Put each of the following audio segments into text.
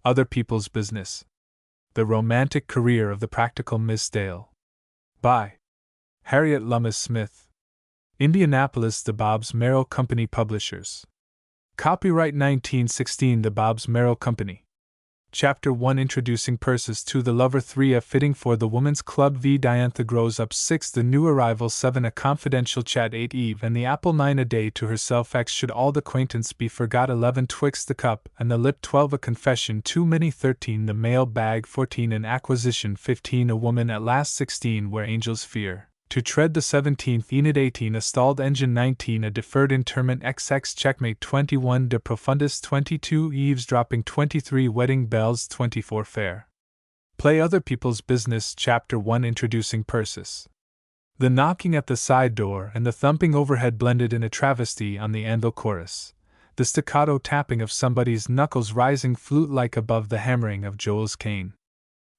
Other People's Business. The Romantic Career of the Practical Miss Dale. By Harriet Lummis Smith. Indianapolis: The Bobbs Merrill Company Publishers. Copyright 1916 The Bobbs Merrill Company. Chapter 1 Introducing Purses 2 The Lover 3 A Fitting for the Woman's Club V Diantha Grows Up 6 The New Arrival 7 A Confidential Chat 8 Eve and the Apple 9 A Day to Herself X Should All Acquaintance Be Forgot 11 Twixt the Cup and the Lip 12 A Confession Too Many 13 The Mail Bag 14 An Acquisition 15 A Woman at Last 16 Where Angels Fear to Tread the 17th Enid 18 A Stalled Engine 19 A Deferred Interment XX Checkmate 21 De Profundis 22 Eavesdropping 23 Wedding Bells 24 Fair Play Other People's Business Chapter 1 Introducing Purses. The knocking at the side door and the thumping overhead blended in a travesty on the anvil chorus, the staccato tapping of somebody's knuckles rising flute-like above the hammering of Joel's cane.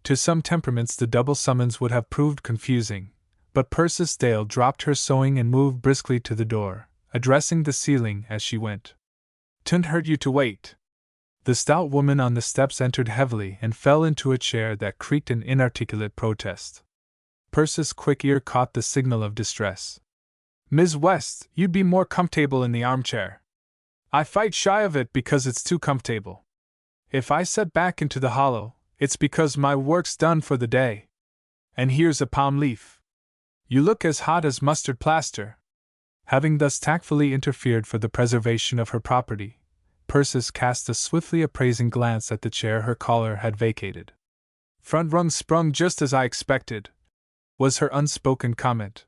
To some temperaments the double summons would have proved confusing, but Persis Dale dropped her sewing and moved briskly to the door, addressing the ceiling as she went. "'Twon't hurt you to wait." The stout woman on the steps entered heavily and fell into a chair that creaked in inarticulate protest. Persis' quick ear caught the signal of distress. "Ms. West, you'd be more comfortable in the armchair." "I fight shy of it because it's too comfortable. If I set back into the hollow, it's because my work's done for the day. And here's a palm leaf. You look as hot as mustard plaster." Having thus tactfully interfered for the preservation of her property, Persis cast a swiftly appraising glance at the chair her caller had vacated. "Front rung sprung just as I expected," was her unspoken comment.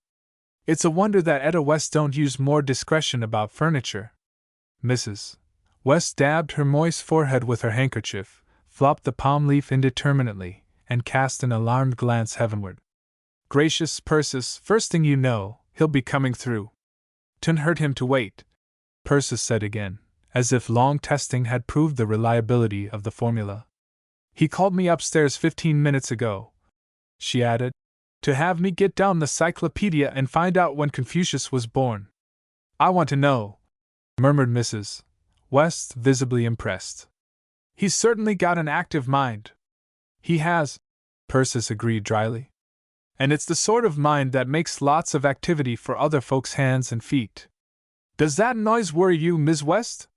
"It's a wonder that Etta West don't use more discretion about furniture." Mrs. West dabbed her moist forehead with her handkerchief, flopped the palm leaf indeterminately, and cast an alarmed glance heavenward. "Gracious, Persis, first thing you know, he'll be coming through." "'Twon't hurt him to wait," Persis said again, as if long testing had proved the reliability of the formula. "He called me upstairs 15 minutes ago," she added, "to have me get down the cyclopedia and find out when Confucius was born." "I want to know," murmured Mrs. West, visibly impressed. "He's certainly got an active mind." "He has," Persis agreed dryly. "And it's the sort of mind that makes lots of activity for other folks' hands and feet. Does that noise worry you, Miss West?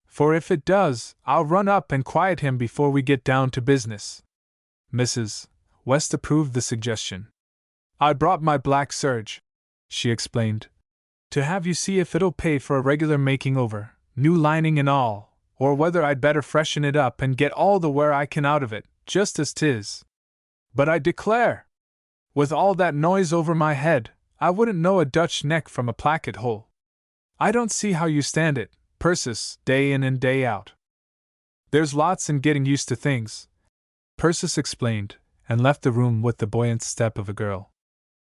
For if it does, I'll run up and quiet him before we get down to business." Mrs. West approved the suggestion. "I brought my black serge," she explained, "to have you see if it'll pay for a regular making over, new lining and all, or whether I'd better freshen it up and get all the wear I can out of it, just as 'tis. But I declare, with all that noise over my head, I wouldn't know a Dutch neck from a placket hole. I don't see how you stand it, Persis, day in and day out." "There's lots in getting used to things," Persis explained, and left the room with the buoyant step of a girl.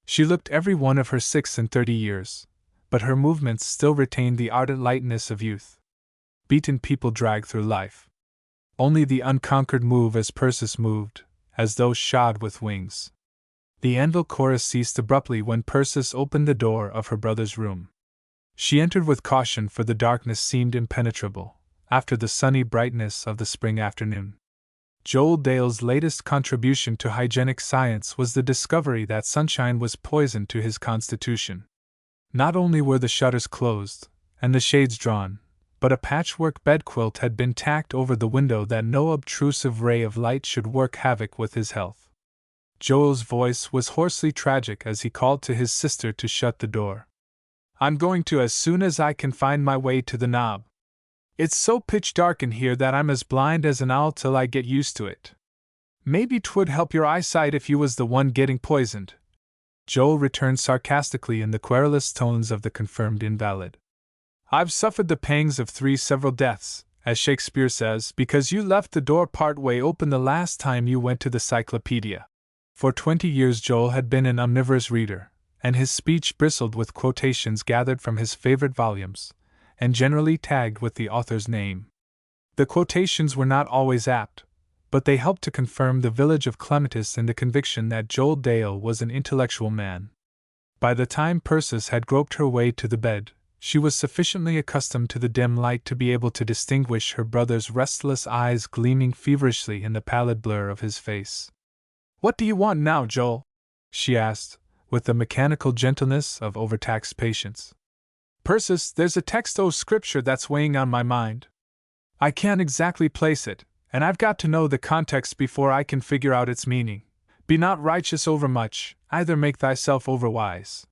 She looked every one of her 36 years, but her movements still retained the ardent lightness of youth. Beaten people drag through life. Only the unconquered move as Persis moved, as though shod with wings. The anvil chorus ceased abruptly when Persis opened the door of her brother's room. She entered with caution, for the darkness seemed impenetrable, after the sunny brightness of the spring afternoon. Joel Dale's latest contribution to hygienic science was the discovery that sunshine was poison to his constitution. Not only were the shutters closed, and the shades drawn, but a patchwork bedquilt had been tacked over the window that no obtrusive ray of light should work havoc with his health. Joel's voice was hoarsely tragic as he called to his sister to shut the door. "I'm going to as soon as I can find my way to the knob. It's so pitch dark in here that I'm as blind as an owl till I get used to it. Maybe 'twould help your eyesight if you was the one getting poisoned," Joel returned sarcastically in the querulous tones of the confirmed invalid. "I've suffered the pangs of 3 several deaths, as Shakespeare says, because you left the door part way open the last time you went to the cyclopedia." For 20 years Joel had been an omnivorous reader, and his speech bristled with quotations gathered from his favorite volumes, and generally tagged with the author's name. The quotations were not always apt, but they helped to confirm the village of Clematis in the conviction that Joel Dale was an intellectual man. By the time Persis had groped her way to the bed, She was sufficiently accustomed to the dim light to be able to distinguish her brother's restless eyes gleaming feverishly in the pallid blur of his face. "What do you want now, Joel?" she asked, with the mechanical gentleness of overtaxed patience. "Persis, there's a text o' scripture that's weighing on my mind. I can't exactly place it, and I've got to know the context before I can figure out its meaning. Be not righteous overmuch, either make thyself overwise.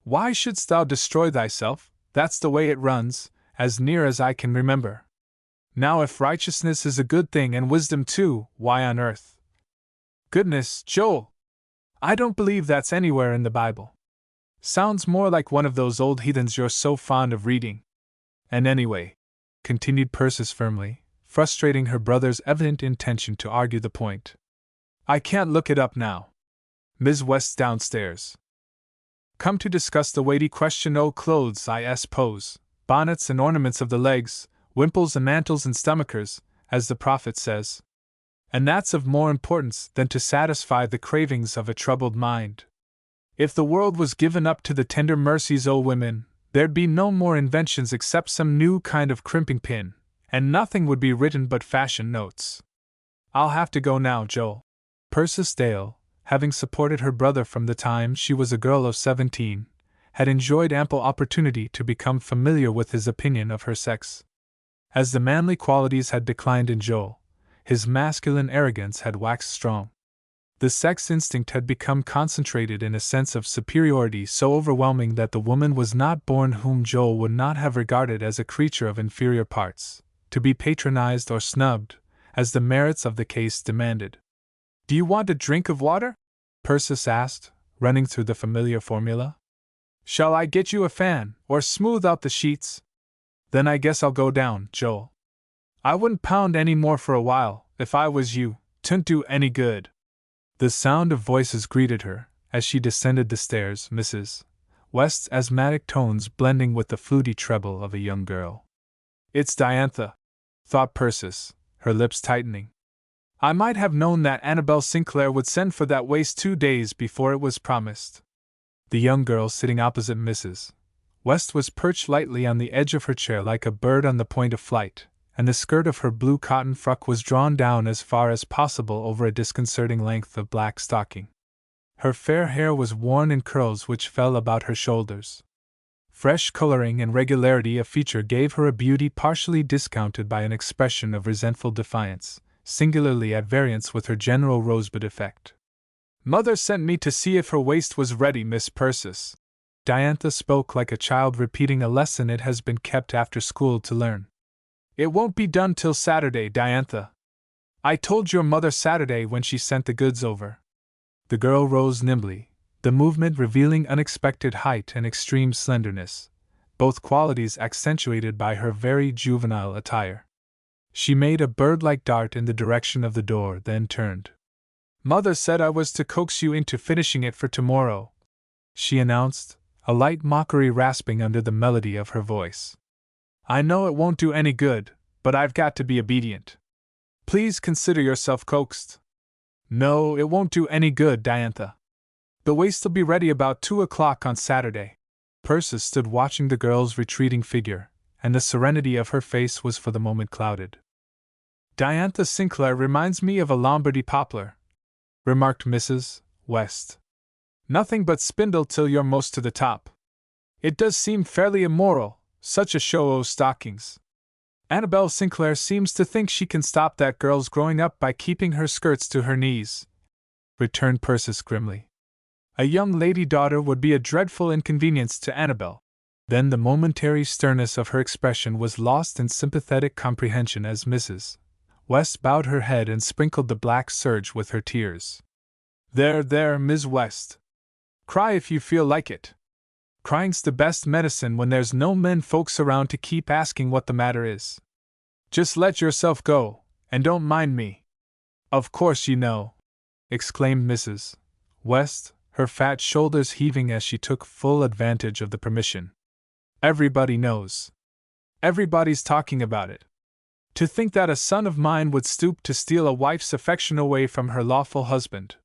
Why shouldst thou destroy thyself? That's the way it runs, as near as I can remember. Now if righteousness is a good thing and wisdom too, why on earth? Goodness, Joel! I don't believe that's anywhere in the Bible. Sounds more like one of those old heathens you're so fond of reading. And anyway," continued Persis firmly, frustrating her brother's evident intention to argue the point, "I can't look it up now. Ms. West's downstairs. Come to discuss the weighty question o' clothes, I suppose, bonnets and ornaments of the legs, wimples and mantles and stomachers, as the prophet says. And that's of more importance than to satisfy the cravings of a troubled mind. If the world was given up to the tender mercies o' women, there'd be no more inventions except some new kind of crimping pin, and nothing would be written but fashion notes. I'll have to go now, Joel." Persis Dale, having supported her brother from the time she was a girl of 17, had enjoyed ample opportunity to become familiar with his opinion of her sex. As the manly qualities had declined in Joel, his masculine arrogance had waxed strong. The sex instinct had become concentrated in a sense of superiority so overwhelming that the woman was not born whom Joel would not have regarded as a creature of inferior parts, to be patronized or snubbed, as the merits of the case demanded. "Do you want a drink of water?" Persis asked, running through the familiar formula. "Shall I get you a fan, or smooth out the sheets?" "Then I guess I'll go down, Joel. I wouldn't pound any more for a while, if I was you. 'Twouldn't do any good." The sound of voices greeted her, as she descended the stairs, Mrs. West's asthmatic tones blending with the fluty treble of a young girl. "It's Diantha," thought Persis, her lips tightening. "I might have known that Annabel Sinclair would send for that waist 2 days before it was promised." The young girl sitting opposite Mrs. West was perched lightly on the edge of her chair like a bird on the point of flight, and the skirt of her blue cotton frock was drawn down as far as possible over a disconcerting length of black stocking. Her fair hair was worn in curls which fell about her shoulders. Fresh coloring and regularity of feature gave her a beauty partially discounted by an expression of resentful defiance, singularly at variance with her general rosebud effect. "Mother sent me to see if her waist was ready, Miss Persis." Diantha spoke like a child repeating a lesson it has been kept after school to learn. "It won't be done till Saturday, Diantha. I told your mother Saturday when she sent the goods over." The girl rose nimbly, the movement revealing unexpected height and extreme slenderness, both qualities accentuated by her very juvenile attire. She made a bird-like dart in the direction of the door, then turned. "Mother said I was to coax you into finishing it for tomorrow," she announced, a light mockery rasping under the melody of her voice. "I know it won't do any good, but I've got to be obedient. Please consider yourself coaxed." "No, it won't do any good, Diantha. The waist'll be ready about 2 o'clock on Saturday." Persis stood watching the girl's retreating figure, and the serenity of her face was for the moment clouded. "Diantha Sinclair reminds me of a Lombardy poplar," remarked Mrs. West. "Nothing but spindle till you're most to the top. It does seem fairly immoral, such a show o' stockings. Annabel Sinclair seems to think she can stop that girl's growing up by keeping her skirts to her knees," returned Persis grimly. "A young lady daughter would be a dreadful inconvenience to Annabel." Then the momentary sternness of her expression was lost in sympathetic comprehension as Mrs. West bowed her head and sprinkled the black serge with her tears. There, Miss West. Cry if you feel like it. Crying's the best medicine when there's no men folks around to keep asking what the matter is. Just let yourself go, and don't mind me." "Of course you know," exclaimed Mrs. West, her fat shoulders heaving as she took full advantage of the permission. "Everybody knows. Everybody's talking about it. To think that a son of mine would stoop to steal a wife's affection away from her lawful husband.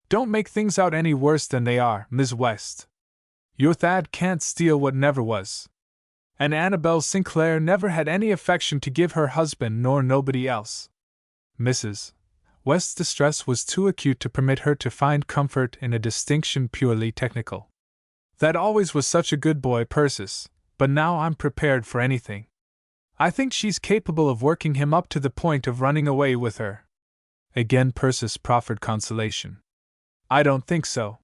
Don't make things out any worse than they are, Miss West. Your Thad can't steal what never was. And Annabel Sinclair never had any affection to give her husband nor nobody else. Mrs. West's distress was too acute to permit her to find comfort in a distinction purely technical. That always was such a good boy, Persis, but now I'm prepared for anything. I think she's capable of working him up to the point of running away with her. Again Persis proffered consolation. I don't think so.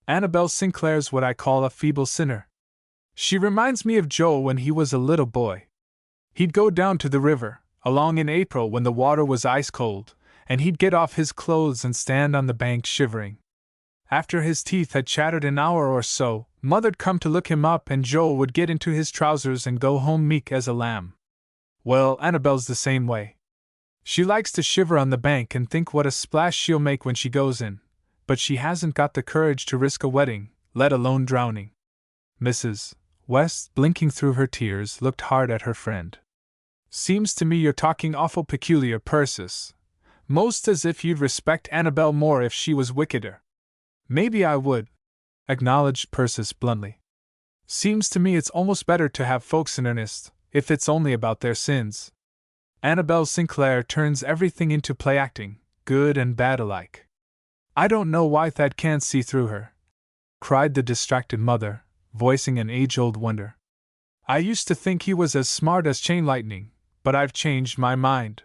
Annabel Sinclair's what I call a feeble sinner. She reminds me of Joe when he was a little boy. He'd go down to the river, along in April when the water was ice cold, and he'd get off his clothes and stand on the bank shivering. After his teeth had chattered an hour or so, Mother'd come to look him up and Joe would get into his trousers and go home meek as a lamb. Well, Annabel's the same way. She likes to shiver on the bank and think what a splash she'll make when she goes in, but she hasn't got the courage to risk a wetting, let alone drowning. Mrs. West, blinking through her tears, looked hard at her friend. Seems to me you're talking awful peculiar, Persis. Most as if you'd respect Annabel more if she was wickeder. Maybe I would, acknowledged Persis bluntly. Seems to me it's almost better to have folks in earnest, if it's only about their sins. Annabel Sinclair turns everything into play acting, good and bad alike. I don't know why Thad can't see through her, cried the distracted mother, voicing an age-old wonder. I used to think he was as smart as chain lightning, but I've changed my mind.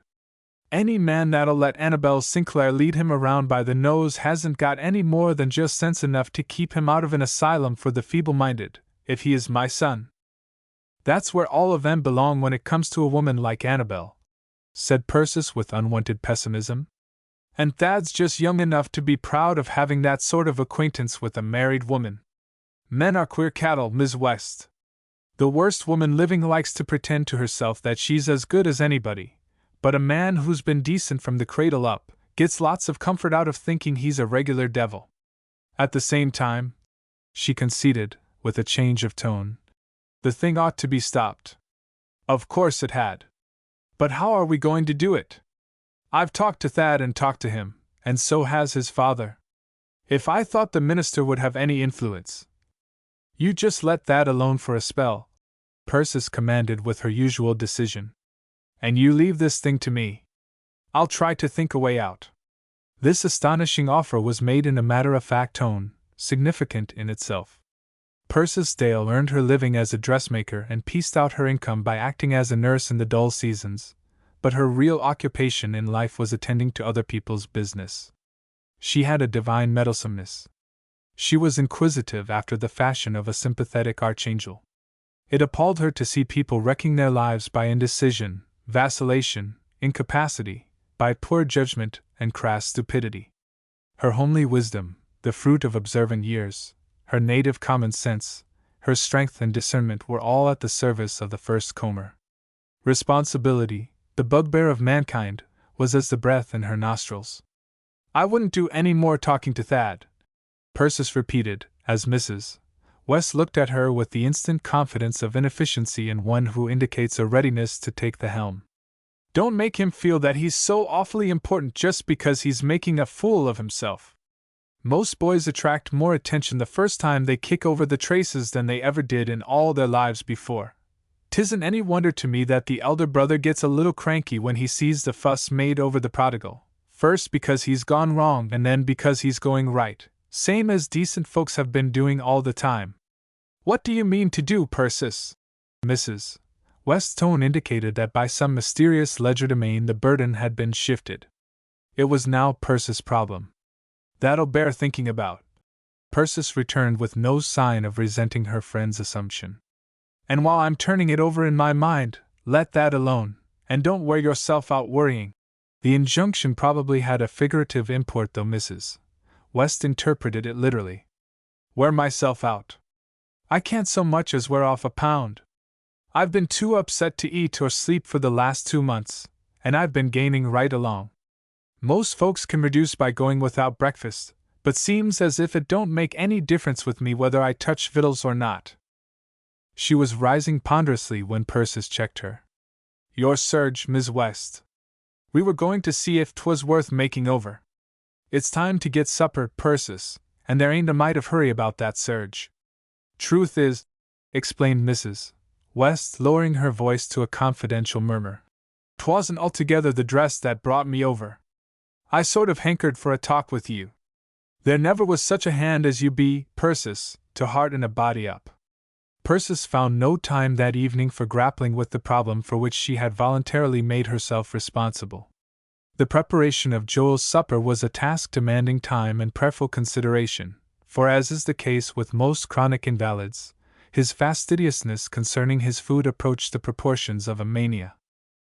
Any man that'll let Annabel Sinclair lead him around by the nose hasn't got any more than just sense enough to keep him out of an asylum for the feeble-minded, if he is my son. That's where all of them belong when it comes to a woman like Annabel, said Persis with unwonted pessimism. And Thad's just young enough to be proud of having that sort of acquaintance with a married woman. Men are queer cattle, Miss West. The worst woman living likes to pretend to herself that she's as good as anybody, but a man who's been decent from the cradle up gets lots of comfort out of thinking he's a regular devil. At the same time, she conceded, with a change of tone, the thing ought to be stopped. Of course it had. But how are we going to do it? I've talked to Thad and talked to him, and so has his father. If I thought the minister would have any influence. You just let Thad alone for a spell, Persis commanded with her usual decision. And you leave this thing to me. I'll try to think a way out. This astonishing offer was made in a matter-of-fact tone, significant in itself. Persis Dale earned her living as a dressmaker and pieced out her income by acting as a nurse in the dull seasons, but her real occupation in life was attending to other people's business. She had a divine meddlesomeness. She was inquisitive after the fashion of a sympathetic archangel. It appalled her to see people wrecking their lives by indecision, vacillation, incapacity, by poor judgment and crass stupidity. Her homely wisdom, the fruit of observant years, her native common sense, her strength and discernment were all at the service of the first comer. Responsibility, the bugbear of mankind, was as the breath in her nostrils. I wouldn't do any more talking to Thad, Persis repeated, as Mrs. West looked at her with the instant confidence of inefficiency in one who indicates a readiness to take the helm. Don't make him feel that he's so awfully important just because he's making a fool of himself. Most boys attract more attention the first time they kick over the traces than they ever did in all their lives before. 'Tisn't any wonder to me that the elder brother gets a little cranky when he sees the fuss made over the prodigal, first because he's gone wrong and then because he's going right, same as decent folks have been doing all the time. What do you mean to do, Persis? Mrs. West's tone indicated that by some mysterious legerdemain the burden had been shifted. It was now Persis' problem. That'll bear thinking about, Persis returned with no sign of resenting her friend's assumption. And while I'm turning it over in my mind, let that alone, and don't wear yourself out worrying. The injunction probably had a figurative import, though Mrs. West interpreted it literally. Wear myself out. I can't so much as wear off a pound. I've been too upset to eat or sleep for the last 2 months, and I've been gaining right along. Most folks can reduce by going without breakfast, but seems as if it don't make any difference with me whether I touch victuals or not. She was rising ponderously when Persis checked her. Your surge, Miss West. We were going to see if 'twas worth making over. It's time to get supper, Persis, and there ain't a mite of hurry about that surge. Truth is, explained Mrs. West, lowering her voice to a confidential murmur. "'Twasn't altogether the dress that brought me over. I sort of hankered for a talk with you. There never was such a hand as you be, Persis, to hearten a body up." Persis found no time that evening for grappling with the problem for which she had voluntarily made herself responsible. The preparation of Joel's supper was a task demanding time and prayerful consideration, for as is the case with most chronic invalids, his fastidiousness concerning his food approached the proportions of a mania.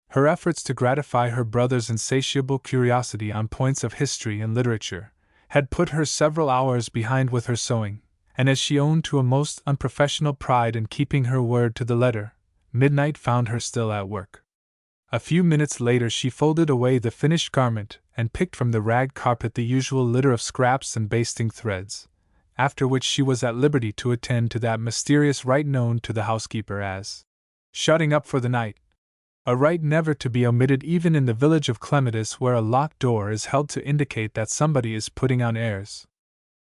Her efforts to gratify her brother's insatiable curiosity on points of history and literature had put her several hours behind with her sewing, and as she owned to a most unprofessional pride in keeping her word to the letter, midnight found her still at work. A few minutes later she folded away the finished garment and picked from the rag carpet the usual litter of scraps and basting threads, after which she was at liberty to attend to that mysterious rite known to the housekeeper as shutting up for the night, a rite never to be omitted even in the village of Clematis, where a locked door is held to indicate that somebody is putting on airs.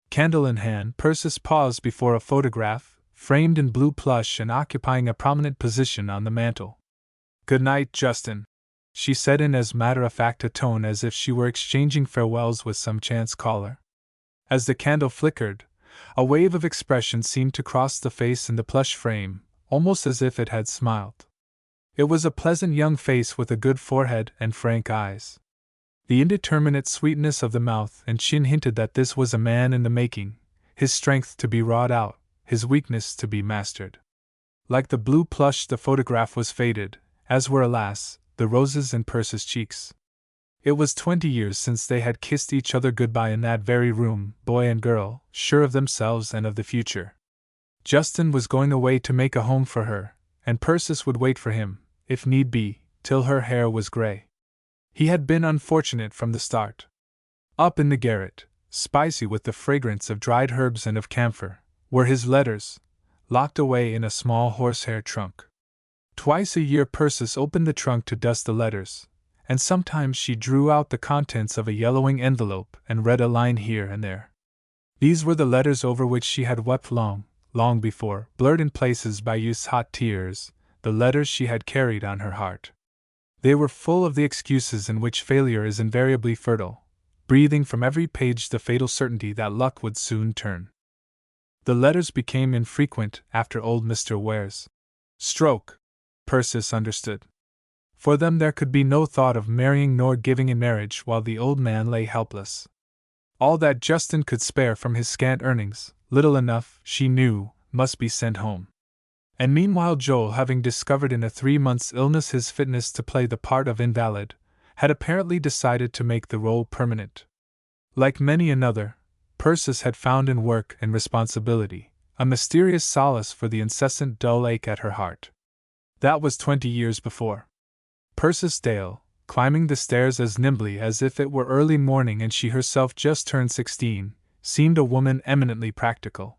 Candle in hand, Persis paused before a photograph, framed in blue plush and occupying a prominent position on the mantel. "Good night, Justin," she said in as matter-of-fact a tone as if she were exchanging farewells with some chance caller. As the candle flickered, a wave of expression seemed to cross the face in the plush frame, almost as if it had smiled. It was a pleasant young face with a good forehead and frank eyes. The indeterminate sweetness of the mouth and chin hinted that this was a man in the making, his strength to be wrought out, his weakness to be mastered. Like the blue plush, the photograph was faded, as were, alas, the roses in Persis' cheeks. It was 20 years since they had kissed each other goodbye in that very room, boy and girl, sure of themselves and of the future. Justin was going away to make a home for her, and Persis would wait for him, if need be, till her hair was gray. He had been unfortunate from the start. Up in the garret, spicy with the fragrance of dried herbs and of camphor, were his letters, locked away in a small horsehair trunk. Twice a year Persis opened the trunk to dust the letters, and sometimes she drew out the contents of a yellowing envelope and read a line here and there. These were the letters over which she had wept long, long before, blurred in places by youth's hot tears, the letters she had carried on her heart. They were full of the excuses in which failure is invariably fertile, breathing from every page the fatal certainty that luck would soon turn. The letters became infrequent after old Mr. Ware's stroke, Persis understood. For them there could be no thought of marrying nor giving in marriage while the old man lay helpless. All that Justin could spare from his scant earnings, little enough, she knew, must be sent home. And meanwhile Joel, having discovered in a 3 months' illness his fitness to play the part of invalid, had apparently decided to make the role permanent. Like many another, Persis had found in work and responsibility a mysterious solace for the incessant dull ache at her heart. That was 20 years before. Persis Dale, climbing the stairs as nimbly as if it were early morning and she herself just turned 16, seemed a woman eminently practical.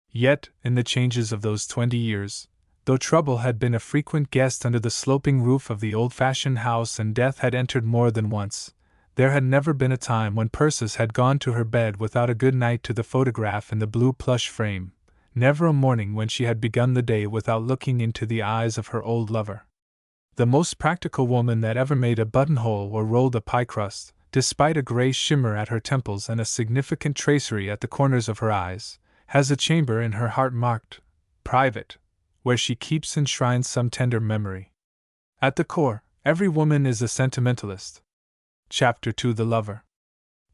Yet, in the changes of those 20 years, though trouble had been a frequent guest under the sloping roof of the old-fashioned house and death had entered more than once, there had never been a time when Persis had gone to her bed without a good night to the photograph in the blue plush frame, never a morning when she had begun the day without looking into the eyes of her old lover. The most practical woman that ever made a buttonhole or rolled a pie crust, despite a gray shimmer at her temples and a significant tracery at the corners of her eyes, has a chamber in her heart marked private, where she keeps enshrined some tender memory. At the core, every woman is a sentimentalist. Chapter 2: The Lover.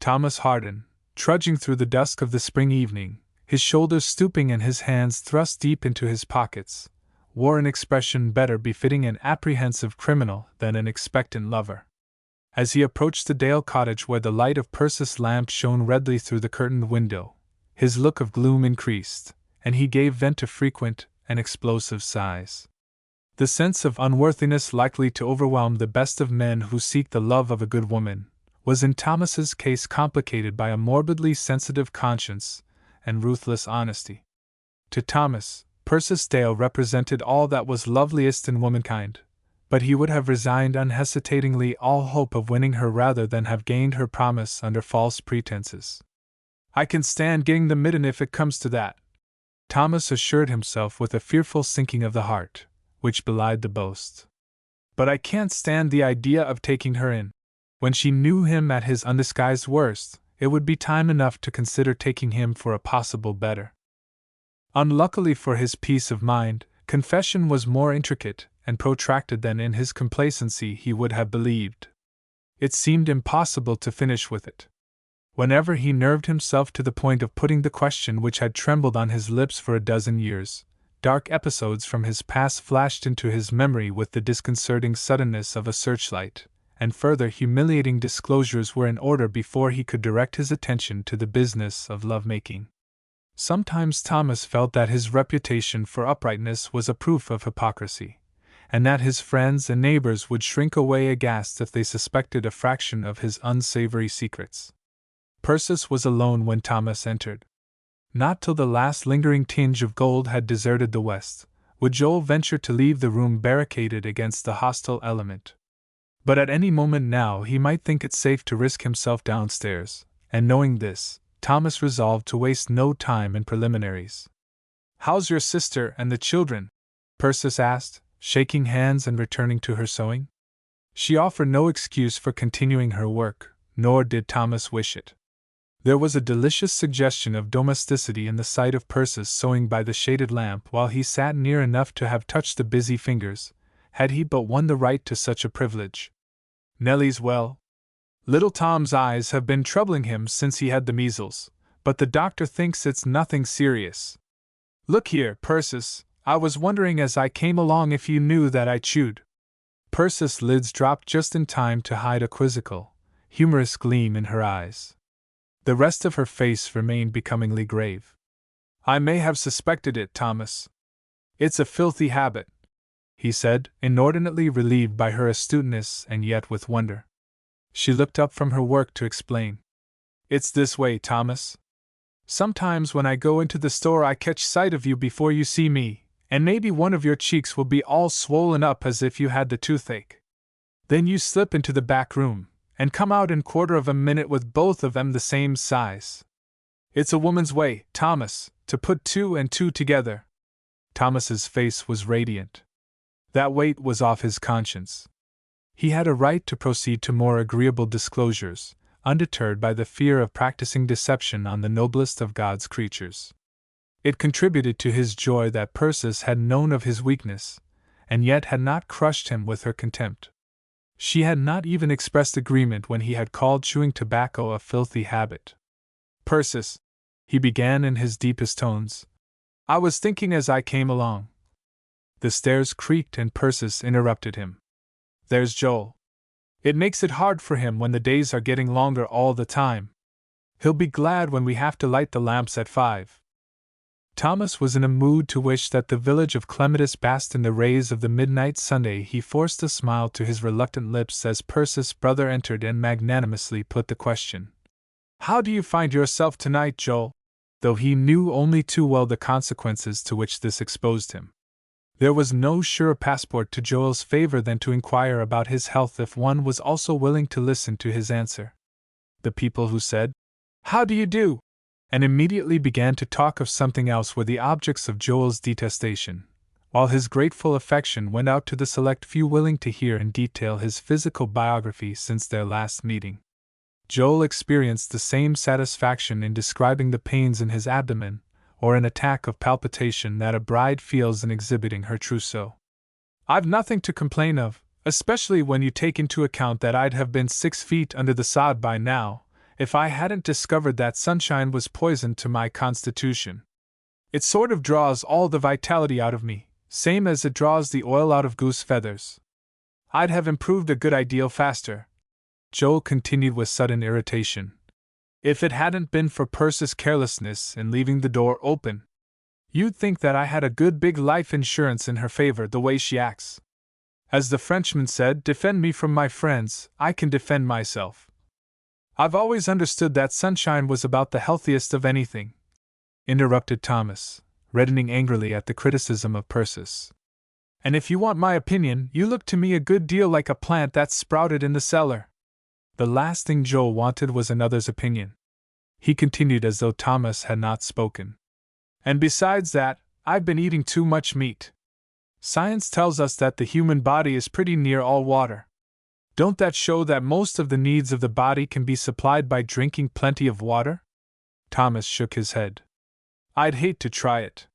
Thomas Harden, trudging through the dusk of the spring evening, his shoulders stooping and his hands thrust deep into his pockets, wore an expression better befitting an apprehensive criminal than an expectant lover. As he approached the Dale cottage where the light of Persis' lamp shone redly through the curtained window, his look of gloom increased, and he gave vent to frequent and explosive sighs. The sense of unworthiness likely to overwhelm the best of men who seek the love of a good woman was in Thomas's case complicated by a morbidly sensitive conscience and ruthless honesty. To Thomas, Persis Dale represented all that was loveliest in womankind, but he would have resigned unhesitatingly all hope of winning her rather than have gained her promise under false pretenses. "I can stand getting the mitten if it comes to that," Thomas assured himself with a fearful sinking of the heart, which belied the boast. But I can't stand the idea of taking her in. When she knew him at his undisguised worst, it would be time enough to consider taking him for a possible better. Unluckily for his peace of mind, confession was more intricate and protracted than in his complacency he would have believed. It seemed impossible to finish with it. Whenever he nerved himself to the point of putting the question which had trembled on his lips for a dozen years, dark episodes from his past flashed into his memory with the disconcerting suddenness of a searchlight, and further humiliating disclosures were in order before he could direct his attention to the business of love-making. Sometimes Thomas felt that his reputation for uprightness was a proof of hypocrisy, and that his friends and neighbors would shrink away aghast if they suspected a fraction of his unsavory secrets. Persis was alone when Thomas entered. Not till the last lingering tinge of gold had deserted the west would Joel venture to leave the room barricaded against the hostile element. But at any moment now he might think it safe to risk himself downstairs, and knowing this, Thomas resolved to waste no time in preliminaries. "How's your sister and the children?" Persis asked, shaking hands and returning to her sewing. She offered no excuse for continuing her work, nor did Thomas wish it. There was a delicious suggestion of domesticity in the sight of Persis sewing by the shaded lamp while he sat near enough to have touched the busy fingers, had he but won the right to such a privilege. "Nellie's well. Little Tom's eyes have been troubling him since he had the measles, but the doctor thinks it's nothing serious. Look here, Persis, I was wondering as I came along if you knew that I chewed." Persis' lids dropped just in time to hide a quizzical, humorous gleam in her eyes. The rest of her face remained becomingly grave. "I may have suspected it, Thomas. It's a filthy habit," he said, inordinately relieved by her astuteness and yet with wonder. She looked up from her work to explain. "It's this way, Thomas. Sometimes when I go into the store I catch sight of you before you see me, and maybe one of your cheeks will be all swollen up as if you had the toothache. Then you slip into the back room, and come out in quarter of a minute with both of them the same size. It's a woman's way, Thomas, to put two and two together." Thomas's face was radiant. That weight was off his conscience. He had a right to proceed to more agreeable disclosures, undeterred by the fear of practicing deception on the noblest of God's creatures. It contributed to his joy that Persis had known of his weakness, and yet had not crushed him with her contempt. She had not even expressed agreement when he had called chewing tobacco a filthy habit. "Persis," he began in his deepest tones, "I was thinking as I came along." The stairs creaked and Persis interrupted him. "There's Joel. It makes it hard for him when the days are getting longer all the time. He'll be glad when we have to light the lamps at 5. Thomas was in a mood to wish that the village of Clematis basked in the rays of the midnight Sunday. He forced a smile to his reluctant lips as Persis' brother entered and magnanimously put the question. "How do you find yourself tonight, Joel?" though he knew only too well the consequences to which this exposed him. There was no surer passport to Joel's favor than to inquire about his health if one was also willing to listen to his answer. The people who said, "How do you do?" and immediately began to talk of something else were the objects of Joel's detestation, while his grateful affection went out to the select few willing to hear in detail his physical biography since their last meeting. Joel experienced the same satisfaction in describing the pains in his abdomen, or an attack of palpitation that a bride feels in exhibiting her trousseau. "I've nothing to complain of, especially when you take into account that I'd have been 6 feet under the sod by now, if I hadn't discovered that sunshine was poison to my constitution. It sort of draws all the vitality out of me, same as it draws the oil out of goose feathers. I'd have improved a good deal faster," Joel continued with sudden irritation, "if it hadn't been for Persis' carelessness in leaving the door open. You'd think that I had a good big life insurance in her favor the way she acts. As the Frenchman said, defend me from my friends, I can defend myself. I've always understood that sunshine was about the healthiest of anything," interrupted Thomas, reddening angrily at the criticism of Persis. "And if you want my opinion, you look to me a good deal like a plant that's sprouted in the cellar." The last thing Joel wanted was another's opinion. He continued as though Thomas had not spoken. "And besides that, I've been eating too much meat. Science tells us that the human body is pretty near all water. Don't that show that most of the needs of the body can be supplied by drinking plenty of water? Thomas shook his head. I'd hate to try it.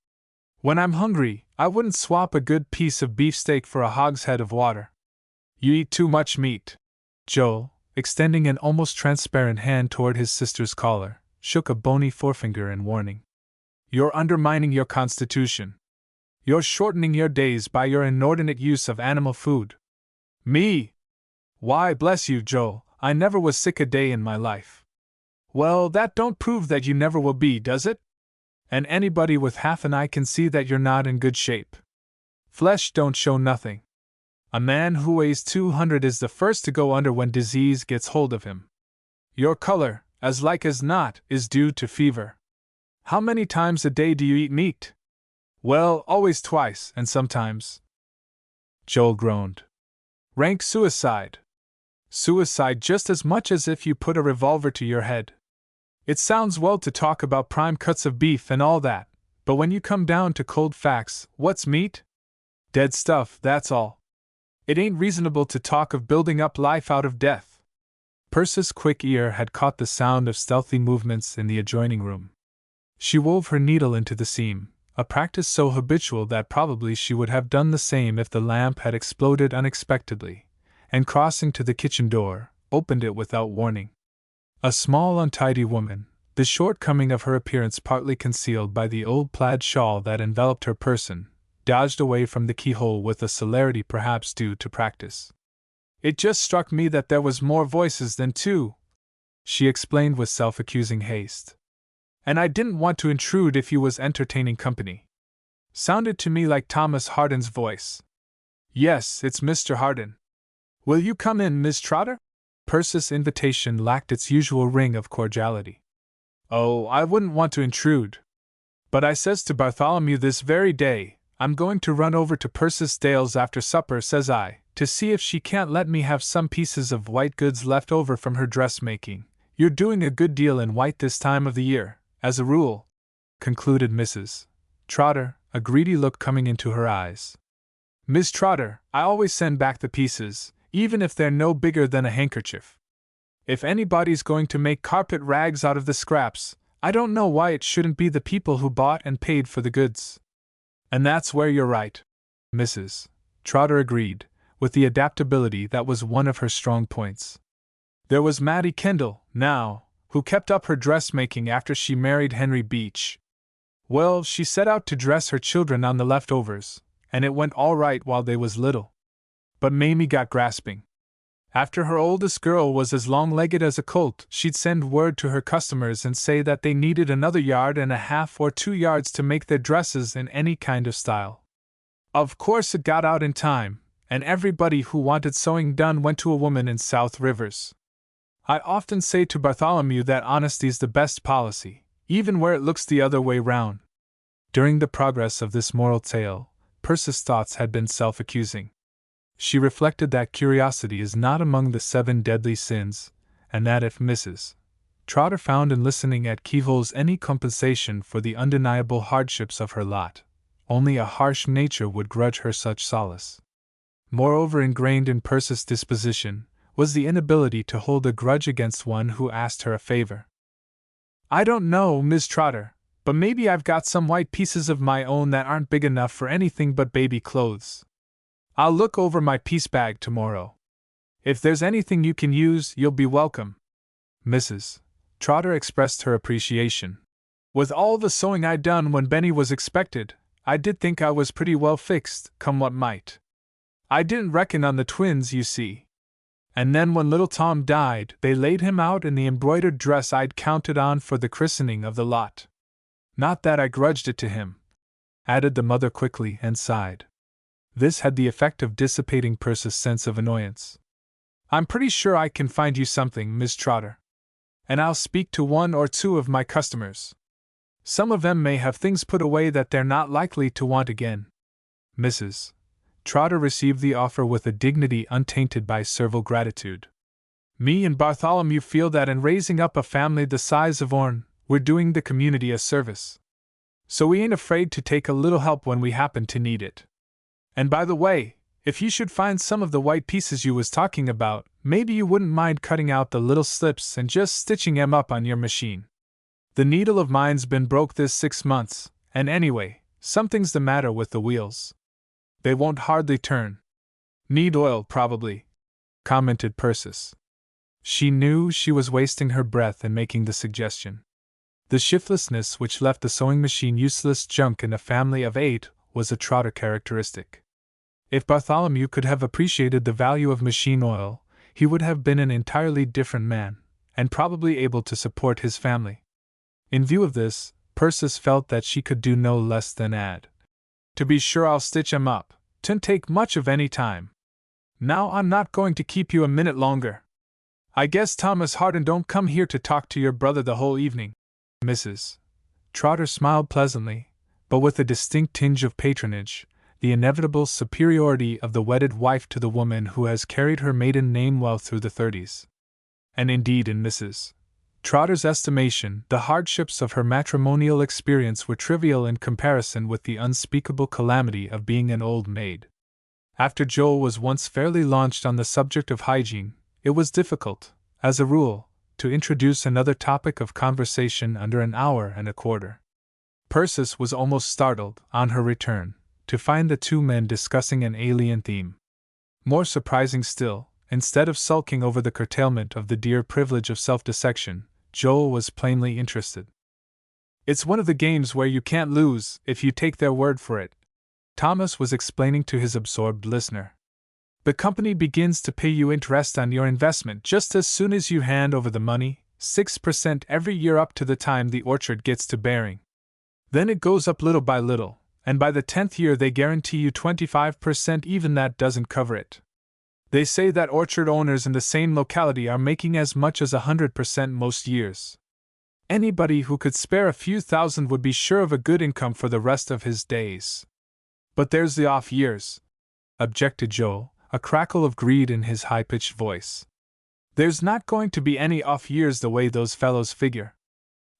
When I'm hungry, I wouldn't swap a good piece of beefsteak for a hogshead of water. You eat too much meat. Joel, extending an almost transparent hand toward his sister's collar, shook a bony forefinger in warning. You're undermining your constitution. You're shortening your days by your inordinate use of animal food. Me? Why, bless you, Joel, I never was sick a day in my life. Well, that don't prove that you never will be, does it? And anybody with half an eye can see that you're not in good shape. Flesh don't show nothing. A man who weighs 200 is the first to go under when disease gets hold of him. Your color, as like as not, is due to fever. How many times a day do you eat meat? Well, always twice, and sometimes. Joel groaned. Rank suicide. Suicide just as much as if you put a revolver to your head. It sounds well to talk about prime cuts of beef and all that, but when you come down to cold facts, what's meat? Dead stuff, that's all. It ain't reasonable to talk of building up life out of death. Persis' quick ear had caught the sound of stealthy movements in the adjoining room. She wove her needle into the seam, a practice so habitual that probably she would have done the same if the lamp had exploded unexpectedly, and crossing to the kitchen door, opened it without warning. A small, untidy woman, the shortcoming of her appearance partly concealed by the old plaid shawl that enveloped her person, dodged away from the keyhole with a celerity perhaps due to practice. It just struck me that there was more voices than two, she explained with self-accusing haste. And I didn't want to intrude if you was entertaining company. Sounded to me like Thomas Hardin's voice. Yes, it's Mr. Hardin. Will you come in, Miss Trotter? Persis' invitation lacked its usual ring of cordiality. Oh, I wouldn't want to intrude. But I says to Bartholomew this very day, I'm going to run over to Persis Dale's after supper, says I, to see if she can't let me have some pieces of white goods left over from her dressmaking. You're doing a good deal in white this time of the year, as a rule, concluded Mrs. Trotter, a greedy look coming into her eyes. Miss Trotter, I always send back the pieces, even if they're no bigger than a handkerchief. If anybody's going to make carpet rags out of the scraps, I don't know why it shouldn't be the people who bought and paid for the goods. And that's where you're right, Mrs. Trotter agreed, with the adaptability that was one of her strong points. There was Mattie Kendall, now, who kept up her dressmaking after she married Henry Beach. Well, she set out to dress her children on the leftovers, and it went all right while they was little. But Mamie got grasping. After her oldest girl was as long-legged as a colt, she'd send word to her customers and say that they needed another 1.5 yards or 2 yards to make their dresses in any kind of style. Of course it got out in time, and everybody who wanted sewing done went to a woman in South Rivers. I often say to Bartholomew that honesty's the best policy, even where it looks the other way round. During the progress of this moral tale, Persis' thoughts had been self-accusing. She reflected that curiosity is not among the 7 deadly sins, and that if Mrs. Trotter found in listening at keyholes any compensation for the undeniable hardships of her lot, only a harsh nature would grudge her such solace. Moreover, ingrained in Persis' disposition was the inability to hold a grudge against one who asked her a favor. I don't know, Miss Trotter, but maybe I've got some white pieces of my own that aren't big enough for anything but baby clothes. I'll look over my piece bag tomorrow. If there's anything you can use, you'll be welcome. Mrs. Trotter expressed her appreciation. With all the sewing I'd done when Benny was expected, I did think I was pretty well fixed, come what might. I didn't reckon on the twins, you see. And then when little Tom died, they laid him out in the embroidered dress I'd counted on for the christening of the lot. Not that I grudged it to him, added the mother quickly, and sighed. This had the effect of dissipating Persis' sense of annoyance. I'm pretty sure I can find you something, Miss Trotter. And I'll speak to 1 or 2 of my customers. Some of them may have things put away that they're not likely to want again. Mrs. Trotter received the offer with a dignity untainted by servile gratitude. Me and Bartholomew feel that in raising up a family the size of ourn, we're doing the community a service. So we ain't afraid to take a little help when we happen to need it. And by the way, if you should find some of the white pieces you was talking about, maybe you wouldn't mind cutting out the little slips and just stitching 'em up on your machine. The needle of mine's been broke this 6 months, and anyway, something's the matter with the wheels. They won't hardly turn. Need oil, probably, commented Persis. She knew she was wasting her breath in making the suggestion. The shiftlessness which left the sewing machine useless junk in a family of 8 was a Trotter characteristic. If Bartholomew could have appreciated the value of machine oil, he would have been an entirely different man, and probably able to support his family. In view of this, Persis felt that she could do no less than add, "To be sure, I'll stitch 'em up. 'Twon't take much of any time. Now I'm not going to keep you a minute longer. I guess Thomas Hardin don't come here to talk to your brother the whole evening, Mrs." Trotter smiled pleasantly, but with a distinct tinge of patronage, the inevitable superiority of the wedded wife to the woman who has carried her maiden name well through the 30s. And indeed, in Mrs. Trotter's estimation, the hardships of her matrimonial experience were trivial in comparison with the unspeakable calamity of being an old maid. After Joel was once fairly launched on the subject of hygiene, it was difficult, as a rule, to introduce another topic of conversation under an hour and a quarter. Persis was almost startled, on her return, to find the two men discussing an alien theme. More surprising still, instead of sulking over the curtailment of the dear privilege of self-dissection, Joel was plainly interested. "It's one of the games where you can't lose, if you take their word for it," Thomas was explaining to his absorbed listener. "The company begins to pay you interest on your investment just as soon as you hand over the money, 6% every year up to the time the orchard gets to bearing. Then it goes up little by little, and by the 10th year they guarantee you 25%. Even that doesn't cover it. They say that orchard owners in the same locality are making as much as 100% most years. Anybody who could spare a few thousand would be sure of a good income for the rest of his days." "But there's the off years," objected Joel, a crackle of greed in his high-pitched voice. "There's not going to be any off years the way those fellows figure.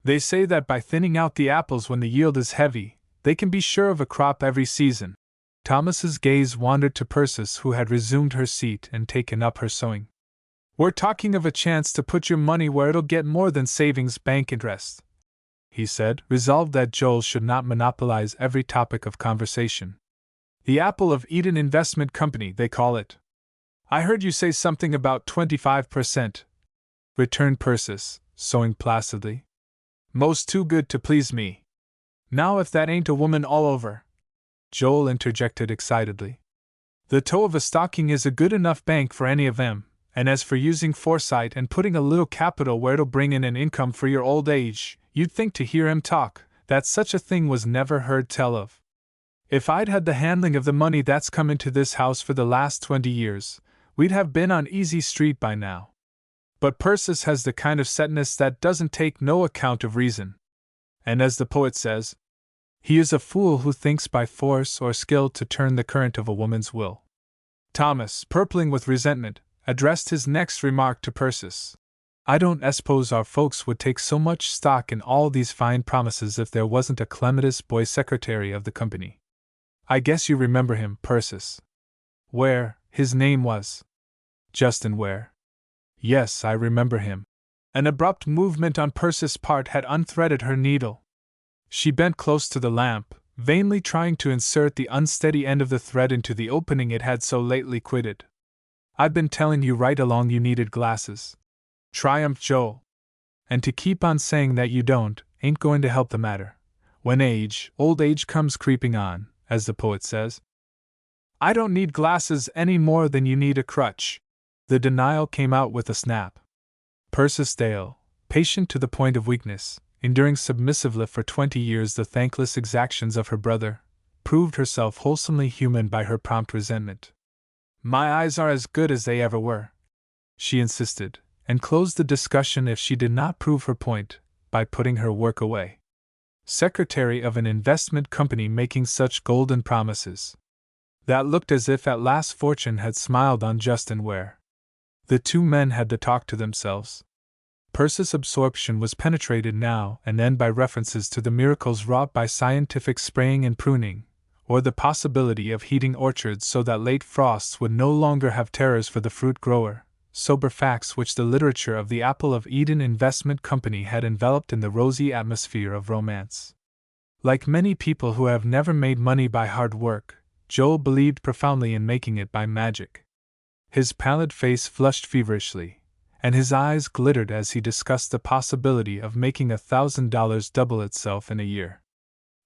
They say that by thinning out the apples when the yield is heavy, they can be sure of a crop every season." Thomas's gaze wandered to Persis, who had resumed her seat and taken up her sewing. "We're talking of a chance to put your money where it'll get more than savings bank interest," he said, resolved that Joel should not monopolize every topic of conversation. "The Apple of Eden Investment Company, they call it." "I heard you say something about 25%, returned Persis, sewing placidly. "Most too good to please me." "Now if that ain't a woman all over," Joel interjected excitedly. "The toe of a stocking is a good enough bank for any of them, and as for using foresight and putting a little capital where it'll bring in an income for your old age, you'd think to hear him talk, that such a thing was never heard tell of. If I'd had the handling of the money that's come into this house for the last 20 years, we'd have been on easy street by now. But Persis has the kind of setness that doesn't take no account of reason. And as the poet says, he is a fool who thinks by force or skill to turn the current of a woman's will." Thomas, purpling with resentment, addressed his next remark to Persis. "I don't suppose our folks would take so much stock in all these fine promises if there wasn't a clematis boy secretary of the company. I guess you remember him, Persis. Ware, his name was. Justin Ware." "Yes, I remember him." An abrupt movement on Persis' part had unthreaded her needle. She bent close to the lamp, vainly trying to insert the unsteady end of the thread into the opening it had so lately quitted. "I've been telling you right along you needed glasses," triumphed Joel. "And to keep on saying that you don't, ain't going to help the matter, when old age comes creeping on, as the poet says. I don't need glasses any more than you need a crutch." The denial came out with a snap. Persis Dale, patient to the point of weakness, enduring submissively for 20 years the thankless exactions of her brother, proved herself wholesomely human by her prompt resentment. "My eyes are as good as they ever were," she insisted, and closed the discussion if she did not prove her point, by putting her work away. Secretary of an investment company making such golden promises. That looked as if at last fortune had smiled on Justin Ware. The two men had to talk to themselves. Persis' absorption was penetrated now and then by references to the miracles wrought by scientific spraying and pruning, or the possibility of heating orchards so that late frosts would no longer have terrors for the fruit grower, sober facts which the literature of the Apple of Eden Investment Company had enveloped in the rosy atmosphere of romance. Like many people who have never made money by hard work, Joel believed profoundly in making it by magic. His pallid face flushed feverishly, and his eyes glittered as he discussed the possibility of making $1,000 double itself in a year.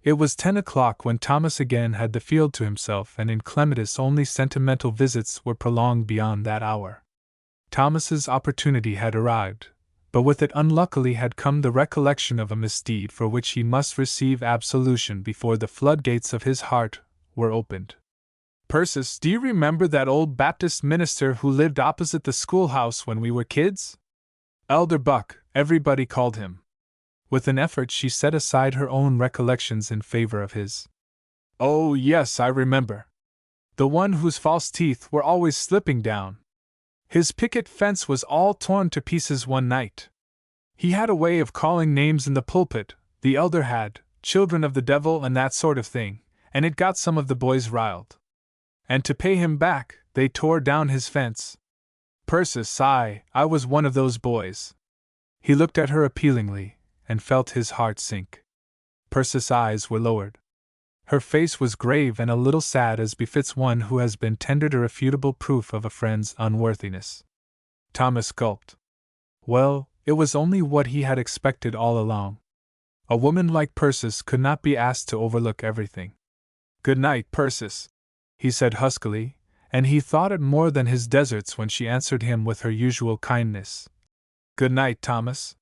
It was 10 o'clock when Thomas again had the field to himself, and in Clematis only sentimental visits were prolonged beyond that hour. Thomas's opportunity had arrived, but with it unluckily had come the recollection of a misdeed for which he must receive absolution before the floodgates of his heart were opened. "Persis, do you remember that old Baptist minister who lived opposite the schoolhouse when we were kids? Elder Buck, everybody called him." With an effort she set aside her own recollections in favor of his. "Oh, yes, I remember. The one whose false teeth were always slipping down. His picket fence was all torn to pieces one night. He had a way of calling names in the pulpit, the elder had, children of the devil and that sort of thing, and it got some of the boys riled. And to pay him back, they tore down his fence. Persis, I was one of those boys." He looked at her appealingly, and felt his heart sink. Persis' eyes were lowered. Her face was grave and a little sad, as befits one who has been tendered irrefutable proof of a friend's unworthiness. Thomas gulped. Well, it was only what he had expected all along. A woman like Persis could not be asked to overlook everything. "Good night, Persis," he said huskily, and he thought it more than his deserts when she answered him with her usual kindness. "Good night, Thomas."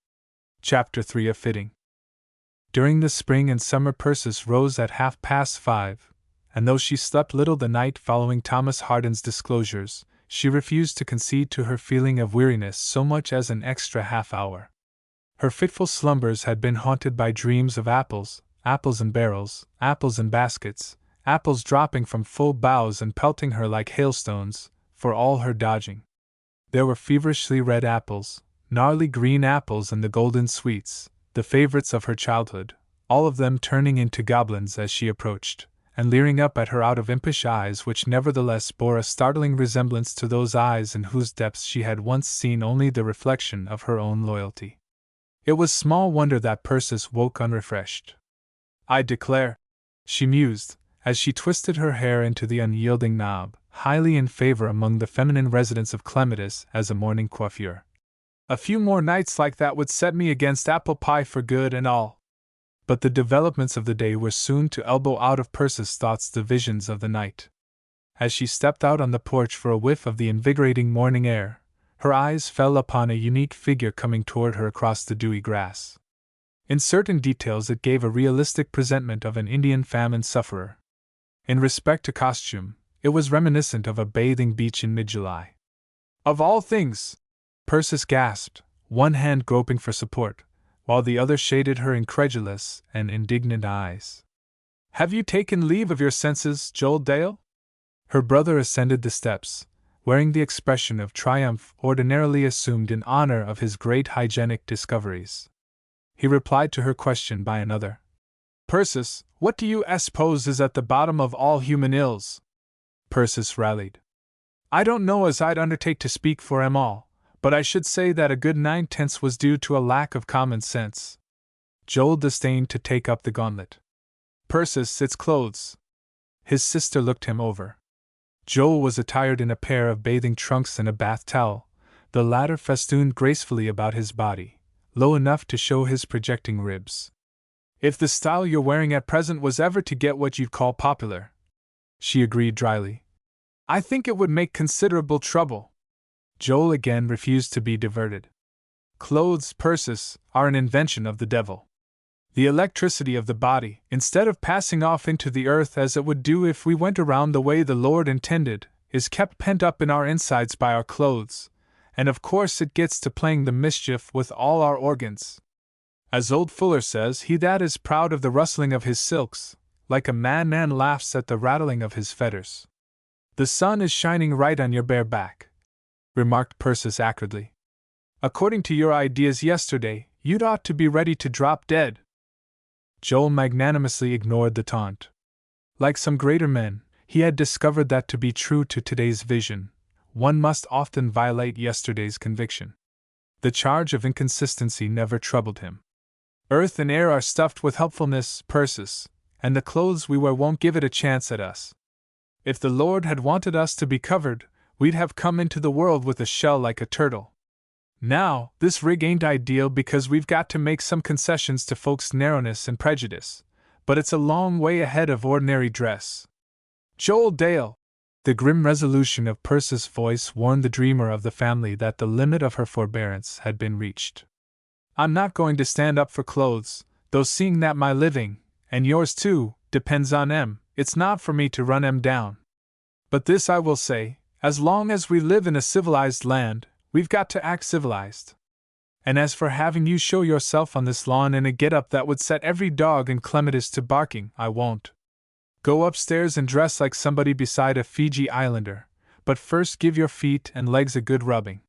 Chapter 3 of Fitting. During the spring and summer Persis rose at 5:30, and though she slept little the night following Thomas Harden's disclosures, she refused to concede to her feeling of weariness so much as an extra half hour. Her fitful slumbers had been haunted by dreams of apples, apples in barrels, apples in baskets, apples dropping from full boughs and pelting her like hailstones, for all her dodging. There were feverishly red apples, gnarly green apples, and the golden sweets, the favorites of her childhood, all of them turning into goblins as she approached, and leering up at her out of impish eyes which nevertheless bore a startling resemblance to those eyes in whose depths she had once seen only the reflection of her own loyalty. It was small wonder that Persis woke unrefreshed. "I declare," she mused, as she twisted her hair into the unyielding knob, highly in favor among the feminine residents of Clematis as a morning coiffure. "A few more nights like that would set me against apple pie for good and all." But the developments of the day were soon to elbow out of Persis' thoughts the visions of the night. As she stepped out on the porch for a whiff of the invigorating morning air, her eyes fell upon a unique figure coming toward her across the dewy grass. In certain details it gave a realistic presentment of an Indian famine sufferer. In respect to costume, it was reminiscent of a bathing beach in mid-July. "Of all things!" Persis gasped, one hand groping for support, while the other shaded her incredulous and indignant eyes. "Have you taken leave of your senses, Joel Dale?" Her brother ascended the steps, wearing the expression of triumph ordinarily assumed in honor of his great hygienic discoveries. He replied to her question by another. "Persis, what do you suppose is at the bottom of all human ills?" Persis rallied. "I don't know as I'd undertake to speak for 'em all, but I should say that a good 9/10 was due to a lack of common sense." Joel disdained to take up the gauntlet. "Persis, it's clothes." His sister looked him over. Joel was attired in a pair of bathing trunks and a bath towel, the latter festooned gracefully about his body, low enough to show his projecting ribs. "If the style you're wearing at present was ever to get what you'd call popular," she agreed dryly, "I think it would make considerable trouble." Joel again refused to be diverted. "Clothes, Persis, are an invention of the devil. The electricity of the body, instead of passing off into the earth as it would do if we went around the way the Lord intended, is kept pent up in our insides by our clothes, and of course it gets to playing the mischief with all our organs. As old Fuller says, he that is proud of the rustling of his silks, like a madman laughs at the rattling of his fetters." "The sun is shining right on your bare back," remarked Persis acridly. "According to your ideas yesterday, you'd ought to be ready to drop dead." Joel magnanimously ignored the taunt. Like some greater men, he had discovered that to be true to today's vision, one must often violate yesterday's conviction. The charge of inconsistency never troubled him. Earth and air are stuffed with helpfulness, Persis, and the clothes we wear won't give it a chance at us. If the Lord had wanted us to be covered, we'd have come into the world with a shell like a turtle. Now, this rig ain't ideal because we've got to make some concessions to folks' narrowness and prejudice, but it's a long way ahead of ordinary dress. Joel Dale! The grim resolution of Persis' voice warned the dreamer of the family that the limit of her forbearance had been reached. I'm not going to stand up for clothes, though seeing that my living, and yours too, depends on 'em, it's not for me to run 'em down. But this I will say, as long as we live in a civilized land, we've got to act civilized. And as for having you show yourself on this lawn in a get-up that would set every dog in Clematis to barking, I won't. Go upstairs and dress like somebody beside a Fiji Islander, but first give your feet and legs a good rubbing.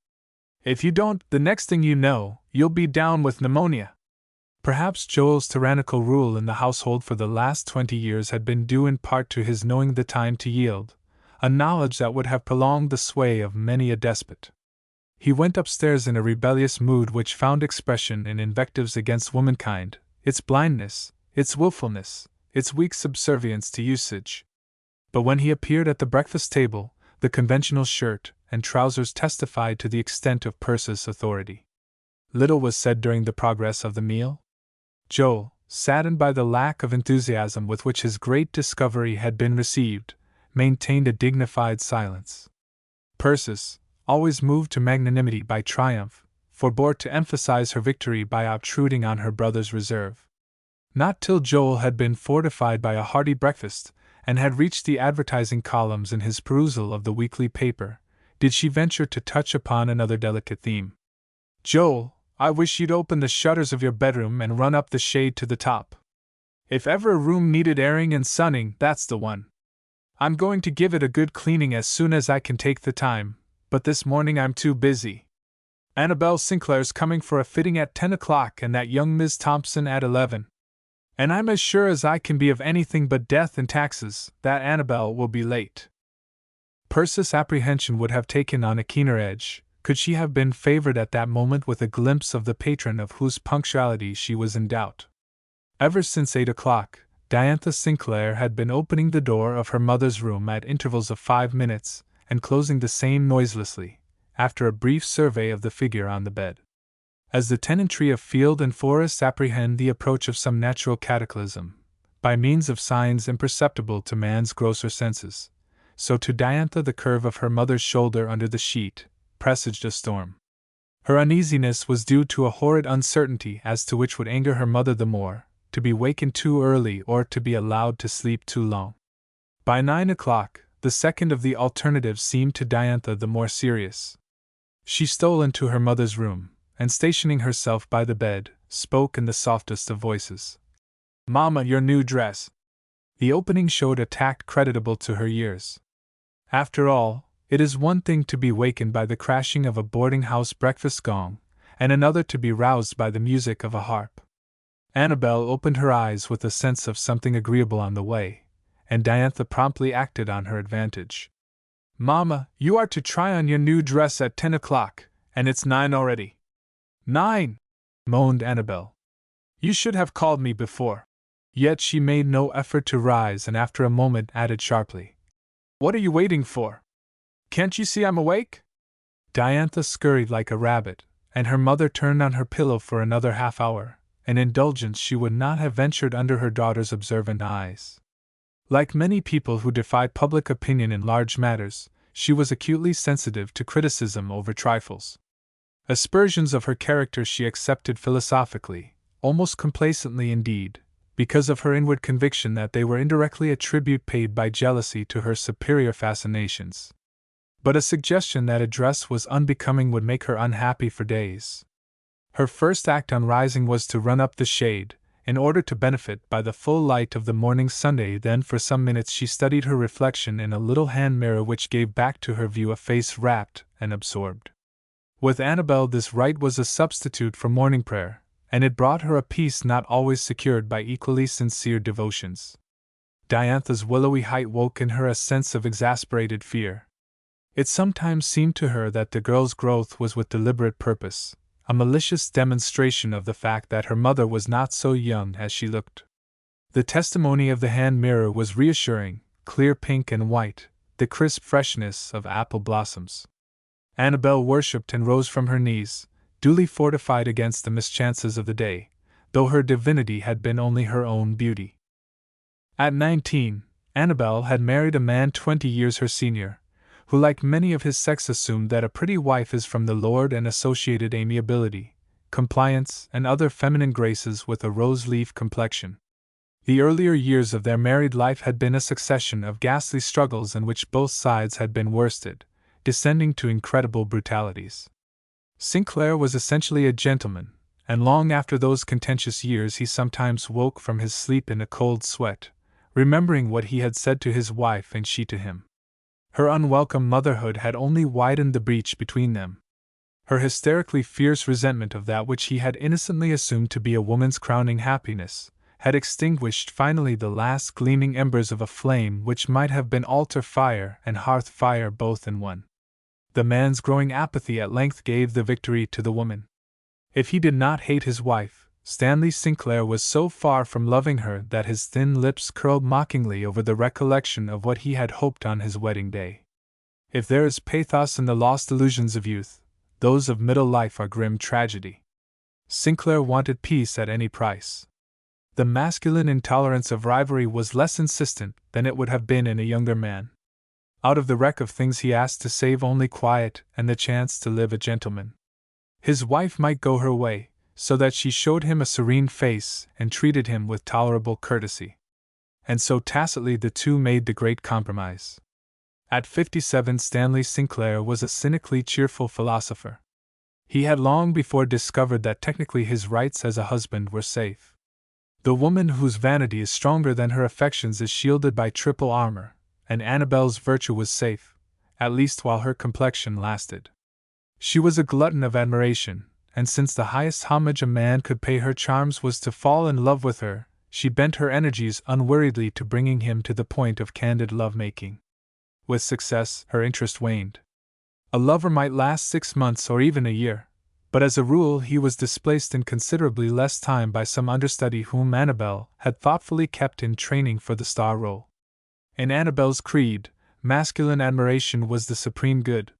If you don't, the next thing you know, you'll be down with pneumonia. Perhaps Joel's tyrannical rule in the household for the last 20 years had been due in part to his knowing the time to yield, a knowledge that would have prolonged the sway of many a despot. He went upstairs in a rebellious mood which found expression in invectives against womankind, its blindness, its willfulness, its weak subservience to usage. But when he appeared at the breakfast table, the conventional shirt and trousers testified to the extent of Persis' authority. Little was said during the progress of the meal. Joel, saddened by the lack of enthusiasm with which his great discovery had been received, maintained a dignified silence. Persis, always moved to magnanimity by triumph, forbore to emphasize her victory by obtruding on her brother's reserve. Not till Joel had been fortified by a hearty breakfast, and had reached the advertising columns in his perusal of the weekly paper, did she venture to touch upon another delicate theme. Joel, I wish you'd open the shutters of your bedroom and run up the shade to the top. If ever a room needed airing and sunning, that's the one. I'm going to give it a good cleaning as soon as I can take the time, but this morning I'm too busy. Annabelle Sinclair's coming for a fitting at 10 o'clock and that young Miss Thompson at 11. And I'm as sure as I can be of anything but death and taxes that Annabelle will be late. Persis' apprehension would have taken on a keener edge, could she have been favored at that moment with a glimpse of the patron of whose punctuality she was in doubt. Ever since 8 o'clock, Diantha Sinclair had been opening the door of her mother's room at intervals of 5 minutes, and closing the same noiselessly, after a brief survey of the figure on the bed. As the tenantry of field and forest apprehend the approach of some natural cataclysm, by means of signs imperceptible to man's grosser senses, so to Diantha the curve of her mother's shoulder under the sheet presaged a storm. Her uneasiness was due to a horrid uncertainty as to which would anger her mother the more, to be wakened too early or to be allowed to sleep too long. By 9 o'clock, the second of the alternatives seemed to Diantha the more serious. She stole into her mother's room, and stationing herself by the bed, spoke in the softest of voices. Mama, your new dress. The opening showed a tact creditable to her years. After all, it is one thing to be wakened by the crashing of a boarding-house breakfast gong, and another to be roused by the music of a harp. Annabelle opened her eyes with a sense of something agreeable on the way, and Diantha promptly acted on her advantage. Mama, you are to try on your new dress at 10 o'clock, and it's 9 already. 9! Moaned Annabelle. You should have called me before. Yet she made no effort to rise and after a moment added sharply. What are you waiting for? Can't you see I'm awake? Diantha scurried like a rabbit, and her mother turned on her pillow for another half hour, an indulgence she would not have ventured under her daughter's observant eyes. Like many people who defy public opinion in large matters, she was acutely sensitive to criticism over trifles. Aspersions of her character she accepted philosophically, almost complacently indeed, because of her inward conviction that they were indirectly a tribute paid by jealousy to her superior fascinations. But a suggestion that a dress was unbecoming would make her unhappy for days. Her first act on rising was to run up the shade, in order to benefit by the full light of the morning Sunday. Then for some minutes she studied her reflection in a little hand mirror which gave back to her view a face rapt and absorbed. With Annabelle this rite was a substitute for morning prayer, and it brought her a peace not always secured by equally sincere devotions. Diantha's willowy height woke in her a sense of exasperated fear. It sometimes seemed to her that the girl's growth was with deliberate purpose, a malicious demonstration of the fact that her mother was not so young as she looked. The testimony of the hand mirror was reassuring, clear pink and white, the crisp freshness of apple blossoms. Annabel worshipped and rose from her knees, duly fortified against the mischances of the day, though her divinity had been only her own beauty. At 19, Annabel had married a man 20 years her senior, who like many of his sex assumed that a pretty wife is from the Lord and associated amiability, compliance, and other feminine graces with a rose-leaf complexion. The earlier years of their married life had been a succession of ghastly struggles in which both sides had been worsted, descending to incredible brutalities. Sinclair was essentially a gentleman, and long after those contentious years he sometimes woke from his sleep in a cold sweat, remembering what he had said to his wife and she to him. Her unwelcome motherhood had only widened the breach between them. Her hysterically fierce resentment of that which he had innocently assumed to be a woman's crowning happiness had extinguished finally the last gleaming embers of a flame which might have been altar fire and hearth fire both in one. The man's growing apathy at length gave the victory to the woman. If he did not hate his wife, Stanley Sinclair was so far from loving her that his thin lips curled mockingly over the recollection of what he had hoped on his wedding day. If there is pathos in the lost illusions of youth, those of middle life are grim tragedy. Sinclair wanted peace at any price. The masculine intolerance of rivalry was less insistent than it would have been in a younger man. Out of the wreck of things he asked to save only quiet and the chance to live a gentleman. His wife might go her way, so that she showed him a serene face and treated him with tolerable courtesy. And so tacitly the two made the great compromise. At 57, Stanley Sinclair was a cynically cheerful philosopher. He had long before discovered that technically his rights as a husband were safe. The woman whose vanity is stronger than her affections is shielded by triple armor, and Annabel's virtue was safe, at least while her complexion lasted. She was a glutton of admiration, and since the highest homage a man could pay her charms was to fall in love with her, she bent her energies unweariedly to bringing him to the point of candid love-making. With success, her interest waned. A lover might last 6 months or even a year, but as a rule he was displaced in considerably less time by some understudy whom Annabel had thoughtfully kept in training for the star role. In Annabel's creed, masculine admiration was the supreme good.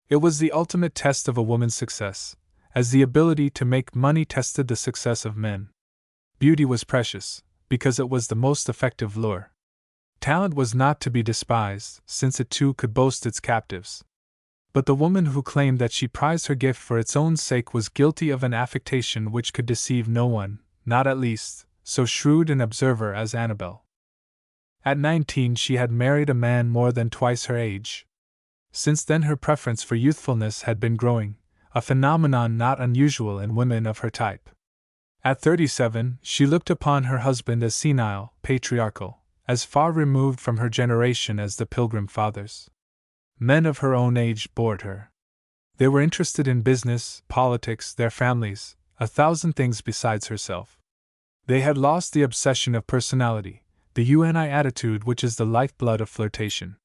It was the ultimate test of a woman's success, as the ability to make money tested the success of men. Beauty was precious, because it was the most effective lure. Talent was not to be despised, since it too could boast its captives. But the woman who claimed that she prized her gift for its own sake was guilty of an affectation which could deceive no one, not at least so shrewd an observer as Annabel. At 19 she had married a man more than twice her age. Since then her preference for youthfulness had been growing, a phenomenon not unusual in women of her type. At 37 she looked upon her husband as senile, patriarchal, as far removed from her generation as the Pilgrim Fathers. Men of her own age bored her. They were interested in business, politics, their families, 1,000 things besides herself. They had lost the obsession of personality, the UNI attitude which is the lifeblood of flirtation.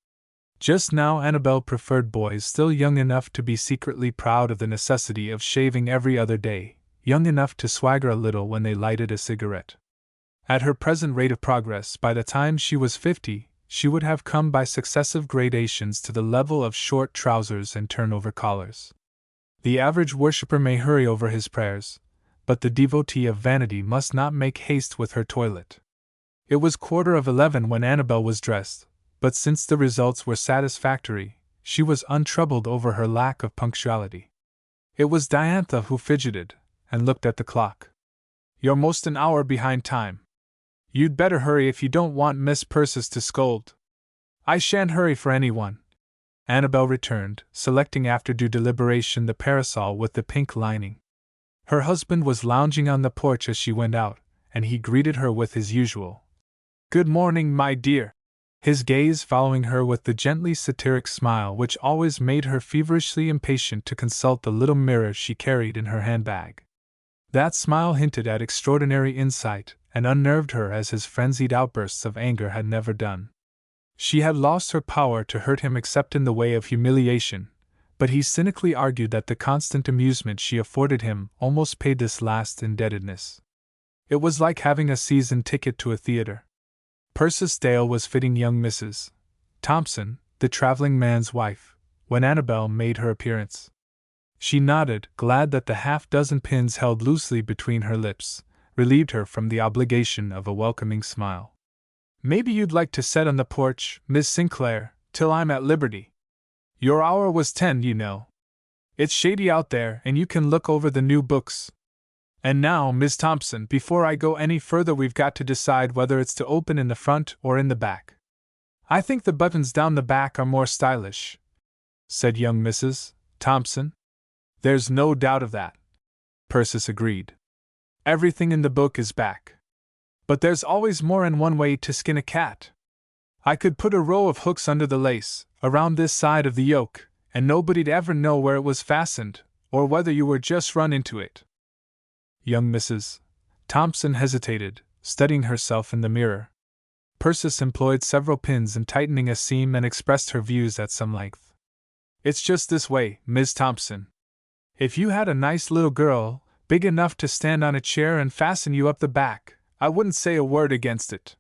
Just now Annabel preferred boys still young enough to be secretly proud of the necessity of shaving every other day, young enough to swagger a little when they lighted a cigarette. At her present rate of progress, by the time she was 50, she would have come by successive gradations to the level of short trousers and turnover collars. The average worshipper may hurry over his prayers, but the devotee of vanity must not make haste with her toilet. It was 11:15 when Annabel was dressed, but since the results were satisfactory, she was untroubled over her lack of punctuality. It was Diantha who fidgeted, and looked at the clock. "You're most an hour behind time. You'd better hurry if you don't want Miss Persis to scold." "I shan't hurry for anyone," Annabel returned, selecting after due deliberation the parasol with the pink lining. Her husband was lounging on the porch as she went out, and he greeted her with his usual "Good morning, my dear," his gaze following her with the gently satiric smile which always made her feverishly impatient to consult the little mirror she carried in her handbag. That smile hinted at extraordinary insight, and unnerved her as his frenzied outbursts of anger had never done. She had lost her power to hurt him except in the way of humiliation, but he cynically argued that the constant amusement she afforded him almost paid this last indebtedness. It was like having a season ticket to a theater. Persis Dale was fitting young Mrs. Thompson, the traveling man's wife, when Annabel made her appearance. She nodded, glad that the half-dozen pins held loosely between her lips relieved her from the obligation of a welcoming smile. "Maybe you'd like to set on the porch, Miss Sinclair, till I'm at liberty. Your hour was 10, you know. It's shady out there, and you can look over the new books. And now, Miss Thompson, before I go any further, we've got to decide whether it's to open in the front or in the back. I think the buttons down the back are more stylish," said young Mrs. Thompson. "There's no doubt of that," Persis agreed. "Everything in the book is back. But there's always more than one way to skin a cat. I could put a row of hooks under the lace, around this side of the yoke, and nobody'd ever know where it was fastened, or whether you were just run into it." Young Mrs. Thompson hesitated, studying herself in the mirror. Persis employed several pins in tightening a seam and expressed her views at some length. "It's just this way, Miss Thompson. If you had a nice little girl, big enough to stand on a chair and fasten you up the back, I wouldn't say a word against it.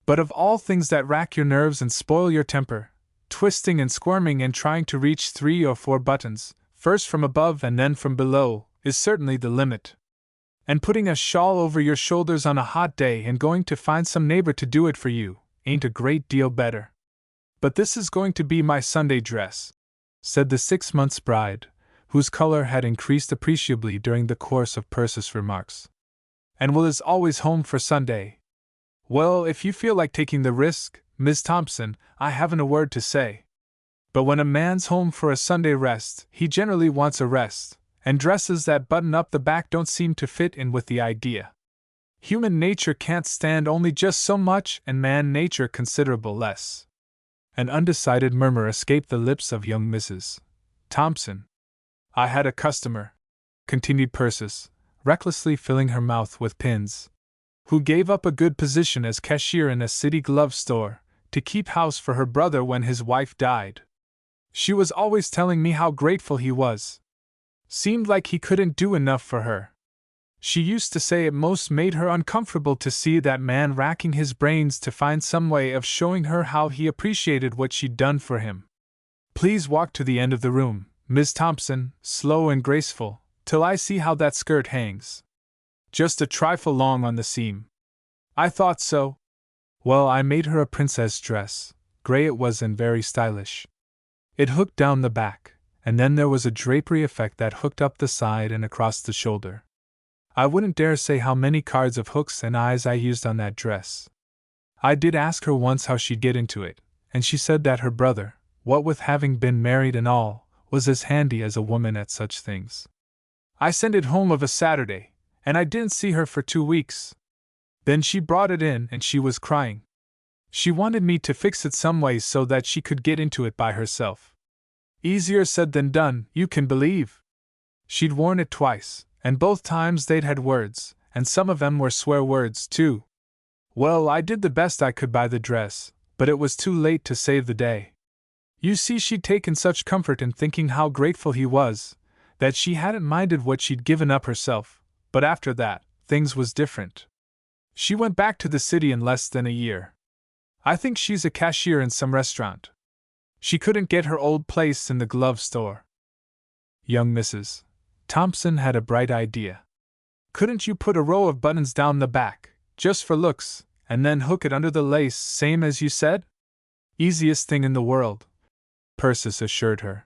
But of all things that rack your nerves and spoil your temper, twisting and squirming and trying to reach 3 or 4 buttons, first from above and then from below, is certainly the limit. And putting a shawl over your shoulders on a hot day and going to find some neighbor to do it for you ain't a great deal better. But this is going to be my Sunday dress," said the 6 months' bride, whose color had increased appreciably during the course of Persis' remarks. "And Will is always home for Sunday. Well, if you feel like taking the risk, Miss Thompson, I haven't a word to say. But when a man's home for a Sunday rest, he generally wants a rest, and dresses that button up the back don't seem to fit in with the idea. Human nature can't stand only just so much, and man nature considerable less." An undecided murmur escaped the lips of young Mrs. Thompson. "I had a customer," continued Persis, recklessly filling her mouth with pins, "who gave up a good position as cashier in a city glove store to keep house for her brother when his wife died. She was always telling me how grateful he was. Seemed like he couldn't do enough for her. She used to say it most made her uncomfortable to see that man racking his brains to find some way of showing her how he appreciated what she'd done for him. Please walk to the end of the room, Miss Thompson, slow and graceful, till I see how that skirt hangs. Just a trifle long on the seam. I thought so. Well, I made her a princess dress, gray it was and very stylish. It hooked down the back, and then there was a drapery effect that hooked up the side and across the shoulder. I wouldn't dare say how many cards of hooks and eyes I used on that dress. I did ask her once how she'd get into it, and she said that her brother, what with having been married and all, was as handy as a woman at such things. I sent it home of a Saturday, and I didn't see her for 2 weeks. Then she brought it in and she was crying. She wanted me to fix it some way so that she could get into it by herself. Easier said than done, you can believe. She'd worn it twice, and both times they'd had words, and some of 'em were swear words, too. Well, I did the best I could by the dress, but it was too late to save the day. You see, she'd taken such comfort in thinking how grateful he was, that she hadn't minded what she'd given up herself, but after that, things was different. She went back to the city in less than a year. I think she's a cashier in some restaurant. She couldn't get her old place in the glove store." Young Mrs. Thompson had a bright idea. "Couldn't you put a row of buttons down the back, just for looks, and then hook it under the lace, same as you said?" "Easiest thing in the world," Persis assured her.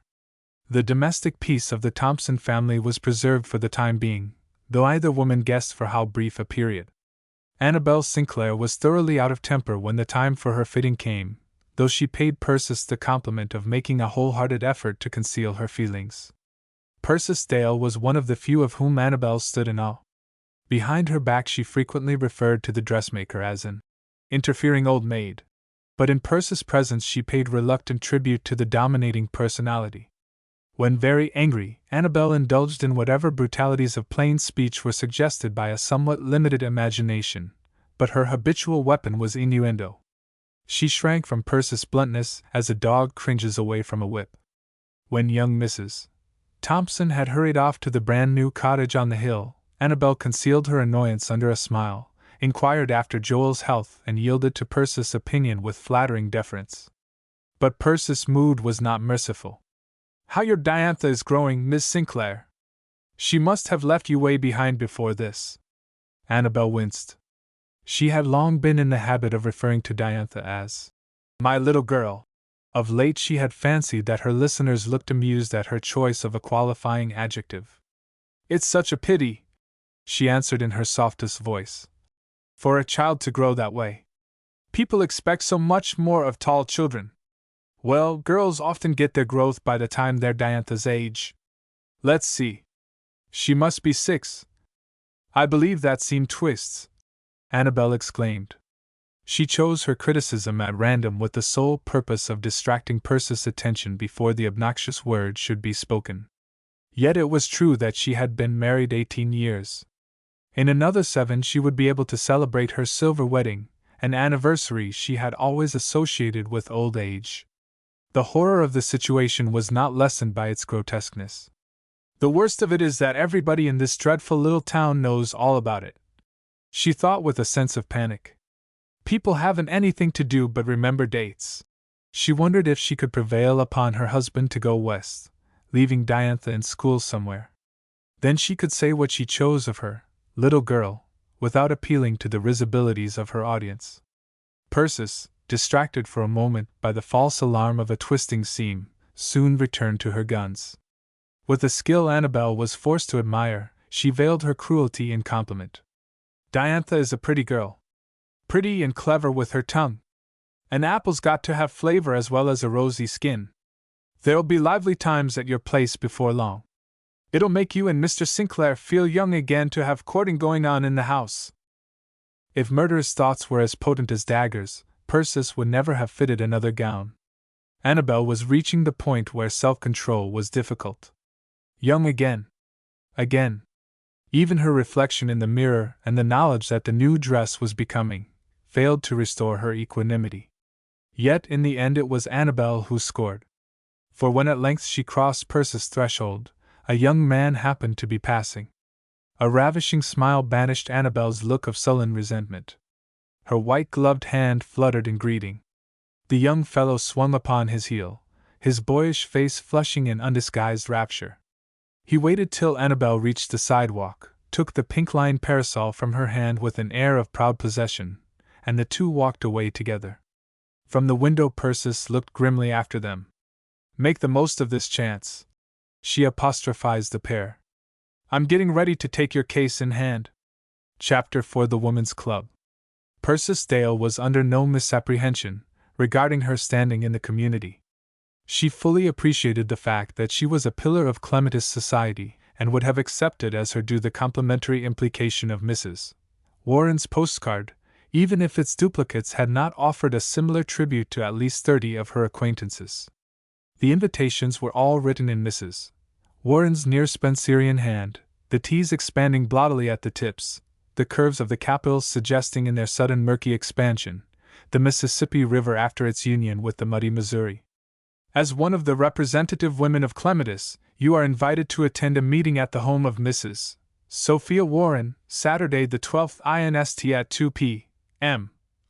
The domestic peace of the Thompson family was preserved for the time being, though either woman guessed for how brief a period. Annabel Sinclair was thoroughly out of temper when the time for her fitting came, though she paid Persis the compliment of making a wholehearted effort to conceal her feelings. Persis Dale was one of the few of whom Annabel stood in awe. Behind her back she frequently referred to the dressmaker as an interfering old maid, but in Persis' presence she paid reluctant tribute to the dominating personality. When very angry, Annabel indulged in whatever brutalities of plain speech were suggested by a somewhat limited imagination, but her habitual weapon was innuendo. She shrank from Persis' bluntness as a dog cringes away from a whip. When young Mrs. Thompson had hurried off to the brand-new cottage on the hill, Annabel concealed her annoyance under a smile, inquired after Joel's health, and yielded to Persis' opinion with flattering deference. But Persis' mood was not merciful. "How your Diantha is growing, Miss Sinclair! She must have left you way behind before this." Annabel winced. She had long been in the habit of referring to Diantha as my little girl. Of late she had fancied that her listeners looked amused at her choice of a qualifying adjective. "It's such a pity," she answered in her softest voice, "for a child to grow that way. People expect so much more of tall children. Well, girls often get their growth by the time they're Diantha's age. Let's see. She must be 6. I believe that seam twists," Annabel exclaimed. She chose her criticism at random with the sole purpose of distracting Persis' attention before the obnoxious word should be spoken. Yet it was true that she had been married 18 years. In another 7 she would be able to celebrate her silver wedding, an anniversary she had always associated with old age. The horror of the situation was not lessened by its grotesqueness. "The worst of it is that everybody in this dreadful little town knows all about it," she thought with a sense of panic. "People haven't anything to do but remember dates." She wondered if she could prevail upon her husband to go west, leaving Diantha in school somewhere. Then she could say what she chose of her little girl, without appealing to the risibilities of her audience. Persis, distracted for a moment by the false alarm of a twisting seam, soon returned to her guns. With a skill Annabel was forced to admire, she veiled her cruelty in compliment. "Diantha is a pretty girl. Pretty and clever with her tongue. An apple's got to have flavor as well as a rosy skin. There'll be lively times at your place before long. It'll make you and Mr. Sinclair feel young again to have courting going on in the house." If murderous thoughts were as potent as daggers, Persis would never have fitted another gown. Annabel was reaching the point where self-control was difficult. Young again. Again. Even her reflection in the mirror and the knowledge that the new dress was becoming failed to restore her equanimity. Yet in the end it was Annabel who scored. For when at length she crossed Persis' threshold, a young man happened to be passing. A ravishing smile banished Annabel's look of sullen resentment. Her white-gloved hand fluttered in greeting. The young fellow swung upon his heel, his boyish face flushing in undisguised rapture. He waited till Annabel reached the sidewalk, took the pink-lined parasol from her hand with an air of proud possession, and the two walked away together. From the window Persis looked grimly after them. "Make the most of this chance," she apostrophized the pair. "I'm getting ready to take your case in hand." Chapter for the Woman's Club. Persis Dale was under no misapprehension regarding her standing in the community. She fully appreciated the fact that she was a pillar of Clematis society, and would have accepted as her due the complimentary implication of Mrs. Warren's postcard, even if its duplicates had not offered a similar tribute to at least 30 of her acquaintances. The invitations were all written in Mrs. Warren's near Spencerian hand, the T's expanding blottily at the tips, the curves of the capitals suggesting in their sudden murky expansion the Mississippi River after its union with the muddy Missouri. "As one of the representative women of Clematis, you are invited to attend a meeting at the home of Mrs. Sophia Warren, Saturday the 12th inst at 2 p.m.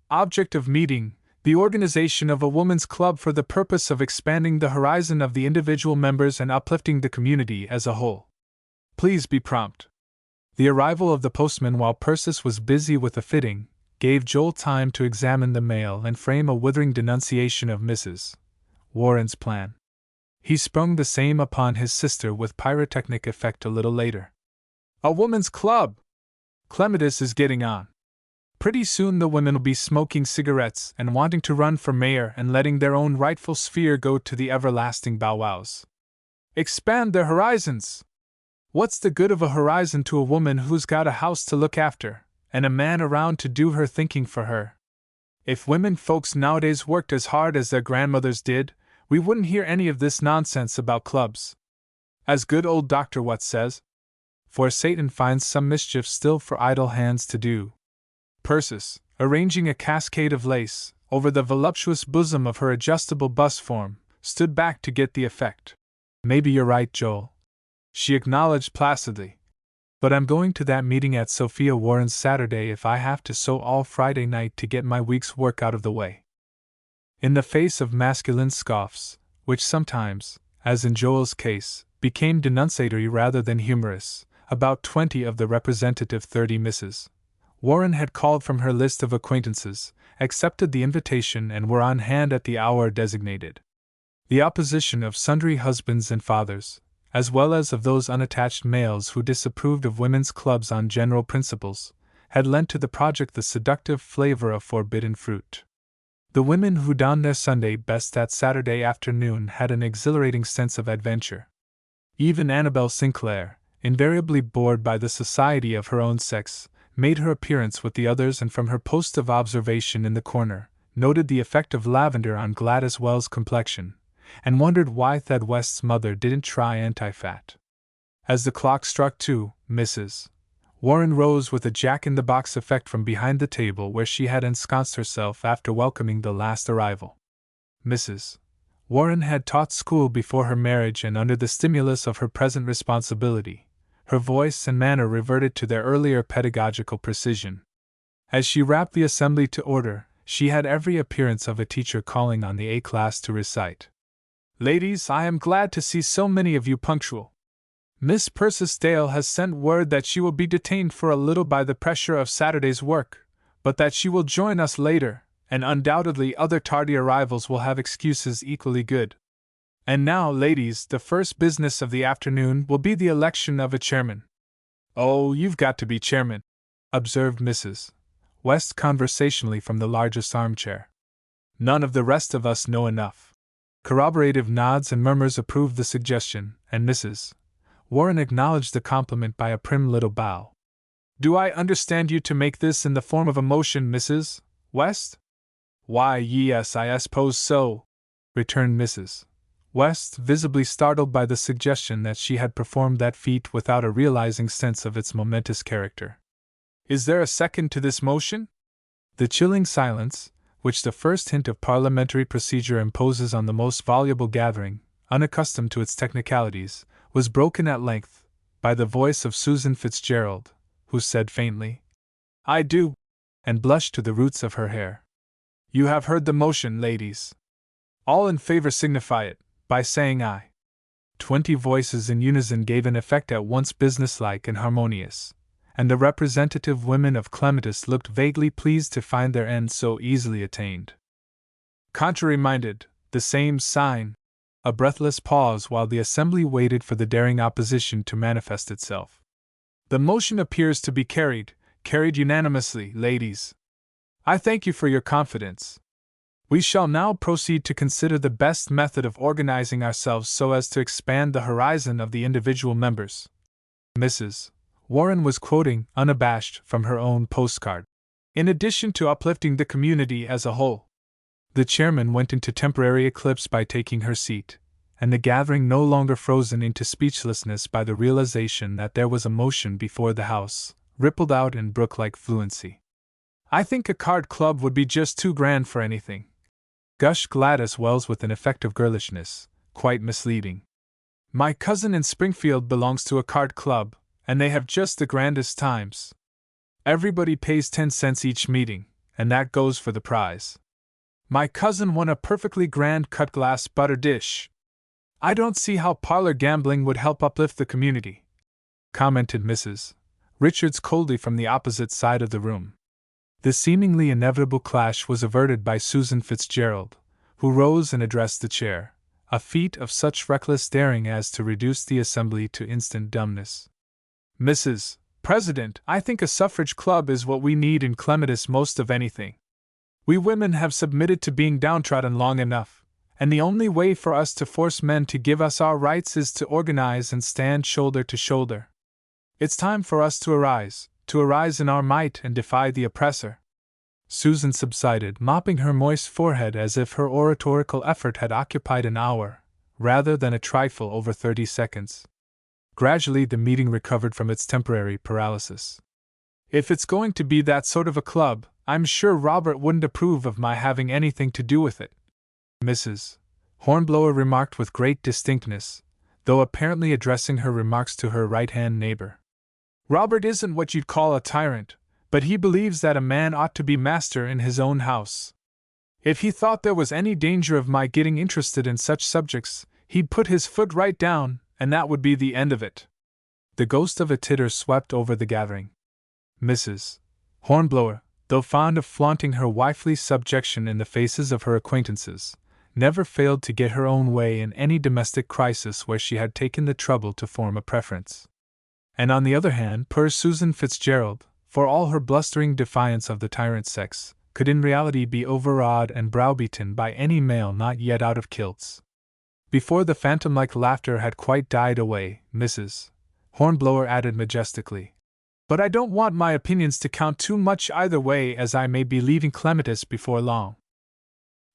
Object of meeting, the organization of a woman's club for the purpose of expanding the horizon of the individual members and uplifting the community as a whole. Please be prompt." The arrival of the postman while Persis was busy with the fitting gave Joel time to examine the mail and frame a withering denunciation of Mrs. Warren's plan. He sprung the same upon his sister with pyrotechnic effect a little later. "A woman's club! Clematis is getting on. Pretty soon the women'll be smoking cigarettes and wanting to run for mayor and letting their own rightful sphere go to the everlasting bow-wows. Expand their horizons! What's the good of a horizon to a woman who's got a house to look after, and a man around to do her thinking for her? If women folks nowadays worked as hard as their grandmothers did, we wouldn't hear any of this nonsense about clubs. As good old Dr. Watts says, for Satan finds some mischief still for idle hands to do." Persis, arranging a cascade of lace over the voluptuous bosom of her adjustable bust form, stood back to get the effect. Maybe you're right, Joel, she acknowledged placidly. But I'm going to that meeting at Sophia Warren's Saturday if I have to sew all Friday night to get my week's work out of the way. In the face of masculine scoffs, which sometimes, as in Joel's case, became denunciatory rather than humorous, about 20 of the representative 30 Misses Warren had called from her list of acquaintances, accepted the invitation, and were on hand at the hour designated. The opposition of sundry husbands and fathers, as well as of those unattached males who disapproved of women's clubs on general principles, had lent to the project the seductive flavor of forbidden fruit. The women who donned their Sunday best that Saturday afternoon had an exhilarating sense of adventure. Even Annabel Sinclair, invariably bored by the society of her own sex, made her appearance with the others, and from her post of observation in the corner, noted the effect of lavender on Gladys Wells' complexion, and wondered why Thad West's mother didn't try anti-fat. As the clock struck 2, Mrs. Warren rose with a jack-in-the-box effect from behind the table where she had ensconced herself after welcoming the last arrival. Mrs. Warren had taught school before her marriage, and under the stimulus of her present responsibility, her voice and manner reverted to their earlier pedagogical precision. As she rapped the assembly to order, she had every appearance of a teacher calling on the A class to recite. Ladies, I am glad to see so many of you punctual. Miss Persis Dale has sent word that she will be detained for a little by the pressure of Saturday's work, but that she will join us later, and undoubtedly other tardy arrivals will have excuses equally good. And now, ladies, the first business of the afternoon will be the election of a chairman. Oh, you've got to be chairman, observed Mrs. West conversationally from the largest armchair. None of the rest of us know enough. Corroborative nods and murmurs approved the suggestion, and Mrs. Warren acknowledged the compliment by a prim little bow. Do I understand you to make this in the form of a motion, Mrs. West? Why, yes, I suppose so, returned Mrs. West, visibly startled by the suggestion that she had performed that feat without a realizing sense of its momentous character. Is there a second to this motion? The chilling silence, which the first hint of parliamentary procedure imposes on the most voluble gathering, unaccustomed to its technicalities, was broken at length by the voice of Susan Fitzgerald, who said faintly, I do, and blushed to the roots of her hair. You have heard the motion, ladies. All in favor signify it by saying aye. 20 voices in unison gave an effect at once businesslike and harmonious, and the representative women of Clematis looked vaguely pleased to find their end so easily attained. Contrary-minded, the same sign. A breathless pause while the assembly waited for the daring opposition to manifest itself. The motion appears to be carried unanimously, ladies. I thank you for your confidence. We shall now proceed to consider the best method of organizing ourselves so as to expand the horizon of the individual members. Mrs. Warren was quoting, unabashed, from her own postcard. In addition to uplifting the community as a whole. The chairman went into temporary eclipse by taking her seat, and the gathering, no longer frozen into speechlessness by the realization that there was a motion before the House, rippled out in brook-like fluency. I think a card club would be just too grand for anything, gushed Gladys Wells with an effect of girlishness, quite misleading. My cousin in Springfield belongs to a card club, and they have just the grandest times. Everybody pays 10 cents each meeting, and that goes for the prize. My cousin won a perfectly grand cut-glass butter dish. I don't see how parlor gambling would help uplift the community, commented Mrs. Richards coldly from the opposite side of the room. The seemingly inevitable clash was averted by Susan Fitzgerald, who rose and addressed the chair, a feat of such reckless daring as to reduce the assembly to instant dumbness. Mrs. President, I think a suffrage club is what we need in Clematis most of anything. We women have submitted to being downtrodden long enough, and the only way for us to force men to give us our rights is to organize and stand shoulder to shoulder. It's time for us to arise in our might and defy the oppressor. Susan subsided, mopping her moist forehead as if her oratorical effort had occupied an hour, rather than a trifle over 30 seconds. Gradually the meeting recovered from its temporary paralysis. If it's going to be that sort of a club, I'm sure Robert wouldn't approve of my having anything to do with it," Mrs. Hornblower remarked with great distinctness, though apparently addressing her remarks to her right-hand neighbor. "Robert isn't what you'd call a tyrant, but he believes that a man ought to be master in his own house. If he thought there was any danger of my getting interested in such subjects, he'd put his foot right down, and that would be the end of it." The ghost of a titter swept over the gathering. Mrs. Hornblower, though fond of flaunting her wifely subjection in the faces of her acquaintances, never failed to get her own way in any domestic crisis where she had taken the trouble to form a preference. And on the other hand, poor Susan Fitzgerald, for all her blustering defiance of the tyrant sex, could in reality be overawed and browbeaten by any male not yet out of kilts. Before the phantom-like laughter had quite died away, Mrs. Hornblower added majestically, "But I don't want my opinions to count too much either way, as I may be leaving Clematis before long."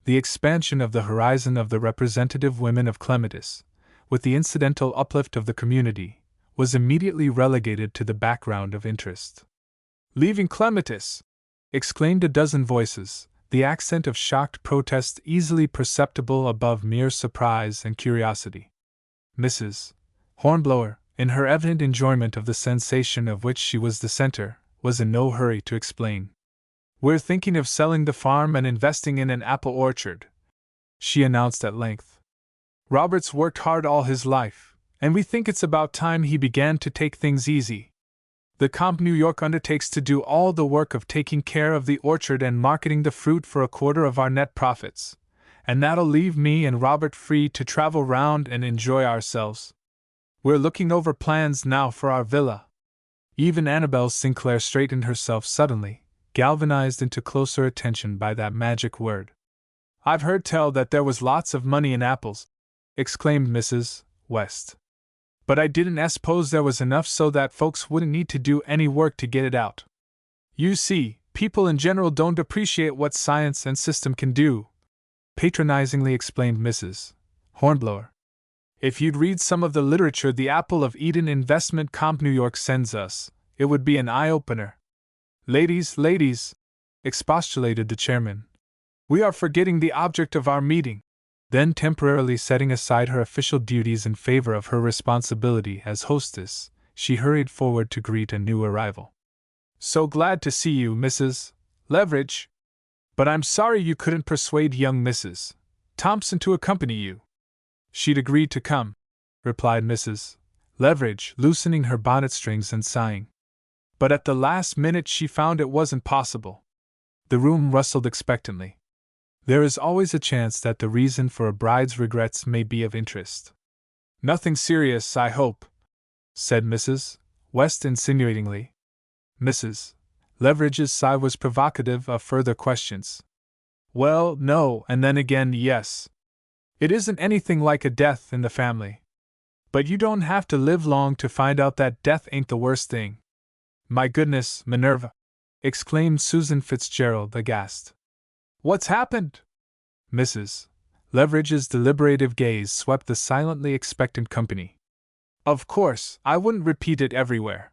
The expansion of the horizon of the representative women of Clematis, with the incidental uplift of the community, was immediately relegated to the background of interest. "Leaving Clematis!" exclaimed a dozen voices, the accent of shocked protest easily perceptible above mere surprise and curiosity. Mrs. Hornblower, in her evident enjoyment of the sensation of which she was the center, was in no hurry to explain. "We're thinking of selling the farm and investing in an apple orchard," she announced at length. "Robert's worked hard all his life, and we think it's about time he began to take things easy. The Comp New York undertakes to do all the work of taking care of the orchard and marketing the fruit for a quarter of our net profits, and that'll leave me and Robert free to travel round and enjoy ourselves. We're looking over plans now for our villa." Even Annabel Sinclair straightened herself suddenly, galvanized into closer attention by that magic word. "I've heard tell that there was lots of money in apples," exclaimed Mrs. West. "But I didn't suppose there was enough so that folks wouldn't need to do any work to get it out. You see, people in general don't appreciate what science and system can do," patronizingly explained Mrs. Hornblower. "If you'd read some of the literature the Apple of Eden Investment Comp New York sends us, it would be an eye-opener." Ladies, expostulated the chairman. "We are forgetting the object of our meeting." Then, temporarily setting aside her official duties in favor of her responsibility as hostess, she hurried forward to greet a new arrival. "So glad to see you, Mrs. Leveridge. But I'm sorry you couldn't persuade young Mrs. Thompson to accompany you." "She'd agreed to come," replied Mrs. Leveridge, loosening her bonnet strings and sighing. "But at the last minute she found it wasn't possible." The room rustled expectantly. There is always a chance that the reason for a bride's regrets may be of interest. "Nothing serious, I hope," said Mrs. West insinuatingly. Mrs. Leveridge's sigh was provocative of further questions. "Well, no, and then again, yes. It isn't anything like a death in the family. But you don't have to live long to find out that death ain't the worst thing." "My goodness, Minerva!" exclaimed Susan Fitzgerald, aghast. "What's happened?" Mrs. Leveridge's deliberative gaze swept the silently expectant company. "Of course, I wouldn't repeat it everywhere.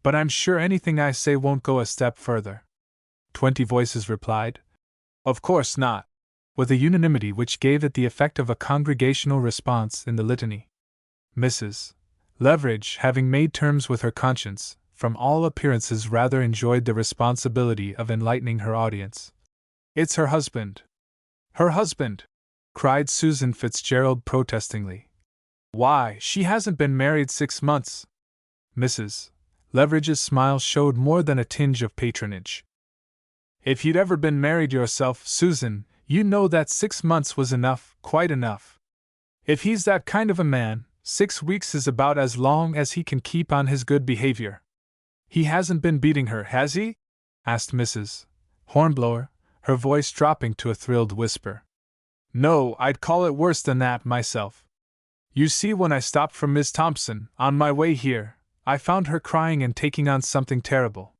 But I'm sure anything I say won't go a step further." 20 voices replied, "Of course not," with a unanimity which gave it the effect of a congregational response in the litany. Mrs. Leveridge, having made terms with her conscience, from all appearances rather enjoyed the responsibility of enlightening her audience. "It's her husband." "Her husband!" cried Susan Fitzgerald protestingly. "Why, she hasn't been married 6 months." Mrs. Leveridge's smile showed more than a tinge of patronage. "If you'd ever been married yourself, Susan, you know that 6 months was enough, quite enough. If he's that kind of a man, 6 weeks is about as long as he can keep on his good behavior." "He hasn't been beating her, has he?" asked Mrs. Hornblower, her voice dropping to a thrilled whisper. "No, I'd call it worse than that, myself. You see, when I stopped for Miss Thompson, on my way here, I found her crying and taking on something terrible.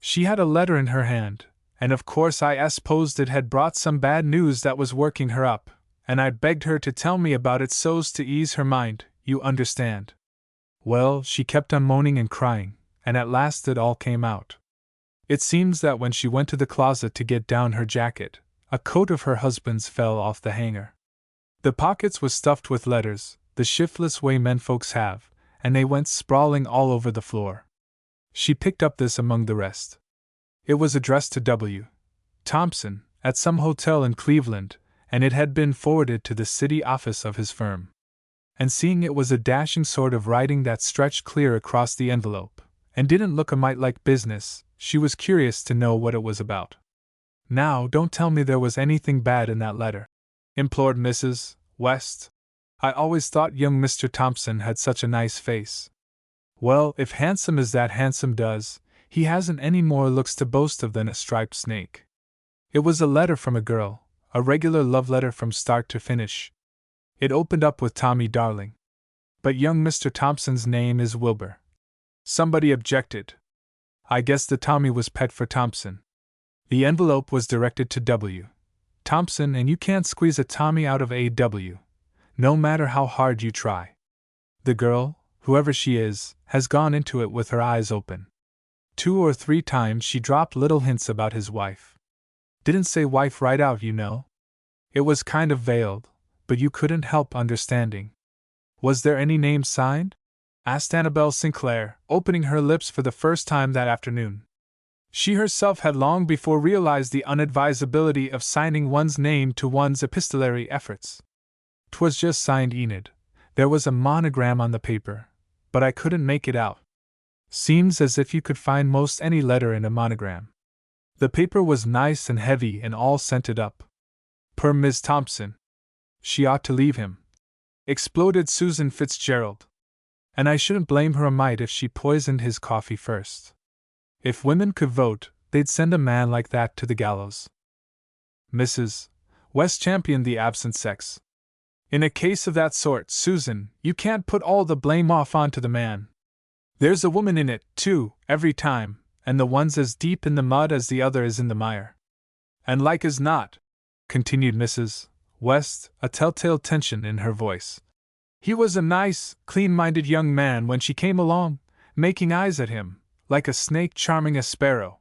She had a letter in her hand, and of course I supposed it had brought some bad news that was working her up, and I begged her to tell me about it so's to ease her mind, you understand. Well, she kept on moaning and crying, and at last it all came out. It seems that when she went to the closet to get down her jacket, a coat of her husband's fell off the hanger. The pockets was stuffed with letters, the shiftless way men folks have, and they went sprawling all over the floor. She picked up this among the rest. It was addressed to W. Thompson, at some hotel in Cleveland, and it had been forwarded to the city office of his firm. And seeing it was a dashing sort of writing that stretched clear across the envelope, and didn't look a mite like business, she was curious to know what it was about. "Now, don't tell me there was anything bad in that letter," implored Mrs. West. "I always thought young Mr. Thompson had such a nice face." "Well, if handsome as that handsome does, he hasn't any more looks to boast of than a striped snake. It was a letter from a girl, a regular love letter from start to finish. It opened up with Tommy darling. But young Mr. Thompson's name is Wilbur." Somebody objected. "I guess the Tommy was pet for Thompson." The envelope was directed to W. Thompson, and you can't squeeze a Tommy out of a W, no matter how hard you try. The girl, whoever she is, has gone into it with her eyes open. 2 or 3 times she dropped little hints about his wife. Didn't say wife right out, you know. It was kind of veiled, but you couldn't help understanding. "Was there any name signed?" asked Annabel Sinclair, opening her lips for the first time that afternoon. She herself had long before realized the unadvisability of signing one's name to one's epistolary efforts. "'Twas just signed Enid. There was a monogram on the paper, but I couldn't make it out. Seems as if you could find most any letter in a monogram. The paper was nice and heavy and all scented up. Per Miss Thompson. She ought to leave him," exploded Susan Fitzgerald. "And I shouldn't blame her a mite if she poisoned his coffee first. If women could vote, they'd send a man like that to the gallows." Mrs. West championed the absent sex. "In a case of that sort, Susan, you can't put all the blame off onto the man. There's a woman in it, too, every time, and the one's as deep in the mud as the other is in the mire. And like as not," continued Mrs. West, a telltale tension in her voice, "he was a nice, clean-minded young man when she came along, making eyes at him, like a snake charming a sparrow.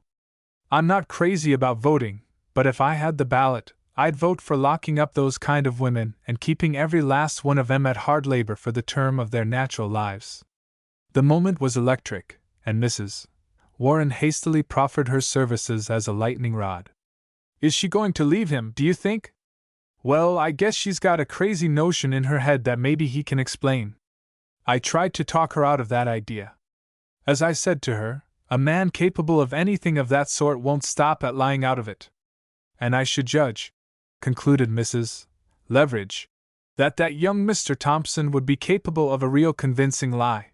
I'm not crazy about voting, but if I had the ballot, I'd vote for locking up those kind of women and keeping every last one of them at hard labor for the term of their natural lives." The moment was electric, and Mrs. Warren hastily proffered her services as a lightning rod. "Is she going to leave him, do you think?" "Well, I guess she's got a crazy notion in her head that maybe he can explain. I tried to talk her out of that idea. As I said to her, a man capable of anything of that sort won't stop at lying out of it. And I should judge," concluded Mrs. Leveridge, that young Mr. Thompson would be capable of a real convincing lie.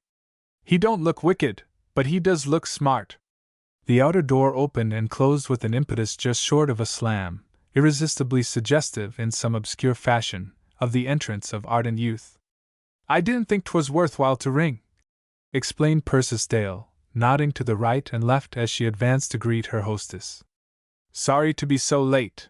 He don't look wicked, but he does look smart." The outer door opened and closed with an impetus just short of a slam, irresistibly suggestive in some obscure fashion of the entrance of ardent youth. "I didn't think 'twas worthwhile to ring," explained Persis Dale, nodding to the right and left as she advanced to greet her hostess. "Sorry to be so late.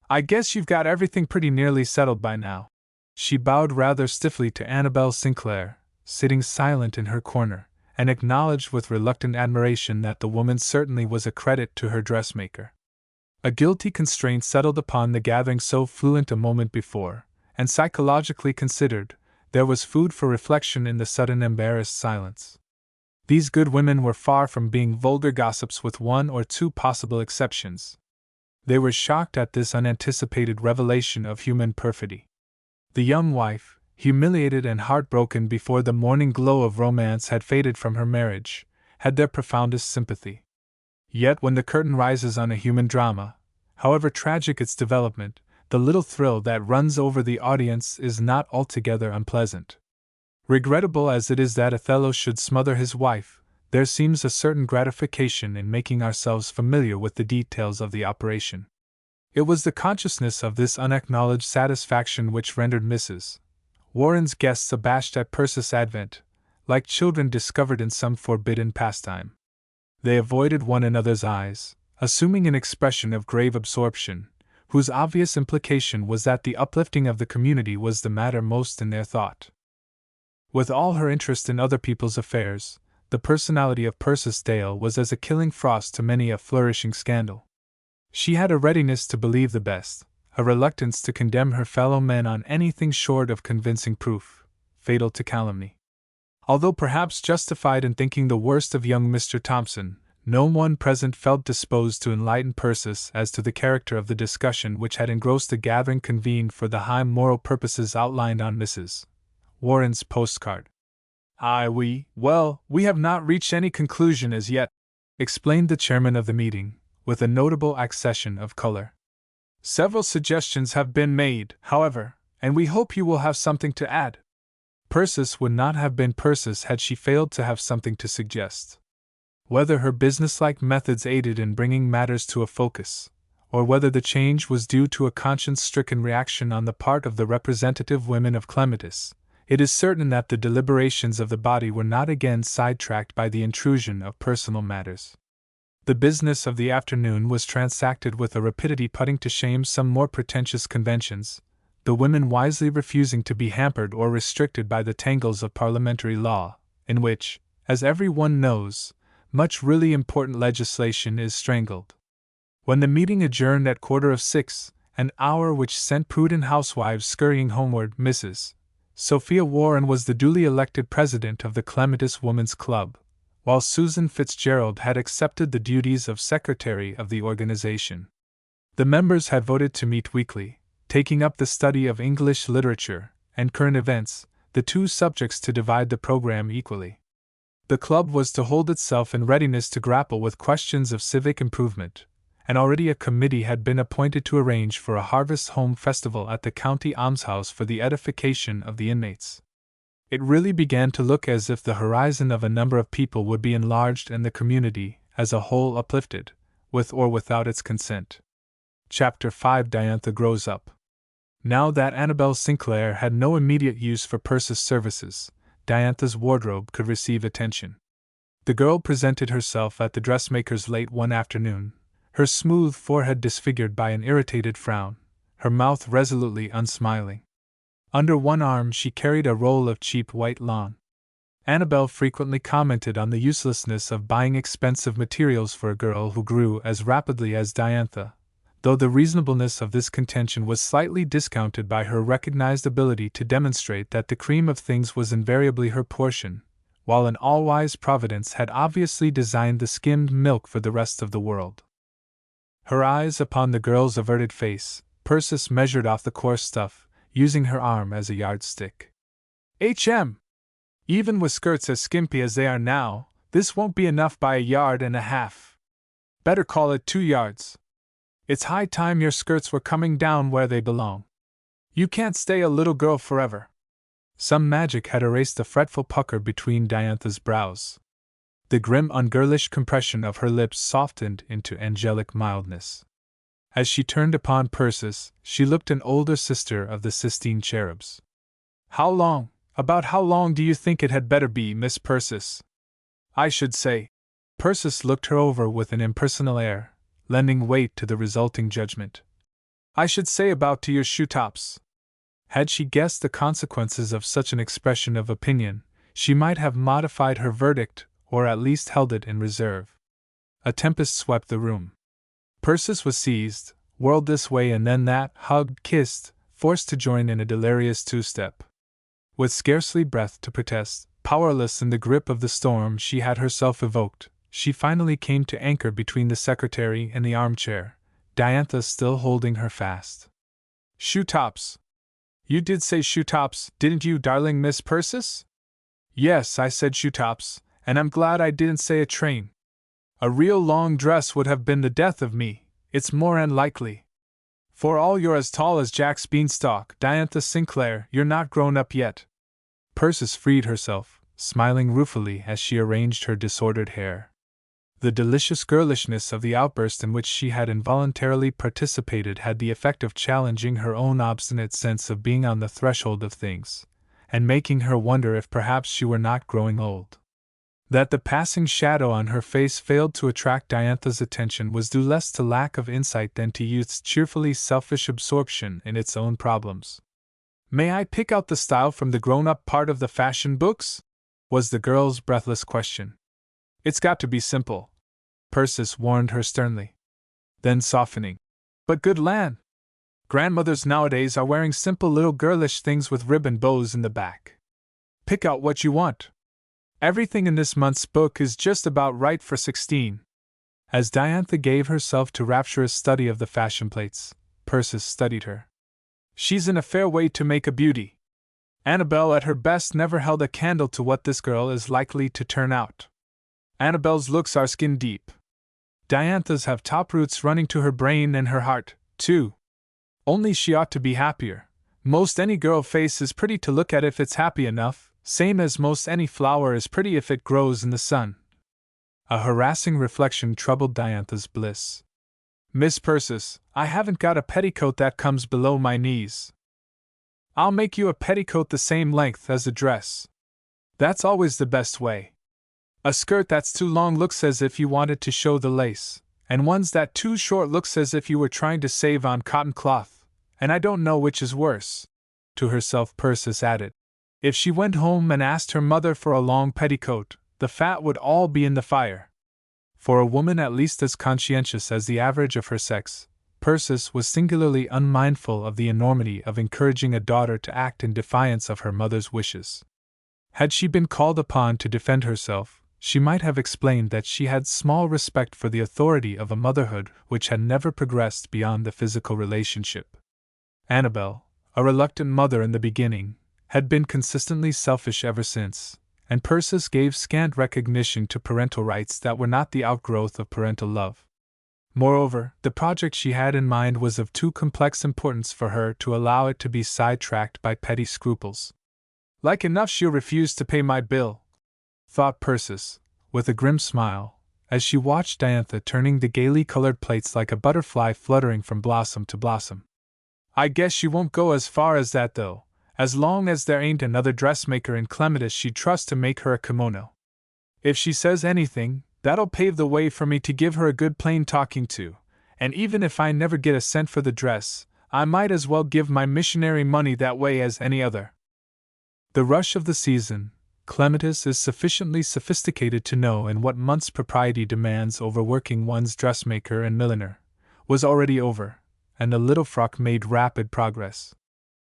I guess you've got everything pretty nearly settled by now." She bowed rather stiffly to Annabel Sinclair, sitting silent in her corner, and acknowledged with reluctant admiration that the woman certainly was a credit to her dressmaker. A guilty constraint settled upon the gathering so fluent a moment before, and psychologically considered, there was food for reflection in the sudden embarrassed silence. These good women were far from being vulgar gossips with 1 or 2 possible exceptions. They were shocked at this unanticipated revelation of human perfidy. The young wife, humiliated and heartbroken before the morning glow of romance had faded from her marriage, had their profoundest sympathy. Yet when the curtain rises on a human drama, however tragic its development, the little thrill that runs over the audience is not altogether unpleasant. Regrettable as it is that Othello should smother his wife, there seems a certain gratification in making ourselves familiar with the details of the operation. It was the consciousness of this unacknowledged satisfaction which rendered Mrs. Warren's guests abashed at Persis' advent, like children discovered in some forbidden pastime. They avoided one another's eyes, assuming an expression of grave absorption, whose obvious implication was that the uplifting of the community was the matter most in their thought. With all her interest in other people's affairs, the personality of Persis Dale was as a killing frost to many a flourishing scandal. She had a readiness to believe the best, a reluctance to condemn her fellow men on anything short of convincing proof, fatal to calumny. Although perhaps justified in thinking the worst of young Mr. Thompson, no one present felt disposed to enlighten Persis as to the character of the discussion which had engrossed a gathering convened for the high moral purposes outlined on Mrs. Warren's postcard. We have not reached any conclusion as yet," explained the chairman of the meeting, with a notable accession of color. "Several suggestions have been made, however, and we hope you will have something to add." Persis would not have been Persis had she failed to have something to suggest. Whether her businesslike methods aided in bringing matters to a focus, or whether the change was due to a conscience-stricken reaction on the part of the representative women of Clematis, it is certain that the deliberations of the body were not again sidetracked by the intrusion of personal matters. The business of the afternoon was transacted with a rapidity putting to shame some more pretentious conventions, the women wisely refusing to be hampered or restricted by the tangles of parliamentary law, in which, as every one knows, much really important legislation is strangled. When the meeting adjourned at 5:15, an hour which sent prudent housewives scurrying homeward, Mrs. Sophia Warren was the duly elected president of the Clematis Women's Club, while Susan Fitzgerald had accepted the duties of secretary of the organization. The members had voted to meet weekly, taking up the study of English literature and current events, the two subjects to divide the program equally. The club was to hold itself in readiness to grapple with questions of civic improvement, and already a committee had been appointed to arrange for a harvest home festival at the county almshouse for the edification of the inmates. It really began to look as if the horizon of a number of people would be enlarged and the community, as a whole, uplifted, with or without its consent. Chapter 5 Diantha Grows Up. Now that Annabel Sinclair had no immediate use for Persis' services, Diantha's wardrobe could receive attention. The girl presented herself at the dressmaker's late one afternoon, her smooth forehead disfigured by an irritated frown, her mouth resolutely unsmiling. Under one arm she carried a roll of cheap white lawn. Annabel frequently commented on the uselessness of buying expensive materials for a girl who grew as rapidly as Diantha, though the reasonableness of this contention was slightly discounted by her recognized ability to demonstrate that the cream of things was invariably her portion, while an all-wise Providence had obviously designed the skimmed milk for the rest of the world. Her eyes upon the girl's averted face, Persis measured off the coarse stuff, using her arm as a yardstick. Even with skirts as skimpy as they are now, this won't be enough by 1.5 yards. Better call it 2 yards. It's high time your skirts were coming down where they belong. You can't stay a little girl forever." Some magic had erased the fretful pucker between Diantha's brows. The grim, ungirlish compression of her lips softened into angelic mildness. As she turned upon Persis, she looked an older sister of the Sistine Cherubs. About how long do you think it had better be, Miss Persis?" "I should say." Persis looked her over with an impersonal air, lending weight to the resulting judgment. "I should say about to your shoe tops." Had she guessed the consequences of such an expression of opinion, she might have modified her verdict, or at least held it in reserve. A tempest swept the room. Persis was seized, whirled this way and then that, hugged, kissed, forced to join in a delirious two-step. With scarcely breath to protest, powerless in the grip of the storm she had herself evoked, she finally came to anchor between the secretary and the armchair, Diantha still holding her fast. "Shoe tops. You did say shoe tops, didn't you, darling Miss Persis?" "Yes, I said shoe tops, and I'm glad I didn't say a train. A real long dress would have been the death of me, it's more than likely. For all you're as tall as Jack's beanstalk, Diantha Sinclair, you're not grown up yet." Persis freed herself, smiling ruefully as she arranged her disordered hair. The delicious girlishness of the outburst in which she had involuntarily participated had the effect of challenging her own obstinate sense of being on the threshold of things, and making her wonder if perhaps she were not growing old. That the passing shadow on her face failed to attract Diantha's attention was due less to lack of insight than to youth's cheerfully selfish absorption in its own problems. "May I pick out the style from the grown-up part of the fashion books?" was the girl's breathless question. It's got to be simple, Persis warned her sternly. Then softening. But good land! Grandmothers nowadays are wearing simple little girlish things with ribbon bows in the back. Pick out what you want. Everything in this month's book is just about right for 16. As Diantha gave herself to rapturous study of the fashion plates, Persis studied her. She's in a fair way to make a beauty. Annabel at her best never held a candle to what this girl is likely to turn out. Annabel's looks are skin deep. Diantha's have top roots running to her brain and her heart, too. Only she ought to be happier. Most any girl face is pretty to look at if it's happy enough, same as most any flower is pretty if it grows in the sun. A harassing reflection troubled Diantha's bliss. Miss Persis, I haven't got a petticoat that comes below my knees. I'll make you a petticoat the same length as a dress. That's always the best way. A skirt that's too long looks as if you wanted to show the lace, and ones that too short looks as if you were trying to save on cotton cloth, and I don't know which is worse. To herself Persis added. If she went home and asked her mother for a long petticoat, the fat would all be in the fire. For a woman at least as conscientious as the average of her sex, Persis was singularly unmindful of the enormity of encouraging a daughter to act in defiance of her mother's wishes. Had she been called upon to defend herself, she might have explained that she had small respect for the authority of a motherhood which had never progressed beyond the physical relationship. Annabel, a reluctant mother in the beginning, had been consistently selfish ever since, and Persis gave scant recognition to parental rights that were not the outgrowth of parental love. Moreover, the project she had in mind was of too complex importance for her to allow it to be sidetracked by petty scruples. Like enough she'll refuse to pay my bill, thought Persis, with a grim smile, as she watched Diantha turning the gaily colored plates like a butterfly fluttering from blossom to blossom. I guess she won't go as far as that though. As long as there ain't another dressmaker in Clematis she'd trust to make her a kimono. If she says anything, that'll pave the way for me to give her a good plain talking to, and even if I never get a cent for the dress, I might as well give my missionary money that way as any other. The rush of the season, Clematis is sufficiently sophisticated to know in what months propriety demands overworking one's dressmaker and milliner, was already over, and the little frock made rapid progress.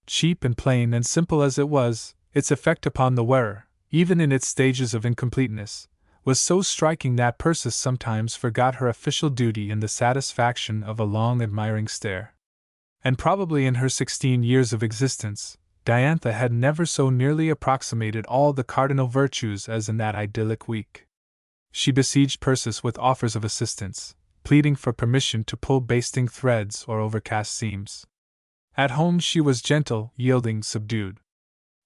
Cheap and plain and simple as it was, its effect upon the wearer, even in its stages of incompleteness, was so striking that Persis sometimes forgot her official duty in the satisfaction of a long admiring stare. And probably in her 16 years of existence, Diantha had never so nearly approximated all the cardinal virtues as in that idyllic week. She besieged Persis with offers of assistance, pleading for permission to pull basting threads or overcast seams. At home she was gentle, yielding, subdued.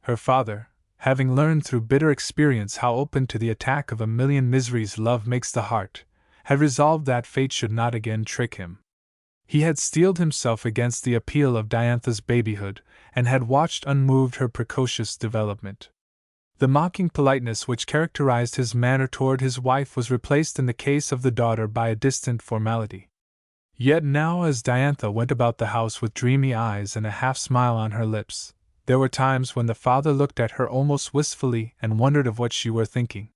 Her father, having learned through bitter experience how open to the attack of a million miseries love makes the heart, had resolved that fate should not again trick him. He had steeled himself against the appeal of Diantha's babyhood, and had watched unmoved her precocious development. The mocking politeness which characterized his manner toward his wife was replaced in the case of the daughter by a distant formality. Yet now, as Diantha went about the house with dreamy eyes and a half-smile on her lips, there were times when the father looked at her almost wistfully and wondered of what she were thinking.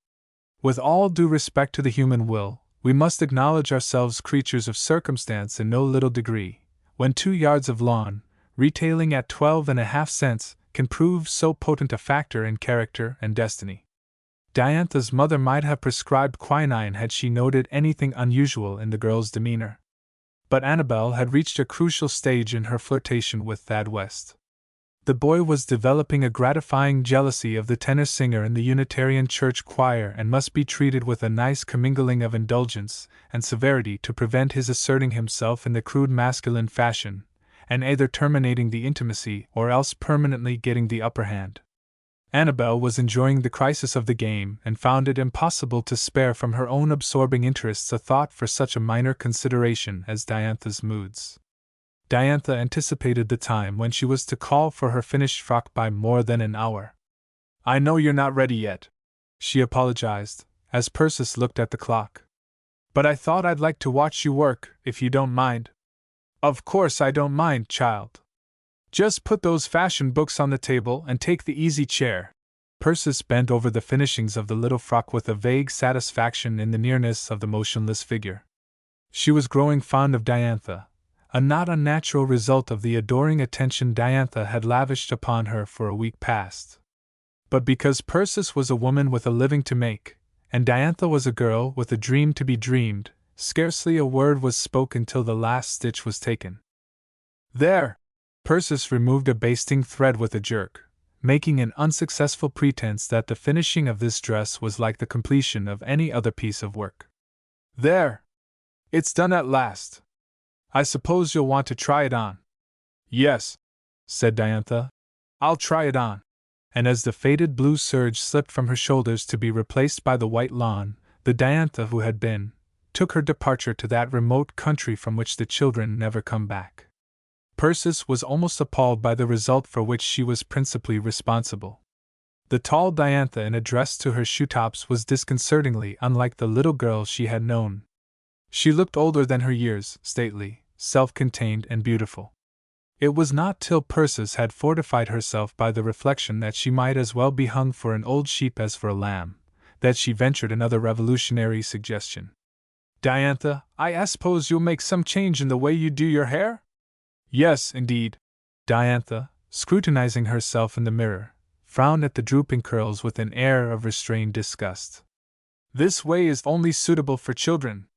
With all due respect to the human will, we must acknowledge ourselves creatures of circumstance in no little degree, when 2 yards of lawn, retailing at 12.5 cents, can prove so potent a factor in character and destiny. Diantha's mother might have prescribed quinine had she noted anything unusual in the girl's demeanor. But Annabel had reached a crucial stage in her flirtation with Thad West. The boy was developing a gratifying jealousy of the tenor singer in the Unitarian Church choir and must be treated with a nice commingling of indulgence and severity to prevent his asserting himself in the crude masculine fashion, and either terminating the intimacy or else permanently getting the upper hand. Annabel was enjoying the crisis of the game and found it impossible to spare from her own absorbing interests a thought for such a minor consideration as Diantha's moods. Diantha anticipated the time when she was to call for her finished frock by more than an hour. I know you're not ready yet, she apologized, as Persis looked at the clock. But I thought I'd like to watch you work, if you don't mind. Of course I don't mind, child. Just put those fashion books on the table and take the easy chair. Persis bent over the finishings of the little frock with a vague satisfaction in the nearness of the motionless figure. She was growing fond of Diantha, a not unnatural result of the adoring attention Diantha had lavished upon her for a week past. But because Persis was a woman with a living to make, and Diantha was a girl with a dream to be dreamed, scarcely a word was spoken till the last stitch was taken. There! Persis removed a basting thread with a jerk, making an unsuccessful pretense that the finishing of this dress was like the completion of any other piece of work. There! It's done at last. I suppose you'll want to try it on. Yes, said Diantha. I'll try it on. And as the faded blue serge slipped from her shoulders to be replaced by the white lawn, the Diantha who had been, took her departure to that remote country from which the children never come back. Persis was almost appalled by the result for which she was principally responsible. The tall Diantha in a dress to her shoetops was disconcertingly unlike the little girl she had known. She looked older than her years, stately, self-contained, and beautiful. It was not till Persis had fortified herself by the reflection that she might as well be hung for an old sheep as for a lamb, that she ventured another revolutionary suggestion. Diantha, I suppose you'll make some change in the way you do your hair? Yes, indeed. Diantha, scrutinizing herself in the mirror, frowned at the drooping curls with an air of restrained disgust. This way is only suitable for children.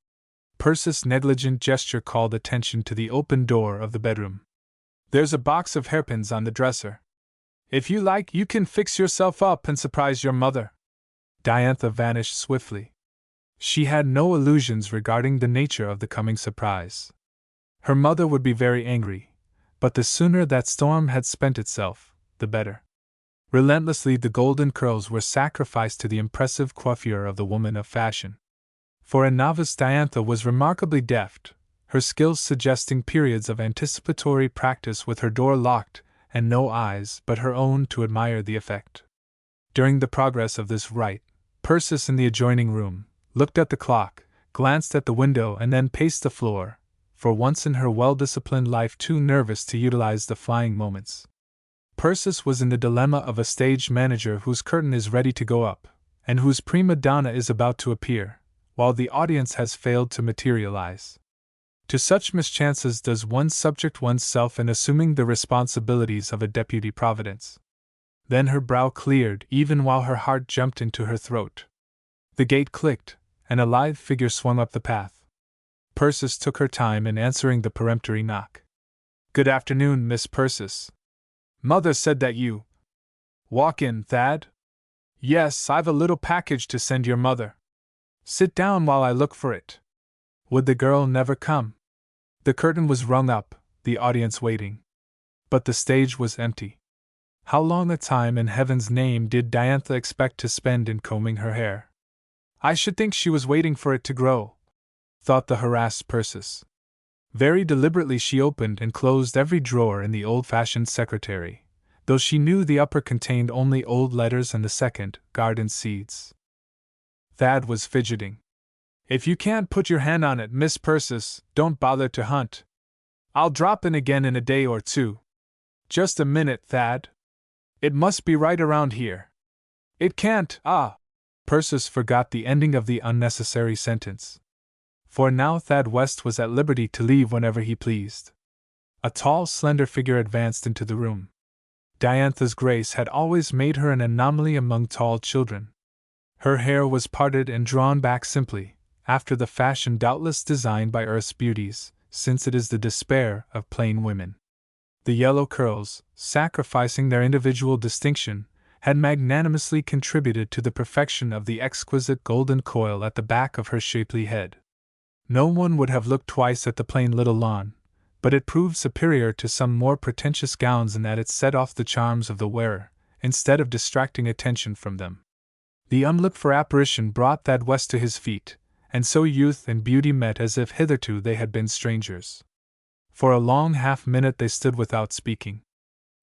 Persis' negligent gesture called attention to the open door of the bedroom. There's a box of hairpins on the dresser. If you like, you can fix yourself up and surprise your mother. Diantha vanished swiftly. She had no illusions regarding the nature of the coming surprise. Her mother would be very angry, but the sooner that storm had spent itself, the better. Relentlessly the golden curls were sacrificed to the impressive coiffure of the woman of fashion. For a novice, Diantha was remarkably deft, her skills suggesting periods of anticipatory practice with her door locked and no eyes but her own to admire the effect. During the progress of this rite, Persis in the adjoining room looked at the clock, glanced at the window, and then paced the floor, for once in her well-disciplined life too nervous to utilize the flying moments. Persis was in the dilemma of a stage manager whose curtain is ready to go up, and whose prima donna is about to appear, while the audience has failed to materialize. To such mischances does one subject oneself in assuming the responsibilities of a deputy providence. Then her brow cleared even while her heart jumped into her throat. The gate clicked, and a lithe figure swung up the path. Persis took her time in answering the peremptory knock. Good afternoon, Miss Persis. Mother said that you. Walk in, Thad. Yes, I've a little package to send your mother. Sit down while I look for it. Would the girl never come? The curtain was rung up, the audience waiting. But the stage was empty. How long a time in heaven's name did Diantha expect to spend in combing her hair? I should think she was waiting for it to grow, thought the harassed Persis. Very deliberately she opened and closed every drawer in the old-fashioned secretary, though she knew the upper contained only old letters and the second, garden seeds. Thad was fidgeting. If you can't put your hand on it, Miss Persis, don't bother to hunt. I'll drop in again in a day or two. Just a minute, Thad. It must be right around here. It can't, Persis forgot the ending of the unnecessary sentence. For now Thad West was at liberty to leave whenever he pleased. A tall, slender figure advanced into the room. Diantha's grace had always made her an anomaly among tall children. Her hair was parted and drawn back simply, after the fashion doubtless designed by Earth's beauties, since it is the despair of plain women. The yellow curls, sacrificing their individual distinction, had magnanimously contributed to the perfection of the exquisite golden coil at the back of her shapely head. No one would have looked twice at the plain little lawn, but it proved superior to some more pretentious gowns in that it set off the charms of the wearer, instead of distracting attention from them. The unlooked-for apparition brought Thad West to his feet, and so youth and beauty met as if hitherto they had been strangers. For a long half-minute they stood without speaking.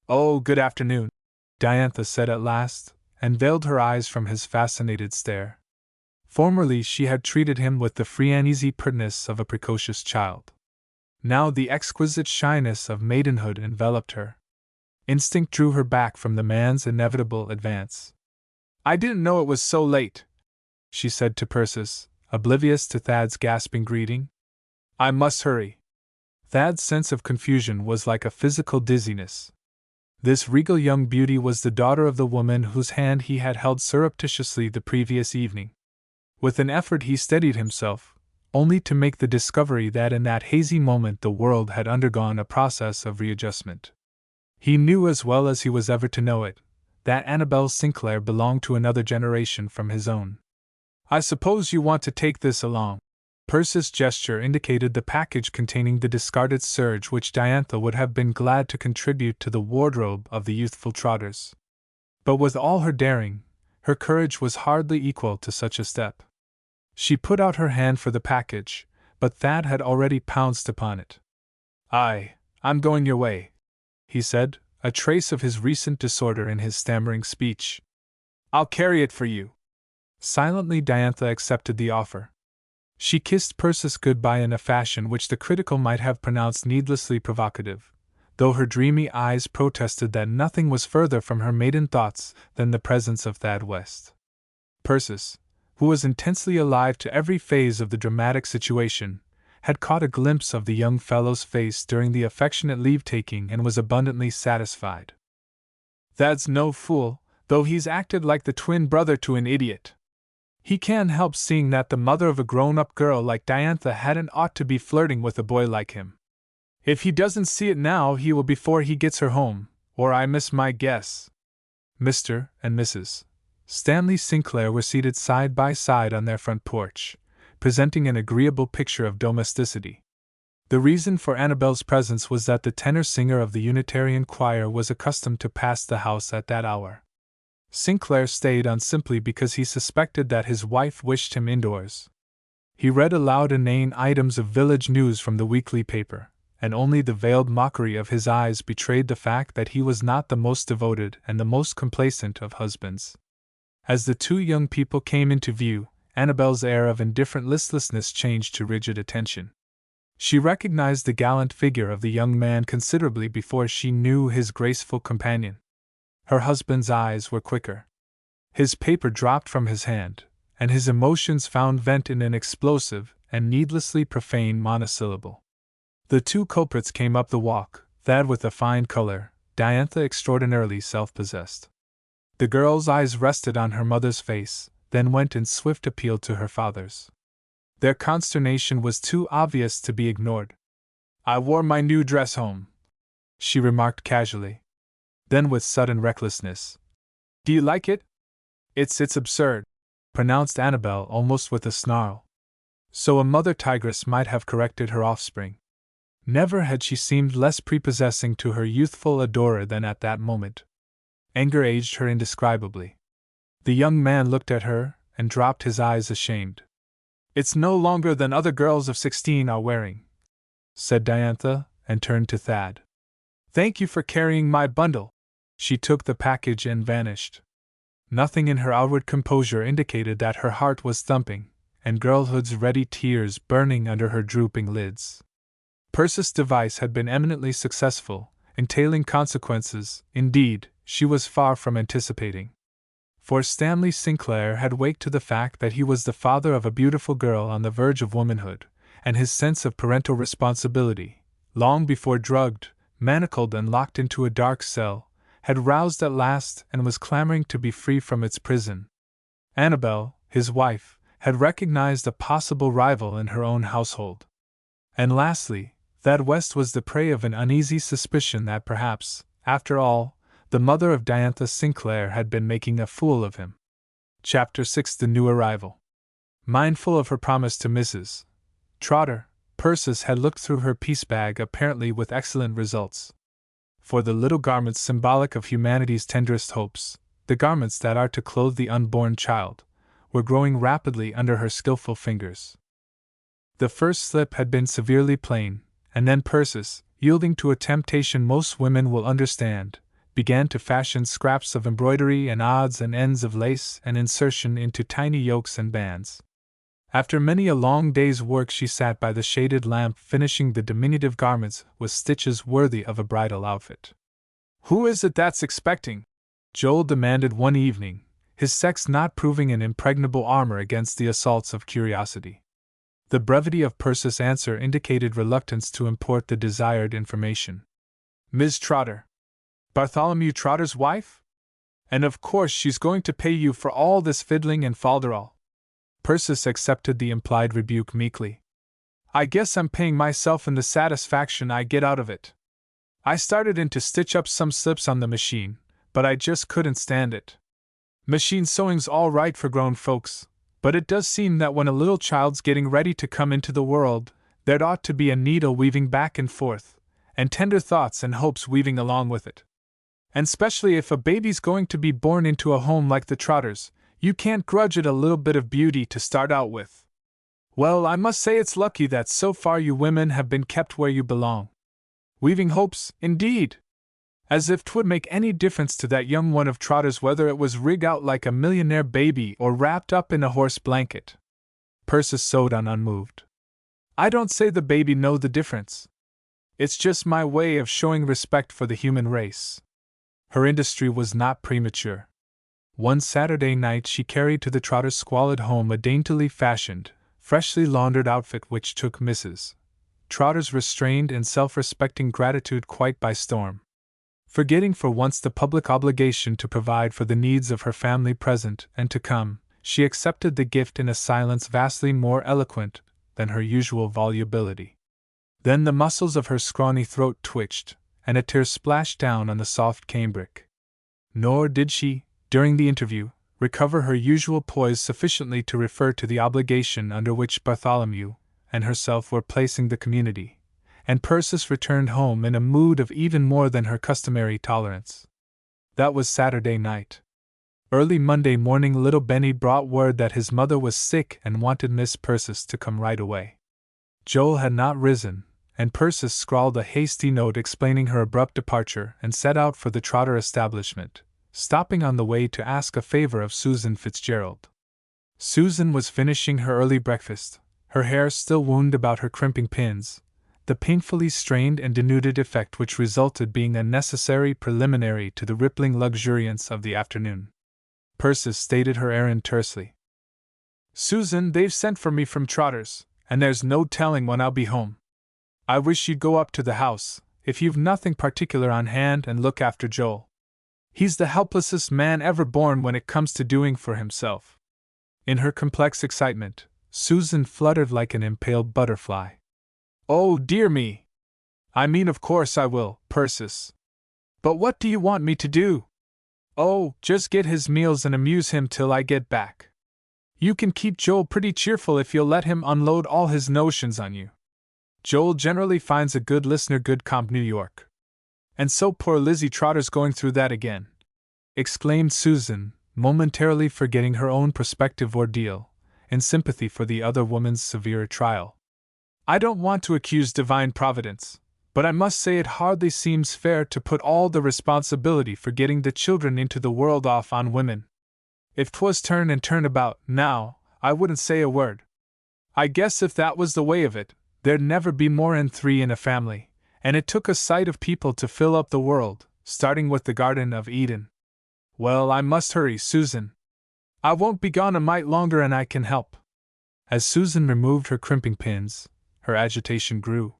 Oh, good afternoon, Diantha said at last, and veiled her eyes from his fascinated stare. Formerly she had treated him with the free and easy pertness of a precocious child. Now the exquisite shyness of maidenhood enveloped her. Instinct drew her back from the man's inevitable advance. I didn't know it was so late, she said to Persis, oblivious to Thad's gasping greeting. I must hurry. Thad's sense of confusion was like a physical dizziness. This regal young beauty was the daughter of the woman whose hand he had held surreptitiously the previous evening. With an effort he steadied himself, only to make the discovery that in that hazy moment the world had undergone a process of readjustment. He knew as well as he was ever to know it, that Annabel Sinclair belonged to another generation from his own. I suppose you want to take this along. Persis' gesture indicated the package containing the discarded serge which Diantha would have been glad to contribute to the wardrobe of the youthful Trotters. But with all her daring, her courage was hardly equal to such a step. She put out her hand for the package, but Thad had already pounced upon it. I'm going your way, he said, a trace of his recent disorder in his stammering speech. I'll carry it for you. Silently Diantha accepted the offer. She kissed Persis goodbye in a fashion which the critical might have pronounced needlessly provocative, though her dreamy eyes protested that nothing was further from her maiden thoughts than the presence of Thad West. Persis, who was intensely alive to every phase of the dramatic situation, had caught a glimpse of the young fellow's face during the affectionate leave-taking and was abundantly satisfied. Thad's no fool, though he's acted like the twin brother to an idiot. He can't help seeing that the mother of a grown-up girl like Diantha hadn't ought to be flirting with a boy like him. If he doesn't see it now, he will before he gets her home, or I miss my guess. Mr. and Mrs. Stanley Sinclair were seated side by side on their front porch, presenting an agreeable picture of domesticity. The reason for Annabel's presence was that the tenor singer of the Unitarian choir was accustomed to pass the house at that hour. Sinclair stayed on simply because he suspected that his wife wished him indoors. He read aloud inane items of village news from the weekly paper, and only the veiled mockery of his eyes betrayed the fact that he was not the most devoted and the most complacent of husbands. As the two young people came into view, Annabel's air of indifferent listlessness changed to rigid attention. She recognized the gallant figure of the young man considerably before she knew his graceful companion. Her husband's eyes were quicker. His paper dropped from his hand, and his emotions found vent in an explosive and needlessly profane monosyllable. The two culprits came up the walk, Thad with a fine color, Diantha extraordinarily self-possessed. The girl's eyes rested on her mother's face, then went in swift appeal to her father's. Their consternation was too obvious to be ignored. I wore my new dress home, she remarked casually. Then with sudden recklessness, do you like it? It's absurd, pronounced Annabel almost with a snarl. So a mother tigress might have corrected her offspring. Never had she seemed less prepossessing to her youthful adorer than at that moment. Anger aged her indescribably. The young man looked at her and dropped his eyes ashamed. It's no longer than other girls of 16 are wearing, said Diantha, and turned to Thad. Thank you for carrying my bundle. She took the package and vanished. Nothing in her outward composure indicated that her heart was thumping, and girlhood's ready tears burning under her drooping lids. Persis' device had been eminently successful, entailing consequences, indeed, she was far from anticipating. For Stanley Sinclair had waked to the fact that he was the father of a beautiful girl on the verge of womanhood, and his sense of parental responsibility, long before drugged, manacled and locked into a dark cell, had roused at last and was clamoring to be free from its prison. Annabel, his wife, had recognized a possible rival in her own household. And lastly, Thad West was the prey of an uneasy suspicion that perhaps, after all, the mother of Diantha Sinclair had been making a fool of him. Chapter 6: The New Arrival. Mindful of her promise to Mrs. Trotter, Persis had looked through her piece bag apparently with excellent results. For the little garments symbolic of humanity's tenderest hopes, the garments that are to clothe the unborn child, were growing rapidly under her skillful fingers. The first slip had been severely plain, and then Persis, yielding to a temptation most women will understand, began to fashion scraps of embroidery and odds and ends of lace and insertion into tiny yokes and bands. After many a long day's work she sat by the shaded lamp finishing the diminutive garments with stitches worthy of a bridal outfit. "Who is it that's expecting?" Joel demanded one evening, his sex not proving an impregnable armor against the assaults of curiosity. The brevity of Persis' answer indicated reluctance to impart the desired information. Ms. Trotter. Bartholomew Trotter's wife? And of course she's going to pay you for all this fiddling and falderall. Persis accepted the implied rebuke meekly. I guess I'm paying myself in the satisfaction I get out of it. I started in to stitch up some slips on the machine, but I just couldn't stand it. Machine sewing's all right for grown folks, but it does seem that when a little child's getting ready to come into the world, there'd ought to be a needle weaving back and forth, and tender thoughts and hopes weaving along with it. And specially if a baby's going to be born into a home like the Trotters, you can't grudge it a little bit of beauty to start out with. Well, I must say it's lucky that so far you women have been kept where you belong. Weaving hopes, indeed! As if 'twould make any difference to that young one of Trotter's whether it was rigged out like a millionaire baby or wrapped up in a horse blanket. Persis sewed on unmoved. I don't say the baby know the difference. It's just my way of showing respect for the human race. Her industry was not premature. One Saturday night she carried to the Trotters' squalid home a daintily fashioned, freshly laundered outfit which took Mrs. Trotter's restrained and self-respecting gratitude quite by storm. Forgetting for once the public obligation to provide for the needs of her family present and to come, she accepted the gift in a silence vastly more eloquent than her usual volubility. Then the muscles of her scrawny throat twitched, and a tear splashed down on the soft cambric. Nor did she, during the interview, recover her usual poise sufficiently to refer to the obligation under which Bartholomew and herself were placing the community, and Persis returned home in a mood of even more than her customary tolerance. That was Saturday night. Early Monday morning little Benny brought word that his mother was sick and wanted Miss Persis to come right away. Joel had not risen, and Persis scrawled a hasty note explaining her abrupt departure and set out for the Trotter establishment, stopping on the way to ask a favor of Susan Fitzgerald. Susan was finishing her early breakfast, her hair still wound about her crimping pins, the painfully strained and denuded effect which resulted being a necessary preliminary to the rippling luxuriance of the afternoon. Persis stated her errand tersely. Susan, they've sent for me from Trotter's, and there's no telling when I'll be home. I wish you'd go up to the house, if you've nothing particular on hand, and look after Joel. He's the helplessest man ever born when it comes to doing for himself. In her complex excitement, Susan fluttered like an impaled butterfly. Oh, dear me! I mean, of course I will, Persis. But what do you want me to do? Oh, just get his meals and amuse him till I get back. You can keep Joel pretty cheerful if you'll let him unload all his notions on you. Joel generally finds a good listener, good comp New York. And so poor Lizzie Trotter's going through that again, exclaimed Susan, momentarily forgetting her own prospective ordeal, in sympathy for the other woman's severe trial. I don't want to accuse divine providence, but I must say it hardly seems fair to put all the responsibility for getting the children into the world off on women. If 'twas turn and turn about, now, I wouldn't say a word. I guess if that was the way of it, there'd never be more'n 3 in a family, and it took a sight of people to fill up the world, starting with the Garden of Eden. Well, I must hurry, Susan. I won't be gone a mite longer and I can help. As Susan removed her crimping pins, her agitation grew.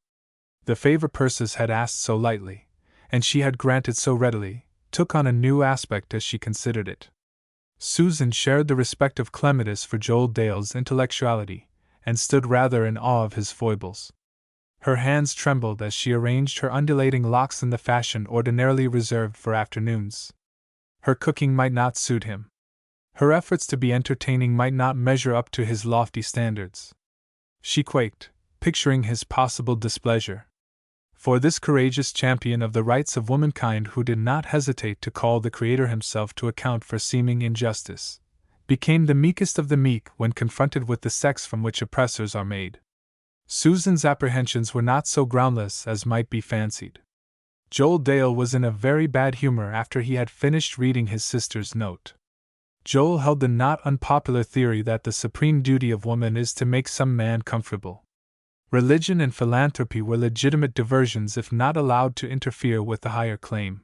The favor Persis had asked so lightly, and she had granted so readily, took on a new aspect as she considered it. Susan shared the respect of Clematis for Joel Dale's intellectuality, and stood rather in awe of his foibles. Her hands trembled as she arranged her undulating locks in the fashion ordinarily reserved for afternoons. Her cooking might not suit him. Her efforts to be entertaining might not measure up to his lofty standards. She quaked, picturing his possible displeasure. For this courageous champion of the rights of womankind, who did not hesitate to call the Creator himself to account for seeming injustice, became the meekest of the meek when confronted with the sex from which oppressors are made. Susan's apprehensions were not so groundless as might be fancied. Joel Dale was in a very bad humor after he had finished reading his sister's note. Joel held the not unpopular theory that the supreme duty of woman is to make some man comfortable. Religion and philanthropy were legitimate diversions if not allowed to interfere with the higher claim.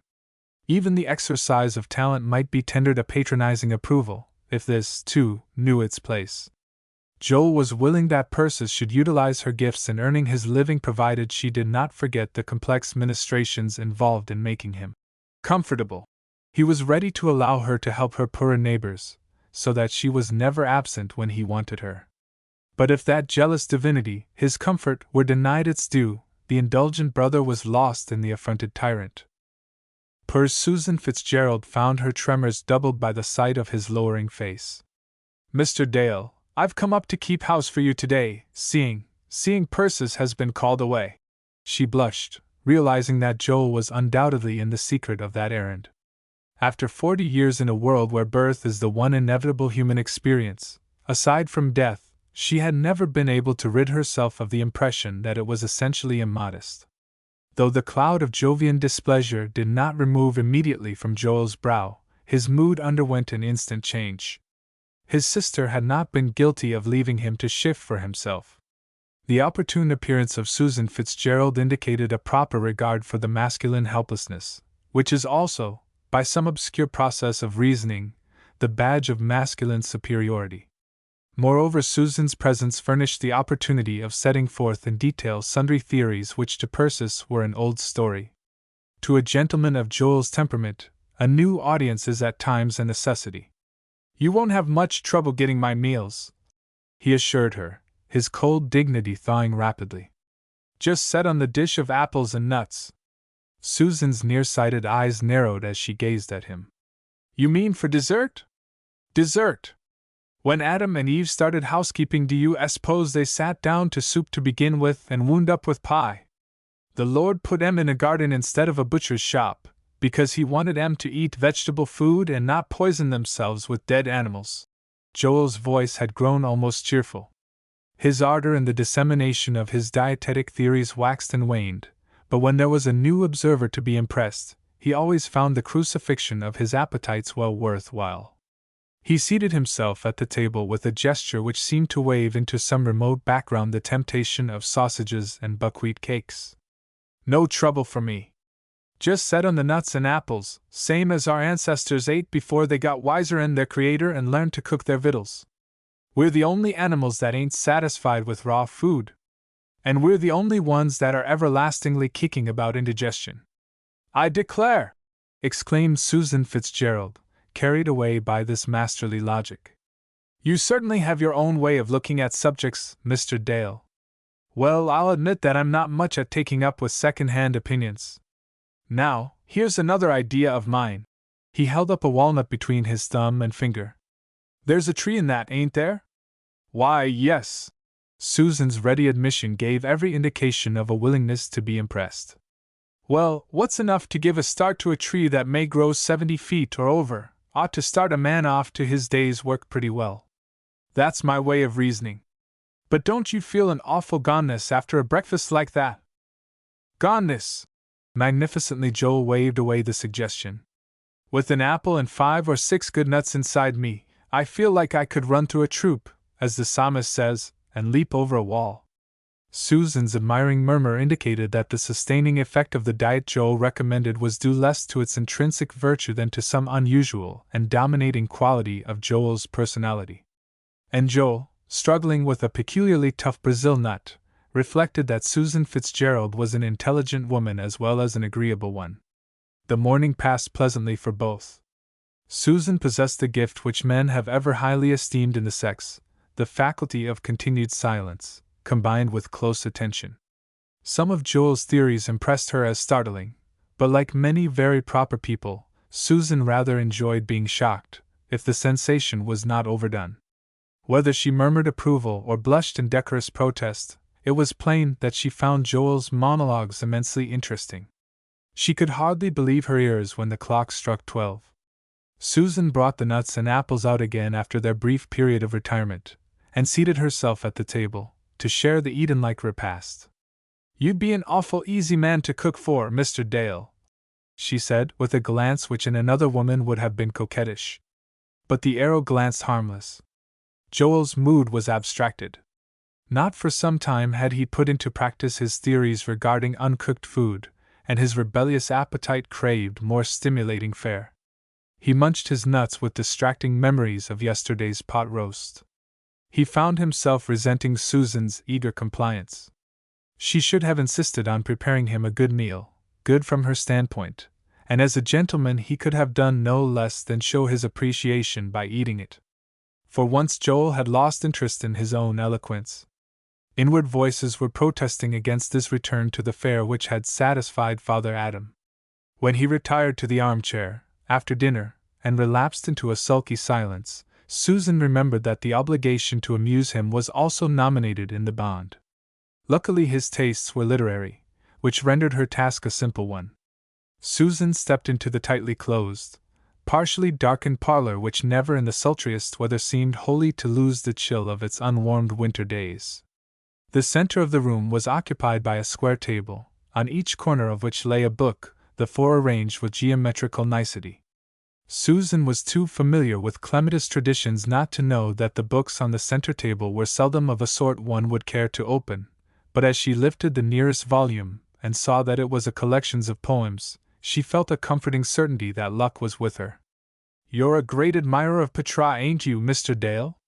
Even the exercise of talent might be tendered a patronizing approval, if this, too, knew its place. Joel was willing that Persis should utilize her gifts in earning his living provided she did not forget the complex ministrations involved in making him comfortable. He was ready to allow her to help her poorer neighbors, so that she was never absent when he wanted her. But if that jealous divinity, his comfort, were denied its due, the indulgent brother was lost in the affronted tyrant. Poor Susan Fitzgerald found her tremors doubled by the sight of his lowering face. "Mr. Dale, I've come up to keep house for you today, seeing Persis has been called away." She blushed, realizing that Joel was undoubtedly in the secret of that errand. After 40 years in a world where birth is the one inevitable human experience, aside from death, she had never been able to rid herself of the impression that it was essentially immodest. Though the cloud of Jovian displeasure did not remove immediately from Joel's brow, his mood underwent an instant change. His sister had not been guilty of leaving him to shift for himself. The opportune appearance of Susan Fitzgerald indicated a proper regard for the masculine helplessness, which is also, by some obscure process of reasoning, the badge of masculine superiority. Moreover, Susan's presence furnished the opportunity of setting forth in detail sundry theories which to Persis were an old story. To a gentleman of Joel's temperament, a new audience is at times a necessity. "You won't have much trouble getting my meals," he assured her, his cold dignity thawing rapidly. "Just set on the dish of apples and nuts." Susan's nearsighted eyes narrowed as she gazed at him. "You mean for dessert?" "Dessert! When Adam and Eve started housekeeping, do you suppose they sat down to soup to begin with and wound up with pie? The Lord put 'em in a garden instead of a butcher's shop, because he wanted 'em to eat vegetable food and not poison themselves with dead animals." Joel's voice had grown almost cheerful. His ardor in the dissemination of his dietetic theories waxed and waned, but when there was a new observer to be impressed, he always found the crucifixion of his appetites well worth while. He seated himself at the table with a gesture which seemed to wave into some remote background the temptation of sausages and buckwheat cakes. "No trouble for me. Just set on the nuts and apples, same as our ancestors ate before they got wiser in their Creator and learned to cook their victuals. We're the only animals that ain't satisfied with raw food. And we're the only ones that are everlastingly kicking about indigestion." "I declare!" exclaimed Susan Fitzgerald, carried away by this masterly logic. "You certainly have your own way of looking at subjects, Mr. Dale. Well, I'll admit that I'm not much at taking up with second-hand opinions. Now, here's another idea of mine." He held up a walnut between his thumb and finger. "There's a tree in that, ain't there?" "Why, yes." Susan's ready admission gave every indication of a willingness to be impressed. "Well, what's enough to give a start to a tree that may grow 70 feet or over, ought to start a man off to his day's work pretty well. That's my way of reasoning. But don't you feel an awful goneness after a breakfast like that?" "Goneness!" Magnificently Joel waved away the suggestion. "With an apple and 5 or 6 good nuts inside me, I feel like I could run through a troop, as the psalmist says, and leap over a wall." Susan's admiring murmur indicated that the sustaining effect of the diet Joel recommended was due less to its intrinsic virtue than to some unusual and dominating quality of Joel's personality. And Joel, struggling with a peculiarly tough Brazil nut, reflected that Susan Fitzgerald was an intelligent woman as well as an agreeable one. The morning passed pleasantly for both. Susan possessed the gift which men have ever highly esteemed in the sex, the faculty of continued silence, combined with close attention. Some of Joel's theories impressed her as startling, but like many very proper people, Susan rather enjoyed being shocked, if the sensation was not overdone. Whether she murmured approval or blushed in decorous protest, it was plain that she found Joel's monologues immensely interesting. She could hardly believe her ears when the clock struck 12. Susan brought the nuts and apples out again after their brief period of retirement, and seated herself at the table, to share the Eden-like repast. "You'd be an awful easy man to cook for, Mr. Dale," she said, with a glance which in another woman would have been coquettish. But the arrow glanced harmless. Joel's mood was abstracted. Not for some time had he put into practice his theories regarding uncooked food, and his rebellious appetite craved more stimulating fare. He munched his nuts with distracting memories of yesterday's pot roast. He found himself resenting Susan's eager compliance. She should have insisted on preparing him a good meal, good from her standpoint, and as a gentleman he could have done no less than show his appreciation by eating it. For once Joel had lost interest in his own eloquence. Inward voices were protesting against this return to the fare which had satisfied Father Adam. When he retired to the armchair, after dinner, and relapsed into a sulky silence, Susan remembered that the obligation to amuse him was also nominated in the bond. Luckily his tastes were literary, which rendered her task a simple one. Susan stepped into the tightly closed, partially darkened parlor which never in the sultriest weather seemed wholly to lose the chill of its unwarmed winter days. The center of the room was occupied by a square table, on each corner of which lay a book, the four arranged with geometrical nicety. Susan was too familiar with clematis traditions not to know that the books on the center table were seldom of a sort one would care to open, but as she lifted the nearest volume, and saw that it was a collection of poems, she felt a comforting certainty that luck was with her. "You're a great admirer of Petra, ain't you, Mr. Dale?"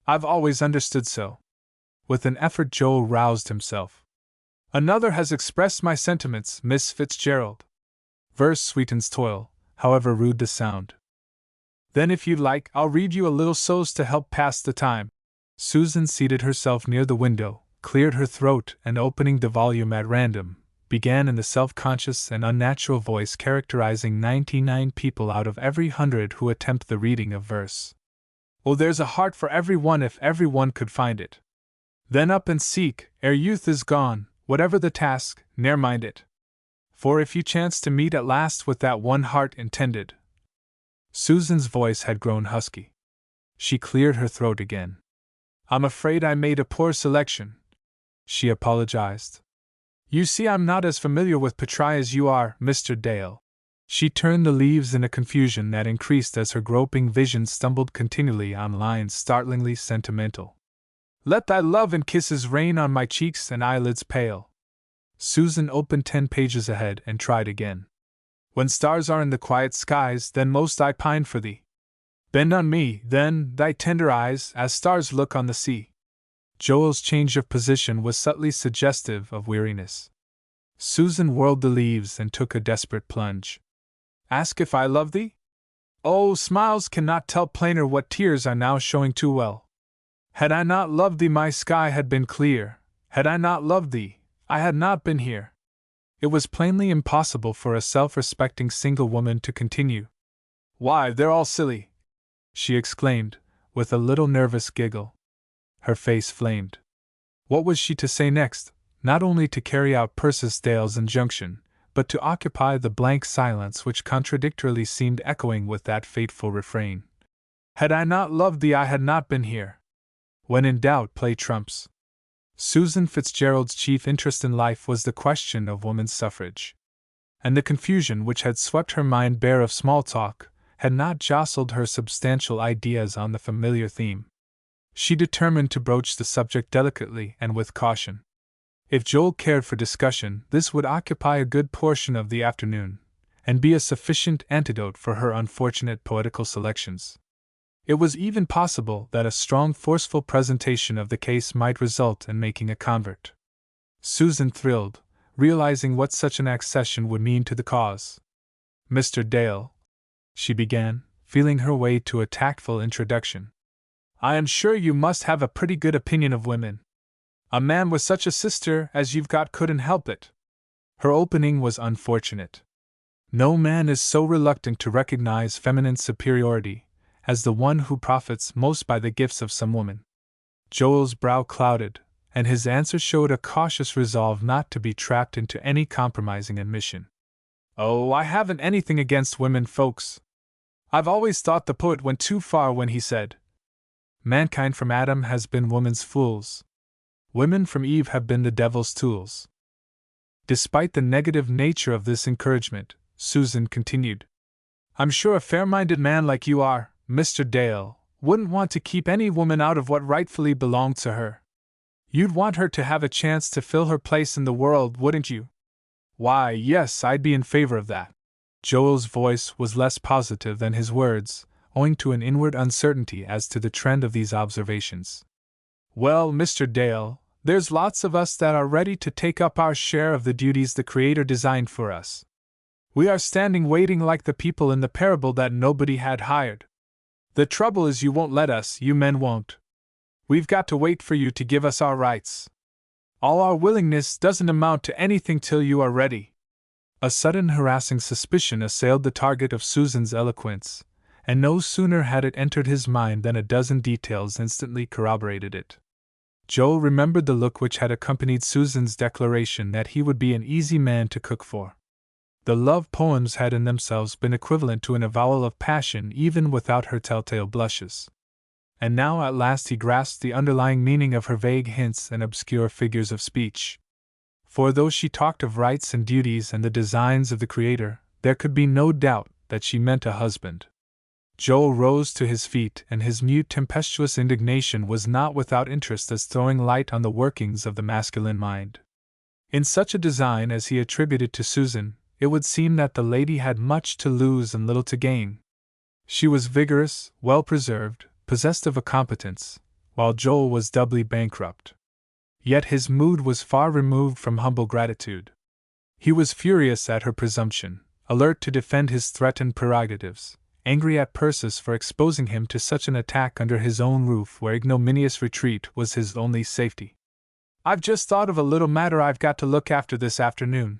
"I've always understood so." With an effort Joel roused himself. "Another has expressed my sentiments, Miss Fitzgerald." Verse sweetens toil, however rude the sound. "Then if you like, I'll read you a little so's to help pass the time." Susan seated herself near the window, cleared her throat, and opening the volume at random, began in the self-conscious and unnatural voice characterizing 99 people out of every 100 who attempt the reading of verse. "Oh, there's a heart for every one if every one could find it. Then up and seek, ere youth is gone, whatever the task, ne'er mind it. For if you chance to meet at last with that one heart intended." Susan's voice had grown husky. She cleared her throat again. "I'm afraid I made a poor selection," she apologized. "You see, I'm not as familiar with Petra as you are, Mr. Dale." She turned the leaves in a confusion that increased as her groping vision stumbled continually on lines startlingly sentimental. "Let thy love and kisses rain on my cheeks and eyelids pale." Susan opened 10 pages ahead and tried again. "When stars are in the quiet skies, then most I pine for thee. Bend on me, then, thy tender eyes, as stars look on the sea." Joel's change of position was subtly suggestive of weariness. Susan whirled the leaves and took a desperate plunge. "Ask if I love thee? Oh, smiles cannot tell plainer what tears are now showing too well. Had I not loved thee, my sky had been clear. Had I not loved thee, I had not been here." It was plainly impossible for a self-respecting single woman to continue. "Why, they're all silly!" she exclaimed, with a little nervous giggle. Her face flamed. What was she to say next? Not only to carry out Persis Dale's injunction, but to occupy the blank silence which contradictorily seemed echoing with that fateful refrain. "Had I not loved thee, I had not been here." When in doubt, play trumps. Susan Fitzgerald's chief interest in life was the question of woman's suffrage. And the confusion which had swept her mind bare of small talk had not jostled her substantial ideas on the familiar theme. She determined to broach the subject delicately and with caution. If Joel cared for discussion, this would occupy a good portion of the afternoon, and be a sufficient antidote for her unfortunate poetical selections. It was even possible that a strong, forceful presentation of the case might result in making a convert. Susan thrilled, realizing what such an accession would mean to the cause. "Mr. Dale," she began, feeling her way to a tactful introduction, "I am sure you must have a pretty good opinion of women. A man with such a sister as you've got couldn't help it." Her opening was unfortunate. No man is so reluctant to recognize feminine superiority as the one who profits most by the gifts of some woman. Joel's brow clouded, and his answer showed a cautious resolve not to be trapped into any compromising admission. "Oh, I haven't anything against women folks. I've always thought the poet went too far when he said, 'Mankind from Adam has been woman's fools. Women from Eve have been the devil's tools.'" Despite the negative nature of this encouragement, Susan continued, "I'm sure a fair-minded man like you are, Mr. Dale, wouldn't want to keep any woman out of what rightfully belonged to her. You'd want her to have a chance to fill her place in the world, wouldn't you?" "Why, yes, I'd be in favor of that," Joel's voice was less positive than his words, owing to an inward uncertainty as to the trend of these observations. Well, Mr. Dale, there's lots of us that are ready to take up our share of the duties the Creator designed for us. We are standing waiting like the people in the parable that nobody had hired. The trouble is you won't let us, you men won't. We've got to wait for you to give us our rights. All our willingness doesn't amount to anything till you are ready. A sudden harassing suspicion assailed the target of Susan's eloquence, and no sooner had it entered his mind than a dozen details instantly corroborated it. Joel remembered the look which had accompanied Susan's declaration that he would be an easy man to cook for. The love poems had in themselves been equivalent to an avowal of passion even without her telltale blushes. And now at last he grasped the underlying meaning of her vague hints and obscure figures of speech. For though she talked of rights and duties and the designs of the Creator, there could be no doubt that she meant a husband. Joel rose to his feet, and his mute tempestuous indignation was not without interest as throwing light on the workings of the masculine mind. In such a design as he attributed to Susan, it would seem that the lady had much to lose and little to gain. She was vigorous, well-preserved, possessed of a competence, while Joel was doubly bankrupt. Yet his mood was far removed from humble gratitude. He was furious at her presumption, alert to defend his threatened prerogatives, angry at Persis for exposing him to such an attack under his own roof where ignominious retreat was his only safety. "I've just thought of a little matter I've got to look after this afternoon,"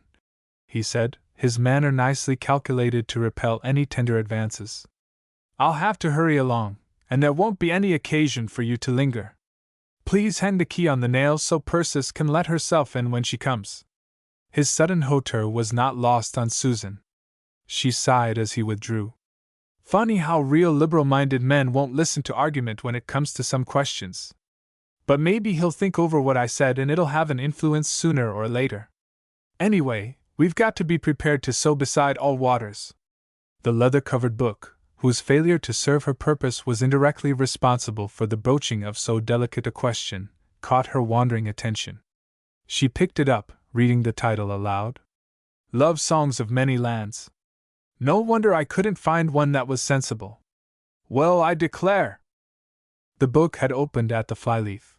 he said, his manner nicely calculated to repel any tender advances. "I'll have to hurry along, and there won't be any occasion for you to linger. Please hang the key on the nail so Persis can let herself in when she comes." His sudden hauteur was not lost on Susan. She sighed as he withdrew. "Funny how real liberal-minded men won't listen to argument when it comes to some questions. But maybe he'll think over what I said and it'll have an influence sooner or later. Anyway, we've got to be prepared to sow beside all waters." The leather-covered book, whose failure to serve her purpose was indirectly responsible for the broaching of so delicate a question, caught her wandering attention. She picked it up, reading the title aloud. "Love Songs of Many Lands. No wonder I couldn't find one that was sensible. Well, I declare!" The book had opened at the flyleaf.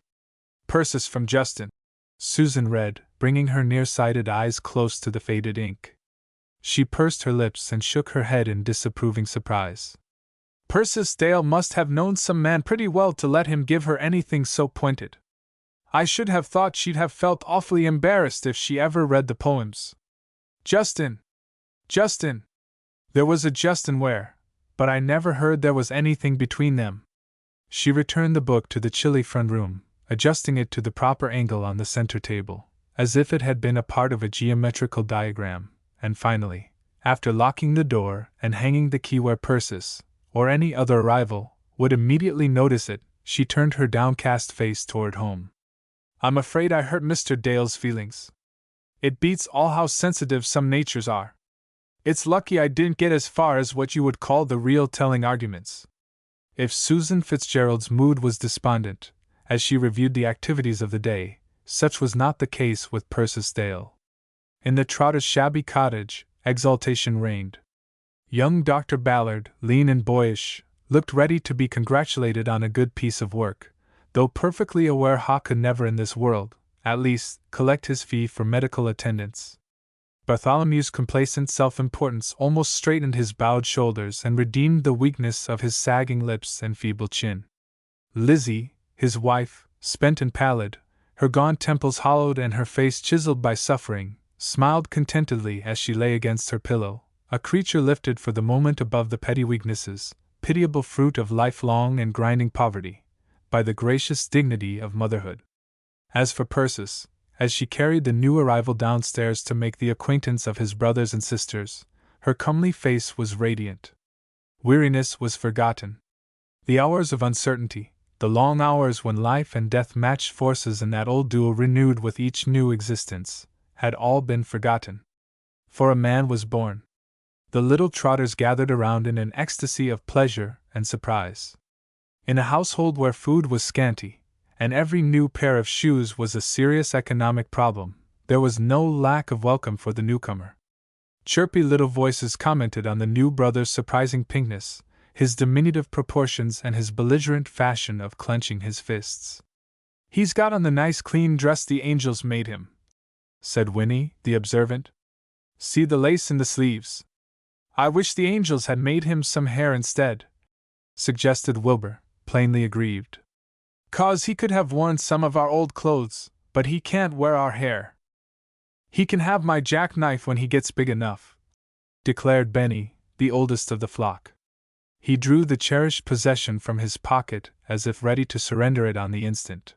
"Persis from Justin," Susan read, bringing her nearsighted eyes close to the faded ink. She pursed her lips and shook her head in disapproving surprise. "Persis Dale must have known some man pretty well to let him give her anything so pointed. I should have thought she'd have felt awfully embarrassed if she ever read the poems. Justin! Justin! There was a Justin Ware, but I never heard there was anything between them." She returned the book to the chilly front room, adjusting it to the proper angle on the center table, as if it had been a part of a geometrical diagram, and finally, after locking the door and hanging the key where Persis, or any other arrival, would immediately notice it, she turned her downcast face toward home. "I'm afraid I hurt Mr. Dale's feelings. It beats all how sensitive some natures are. It's lucky I didn't get as far as what you would call the real telling arguments." If Susan Fitzgerald's mood was despondent, as she reviewed the activities of the day, such was not the case with Persis Dale. In the Trotter's shabby cottage, exultation reigned. Young Dr. Ballard, lean and boyish, looked ready to be congratulated on a good piece of work, though perfectly aware Hawk could never in this world, at least, collect his fee for medical attendance. Bartholomew's complacent self-importance almost straightened his bowed shoulders and redeemed the weakness of his sagging lips and feeble chin. Lizzie, his wife, spent and pallid, her gaunt temples hollowed and her face chiseled by suffering, smiled contentedly as she lay against her pillow, a creature lifted for the moment above the petty weaknesses, pitiable fruit of lifelong and grinding poverty, by the gracious dignity of motherhood. As for Persis, as she carried the new arrival downstairs to make the acquaintance of his brothers and sisters, her comely face was radiant. Weariness was forgotten. The hours of uncertainty, the long hours when life and death matched forces in that old duel renewed with each new existence, had all been forgotten. For a man was born. The little Trotters gathered around in an ecstasy of pleasure and surprise. In a household where food was scanty, and every new pair of shoes was a serious economic problem, there was no lack of welcome for the newcomer. Chirpy little voices commented on the new brother's surprising pinkness, his diminutive proportions, and his belligerent fashion of clenching his fists. "He's got on the nice clean dress the angels made him," said Winnie, the observant. "See the lace in the sleeves." "I wish the angels had made him some hair instead," suggested Wilbur, plainly aggrieved. "'Cause he could have worn some of our old clothes, but he can't wear our hair." "He can have my jackknife when he gets big enough," declared Benny, the oldest of the flock. He drew the cherished possession from his pocket as if ready to surrender it on the instant.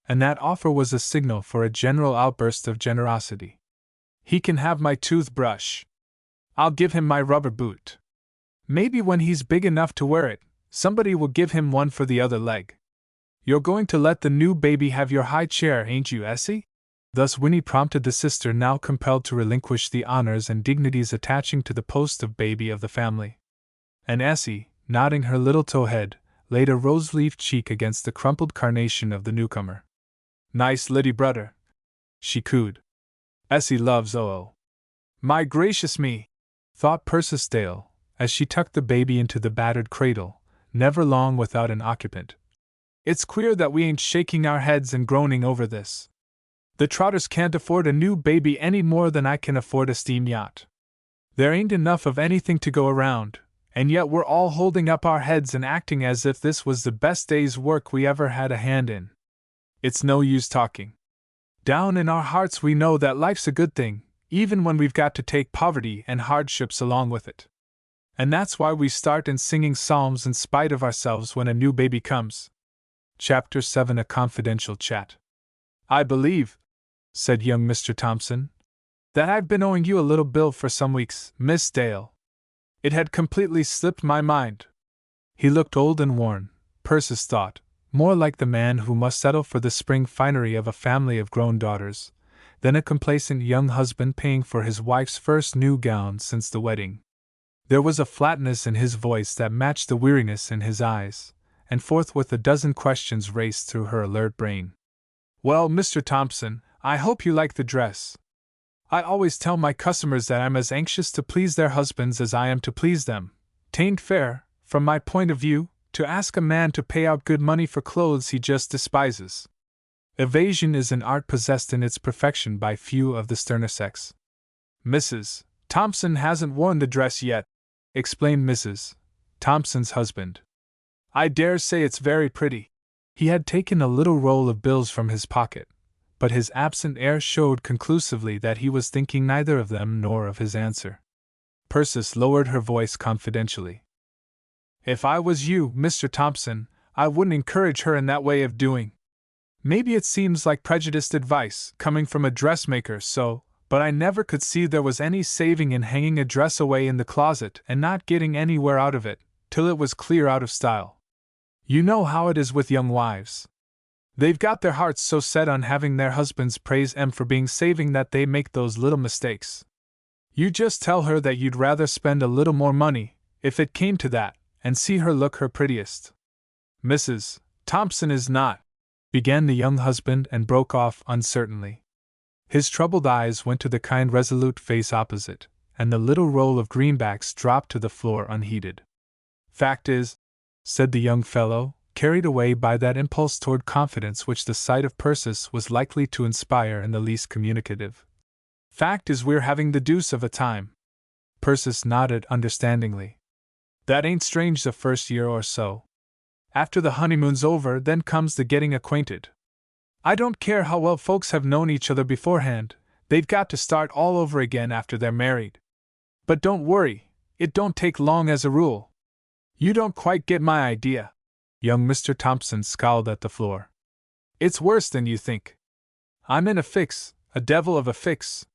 And that offer was a signal for a general outburst of generosity. "He can have my toothbrush. I'll give him my rubber boot. Maybe when he's big enough to wear it, somebody will give him one for the other leg. You're going to let the new baby have your high chair, ain't you, Essie?" Thus Winnie prompted the sister now compelled to relinquish the honors and dignities attaching to the post of baby of the family. And Essie, nodding her little tow head, laid a rose-leaf cheek against the crumpled carnation of the newcomer. "Nice litty brudder," she cooed. "Essie loves oh. My gracious me," thought Persis Dale, as she tucked the baby into the battered cradle, never long without an occupant. "It's queer that we ain't shaking our heads and groaning over this. The Trotters can't afford a new baby any more than I can afford a steam yacht. There ain't enough of anything to go around, and yet we're all holding up our heads and acting as if this was the best day's work we ever had a hand in. It's no use talking. Down in our hearts we know that life's a good thing, even when we've got to take poverty and hardships along with it. And that's why we start in singing psalms in spite of ourselves when a new baby comes." Chapter 7: A Confidential Chat. "I believe," said young Mr. Thompson, "that I've been owing you a little bill for some weeks, Miss Dale. It had completely slipped my mind." He looked old and worn, Persis thought, more like the man who must settle for the spring finery of a family of grown daughters, than a complacent young husband paying for his wife's first new gown since the wedding. There was a flatness in his voice that matched the weariness in his eyes, and forthwith a dozen questions raced through her alert brain. "Well, Mr. Thompson, I hope you like the dress. I always tell my customers that I'm as anxious to please their husbands as I am to please them. 'Tain't fair, from my point of view, to ask a man to pay out good money for clothes he just despises. Evasion is an art possessed in its perfection by few of the sterner sex." "Mrs. Thompson hasn't worn the dress yet," explained Mrs. Thompson's husband. "I dare say it's very pretty." He had taken a little roll of bills from his pocket, but his absent air showed conclusively that he was thinking neither of them nor of his answer. Persis lowered her voice confidentially. "If I was you, Mr. Thompson, I wouldn't encourage her in that way of doing. Maybe it seems like prejudiced advice, coming from a dressmaker, but I never could see there was any saving in hanging a dress away in the closet and not getting anywhere out of it, till it was clear out of style. You know how it is with young wives. They've got their hearts so set on having their husbands praise them for being saving that they make those little mistakes. You just tell her that you'd rather spend a little more money, if it came to that, and see her look her prettiest." "Mrs. Thompson is not," began the young husband and broke off uncertainly. His troubled eyes went to the kind resolute face opposite, and the little roll of greenbacks dropped to the floor unheeded. "Fact is," said the young fellow, carried away by that impulse toward confidence which the sight of Persis was likely to inspire in the least communicative. "Fact is we're having the deuce of a time." Persis nodded understandingly. "That ain't strange the first year or so. After the honeymoon's over, then comes the getting acquainted. I don't care how well folks have known each other beforehand, they've got to start all over again after they're married. But don't worry, it don't take long as a rule. You don't quite get my idea." Young Mr. Thompson scowled at the floor. "It's worse than you think. I'm in a fix, a devil of a fix.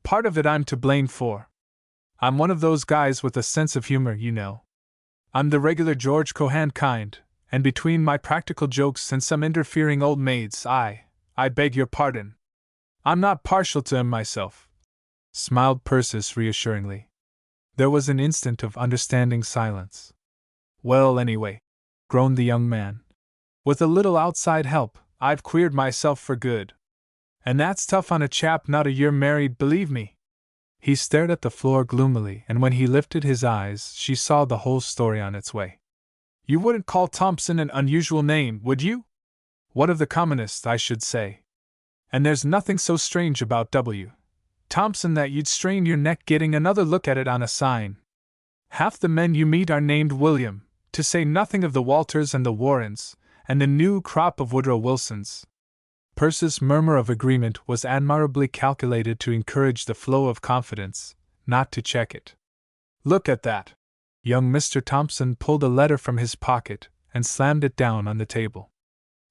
Part of it I'm to blame for. I'm one of those guys with a sense of humor, you know. I'm the regular George Cohan kind, and between my practical jokes and some interfering old maids, I beg your pardon. I'm not partial to 'em myself," smiled Persis reassuringly. There was an instant of understanding silence. "Well, anyway," groaned the young man, "with a little outside help, I've queered myself for good. And that's tough on a chap not a year married, believe me. He stared at the floor gloomily, and when he lifted his eyes, she saw the whole story on its way. You wouldn't call Thompson an unusual name, would you? One of the commonest, I should say. And there's nothing so strange about W. Thompson that you'd strain your neck getting another look at it on a sign. Half the men you meet are named William, to say nothing of the Walters and the Warrens, and the new crop of Woodrow Wilsons. Percy's murmur of agreement was admirably calculated to encourage the flow of confidence, not to check it. Look at that! Young Mr. Thompson pulled a letter from his pocket and slammed it down on the table.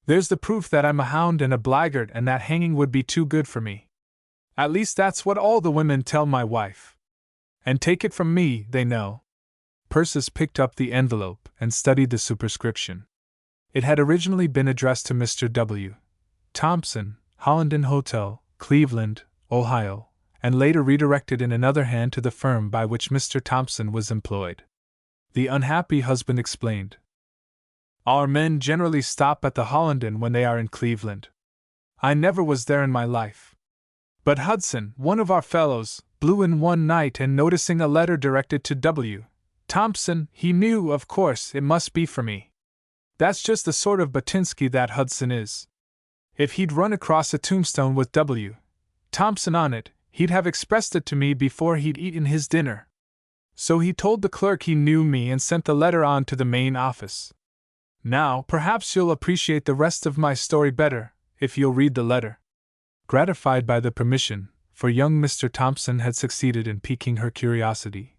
There's the proof that I'm a hound and a blackguard and that hanging would be too good for me. At least that's what all the women tell my wife. And take it from me, they know. Persis picked up the envelope and studied the superscription. It had originally been addressed to Mr. W. Thompson, Hollenden Hotel, Cleveland, Ohio, and later redirected in another hand to the firm by which Mr. Thompson was employed. The unhappy husband explained. Our men generally stop at the Hollenden when they are in Cleveland. I never was there in my life. But Hudson, one of our fellows, blew in one night and noticing a letter directed to W. Thompson, he knew, of course, it must be for me. That's just the sort of Batinsky that Hudson is. If he'd run across a tombstone with W. Thompson on it, he'd have expressed it to me before he'd eaten his dinner. So he told the clerk he knew me and sent the letter on to the main office. Now, perhaps you'll appreciate the rest of my story better, if you'll read the letter. Gratified by the permission, for young Mr. Thompson had succeeded in piquing her curiosity,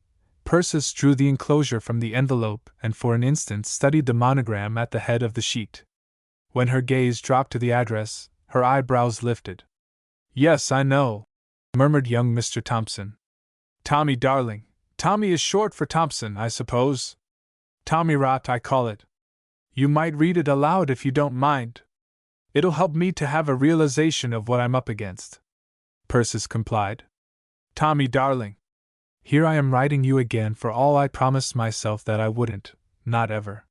Persis drew the enclosure from the envelope and for an instant studied the monogram at the head of the sheet. When her gaze dropped to the address, her eyebrows lifted. Yes, I know, murmured young Mr. Thompson. Tommy darling. Tommy is short for Thompson, I suppose. Tommy rot, I call it. You might read it aloud if you don't mind. It'll help me to have a realization of what I'm up against. Persis complied. Tommy darling. Here I am writing you again for all I promised myself that I wouldn't, not ever.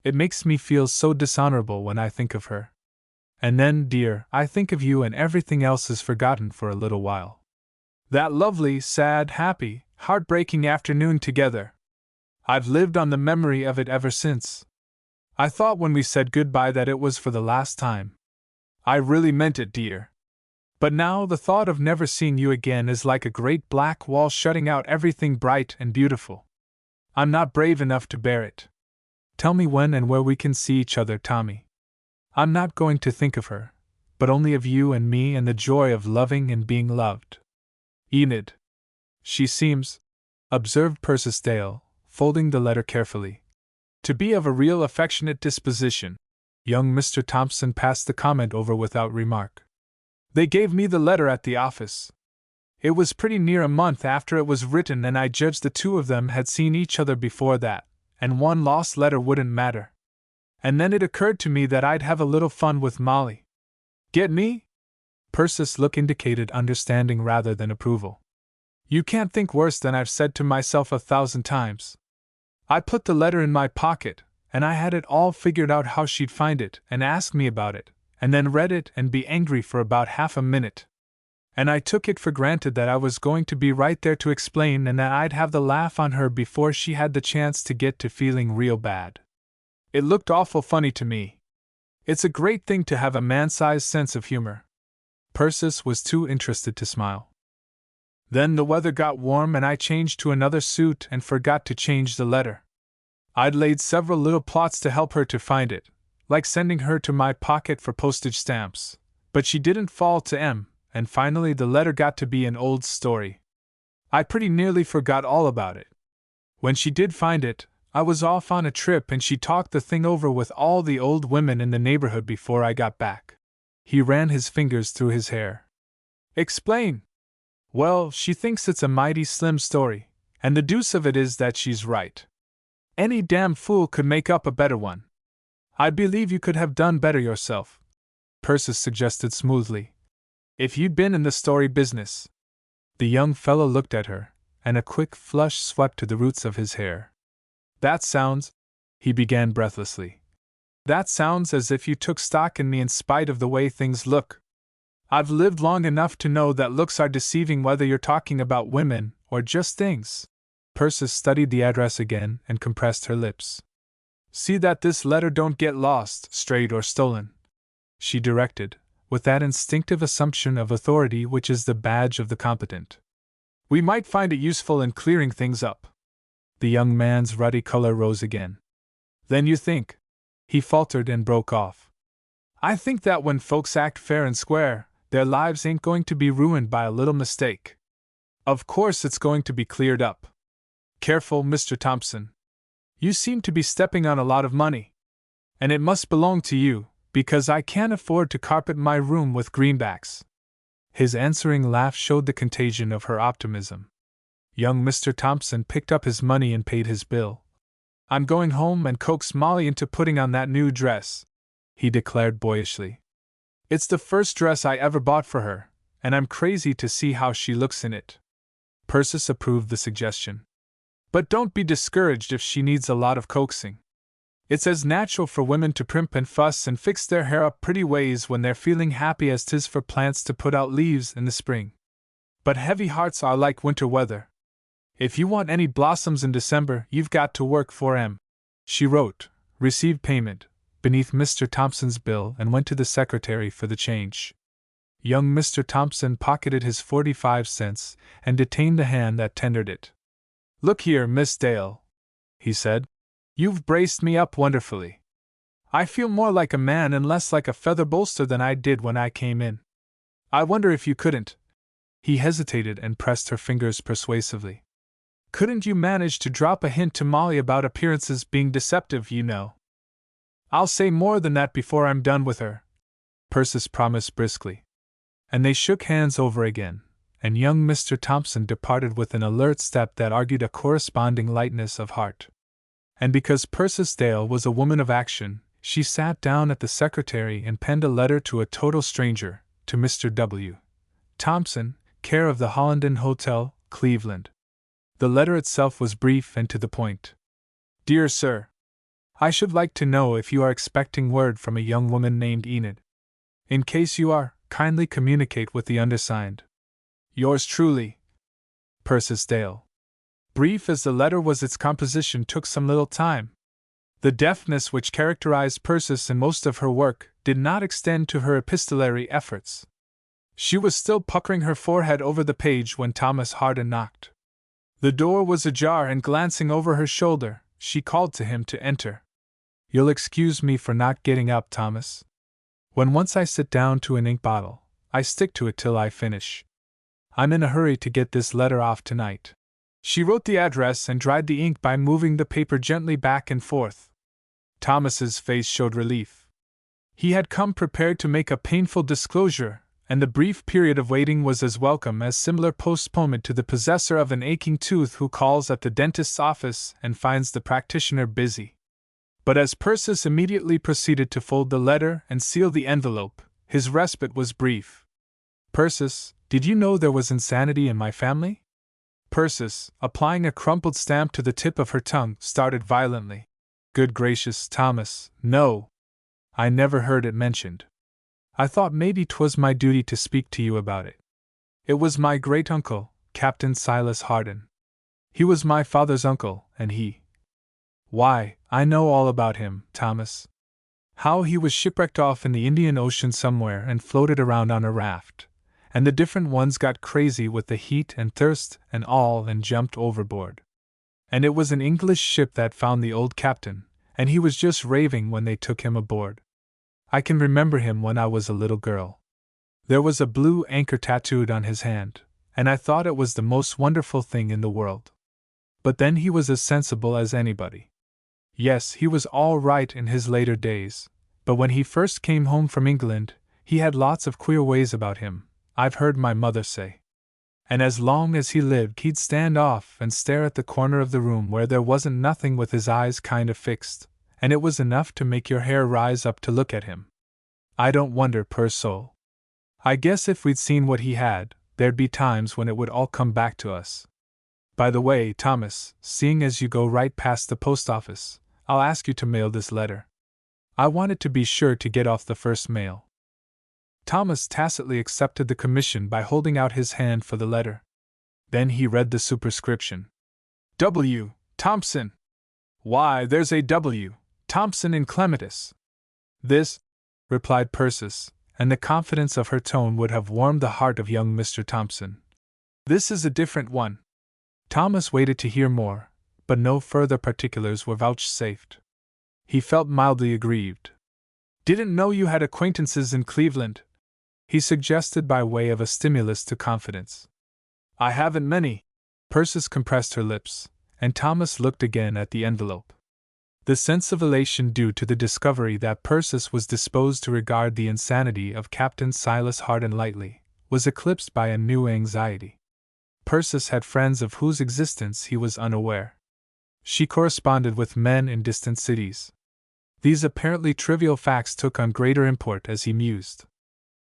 It makes me feel so dishonorable when I think of her. And then, dear, I think of you and everything else is forgotten for a little while. That lovely, sad, happy, heartbreaking afternoon together. I've lived on the memory of it ever since. I thought when we said goodbye that it was for the last time. I really meant it, dear. But now the thought of never seeing you again is like a great black wall shutting out everything bright and beautiful. I'm not brave enough to bear it. Tell me when and where we can see each other, Tommy. I'm not going to think of her, but only of you and me and the joy of loving and being loved. Enid. She seems, observed Persis Dale, folding the letter carefully, to be of a real affectionate disposition. Young Mr. Thompson passed the comment over without remark. They gave me the letter at the office. It was pretty near a month after it was written, and I judged the two of them had seen each other before that, and one lost letter wouldn't matter. And then it occurred to me that I'd have a little fun with Molly. Get me? Persis' look indicated understanding rather than approval. You can't think worse than I've said to myself 1,000 times. I put the letter in my pocket, and I had it all figured out how she'd find it and ask me about it, and then read it and be angry for about half a minute. And I took it for granted that I was going to be right there to explain and that I'd have the laugh on her before she had the chance to get to feeling real bad. It looked awful funny to me. It's a great thing to have a man-sized sense of humor. Persis was too interested to smile. Then the weather got warm and I changed to another suit and forgot to change the letter. I'd laid several little plots to help her to find it, like sending her to my pocket for postage stamps, but she didn't fall to M, and finally the letter got to be an old story. I pretty nearly forgot all about it. When she did find it, I was off on a trip and she talked the thing over with all the old women in the neighborhood before I got back. He ran his fingers through his hair. Explain! Well, she thinks it's a mighty slim story, and the deuce of it is that she's right. Any damn fool could make up a better one. I believe you could have done better yourself, Persis suggested smoothly, if you'd been in the story business. The young fellow looked at her, and a quick flush swept to the roots of his hair. That sounds, he began breathlessly. That sounds as if you took stock in me in spite of the way things look. I've lived long enough to know that looks are deceiving whether you're talking about women or just things. Persis studied the address again and compressed her lips. See that this letter don't get lost, strayed, or stolen, she directed, with that instinctive assumption of authority which is the badge of the competent. We might find it useful in clearing things up. The young man's ruddy color rose again. Then you think? He faltered and broke off. I think that when folks act fair and square, their lives ain't going to be ruined by a little mistake. Of course it's going to be cleared up. Careful, Mr. Thompson. You seem to be stepping on a lot of money. And it must belong to you, because I can't afford to carpet my room with greenbacks. His answering laugh showed the contagion of her optimism. Young Mr. Thompson picked up his money and paid his bill. I'm going home and coax Molly into putting on that new dress, he declared boyishly. It's the first dress I ever bought for her, and I'm crazy to see how she looks in it. Persis approved the suggestion. But don't be discouraged if she needs a lot of coaxing. It's as natural for women to primp and fuss and fix their hair up pretty ways when they're feeling happy as 'tis for plants to put out leaves in the spring. But heavy hearts are like winter weather. If you want any blossoms in December, you've got to work for 'em. She wrote, received payment, beneath Mr. Thompson's bill and went to the secretary for the change. Young Mr. Thompson pocketed his 45 cents and detained the hand that tendered it. Look here, Miss Dale, he said. You've braced me up wonderfully. I feel more like a man and less like a feather bolster than I did when I came in. I wonder if you couldn't. He hesitated and pressed her fingers persuasively. Couldn't you manage to drop a hint to Molly about appearances being deceptive, you know? I'll say more than that before I'm done with her, Persis promised briskly. And they shook hands over again, and young Mr. Thompson departed with an alert step that argued a corresponding lightness of heart. And because Persis Dale was a woman of action, she sat down at the secretary and penned a letter to a total stranger, to Mr. W. Thompson, care of the Holland Inn Hotel, Cleveland. The letter itself was brief and to the point. Dear Sir, I should like to know if you are expecting word from a young woman named Enid. In case you are, kindly communicate with the undersigned. Yours truly, Persis Dale. Brief as the letter was, its composition took some little time. The deftness which characterized Persis in most of her work did not extend to her epistolary efforts. She was still puckering her forehead over the page when Thomas Harden knocked. The door was ajar, and glancing over her shoulder, she called to him to enter. You'll excuse me for not getting up, Thomas. When once I sit down to an ink bottle, I stick to it till I finish. I'm in a hurry to get this letter off tonight. She wrote the address and dried the ink by moving the paper gently back and forth. Thomas's face showed relief. He had come prepared to make a painful disclosure, and the brief period of waiting was as welcome as similar postponement to the possessor of an aching tooth who calls at the dentist's office and finds the practitioner busy. But as Persis immediately proceeded to fold the letter and seal the envelope, his respite was brief. Persis, did you know there was insanity in my family? Persis, applying a crumpled stamp to the tip of her tongue, started violently. Good gracious, Thomas, no. I never heard it mentioned. I thought maybe 'twas my duty to speak to you about it. It was my great-uncle, Captain Silas Harden. He was my father's uncle, and he— Why, I know all about him, Thomas. How he was shipwrecked off in the Indian Ocean somewhere and floated around on a raft, and the different ones got crazy with the heat and thirst and all and jumped overboard. And it was an English ship that found the old captain, and he was just raving when they took him aboard. I can remember him when I was a little girl. There was a blue anchor tattooed on his hand, and I thought it was the most wonderful thing in the world. But then he was as sensible as anybody. Yes, he was all right in his later days, but when he first came home from England, he had lots of queer ways about him, I've heard my mother say. And as long as he lived, he'd stand off and stare at the corner of the room where there wasn't nothing, with his eyes kind of fixed, and it was enough to make your hair rise up to look at him. I don't wonder, poor soul. I guess if we'd seen what he had, there'd be times when it would all come back to us. By the way, Thomas, seeing as you go right past the post office, I'll ask you to mail this letter. I want it to be sure to get off the first mail. Thomas tacitly accepted the commission by holding out his hand for the letter. Then he read the superscription. W. Thompson. Why, there's a W. Thompson in clematis. This, replied Persis, and the confidence of her tone would have warmed the heart of young Mr. Thompson. This is a different one. Thomas waited to hear more, but no further particulars were vouchsafed. He felt mildly aggrieved. Didn't know you had acquaintances in Cleveland, he suggested by way of a stimulus to confidence. I haven't many. Persis compressed her lips, and Thomas looked again at the envelope. The sense of elation due to the discovery that Persis was disposed to regard the insanity of Captain Silas Harden lightly was eclipsed by a new anxiety. Persis had friends of whose existence he was unaware. She corresponded with men in distant cities. These apparently trivial facts took on greater import as he mused.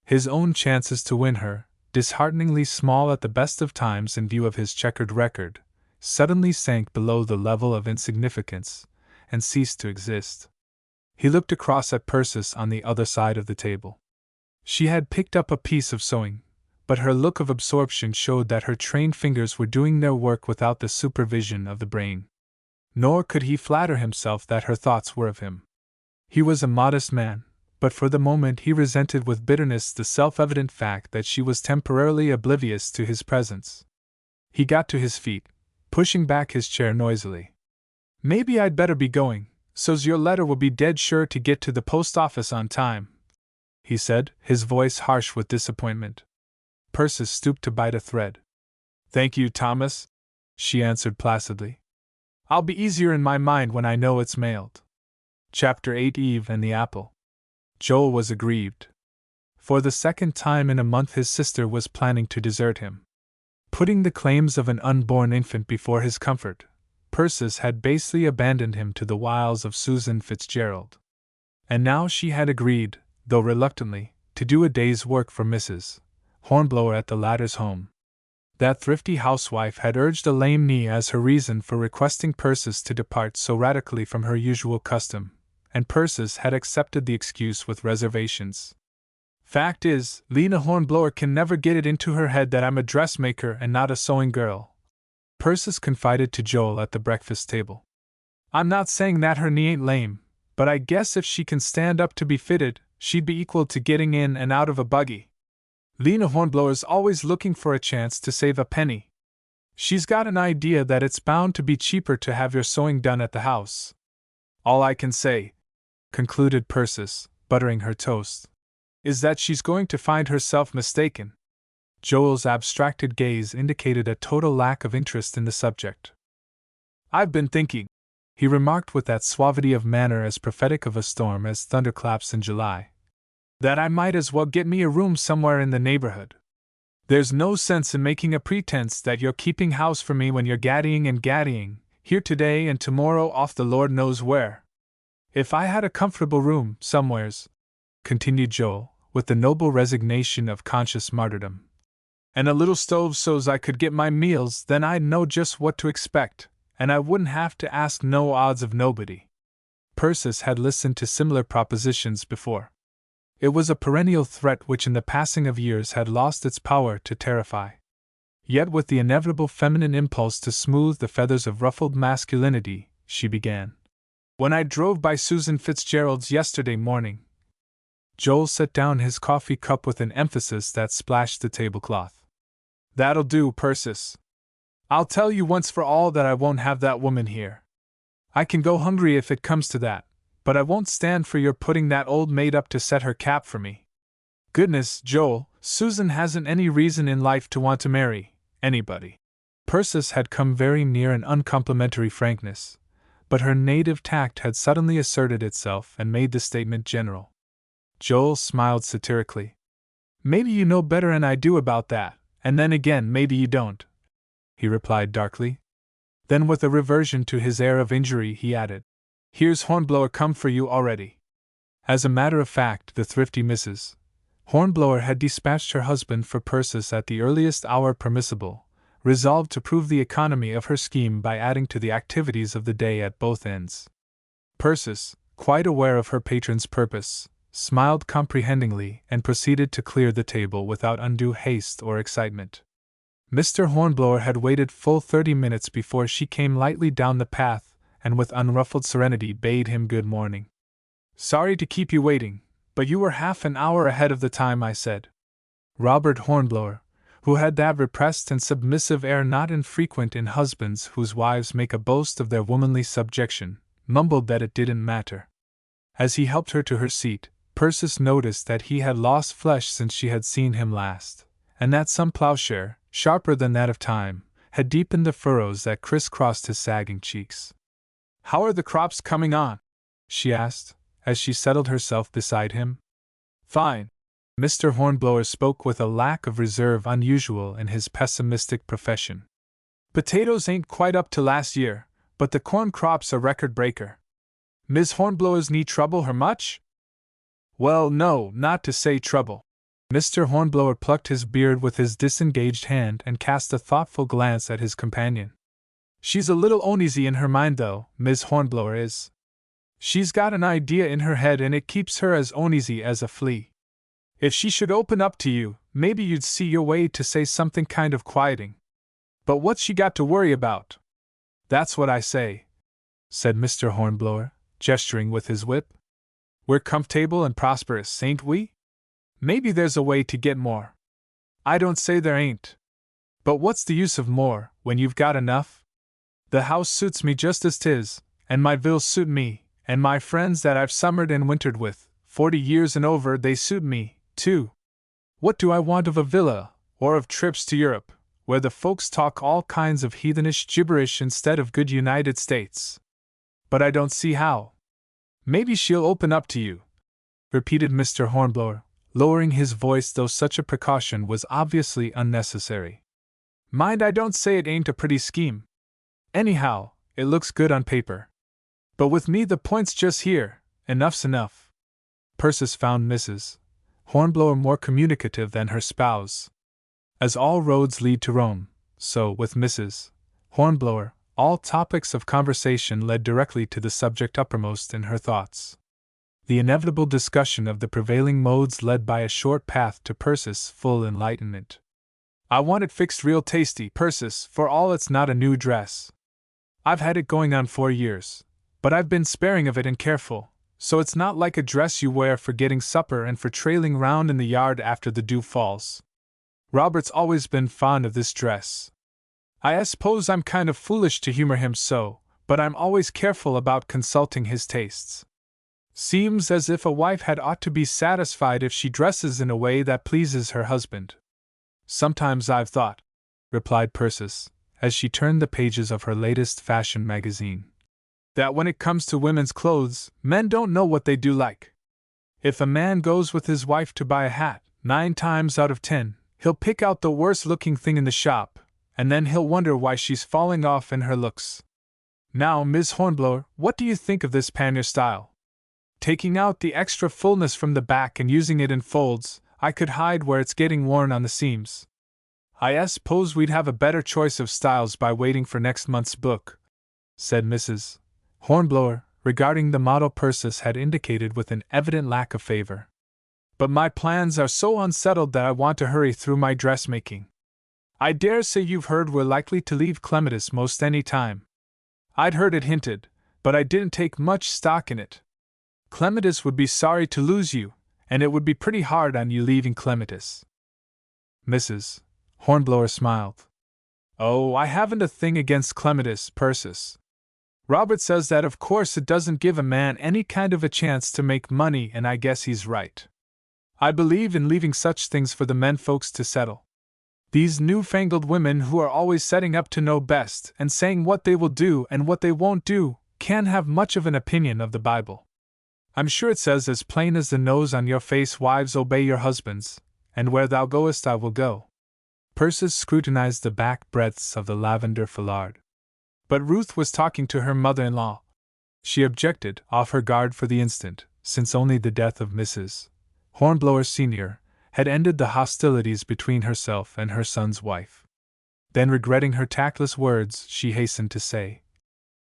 His own chances to win her, dishearteningly small at the best of times in view of his checkered record, suddenly sank below the level of insignificance, and ceased to exist. He looked across at Persis on the other side of the table. She had picked up a piece of sewing, but her look of absorption showed that her trained fingers were doing their work without the supervision of the brain. Nor could he flatter himself that her thoughts were of him. He was a modest man, but for the moment he resented with bitterness the self-evident fact that she was temporarily oblivious to his presence. He got to his feet, pushing back his chair noisily. Maybe I'd better be going, so's your letter will be dead sure to get to the post office on time, he said, his voice harsh with disappointment. Persis stooped to bite a thread. Thank you, Thomas, she answered placidly. I'll be easier in my mind when I know it's mailed. Chapter 8 Eve and the Apple. Joel was aggrieved. For the second time in a month his sister was planning to desert him. Putting the claims of an unborn infant before his comfort, Persis had basely abandoned him to the wiles of Susan Fitzgerald. And now she had agreed, though reluctantly, to do a day's work for Mrs. Hornblower at the latter's home. That thrifty housewife had urged a lame knee as her reason for requesting Persis to depart so radically from her usual custom, and Persis had accepted the excuse with reservations. Fact is, Lena Hornblower can never get it into her head that I'm a dressmaker and not a sewing girl, Persis confided to Joel at the breakfast table. I'm not saying that her knee ain't lame, but I guess if she can stand up to be fitted, she'd be equal to getting in and out of a buggy. Lena Hornblower's always looking for a chance to save a penny. She's got an idea that it's bound to be cheaper to have your sewing done at the house. All I can say, concluded Persis, buttering her toast, is that she's going to find herself mistaken. Joel's abstracted gaze indicated a total lack of interest in the subject. I've been thinking, he remarked with that suavity of manner as prophetic of a storm as thunderclaps in July, that I might as well get me a room somewhere in the neighborhood. There's no sense in making a pretense that you're keeping house for me when you're gaddying, here today and tomorrow off the Lord knows where. If I had a comfortable room, somewheres, continued Joel, with the noble resignation of conscious martyrdom, and a little stove so's I could get my meals, then I'd know just what to expect, and I wouldn't have to ask no odds of nobody. Persis had listened to similar propositions before. It was a perennial threat which in the passing of years had lost its power to terrify. Yet with the inevitable feminine impulse to smooth the feathers of ruffled masculinity, she began. When I drove by Susan Fitzgerald's yesterday morning. Joel set down his coffee cup with an emphasis that splashed the tablecloth. That'll do, Persis. I'll tell you once for all that I won't have that woman here. I can go hungry if it comes to that, but I won't stand for your putting that old maid up to set her cap for me. Goodness, Joel, Susan hasn't any reason in life to want to marry anybody. Persis had come very near an uncomplimentary frankness, but her native tact had suddenly asserted itself and made the statement general. Joel smiled satirically. Maybe you know better'n I do about that, and then again maybe you don't, he replied darkly. Then with a reversion to his air of injury he added, Here's Hornblower come for you already. As a matter of fact, the thrifty Mrs. Hornblower had dispatched her husband for Persis at the earliest hour permissible, resolved to prove the economy of her scheme by adding to the activities of the day at both ends. Persis, quite aware of her patron's purpose, smiled comprehendingly, and proceeded to clear the table without undue haste or excitement. Mr. Hornblower had waited full 30 minutes before she came lightly down the path, and with unruffled serenity bade him good morning. "Sorry to keep you waiting, but you were half an hour ahead of the time I said." Robert Hornblower, who had that repressed and submissive air not infrequent in husbands whose wives make a boast of their womanly subjection, mumbled that it didn't matter. As he helped her to her seat, Persis noticed that he had lost flesh since she had seen him last, and that some plowshare, sharper than that of time, had deepened the furrows that crisscrossed his sagging cheeks. "How are the crops coming on?" she asked, as she settled herself beside him. "Fine." Mr. Hornblower spoke with a lack of reserve unusual in his pessimistic profession. "Potatoes ain't quite up to last year, but the corn crop's a record breaker." "Miss Hornblower's knee trouble her much?" "Well, no, not to say trouble." Mr. Hornblower plucked his beard with his disengaged hand and cast a thoughtful glance at his companion. "She's a little uneasy in her mind, though, Miss Hornblower is. She's got an idea in her head and it keeps her as uneasy as a flea. If she should open up to you, maybe you'd see your way to say something kind of quieting. But what's she got to worry about?" "That's what I say," said Mr. Hornblower, gesturing with his whip. "We're comfortable and prosperous, ain't we? Maybe there's a way to get more. I don't say there ain't. But what's the use of more, when you've got enough? The house suits me just as 'tis, and my vills suit me, and my friends that I've summered and wintered with, 40 years and over, they suit me, too. What do I want of a villa, or of trips to Europe, where the folks talk all kinds of heathenish gibberish instead of good United States? But I don't see how." "Maybe she'll open up to you," repeated Mr. Hornblower, lowering his voice, though such a precaution was obviously unnecessary. "Mind, I don't say it ain't a pretty scheme. Anyhow, it looks good on paper. But with me the point's just here, enough's enough." Persis found Mrs. Hornblower more communicative than her spouse. As all roads lead to Rome, so, with Mrs. Hornblower, all topics of conversation led directly to the subject uppermost in her thoughts. The inevitable discussion of the prevailing modes led by a short path to Persis' full enlightenment. "I want it fixed real tasty, Persis, for all it's not a new dress. I've had it going on 4 years, but I've been sparing of it and careful, so it's not like a dress you wear for getting supper and for trailing round in the yard after the dew falls. Robert's always been fond of this dress. I suppose I'm kind of foolish to humor him so, but I'm always careful about consulting his tastes. Seems as if a wife had ought to be satisfied if she dresses in a way that pleases her husband." "Sometimes I've thought," replied Persis, as she turned the pages of her latest fashion magazine, "that when it comes to women's clothes, men don't know what they do like. If a man goes with his wife to buy a hat, 9 times out of 10, he'll pick out the worst-looking thing in the shop, and then he'll wonder why she's falling off in her looks. Now, Miss Hornblower, what do you think of this pannier style? Taking out the extra fullness from the back and using it in folds, I could hide where it's getting worn on the seams. I suppose we'd have a better choice of styles by waiting for next month's book," said Mrs. Hornblower, regarding the model Persis had indicated with an evident lack of favor. "But my plans are so unsettled that I want to hurry through my dressmaking. I dare say you've heard we're likely to leave Clematis most any time." "I'd heard it hinted, but I didn't take much stock in it. Clematis would be sorry to lose you, and it would be pretty hard on you leaving Clematis." Mrs. Hornblower smiled. "Oh, I haven't a thing against Clematis, Persis. Robert says that of course it doesn't give a man any kind of a chance to make money, and I guess he's right. I believe in leaving such things for the men folks to settle. These newfangled women who are always setting up to know best and saying what they will do and what they won't do, can't have much of an opinion of the Bible. I'm sure it says as plain as the nose on your face, wives obey your husbands, and where thou goest I will go." Persis scrutinized the back breadths of the lavender foulard. But Ruth was talking to her mother-in-law. She objected, off her guard for the instant, since only the death of Mrs. Hornblower Sr. had ended the hostilities between herself and her son's wife. Then, regretting her tactless words, she hastened to say,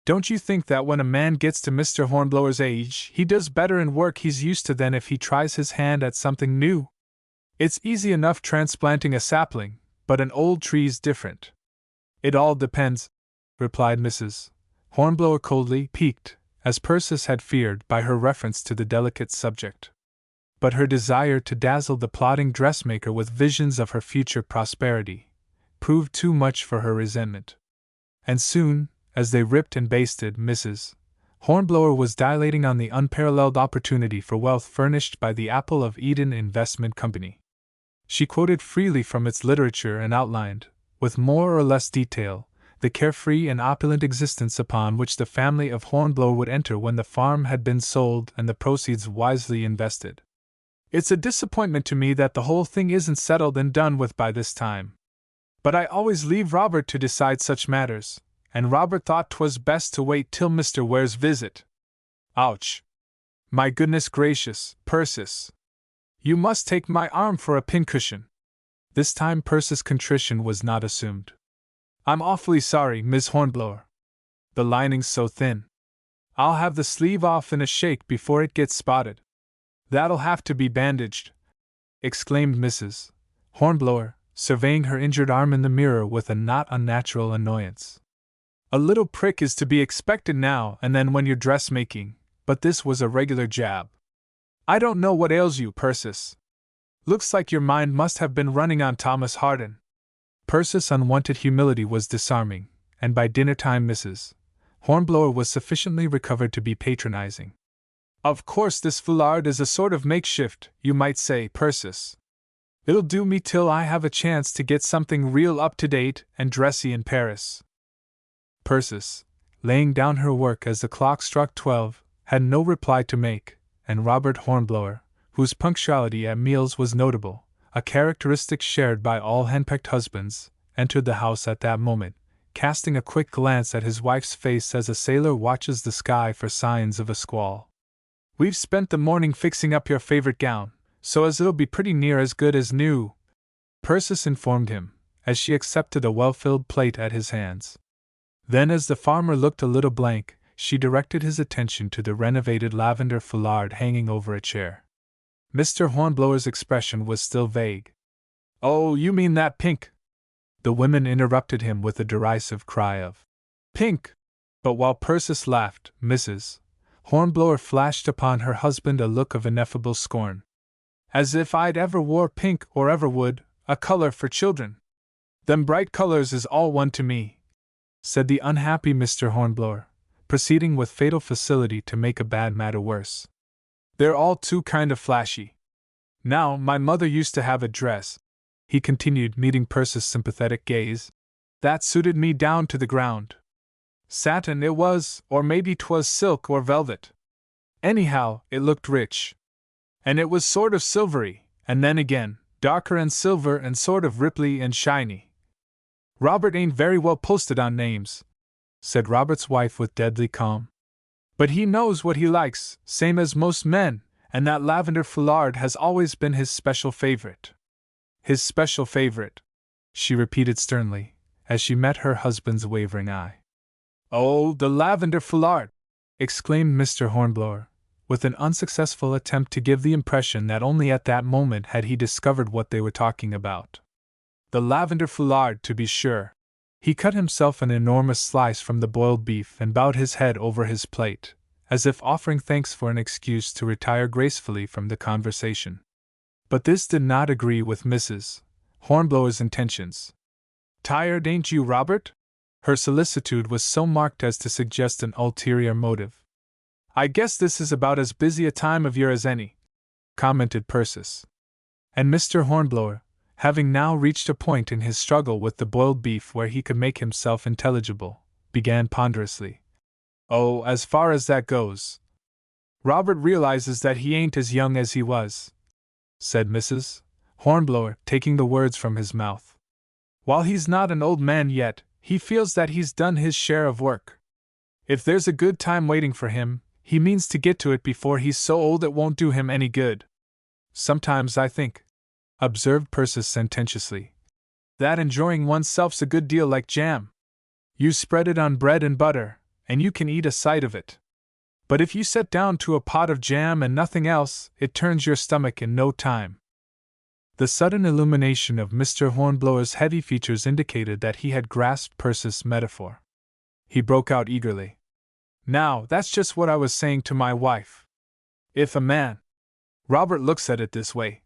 Don't you think that when a man gets to Mr. Hornblower's age, he does better in work he's used to than if he tries his hand at something new? It's easy enough transplanting a sapling, but an old tree's different. It all depends, replied Mrs. Hornblower coldly, piqued, as Persis had feared, by her reference to the delicate subject. But her desire to dazzle the plodding dressmaker with visions of her future prosperity proved too much for her resentment. And soon, as they ripped and basted, Mrs. Hornblower was dilating on the unparalleled opportunity for wealth furnished by the Apple of Eden Investment Company. She quoted freely from its literature and outlined, with more or less detail, the carefree and opulent existence upon which the family of Hornblower would enter when the farm had been sold and the proceeds wisely invested. It's a disappointment to me that the whole thing isn't settled and done with by this time. But I always leave Robert to decide such matters, and Robert thought 'twas best to wait till Mr. Ware's visit. Ouch! My goodness gracious, Persis! You must take my arm for a pincushion. This time Persis' contrition was not assumed. I'm awfully sorry, Miss Hornblower. The lining's so thin. I'll have the sleeve off in a shake before it gets spotted. That'll have to be bandaged, exclaimed Mrs. Hornblower, surveying her injured arm in the mirror with a not unnatural annoyance. A little prick is to be expected now and then when you're dressmaking, but this was a regular jab. I don't know what ails you, Persis. Looks like your mind must have been running on Thomas Harden. Persis' unwanted humility was disarming, and by dinner time Mrs. Hornblower was sufficiently recovered to be patronizing. Of course this foulard is a sort of makeshift, you might say, Persis. It'll do me till I have a chance to get something real up-to-date and dressy in Paris. Persis, laying down her work as the clock struck 12, had no reply to make, and Robert Hornblower, whose punctuality at meals was notable, a characteristic shared by all henpecked husbands, entered the house at that moment, casting a quick glance at his wife's face as a sailor watches the sky for signs of a squall. We've spent the morning fixing up your favorite gown, so as it'll be pretty near as good as new, Persis informed him, as she accepted a well-filled plate at his hands. Then, as the farmer looked a little blank, she directed his attention to the renovated lavender foulard hanging over a chair. Mr. Hornblower's expression was still vague. Oh, you mean that pink? The women interrupted him with a derisive cry of pink. But while Persis laughed, Mrs. Hornblower flashed upon her husband a look of ineffable scorn. As if I'd ever wore pink or ever would, a color for children. Them bright colors is all one to me, said the unhappy Mr. Hornblower, proceeding with fatal facility to make a bad matter worse. They're all too kind of flashy. Now, my mother used to have a dress, he continued, meeting Persis' sympathetic gaze, that suited me down to the ground. Satin it was, or maybe 'twas silk or velvet. Anyhow, it looked rich. And it was sort of silvery, and then again, darker and silver and sort of ripply and shiny. Robert ain't very well posted on names, said Robert's wife with deadly calm. But he knows what he likes, same as most men, and that lavender foulard has always been his special favorite. His special favorite, she repeated sternly, as she met her husband's wavering eye. Oh, the lavender foulard! Exclaimed Mr. Hornblower, with an unsuccessful attempt to give the impression that only at that moment had he discovered what they were talking about. The lavender foulard, to be sure. He cut himself an enormous slice from the boiled beef and bowed his head over his plate, as if offering thanks for an excuse to retire gracefully from the conversation. But this did not agree with Mrs. Hornblower's intentions. Tired, ain't you, Robert? Her solicitude was so marked as to suggest an ulterior motive. I guess this is about as busy a time of year as any, commented Persis. And Mr. Hornblower, having now reached a point in his struggle with the boiled beef where he could make himself intelligible, began ponderously. Oh, as far as that goes, Robert realizes that he ain't as young as he was, said Mrs. Hornblower, taking the words from his mouth. While he's not an old man yet, he feels that he's done his share of work. If there's a good time waiting for him, he means to get to it before he's so old it won't do him any good. Sometimes I think, observed Persis sententiously, that enjoying oneself's a good deal like jam. You spread it on bread and butter, and you can eat a sight of it. But if you set down to a pot of jam and nothing else, it turns your stomach in no time. The sudden illumination of Mr. Hornblower's heavy features indicated that he had grasped Persis' metaphor. He broke out eagerly. Now, that's just what I was saying to my wife. If a man— Robert looks at it this way,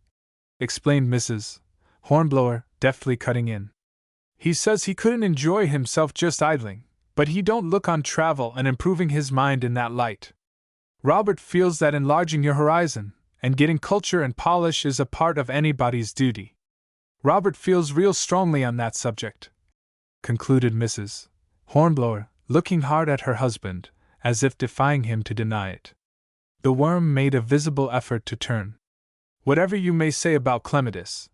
explained Mrs. Hornblower, deftly cutting in. He says he couldn't enjoy himself just idling, but he don't look on travel and improving his mind in that light. Robert feels that enlarging your horizon and getting culture and polish is a part of anybody's duty. Robert feels real strongly on that subject, concluded Mrs. Hornblower, looking hard at her husband, as if defying him to deny it. The worm made a visible effort to turn. Whatever you may say about clematis,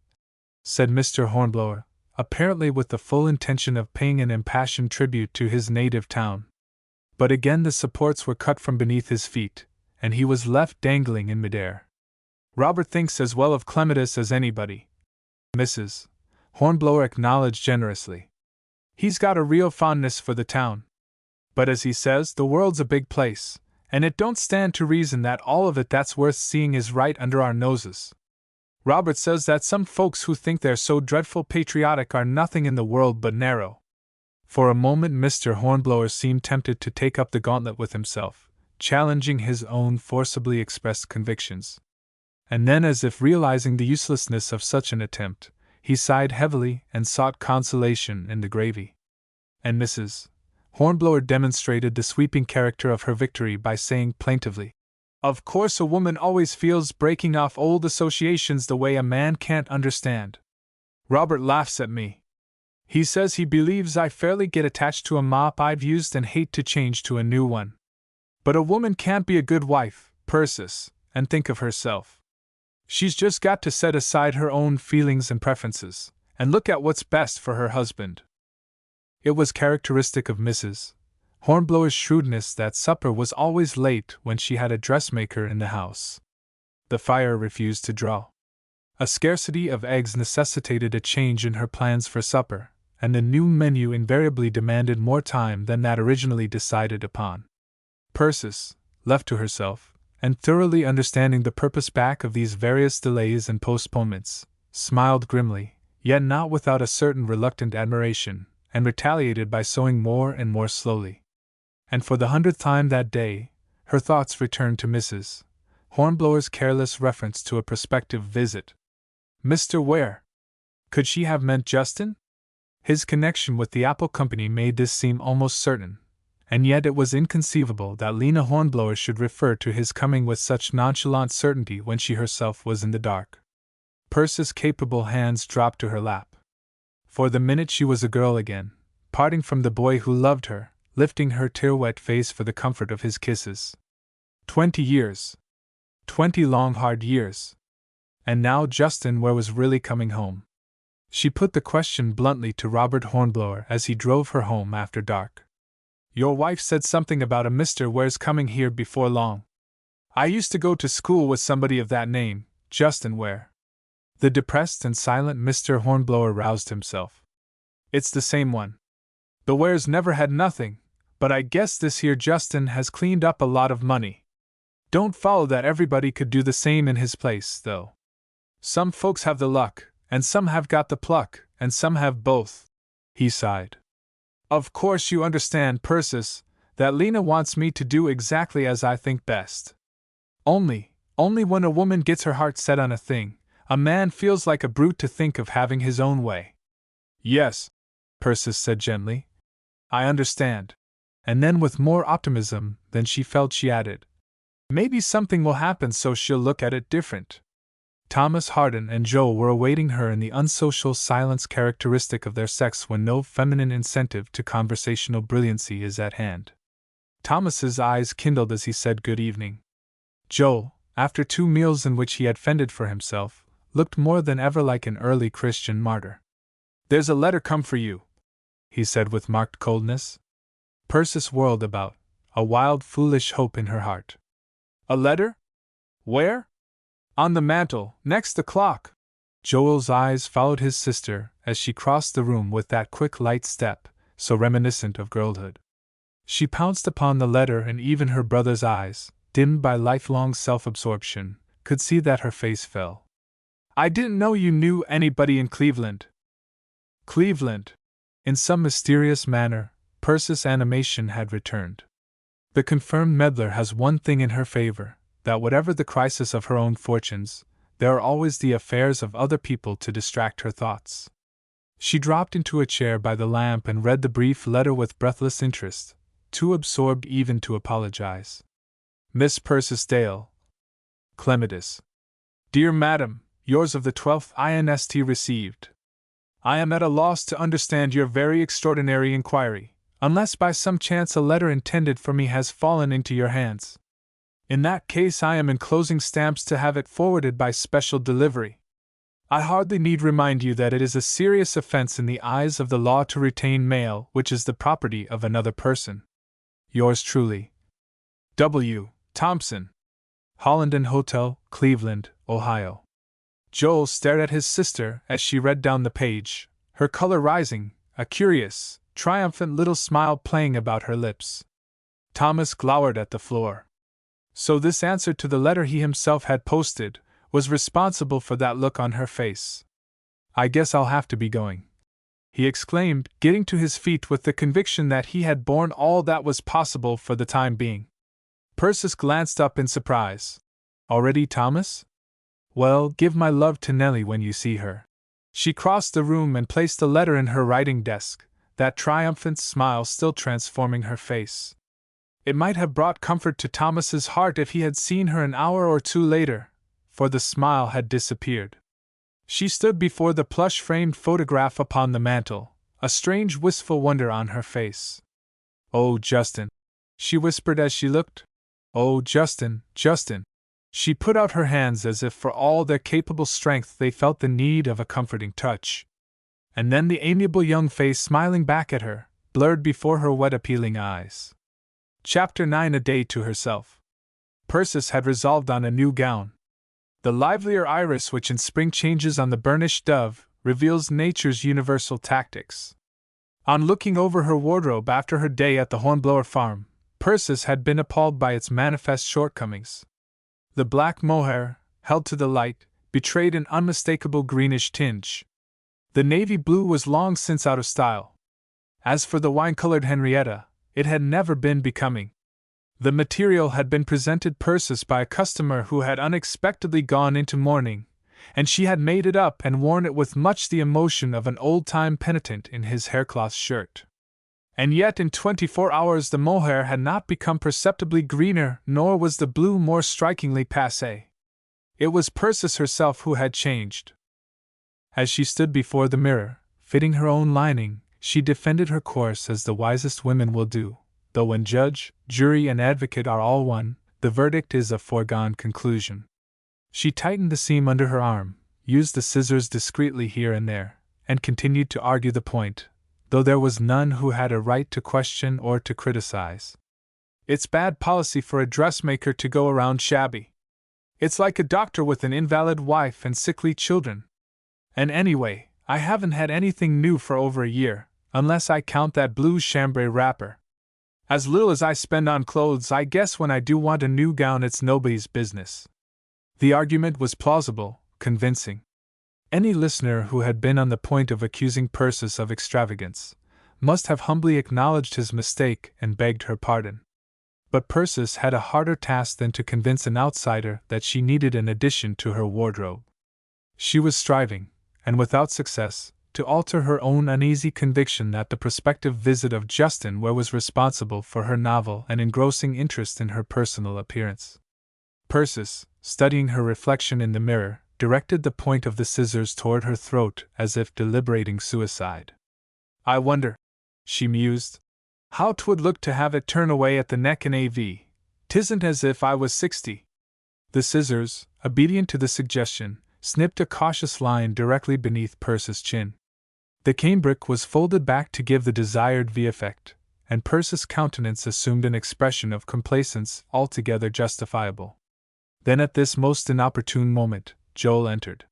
said Mr. Hornblower, apparently with the full intention of paying an impassioned tribute to his native town. But again the supports were cut from beneath his feet, and he was left dangling in midair. Robert thinks as well of clematis as anybody, Mrs. Hornblower acknowledged generously. He's got a real fondness for the town. But as he says, the world's a big place, and it don't stand to reason that all of it that's worth seeing is right under our noses. Robert says that some folks who think they're so dreadful patriotic are nothing in the world but narrow. For a moment Mr. Hornblower seemed tempted to take up the gauntlet with himself, challenging his own forcibly expressed convictions. And then, as if realizing the uselessness of such an attempt, he sighed heavily and sought consolation in the gravy. And Mrs. Hornblower demonstrated the sweeping character of her victory by saying plaintively, "Of course a woman always feels breaking off old associations the way a man can't understand. Robert laughs at me. He says he believes I fairly get attached to a mop I've used and hate to change to a new one. But a woman can't be a good wife, Persis, and think of herself. She's just got to set aside her own feelings and preferences, and look at what's best for her husband." It was characteristic of Mrs. Hornblower's shrewdness that supper was always late when she had a dressmaker in the house. The fire refused to draw. A scarcity of eggs necessitated a change in her plans for supper, and the new menu invariably demanded more time than that originally decided upon. Persis, left to herself, and thoroughly understanding the purpose back of these various delays and postponements, smiled grimly, yet not without a certain reluctant admiration, and retaliated by sewing more and more slowly. And for the 100th time that day, her thoughts returned to Mrs. Hornblower's careless reference to a prospective visit. Mr. Ware? Could she have meant Justin? His connection with the Apple Company made this seem almost certain, and yet it was inconceivable that Lena Hornblower should refer to his coming with such nonchalant certainty when she herself was in the dark. Persis' capable hands dropped to her lap. For the minute she was a girl again, parting from the boy who loved her, lifting her tear-wet face for the comfort of his kisses. 20 years. 20 long hard years. And now Justin Ware was really coming home. She put the question bluntly to Robert Hornblower as he drove her home after dark. "Your wife said something about a Mr. Ware's coming here before long. I used to go to school with somebody of that name, Justin Ware." The depressed and silent Mr. Hornblower roused himself. "It's the same one. The Wares never had nothing, but I guess this here Justin has cleaned up a lot of money. Don't follow that everybody could do the same in his place, though. Some folks have the luck, and some have got the pluck, and some have both." He sighed. "Of course you understand, Persis, that Lena wants me to do exactly as I think best. Only when a woman gets her heart set on a thing, a man feels like a brute to think of having his own way." "Yes," Persis said gently. "I understand." And then with more optimism than she felt she added, "Maybe something will happen so she'll look at it different." Thomas Harden and Joe were awaiting her in the unsocial silence characteristic of their sex when no feminine incentive to conversational brilliancy is at hand. Thomas's eyes kindled as he said good evening. Joe, after 2 meals in which he had fended for himself, looked more than ever like an early Christian martyr. "There's a letter come for you," he said with marked coldness. Persis whirled about, a wild, foolish hope in her heart. "A letter? Where?" "On the mantel, next the clock." Joel's eyes followed his sister as she crossed the room with that quick, light step, so reminiscent of girlhood. She pounced upon the letter, and even her brother's eyes, dimmed by lifelong self-absorption, could see that her face fell. "I didn't know you knew anybody in Cleveland." Cleveland! In some mysterious manner, Persis' animation had returned. The confirmed meddler has one thing in her favor, that whatever the crisis of her own fortunes, there are always the affairs of other people to distract her thoughts. She dropped into a chair by the lamp and read the brief letter with breathless interest, too absorbed even to apologize. Miss Persis Dale. Clematis. Dear Madam, yours of the 12th inst. Received. I am at a loss to understand your very extraordinary inquiry, unless by some chance a letter intended for me has fallen into your hands. In that case I am enclosing stamps to have it forwarded by special delivery. I hardly need remind you that it is a serious offense in the eyes of the law to retain mail which is the property of another person. Yours truly, W. Thompson. Holland & Hotel, Cleveland, Ohio. Joel stared at his sister as she read down the page, her color rising, a curious, triumphant little smile playing about her lips. Thomas glowered at the floor. So this answer to the letter he himself had posted was responsible for that look on her face. "I guess I'll have to be going," he exclaimed, getting to his feet with the conviction that he had borne all that was possible for the time being. Persis glanced up in surprise. "Already, Thomas? Well, give my love to Nellie when you see her." She crossed the room and placed the letter in her writing desk, that triumphant smile still transforming her face. It might have brought comfort to Thomas's heart if he had seen her an hour or two later, for the smile had disappeared. She stood before the plush-framed photograph upon the mantel, a strange wistful wonder on her face. "Oh, Justin," she whispered as she looked. "Oh, Justin, Justin." She put out her hands as if for all their capable strength they felt the need of a comforting touch. And then the amiable young face smiling back at her, blurred before her wet appealing eyes. Chapter 9. A day to herself. Persis had resolved on a new gown. The livelier iris which in spring changes on the burnished dove reveals nature's universal tactics. On looking over her wardrobe after her day at the Hornblower farm, Persis had been appalled by its manifest shortcomings. The black mohair, held to the light, betrayed an unmistakable greenish tinge. The navy blue was long since out of style. As for the wine-colored Henrietta, it had never been becoming. The material had been presented Persis by a customer who had unexpectedly gone into mourning, and she had made it up and worn it with much the emotion of an old-time penitent in his haircloth shirt. And yet in 24 hours the mohair had not become perceptibly greener, nor was the blue more strikingly passé. It was Persis herself who had changed. As she stood before the mirror, fitting her own lining, she defended her course as the wisest women will do, though when judge, jury, and advocate are all one, the verdict is a foregone conclusion. She tightened the seam under her arm, used the scissors discreetly here and there, and continued to argue the point, though there was none who had a right to question or to criticize. "It's bad policy for a dressmaker to go around shabby. It's like a doctor with an invalid wife and sickly children. And anyway, I haven't had anything new for over a year, unless I count that blue chambray wrapper. As little as I spend on clothes, I guess when I do want a new gown it's nobody's business." The argument was plausible, convincing. Any listener who had been on the point of accusing Persis of extravagance must have humbly acknowledged his mistake and begged her pardon. But Persis had a harder task than to convince an outsider that she needed an addition to her wardrobe. She was striving, and without success, to alter her own uneasy conviction that the prospective visit of Justin Ware was responsible for her novel and engrossing interest in her personal appearance. Persis, studying her reflection in the mirror, directed the point of the scissors toward her throat as if deliberating suicide. "I wonder," she mused, "how 'twould look to have it turn away at the neck and A.V. 'Tisn't as if I was 60. The scissors, obedient to the suggestion, snipped a cautious line directly beneath Persis' chin. The cambric was folded back to give the desired V-effect, and Persis' countenance assumed an expression of complacence altogether justifiable. Then at this most inopportune moment, Joel entered.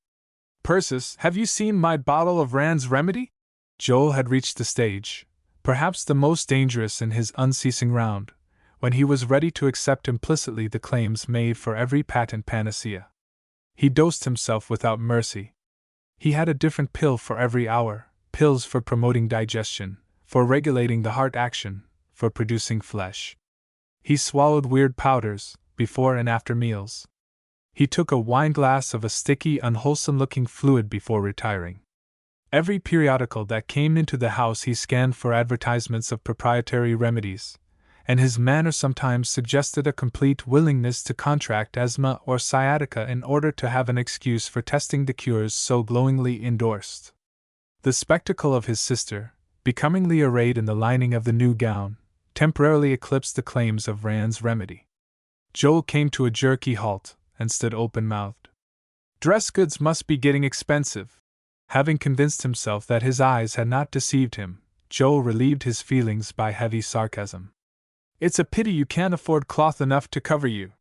"Persis, have you seen my bottle of Rand's remedy?" Joel had reached the stage, perhaps the most dangerous in his unceasing round, when he was ready to accept implicitly the claims made for every patent panacea. He dosed himself without mercy. He had a different pill for every hour, pills for promoting digestion, for regulating the heart action, for producing flesh. He swallowed weird powders, before and after meals. He took a wineglass of a sticky, unwholesome-looking fluid before retiring. Every periodical that came into the house he scanned for advertisements of proprietary remedies, and his manner sometimes suggested a complete willingness to contract asthma or sciatica in order to have an excuse for testing the cures so glowingly endorsed. The spectacle of his sister, becomingly arrayed in the lining of the new gown, temporarily eclipsed the claims of Rand's remedy. Joel came to a jerky halt, and stood open-mouthed. Dress goods must be getting expensive. Having convinced himself that his eyes had not deceived him, Joel relieved his feelings by heavy sarcasm. It's a pity you can't afford cloth enough to cover you.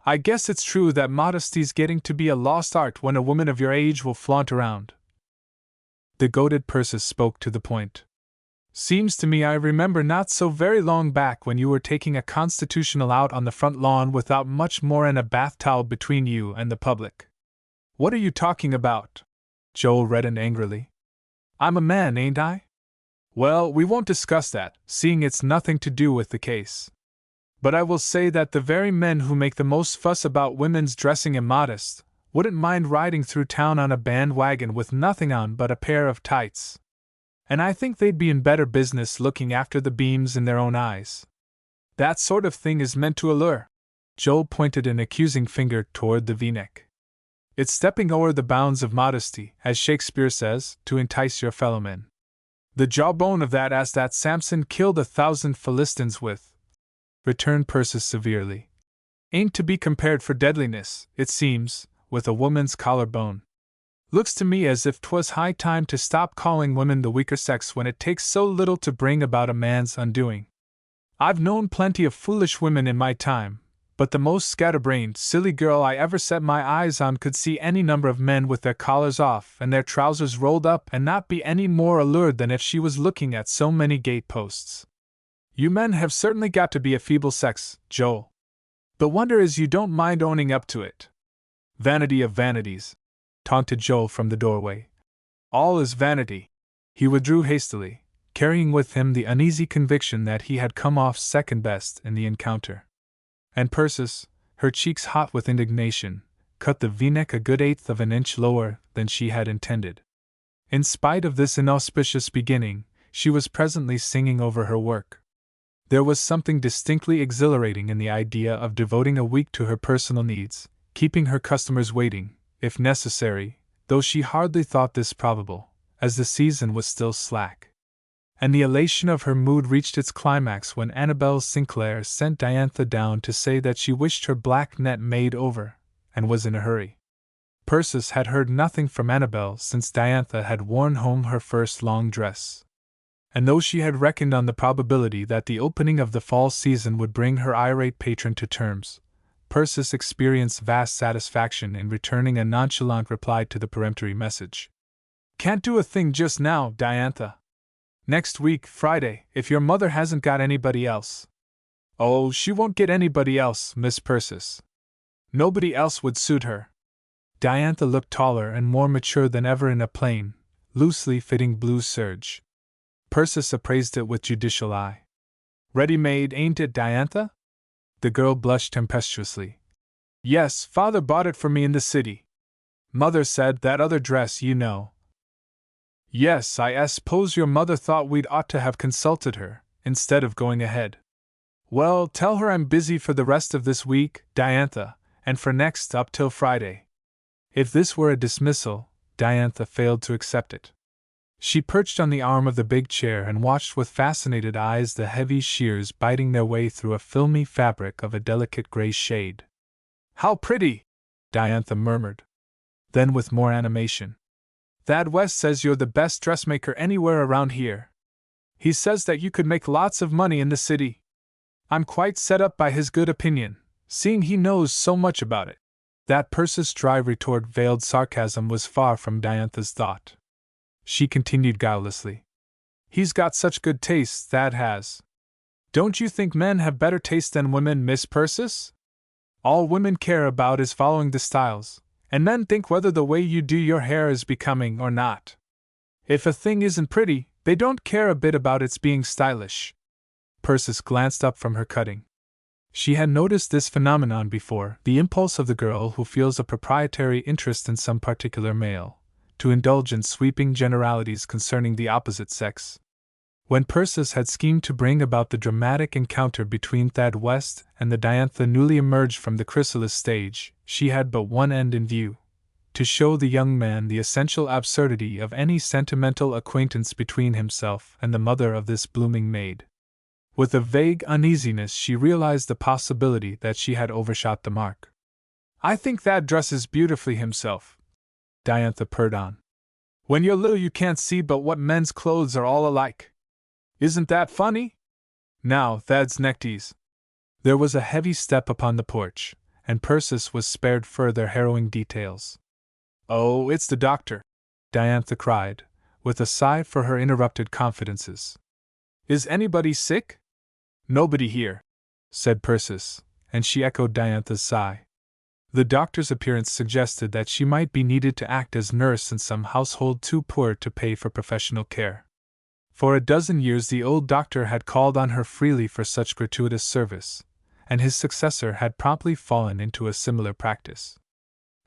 I guess it's true that modesty's getting to be a lost art when a woman of your age will flaunt around. The goaded Persis spoke to the point. Seems to me I remember not so very long back when you were taking a constitutional out on the front lawn without much more than a bath towel between you and the public. What are you talking about? Joel reddened angrily. I'm a man, ain't I? Well, we won't discuss that, seeing it's nothing to do with the case. But I will say that the very men who make the most fuss about women's dressing immodest wouldn't mind riding through town on a bandwagon with nothing on but a pair of tights. And I think they'd be in better business looking after the beams in their own eyes. That sort of thing is meant to allure. Joel pointed an accusing finger toward the V-neck. It's stepping o'er the bounds of modesty, as Shakespeare says, to entice your fellowmen. The jawbone of that ass that Samson killed 1,000 Philistines with, returned Persis severely, ain't to be compared for deadliness, it seems, with a woman's collarbone. Looks to me as if 'twas high time to stop calling women the weaker sex when it takes so little to bring about a man's undoing. I've known plenty of foolish women in my time, but the most scatterbrained, silly girl I ever set my eyes on could see any number of men with their collars off and their trousers rolled up and not be any more allured than if she was looking at so many gate-posts. You men have certainly got to be a feeble sex, Joel. The wonder is you don't mind owning up to it. Vanity of vanities, taunted Joel from the doorway. All is vanity. He withdrew hastily, carrying with him the uneasy conviction that he had come off second best in the encounter. And Persis, her cheeks hot with indignation, cut the V-neck a good 1/8 of an inch lower than she had intended. In spite of this inauspicious beginning, she was presently singing over her work. There was something distinctly exhilarating in the idea of devoting a week to her personal needs, keeping her customers waiting, if necessary, though she hardly thought this probable, as the season was still slack. And the elation of her mood reached its climax when Annabel Sinclair sent Diantha down to say that she wished her black net made over, and was in a hurry. Persis had heard nothing from Annabel since Diantha had worn home her first long dress. And though she had reckoned on the probability that the opening of the fall season would bring her irate patron to terms, Persis experienced vast satisfaction in returning a nonchalant reply to the peremptory message. Can't do a thing just now, Diantha. Next week, Friday, if your mother hasn't got anybody else. Oh, she won't get anybody else, Miss Persis. Nobody else would suit her. Diantha looked taller and more mature than ever in a plain, loosely fitting blue serge. Persis appraised it with judicial eye. Ready-made, ain't it, Diantha? The girl blushed tempestuously. Yes, father bought it for me in the city. Mother said that other dress, you know. Yes, I suppose your mother thought we'd ought to have consulted her, instead of going ahead. Well, tell her I'm busy for the rest of this week, Diantha, and for next up till Friday. If this were a dismissal, Diantha failed to accept it. She perched on the arm of the big chair and watched with fascinated eyes the heavy shears biting their way through a filmy fabric of a delicate gray shade. How pretty! Diantha murmured. Then with more animation. Thad West says you're the best dressmaker anywhere around here. He says that you could make lots of money in the city. I'm quite set up by his good opinion, seeing he knows so much about it. That Persis' dry retort veiled sarcasm was far from Diantha's thought. She continued guilelessly. He's got such good taste, Thad has. Don't you think men have better taste than women, Miss Persis? All women care about is following the styles, and men think whether the way you do your hair is becoming or not. If a thing isn't pretty, they don't care a bit about its being stylish. Persis glanced up from her cutting. She had noticed this phenomenon before, the impulse of the girl who feels a proprietary interest in some particular male, to indulge in sweeping generalities concerning the opposite sex. When Persis had schemed to bring about the dramatic encounter between Thad West and the Diantha newly emerged from the chrysalis stage, she had but one end in view: to show the young man the essential absurdity of any sentimental acquaintance between himself and the mother of this blooming maid. With a vague uneasiness, she realized the possibility that she had overshot the mark. "I think Thad dresses beautifully himself," Diantha purred on. "When you're little you can't see but what men's clothes are all alike. Isn't that funny? Now, Thad's neckties." There was a heavy step upon the porch, and Persis was spared further harrowing details. "Oh, it's the doctor," Diantha cried, with a sigh for her interrupted confidences. "Is anybody sick?" "Nobody here," said Persis, and she echoed Diantha's sigh. The doctor's appearance suggested that she might be needed to act as nurse in some household too poor to pay for professional care. For a dozen years the old doctor had called on her freely for such gratuitous service, and his successor had promptly fallen into a similar practice.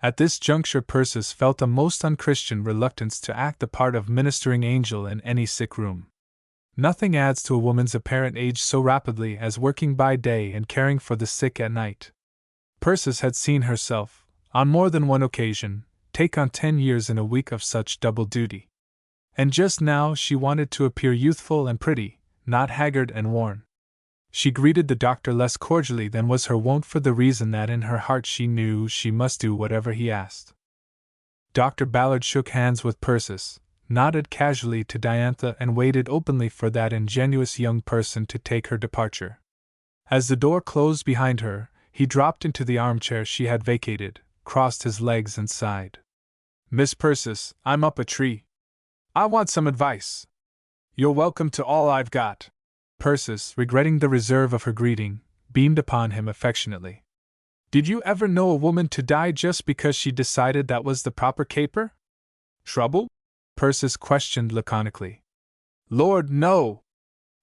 At this juncture Persis felt a most unchristian reluctance to act the part of ministering angel in any sick room. Nothing adds to a woman's apparent age so rapidly as working by day and caring for the sick at night. Persis had seen herself, on more than one occasion, take on 10 years in a week of such double duty. And just now she wanted to appear youthful and pretty, not haggard and worn. She greeted the doctor less cordially than was her wont for the reason that in her heart she knew she must do whatever he asked. Dr. Ballard shook hands with Persis, nodded casually to Diantha and waited openly for that ingenuous young person to take her departure. As the door closed behind her, he dropped into the armchair she had vacated, crossed his legs and sighed. "Miss Persis, I'm up a tree. I want some advice." "You're welcome to all I've got." Persis, regretting the reserve of her greeting, beamed upon him affectionately. "Did you ever know a woman to die just because she decided that was the proper caper?" "Trouble?" Persis questioned laconically. "Lord, no!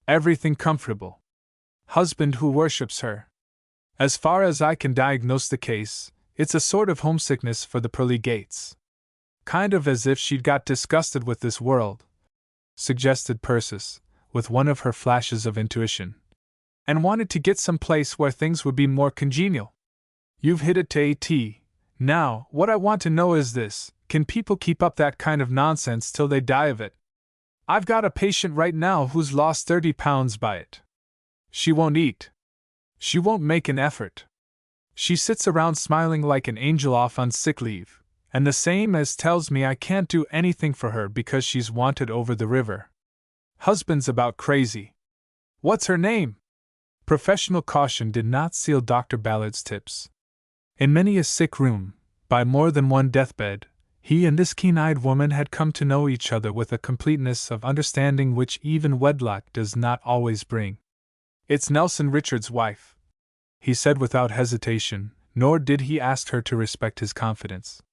Everything comfortable. Husband who worships her. As far as I can diagnose the case, it's a sort of homesickness for the pearly gates. Kind of as if she'd got disgusted with this world," suggested Persis, with one of her flashes of intuition, "and wanted to get some place where things would be more congenial. You've hit it to A.T. Now, what I want to know is this: can people keep up that kind of nonsense till they die of it? I've got a patient right now who's lost 30 pounds by it. She won't eat. She won't make an effort. She sits around smiling like an angel off on sick leave. And the same as tells me I can't do anything for her because she's wanted over the river. Husband's about crazy. What's her name?" Professional caution did not seal Dr. Ballard's tips. In many a sick room, by more than one deathbed, he and this keen-eyed woman had come to know each other with a completeness of understanding which even wedlock does not always bring. "It's Nelson Richards' wife," he said without hesitation, nor did he ask her to respect his confidence.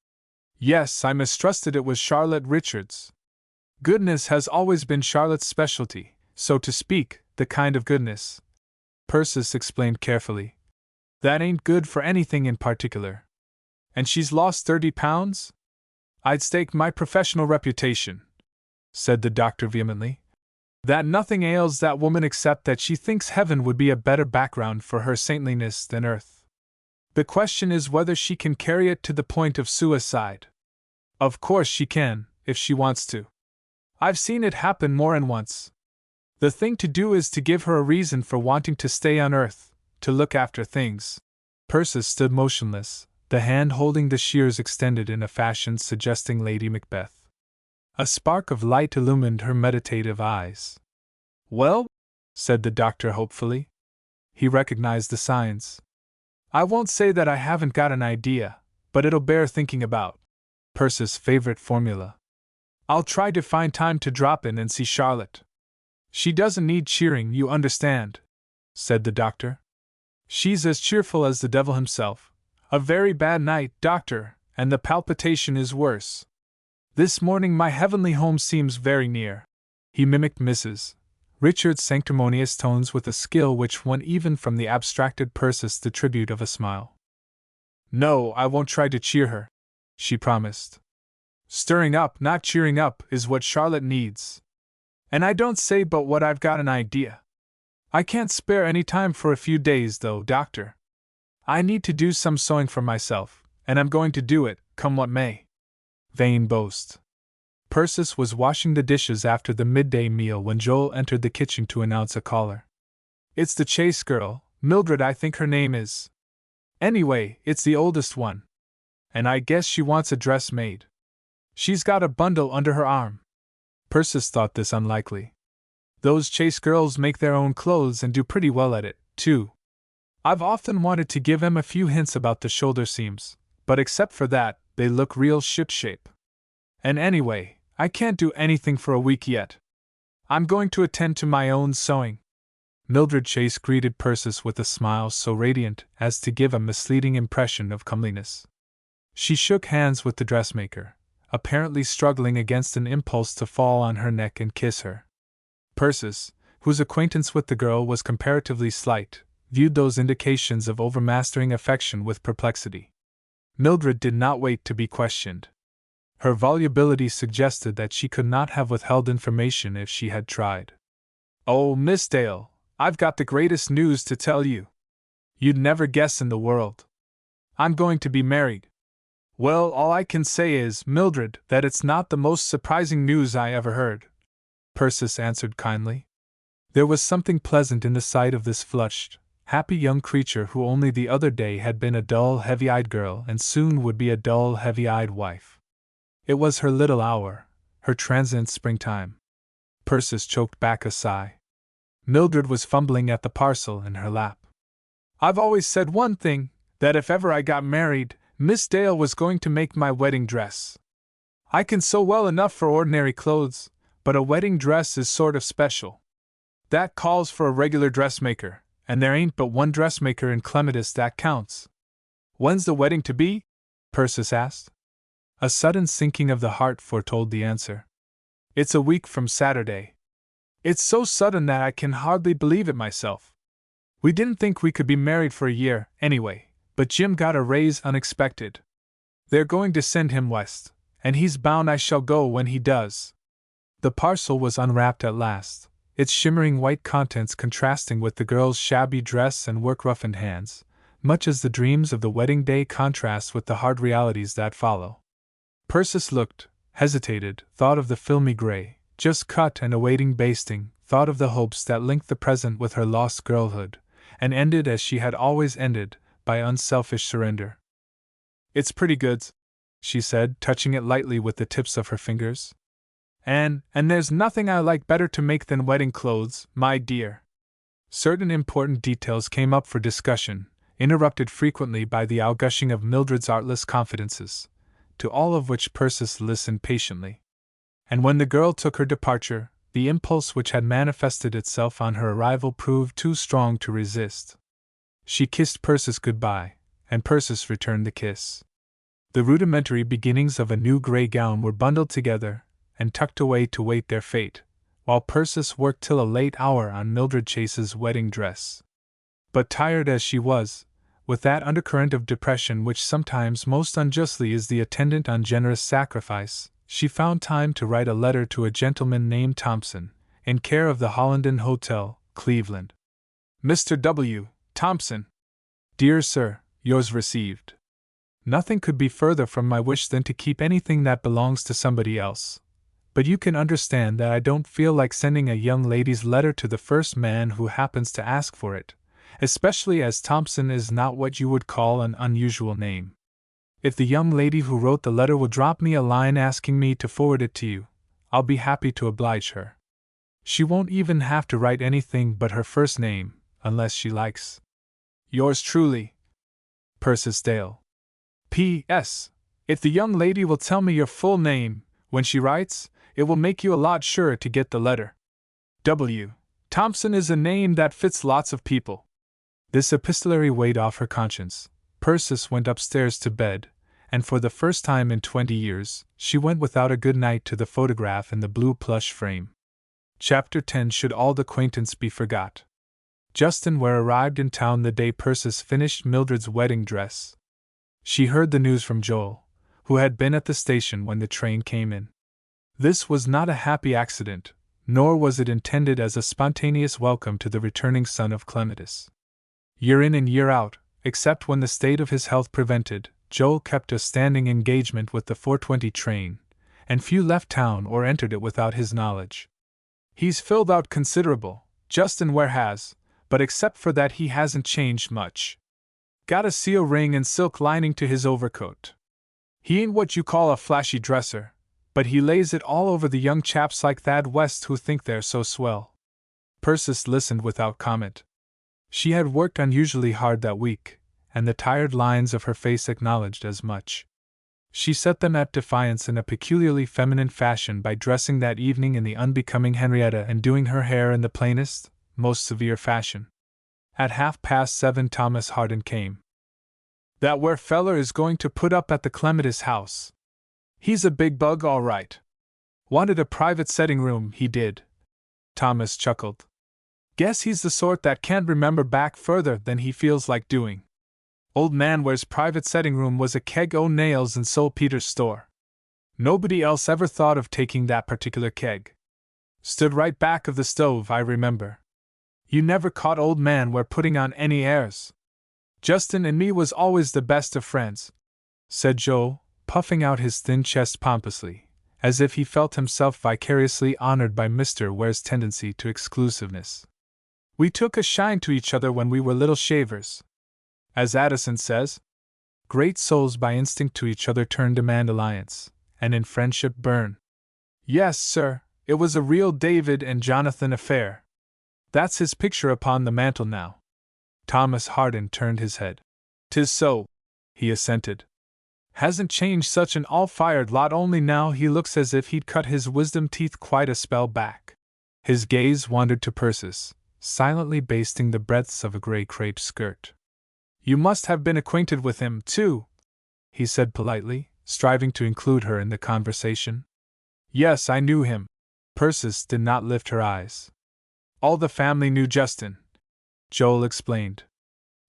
"Yes, I mistrusted it was Charlotte Richards. Goodness has always been Charlotte's specialty, so to speak, the kind of goodness," Persis explained carefully, "that ain't good for anything in particular. And she's lost 30 pounds? I'd stake my professional reputation," said the doctor vehemently, "that nothing ails that woman except that she thinks heaven would be a better background for her saintliness than earth. The question is whether she can carry it to the point of suicide. Of course she can, if she wants to. I've seen it happen more'n once. The thing to do is to give her a reason for wanting to stay on earth, to look after things." Persis stood motionless, the hand holding the shears extended in a fashion suggesting Lady Macbeth. A spark of light illumined her meditative eyes. "Well?" said the doctor hopefully. He recognized the signs. "I won't say that I haven't got an idea, but it'll bear thinking about." Persis' favorite formula. "I'll try to find time to drop in and see Charlotte." She doesn't need cheering, you understand, said the doctor. She's as cheerful as the devil himself. A very bad night, doctor, and the palpitation is worse. This morning my heavenly home seems very near. He mimicked Mrs. Richard's sanctimonious tones with a skill which won even from the abstracted Persis the tribute of a smile. No, I won't try to cheer her, she promised. Stirring up, not cheering up, is what Charlotte needs. And I don't say but what I've got an idea. I can't spare any time for a few days, though, doctor. I need to do some sewing for myself, and I'm going to do it, come what may. Vain boast. Persis was washing the dishes after the midday meal when Joel entered the kitchen to announce a caller. It's the Chase girl, Mildred I think her name is. Anyway, it's the oldest one. And I guess she wants a dress made. She's got a bundle under her arm. Persis thought this unlikely. Those Chase girls make their own clothes and do pretty well at it, too. I've often wanted to give them a few hints about the shoulder seams, but except for that, they look real shipshape. And anyway, I can't do anything for a week yet. I'm going to attend to my own sewing. Mildred Chase greeted Persis with a smile so radiant as to give a misleading impression of comeliness. She shook hands with the dressmaker, apparently struggling against an impulse to fall on her neck and kiss her. Persis, whose acquaintance with the girl was comparatively slight, viewed those indications of overmastering affection with perplexity. Mildred did not wait to be questioned. Her volubility suggested that she could not have withheld information if she had tried. Oh, Miss Dale, I've got the greatest news to tell you. You'd never guess in the world. I'm going to be married. Well, all I can say is, Mildred, that it's not the most surprising news I ever heard, Persis answered kindly. There was something pleasant in the sight of this flushed, happy young creature who only the other day had been a dull, heavy-eyed girl and soon would be a dull, heavy-eyed wife. It was her little hour, her transient springtime. Persis choked back a sigh. Mildred was fumbling at the parcel in her lap. I've always said one thing, that if ever I got married, Miss Dale was going to make my wedding dress. I can sew well enough for ordinary clothes, but a wedding dress is sort of special. That calls for a regular dressmaker, and there ain't but one dressmaker in Clematis that counts. When's the wedding to be? Persis asked. A sudden sinking of the heart foretold the answer. It's a week from Saturday. It's so sudden that I can hardly believe it myself. We didn't think we could be married for a year, anyway, but Jim got a raise unexpected. They're going to send him west, and he's bound I shall go when he does. The parcel was unwrapped at last, its shimmering white contents contrasting with the girl's shabby dress and work-roughened hands, much as the dreams of the wedding day contrast with the hard realities that follow. Persis looked, hesitated, thought of the filmy gray, just cut and awaiting basting, thought of the hopes that linked the present with her lost girlhood, and ended as she had always ended, by unselfish surrender. It's pretty good, she said, touching it lightly with the tips of her fingers. And there's nothing I like better to make than wedding clothes, my dear. Certain important details came up for discussion, interrupted frequently by the outgushing of Mildred's artless confidences, to all of which Persis listened patiently. And when the girl took her departure, the impulse which had manifested itself on her arrival proved too strong to resist. She kissed Persis goodbye, and Persis returned the kiss. The rudimentary beginnings of a new gray gown were bundled together and tucked away to wait their fate, while Persis worked till a late hour on Mildred Chase's wedding dress. But tired as she was, with that undercurrent of depression which sometimes most unjustly is the attendant on generous sacrifice, she found time to write a letter to a gentleman named Thompson, in care of the Hollenden Hotel, Cleveland. Mr. W. Thompson. Dear Sir, yours received. Nothing could be further from my wish than to keep anything that belongs to somebody else. But you can understand that I don't feel like sending a young lady's letter to the first man who happens to ask for it, especially as Thompson is not what you would call an unusual name. If the young lady who wrote the letter will drop me a line asking me to forward it to you, I'll be happy to oblige her. She won't even have to write anything but her first name, unless she likes. Yours truly, Persis Dale. P.S. If the young lady will tell me your full name, when she writes, it will make you a lot surer to get the letter. W. Thompson is a name that fits lots of people. This epistolary weighed off her conscience. Persis went upstairs to bed, and for the first time in 20 years, she went without a good night to the photograph in the blue plush frame. Chapter 10. Should Auld Acquaintance Be Forgot? Justin Ware arrived in town the day Persis finished Mildred's wedding dress. She heard the news from Joel, who had been at the station when the train came in. This was not a happy accident, nor was it intended as a spontaneous welcome to the returning son of Clematis. Year in and year out, except when the state of his health prevented, Joel kept a standing engagement with the 4:20 train, and few left town or entered it without his knowledge. He's filled out considerable, Justin Ware has, but except for that he hasn't changed much. Got a seal ring and silk lining to his overcoat. He ain't what you call a flashy dresser, but he lays it all over the young chaps like Thad West who think they're so swell. Persis listened without comment. She had worked unusually hard that week, and the tired lines of her face acknowledged as much. She set them at defiance in a peculiarly feminine fashion by dressing that evening in the unbecoming Henrietta and doing her hair in the plainest, most severe fashion. At 7:30 Thomas Harden came. "That Ware feller is going to put up at the Clematis house. He's a big bug, all right. Wanted a private setting room, he did." Thomas chuckled. "Guess he's the sort that can't remember back further than he feels like doing. Old man Ware's private setting room was a keg o' nails in Saltpeter's store. Nobody else ever thought of taking that particular keg. Stood right back of the stove, I remember. You never caught old man Ware putting on any airs. Justin and me was always the best of friends," said Joe, puffing out his thin chest pompously, as if he felt himself vicariously honored by Mr. Ware's tendency to exclusiveness. "We took a shine to each other when we were little shavers. As Addison says, great souls by instinct to each other turn demand alliance, and in friendship burn. Yes, sir, it was a real David and Jonathan affair. That's his picture upon the mantel now." Thomas Harden turned his head. "'Tis so," he assented. "Hasn't changed such an all-fired lot, only now he looks as if he'd cut his wisdom teeth quite a spell back." His gaze wandered to Persis, silently basting the breadths of a gray crepe skirt. "You must have been acquainted with him, too," he said politely, striving to include her in the conversation. "Yes, I knew him." Persis did not lift her eyes. "All the family knew Justin," Joel explained.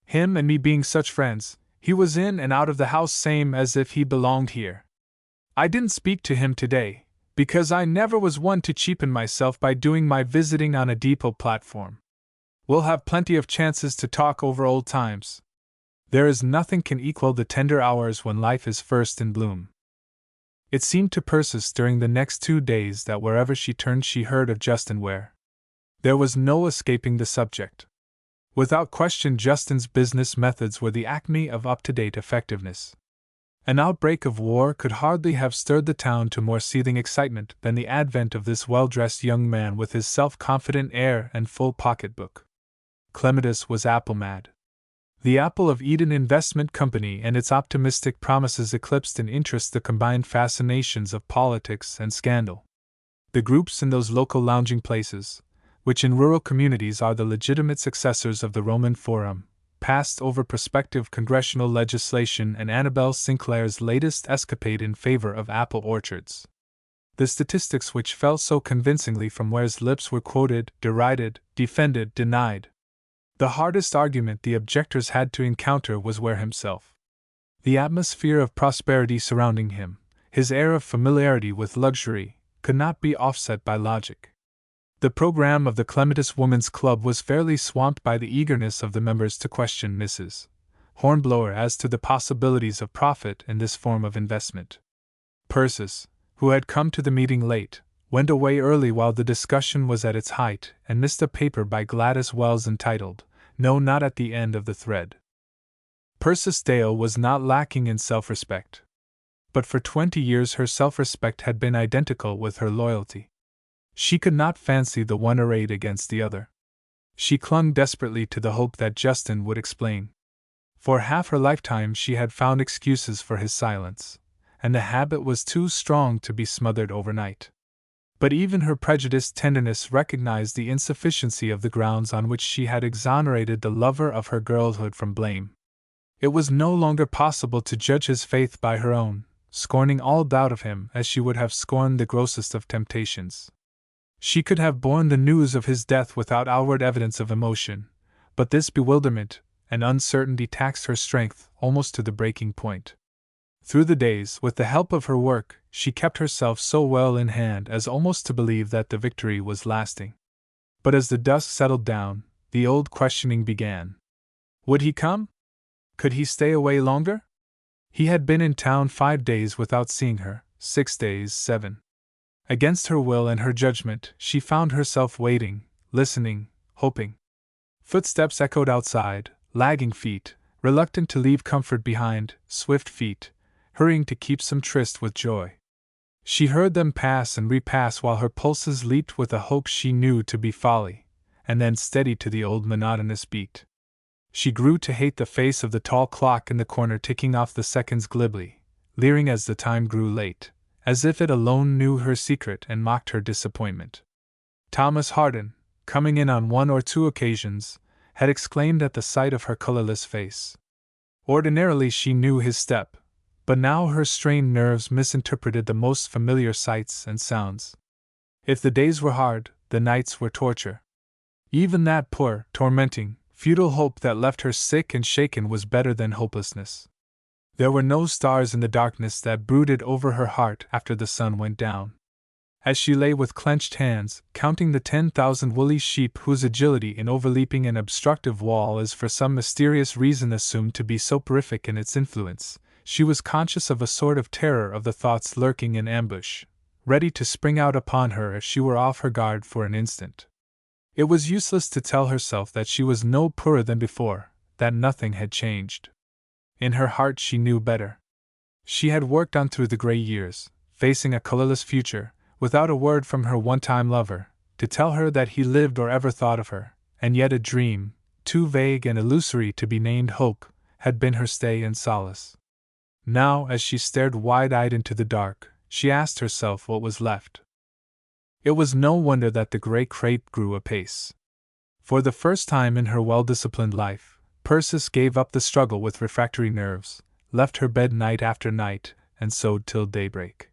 "Him and me being such friends, he was in and out of the house same as if he belonged here. I didn't speak to him today, because I never was one to cheapen myself by doing my visiting on a depot platform. We'll have plenty of chances to talk over old times. There is nothing can equal the tender hours when life is first in bloom." It seemed to Persis during the next 2 days that wherever she turned she heard of Justin Ware. There was no escaping the subject. Without question, Justin's business methods were the acme of up-to-date effectiveness. An outbreak of war could hardly have stirred the town to more seething excitement than the advent of this well-dressed young man with his self-confident air and full pocketbook. Clematis was apple-mad. The Apple of Eden Investment Company and its optimistic promises eclipsed in interest the combined fascinations of politics and scandal. The groups in those local lounging places, which in rural communities are the legitimate successors of the Roman Forum, passed over prospective congressional legislation and Annabelle Sinclair's latest escapade in favor of apple orchards. The statistics which fell so convincingly from Ware's lips were quoted, derided, defended, denied. The hardest argument the objectors had to encounter was Ware himself. The atmosphere of prosperity surrounding him, his air of familiarity with luxury, could not be offset by logic. The program of the Clematis Women's Club was fairly swamped by the eagerness of the members to question Mrs. Hornblower as to the possibilities of profit in this form of investment. Persis, who had come to the meeting late, went away early while the discussion was at its height and missed a paper by Gladys Wells entitled, "No, Not at the End of the Thread." Persis Dale was not lacking in self-respect. But for 20 years her self-respect had been identical with her loyalty. She could not fancy the one arrayed against the other. She clung desperately to the hope that Justin would explain. For half her lifetime she had found excuses for his silence, and the habit was too strong to be smothered overnight. But even her prejudiced tenderness recognized the insufficiency of the grounds on which she had exonerated the lover of her girlhood from blame. It was no longer possible to judge his faith by her own, scorning all doubt of him as she would have scorned the grossest of temptations. She could have borne the news of his death without outward evidence of emotion, but this bewilderment and uncertainty taxed her strength almost to the breaking point. Through the days, with the help of her work, she kept herself so well in hand as almost to believe that the victory was lasting. But as the dusk settled down, the old questioning began. Would he come? Could he stay away longer? He had been in town 5 days without seeing her, 6 days, 7. Against her will and her judgment, she found herself waiting, listening, hoping. Footsteps echoed outside, lagging feet, reluctant to leave comfort behind, swift feet, hurrying to keep some tryst with joy. She heard them pass and repass while her pulses leaped with a hope she knew to be folly, and then steadied to the old monotonous beat. She grew to hate the face of the tall clock in the corner ticking off the seconds glibly, leering as the time grew late, as if it alone knew her secret and mocked her disappointment. Thomas Hardin, coming in on 1 or 2 occasions, had exclaimed at the sight of her colorless face. Ordinarily she knew his step, but now her strained nerves misinterpreted the most familiar sights and sounds. If the days were hard, the nights were torture. Even that poor, tormenting, futile hope that left her sick and shaken was better than hopelessness. There were no stars in the darkness that brooded over her heart after the sun went down. As she lay with clenched hands, counting the 10,000 woolly sheep whose agility in overleaping an obstructive wall is for some mysterious reason assumed to be soporific in its influence, she was conscious of a sort of terror of the thoughts lurking in ambush, ready to spring out upon her if she were off her guard for an instant. It was useless to tell herself that she was no poorer than before, that nothing had changed. In her heart she knew better. She had worked on through the gray years, facing a colorless future, without a word from her one-time lover, to tell her that he lived or ever thought of her, and yet a dream, too vague and illusory to be named hope, had been her stay and solace. Now, as she stared wide-eyed into the dark, she asked herself what was left. It was no wonder that the gray crape grew apace. For the first time in her well-disciplined life, Persis gave up the struggle with refractory nerves, left her bed night after night, and sewed till daybreak.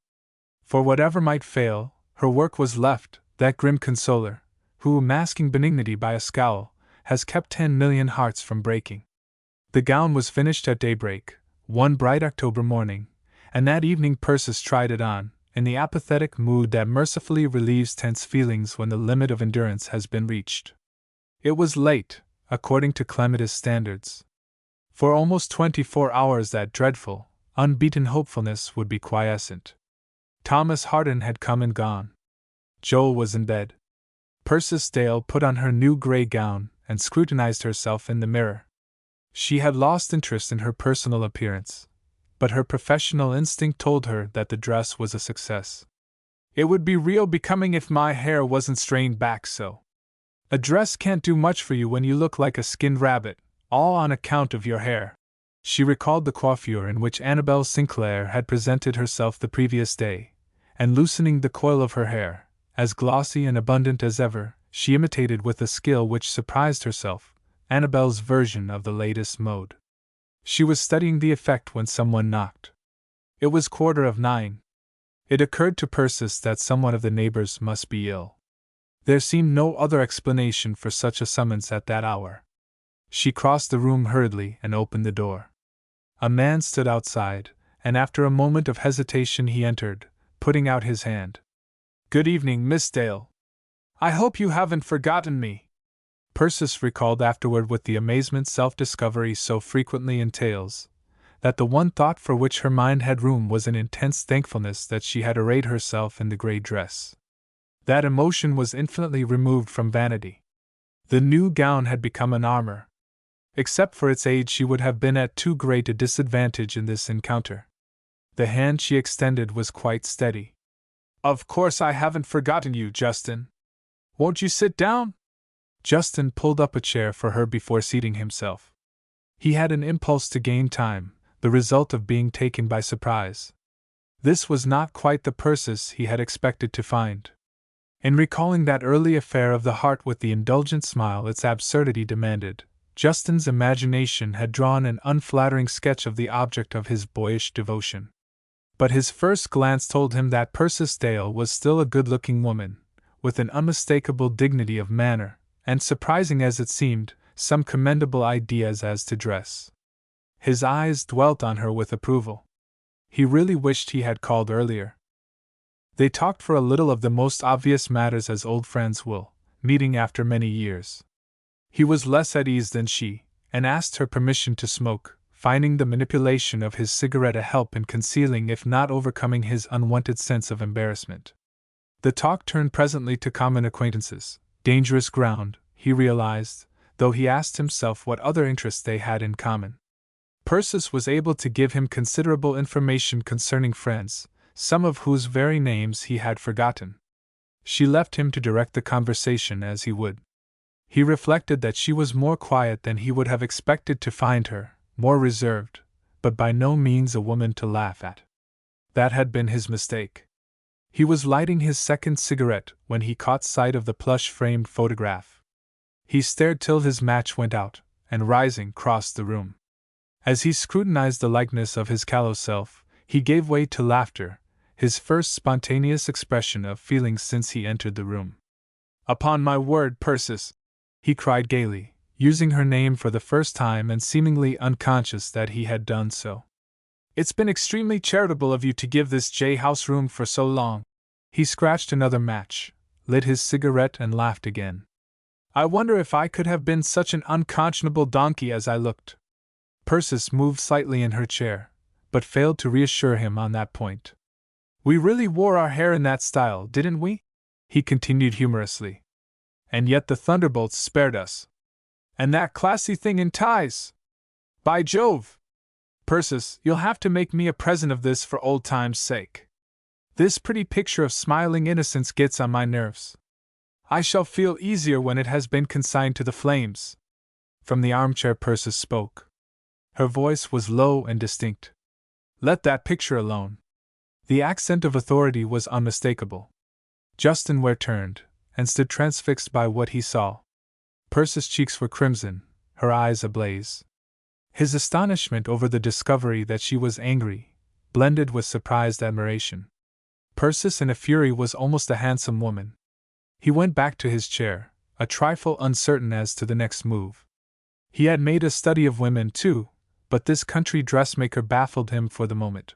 For whatever might fail, her work was left, that grim consoler, who, masking benignity by a scowl, has kept 10 million hearts from breaking. The gown was finished at daybreak, one bright October morning, and that evening Persis tried it on, in the apathetic mood that mercifully relieves tense feelings when the limit of endurance has been reached. It was late, according to clematis standards. For almost 24 hours that dreadful, unbeaten hopefulness would be quiescent. Thomas Hardin had come and gone. Joel was in bed. Persis Dale put on her new gray gown and scrutinized herself in the mirror. She had lost interest in her personal appearance, but her professional instinct told her that the dress was a success. It would be real becoming if my hair wasn't strained back so. A dress can't do much for you when you look like a skinned rabbit, all on account of your hair. She recalled the coiffure in which Annabel Sinclair had presented herself the previous day, and loosening the coil of her hair, as glossy and abundant as ever, she imitated with a skill which surprised herself, Annabel's version of the latest mode. She was studying the effect when someone knocked. It was 9:15. It occurred to Persis that someone of the neighbors must be ill. There seemed no other explanation for such a summons at that hour. She crossed the room hurriedly and opened the door. A man stood outside, and after a moment of hesitation he entered, putting out his hand. "Good evening, Miss Dale. I hope you haven't forgotten me." Persis recalled afterward with the amazement self-discovery so frequently entails, that the one thought for which her mind had room was an intense thankfulness that she had arrayed herself in the gray dress. That emotion was infinitely removed from vanity. The new gown had become an armor. Except for its age she would have been at too great a disadvantage in this encounter. The hand she extended was quite steady. "Of course I haven't forgotten you, Justin. Won't you sit down?" Justin pulled up a chair for her before seating himself. He had an impulse to gain time, the result of being taken by surprise. This was not quite the Persis he had expected to find. In recalling that early affair of the heart with the indulgent smile its absurdity demanded, Justin's imagination had drawn an unflattering sketch of the object of his boyish devotion. But his first glance told him that Persis Dale was still a good-looking woman, with an unmistakable dignity of manner, and, surprising as it seemed, some commendable ideas as to dress. His eyes dwelt on her with approval. He really wished he had called earlier. They talked for a little of the most obvious matters as old friends will, meeting after many years. He was less at ease than she, and asked her permission to smoke, finding the manipulation of his cigarette a help in concealing if not overcoming his unwonted sense of embarrassment. The talk turned presently to common acquaintances, dangerous ground, he realized, though he asked himself what other interests they had in common. Persis was able to give him considerable information concerning friends, some of whose very names he had forgotten. She left him to direct the conversation as he would. He reflected that she was more quiet than he would have expected to find her, more reserved, but by no means a woman to laugh at. That had been his mistake. He was lighting his second cigarette when he caught sight of the plush-framed photograph. He stared till his match went out, and rising, crossed the room. As he scrutinized the likeness of his callow self, he gave way to laughter, his first spontaneous expression of feeling since he entered the room. "Upon my word, Persis!" he cried gaily, using her name for the first time and seemingly unconscious that he had done so. "It's been extremely charitable of you to give this J-house room for so long." He scratched another match, lit his cigarette and laughed again. "I wonder if I could have been such an unconscionable donkey as I looked." Persis moved slightly in her chair, but failed to reassure him on that point. "We really wore our hair in that style, didn't we?" he continued humorously. "And yet the thunderbolts spared us. And that classy thing in ties! By Jove! Persis, you'll have to make me a present of this for old time's sake. This pretty picture of smiling innocence gets on my nerves. I shall feel easier when it has been consigned to the flames." From the armchair Persis spoke. Her voice was low and distinct. "Let that picture alone." The accent of authority was unmistakable. Justin Ware turned, and stood transfixed by what he saw. Persis' cheeks were crimson, her eyes ablaze. His astonishment over the discovery that she was angry blended with surprised admiration. Persis in a fury was almost a handsome woman. He went back to his chair, a trifle uncertain as to the next move. He had made a study of women, too, but this country dressmaker baffled him for the moment.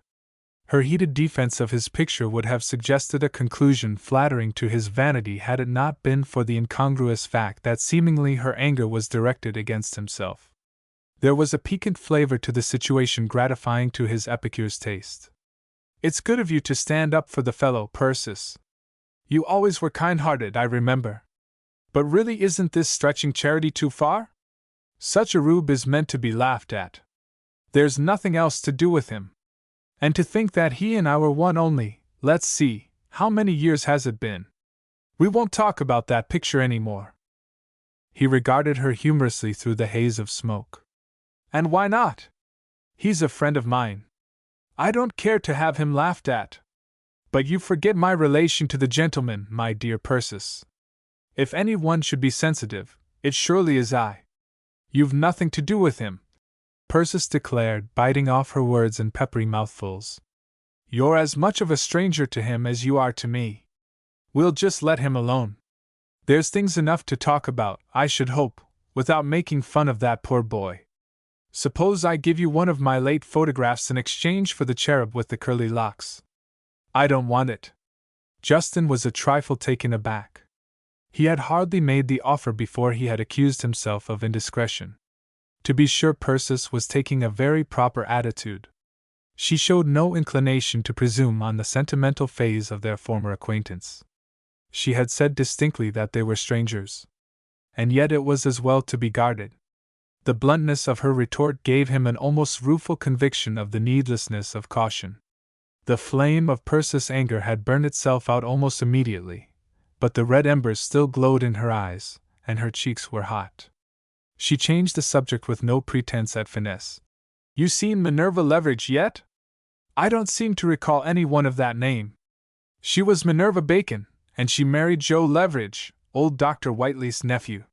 Her heated defense of his picture would have suggested a conclusion flattering to his vanity had it not been for the incongruous fact that seemingly her anger was directed against himself. There was a piquant flavor to the situation gratifying to his epicure's taste. "It's good of you to stand up for the fellow, Persis. You always were kind-hearted, I remember. But really, isn't this stretching charity too far? Such a rube is meant to be laughed at. There's nothing else to do with him. And to think that he and I were one only, let's see, how many years has it been? We won't talk about that picture any more." He regarded her humorously through the haze of smoke. "And why not? He's a friend of mine. I don't care to have him laughed at. But you forget my relation to the gentleman, my dear Persis. If any one should be sensitive, it surely is I. You've nothing to do with him," Persis declared, biting off her words in peppery mouthfuls. "You're as much of a stranger to him as you are to me. We'll just let him alone. There's things enough to talk about, I should hope, without making fun of that poor boy. Suppose I give you one of my late photographs in exchange for the cherub with the curly locks?" "I don't want it." Justin was a trifle taken aback. He had hardly made the offer before he had accused himself of indiscretion. To be sure, Persis was taking a very proper attitude. She showed no inclination to presume on the sentimental phase of their former acquaintance. She had said distinctly that they were strangers. And yet it was as well to be guarded. The bluntness of her retort gave him an almost rueful conviction of the needlessness of caution. The flame of Persis' anger had burned itself out almost immediately, but the red embers still glowed in her eyes, and her cheeks were hot. She changed the subject with no pretense at finesse. "You seen Minerva Leveridge yet? I don't seem to recall any one of that name. She was Minerva Bacon, And she married Joe Leverage, old Dr. Whiteley's nephew.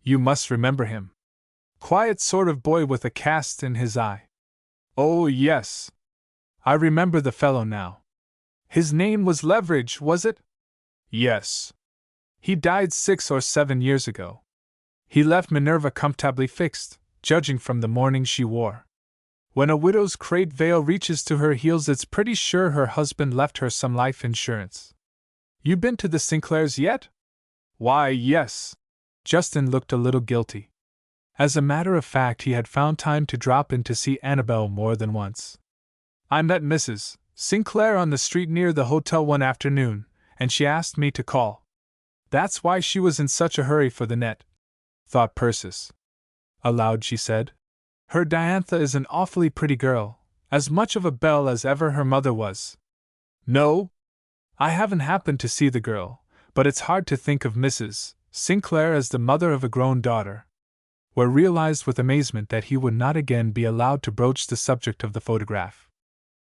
You must remember him. Quiet sort of boy with a cast in his eye. Oh, yes. I remember the fellow now. His name was Leverage, was it? Yes. He died 6 or 7 years ago. He left Minerva comfortably fixed, judging from the mourning she wore. When a widow's crape veil reaches to her heels, it's pretty sure her husband left her some life insurance. You been to the Sinclairs yet? Why, yes. Justin looked a little guilty. As a matter of fact, he had found time to drop in to see Annabelle more than once. I met Mrs. Sinclair on the street near the hotel one afternoon, and she asked me to call. That's why she was in such a hurry for the net, thought Persis. Aloud she said, Her Diantha is an awfully pretty girl, as much of a belle as ever her mother was. No? I haven't happened to see the girl, but it's hard to think of Mrs. Sinclair as the mother of a grown daughter. Ware realized with amazement that he would not again be allowed to broach the subject of the photograph.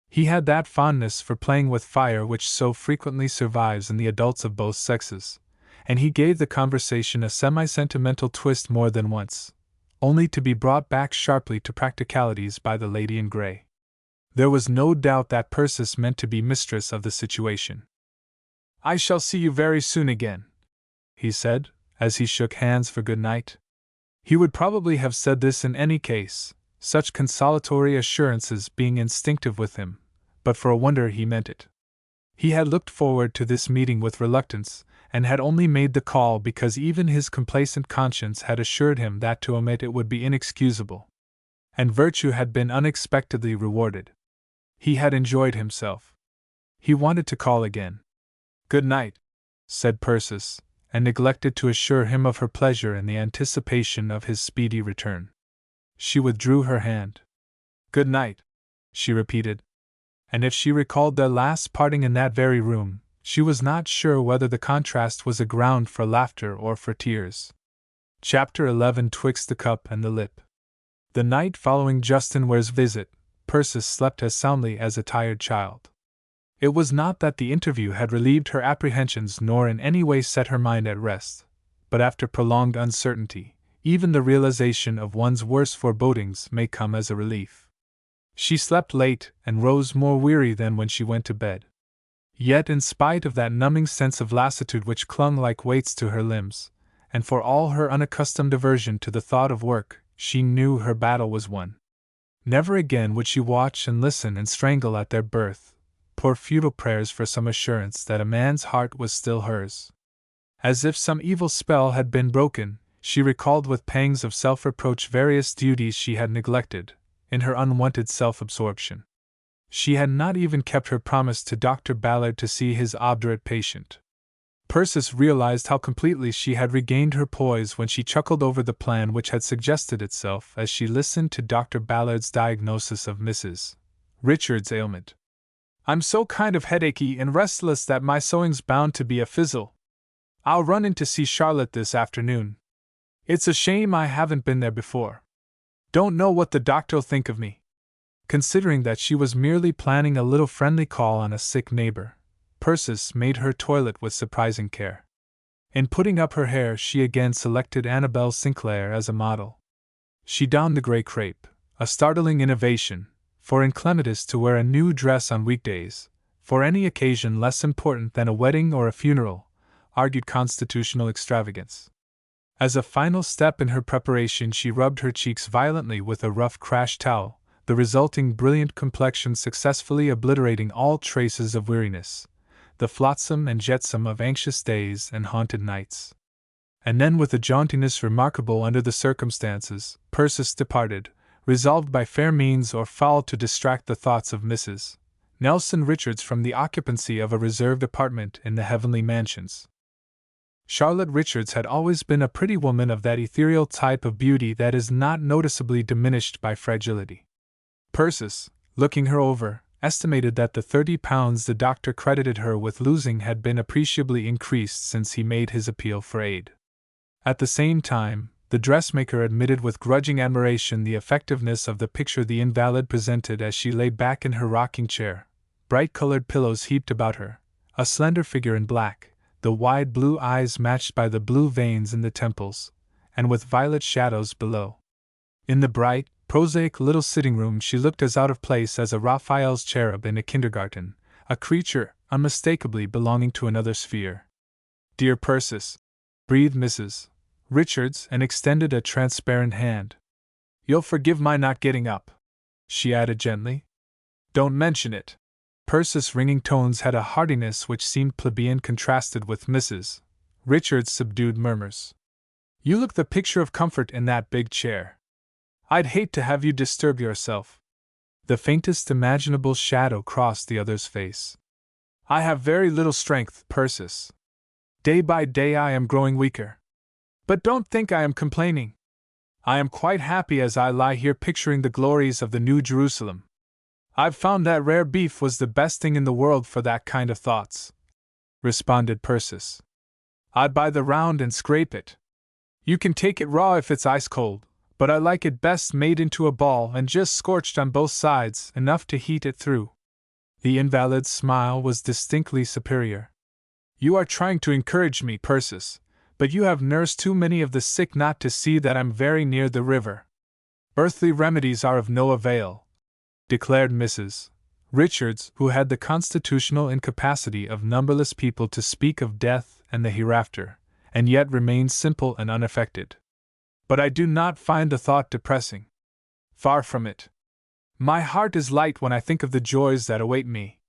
He had that fondness for playing with fire which so frequently survives in the adults of both sexes, and he gave the conversation a semi-sentimental twist more than once, only to be brought back sharply to practicalities by the lady in grey. There was no doubt that Persis meant to be mistress of the situation. I shall see you very soon again, he said, as he shook hands for good night. He would probably have said this in any case, such consolatory assurances being instinctive with him, but for a wonder he meant it. He had looked forward to this meeting with reluctance, and had only made the call because even his complacent conscience had assured him that to omit it would be inexcusable. And virtue had been unexpectedly rewarded. He had enjoyed himself. He wanted to call again. Good night, said Persis, and neglected to assure him of her pleasure in the anticipation of his speedy return. She withdrew her hand. Good night, she repeated. And if she recalled their last parting in that very room, she was not sure whether the contrast was a ground for laughter or for tears. Chapter 11 Twixt the Cup and the Lip. The night following Justin Ware's visit, Persis slept as soundly as a tired child. It was not that the interview had relieved her apprehensions nor in any way set her mind at rest, but after prolonged uncertainty, even the realization of one's worst forebodings may come as a relief. She slept late and rose more weary than when she went to bed. Yet in spite of that numbing sense of lassitude which clung like weights to her limbs, and for all her unaccustomed aversion to the thought of work, she knew her battle was won. Never again would she watch and listen and strangle at their birth, pour futile prayers for some assurance that a man's heart was still hers. As if some evil spell had been broken, she recalled with pangs of self-reproach various duties she had neglected, in her unwonted self-absorption. She had not even kept her promise to Dr. Ballard to see his obdurate patient. Persis realized how completely she had regained her poise when she chuckled over the plan which had suggested itself as she listened to Dr. Ballard's diagnosis of Mrs. Richard's ailment. I'm so kind of headachy and restless that my sewing's bound to be a fizzle. I'll run in to see Charlotte this afternoon. It's a shame I haven't been there before. Don't know what the doctor'll think of me. Considering that she was merely planning a little friendly call on a sick neighbor, Persis made her toilet with surprising care. In putting up her hair, she again selected Annabelle Sinclair as a model. She donned the gray crepe, a startling innovation, for in Clematis to wear a new dress on weekdays, for any occasion less important than a wedding or a funeral, argued constitutional extravagance. As a final step in her preparation, she rubbed her cheeks violently with a rough crash towel, the resulting brilliant complexion successfully obliterating all traces of weariness, the flotsam and jetsam of anxious days and haunted nights. And then, with a jauntiness remarkable under the circumstances, Persis departed, resolved by fair means or foul to distract the thoughts of Mrs. Nelson Richards from the occupancy of a reserved apartment in the heavenly mansions. Charlotte Richards had always been a pretty woman of that ethereal type of beauty that is not noticeably diminished by fragility. Persis, looking her over, estimated that the £30 the doctor credited her with losing had been appreciably increased since he made his appeal for aid. At the same time, the dressmaker admitted with grudging admiration the effectiveness of the picture the invalid presented as she lay back in her rocking chair, bright-colored pillows heaped about her, a slender figure in black, the wide blue eyes matched by the blue veins in the temples, and with violet shadows below. In the bright, prosaic little sitting room she looked as out of place as a Raphael's cherub in a kindergarten, a creature unmistakably belonging to another sphere. "Dear Persis," breathed Mrs. Richards, and extended a transparent hand. "You'll forgive my not getting up," she added gently. "Don't mention it." Persis' ringing tones had a heartiness which seemed plebeian contrasted with Mrs. Richards' subdued murmurs. "You look the picture of comfort in that big chair. I'd hate to have you disturb yourself." The faintest imaginable shadow crossed the other's face. "I have very little strength, Persis. Day by day I am growing weaker. But don't think I am complaining. I am quite happy as I lie here picturing the glories of the New Jerusalem. I've found that rare beef was the best thing in the world for that kind of thoughts," responded Persis. "I'd buy the round and scrape it. You can take it raw if it's ice cold, but I like it best made into a ball and just scorched on both sides, enough to heat it through." The invalid's smile was distinctly superior. "You are trying to encourage me, Persis, but you have nursed too many of the sick not to see that I'm very near the river. Earthly remedies are of no avail," declared Mrs. Richards, who had the constitutional incapacity of numberless people to speak of death and the hereafter, and yet remained simple and unaffected. "But I do not find the thought depressing. Far from it. My heart is light when I think of the joys that await me.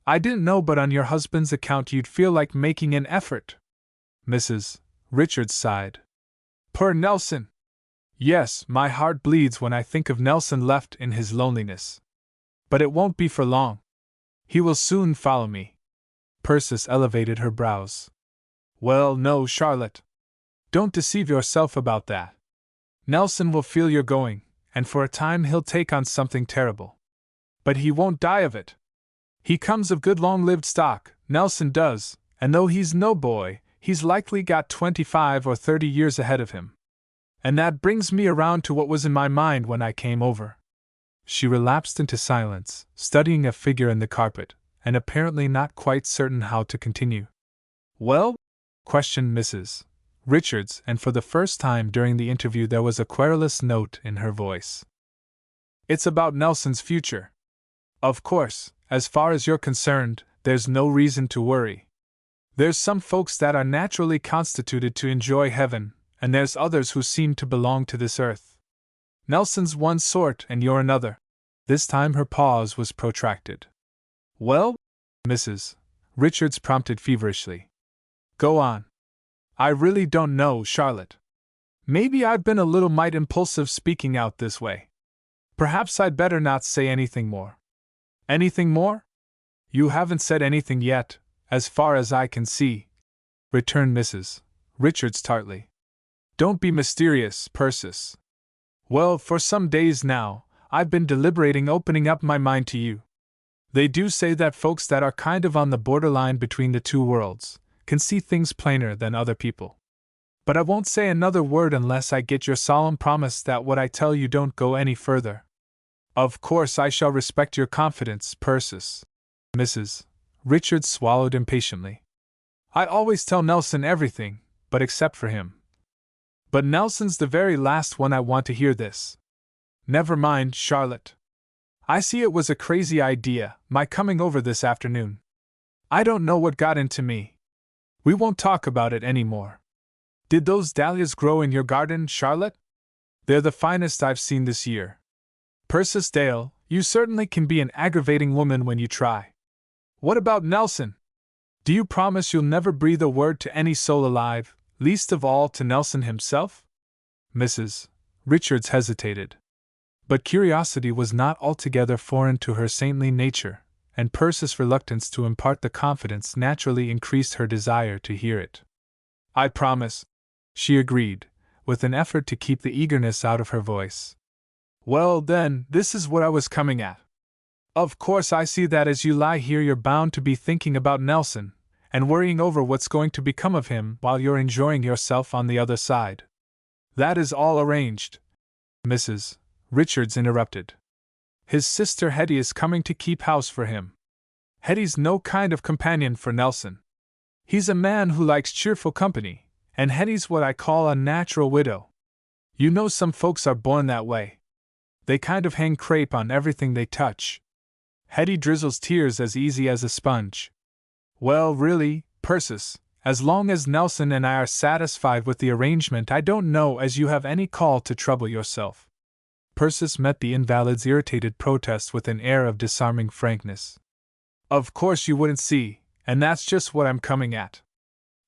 I didn't know but on your husband's account you'd feel like making an effort." Mrs. Richards sighed. "Poor Nelson! Yes, my heart bleeds when I think of Nelson left in his loneliness. But it won't be for long. He will soon follow me." Persis elevated her brows. "Well, no, Charlotte. Don't deceive yourself about that. Nelson will feel you're going, and for a time he'll take on something terrible. But he won't die of it. He comes of good long-lived stock, Nelson does, and though he's no boy, he's likely got 25 or 30 years ahead of him. And that brings me around to what was in my mind when I came over." She relapsed into silence, studying a figure in the carpet, and apparently not quite certain how to continue. "Well?" questioned Mrs. Richards, and for the first time during the interview there was a querulous note in her voice. "It's about Nelson's future. Of course, as far as you're concerned, there's no reason to worry. There's some folks that are naturally constituted to enjoy heaven, and there's others who seem to belong to this earth. Nelson's one sort and you're another." This time her pause was protracted. "Well?" Mrs. Richards prompted feverishly. "Go on." "I really don't know, Charlotte. Maybe I've been a little mite impulsive speaking out this way. Perhaps I'd better not say anything more." "Anything more? You haven't said anything yet, as far as I can see," returned Mrs. Richards tartly. "Don't be mysterious, Persis. Well, for some days now, I've been deliberating opening up my mind to you. They do say that folks that are kind of on the borderline between the two worlds can see things plainer than other people. But I won't say another word unless I get your solemn promise that what I tell you don't go any further." "Of course I shall respect your confidence, Persis." Mrs. Richards swallowed impatiently. "I always tell Nelson everything, but except for him. But Nelson's the very last one I want to hear this. Never mind, Charlotte. I see it was a crazy idea, my coming over this afternoon. I don't know what got into me. We won't talk about it any more. Did those dahlias grow in your garden, Charlotte? They're the finest I've seen this year. Persis Dale, you certainly can be an aggravating woman when you try. What about Nelson? Do you promise you'll never breathe a word to any soul alive, least of all to Nelson himself?" Mrs. Richards hesitated. But curiosity was not altogether foreign to her saintly nature, and Persis' reluctance to impart the confidence naturally increased her desire to hear it. "I promise," she agreed, with an effort to keep the eagerness out of her voice. "Well, then, this is what I was coming at. Of course I see that as you lie here you're bound to be thinking about Nelson, and worrying over what's going to become of him while you're enjoying yourself on the other side. That is all arranged," Mrs. Richards interrupted. "His sister Hetty is coming to keep house for him. Hetty's no kind of companion for Nelson. He's a man who likes cheerful company, and Hetty's what I call a natural widow. You know some folks are born that way. They kind of hang crepe on everything they touch. Hetty drizzles tears as easy as a sponge. Well, really, Persis, as long as Nelson and I are satisfied with the arrangement, I don't know as you have any call to trouble yourself. Persis met the invalid's irritated protest with an air of disarming frankness. Of course you wouldn't see, and that's just what I'm coming at.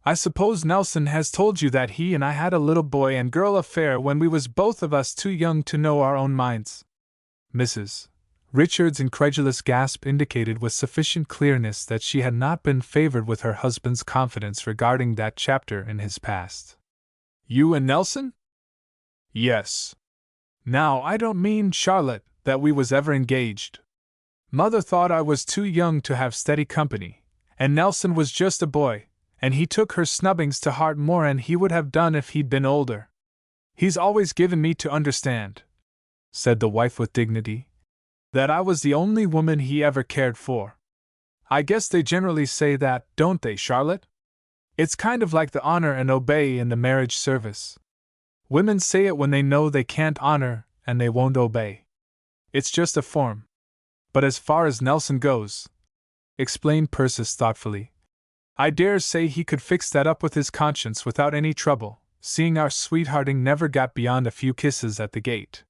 I suppose Nelson has told you that he and I had a little boy and girl affair when we was both of us too young to know our own minds. Mrs. Richard's incredulous gasp indicated with sufficient clearness that she had not been favored with her husband's confidence regarding that chapter in his past. You and Nelson? Yes. Now, I don't mean, Charlotte, that we was ever engaged. Mother thought I was too young to have steady company, and Nelson was just a boy, and he took her snubbings to heart more than he would have done if he'd been older. He's always given me to understand, said the wife with dignity, that I was the only woman he ever cared for. I guess they generally say that, don't they, Charlotte? It's kind of like the honor and obey in the marriage service. Women say it when they know they can't honor and they won't obey. It's just a form. But as far as Nelson goes, explained Persis thoughtfully, I dare say he could fix that up with his conscience without any trouble, seeing our sweethearting never got beyond a few kisses at the gate.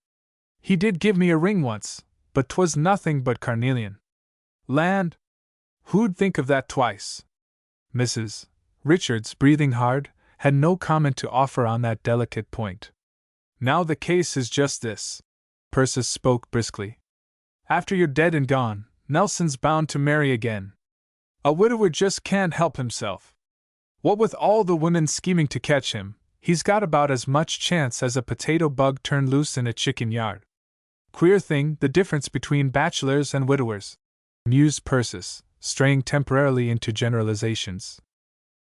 He did give me a ring once, but 'twas nothing but carnelian. Land! Who'd think of that twice? Mrs. Richards, breathing hard, had no comment to offer on that delicate point. Now the case is just this. Persis spoke briskly. After you're dead and gone, Nelson's bound to marry again. A widower just can't help himself. What with all the women scheming to catch him, he's got about as much chance as a potato bug turned loose in a chicken yard. Queer thing, the difference between bachelors and widowers, mused Persis, straying temporarily into generalizations.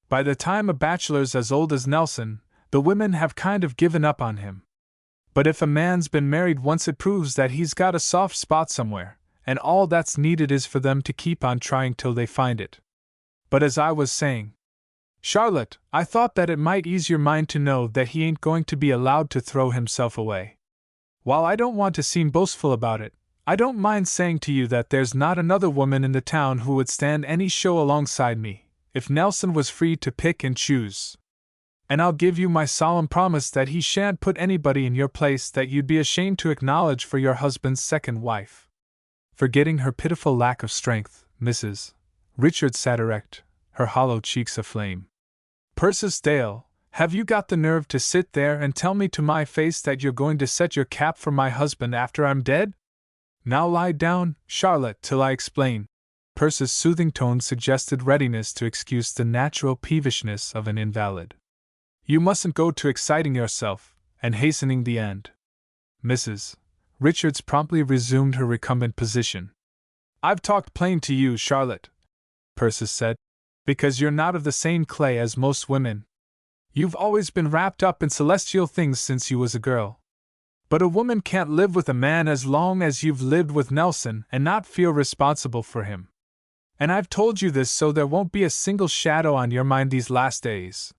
By the time a bachelor's as old as Nelson, the women have kind of given up on him. But if a man's been married once, it proves that he's got a soft spot somewhere, and all that's needed is for them to keep on trying till they find it. But as I was saying, Charlotte, I thought that it might ease your mind to know that he ain't going to be allowed to throw himself away. While I don't want to seem boastful about it, I don't mind saying to you that there's not another woman in the town who would stand any show alongside me, if Nelson was free to pick and choose. And I'll give you my solemn promise that he shan't put anybody in your place that you'd be ashamed to acknowledge for your husband's second wife. Forgetting her pitiful lack of strength, Mrs. Richards sat erect, her hollow cheeks aflame. Persis Dale, have you got the nerve to sit there and tell me to my face that you're going to set your cap for my husband after I'm dead? Now lie down, Charlotte, till I explain. Persis' soothing tone suggested readiness to excuse the natural peevishness of an invalid. You mustn't go to exciting yourself, and hastening the end. Mrs. Richards promptly resumed her recumbent position. I've talked plain to you, Charlotte, Persis said, because you're not of the same clay as most women. You've always been wrapped up in celestial things since you was a girl. But a woman can't live with a man as long as you've lived with Nelson and not feel responsible for him. And I've told you this so there won't be a single shadow on your mind these last days.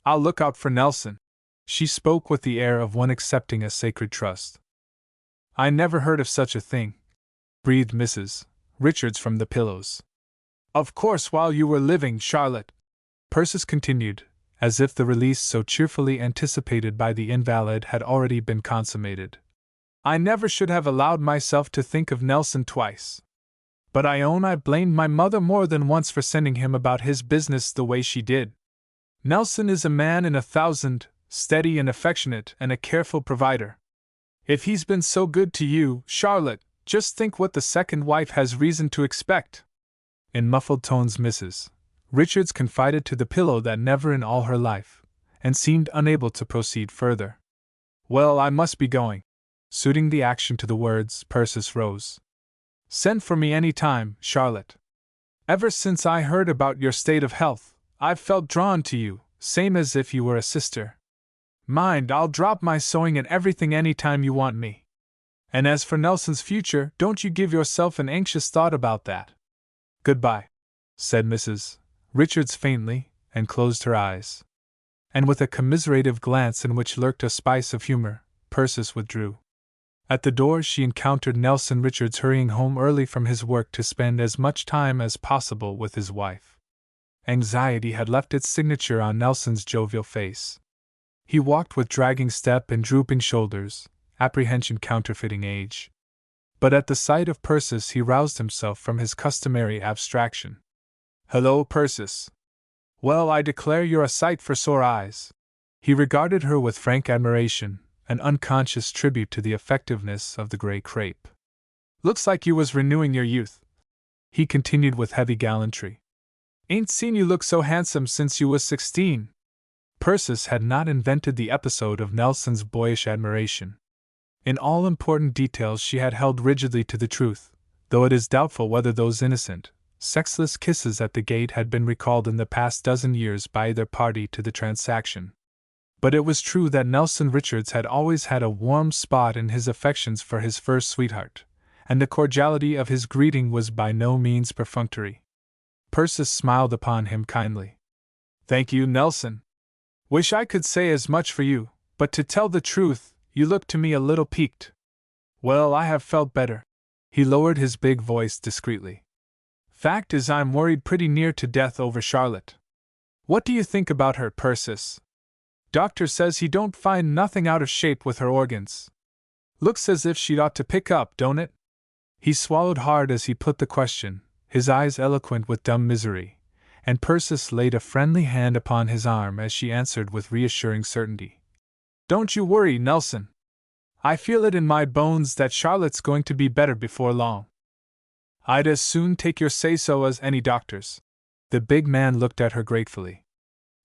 I'll look out for Nelson. She spoke with the air of one accepting a sacred trust. I never heard of such a thing, breathed Mrs. Richards from the pillows. Of course, while you were living, Charlotte, Persis continued, as if the release so cheerfully anticipated by the invalid had already been consummated. I never should have allowed myself to think of Nelson twice. But I own I blamed my mother more than once for sending him about his business the way she did. Nelson is a man in 1,000, steady and affectionate and a careful provider. If he's been so good to you, Charlotte, just think what the second wife has reason to expect. In muffled tones Mrs. Richards confided to the pillow that never in all her life, and seemed unable to proceed further. Well, I must be going. Suiting the action to the words, Persis rose. Send for me any time, Charlotte. Ever since I heard about your state of health, I've felt drawn to you, same as if you were a sister. Mind, I'll drop my sewing and everything any time you want me. And as for Nelson's future, don't you give yourself an anxious thought about that. Goodbye, said Mrs. Richards faintly, and closed her eyes. And with a commiserative glance in which lurked a spice of humor, Persis withdrew. At the door she encountered Nelson Richards hurrying home early from his work to spend as much time as possible with his wife. Anxiety had left its signature on Nelson's jovial face. He walked with dragging step and drooping shoulders, apprehension counterfeiting age. But at the sight of Persis he roused himself from his customary abstraction. "Hello, Persis. Well, I declare you're a sight for sore eyes." He regarded her with frank admiration, an unconscious tribute to the effectiveness of the gray crepe. "Looks like you was renewing your youth," he continued with heavy gallantry. "Ain't seen you look so handsome since you was 16. Persis had not invented the episode of Nelson's boyish admiration. In all important details she had held rigidly to the truth, though it is doubtful whether those innocent, sexless kisses at the gate had been recalled in the past dozen years by either party to the transaction. But it was true that Nelson Richards had always had a warm spot in his affections for his first sweetheart, and the cordiality of his greeting was by no means perfunctory. Persis smiled upon him kindly. "Thank you, Nelson. Wish I could say as much for you, but to tell the truth, you look to me a little piqued." "Well, I have felt better." He lowered his big voice discreetly. "Fact is, I'm worried pretty near to death over Charlotte. What do you think about her, Persis? Doctor says he don't find nothing out of shape with her organs. Looks as if she'd ought to pick up, don't it?" He swallowed hard as he put the question, his eyes eloquent with dumb misery, and Persis laid a friendly hand upon his arm as she answered with reassuring certainty. "Don't you worry, Nelson. I feel it in my bones that Charlotte's going to be better before long. I'd as soon take your say-so as any doctor's." The big man looked at her gratefully.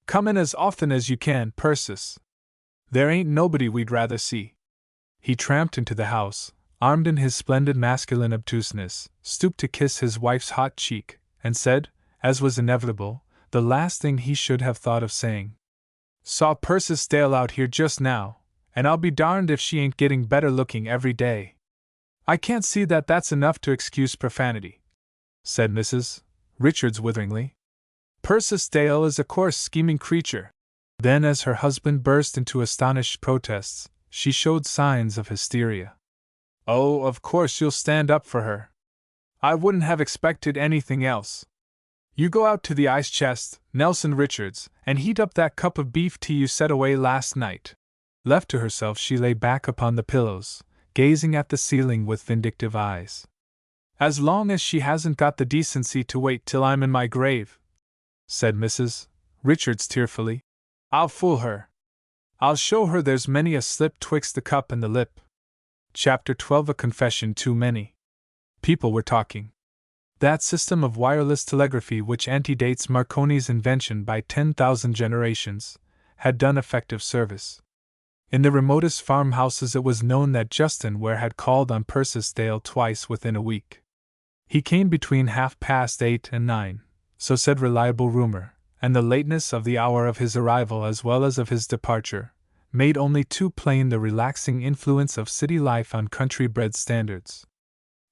"Come in as often as you can, Persis. There ain't nobody we'd rather see." He tramped into the house, armed in his splendid masculine obtuseness, stooped to kiss his wife's hot cheek, and said, as was inevitable, the last thing he should have thought of saying. "Saw Persis Dale out here just now, and I'll be darned if she ain't getting better looking every day." "I can't see that that's enough to excuse profanity," said Mrs. Richards witheringly. "Persis Dale is a coarse, scheming creature." Then, as her husband burst into astonished protests, she showed signs of hysteria. "Oh, of course you'll stand up for her. I wouldn't have expected anything else. You go out to the ice chest, Nelson Richards, and heat up that cup of beef tea you set away last night." Left to herself, she lay back upon the pillows, gazing at the ceiling with vindictive eyes. "As long as she hasn't got the decency to wait till I'm in my grave," said Mrs. Richards tearfully, "I'll fool her. I'll show her there's many a slip twixt the cup and the lip." Chapter 12. A confession too many. People were talking. That system of wireless telegraphy which antedates Marconi's invention by 10,000 generations had done effective service. In the remotest farmhouses it was known that Justin Ware had called on Persis Dale twice within a week. He came between 8:30 and 9, so said reliable rumor, and the lateness of the hour of his arrival as well as of his departure made only too plain the relaxing influence of city life on country-bred standards.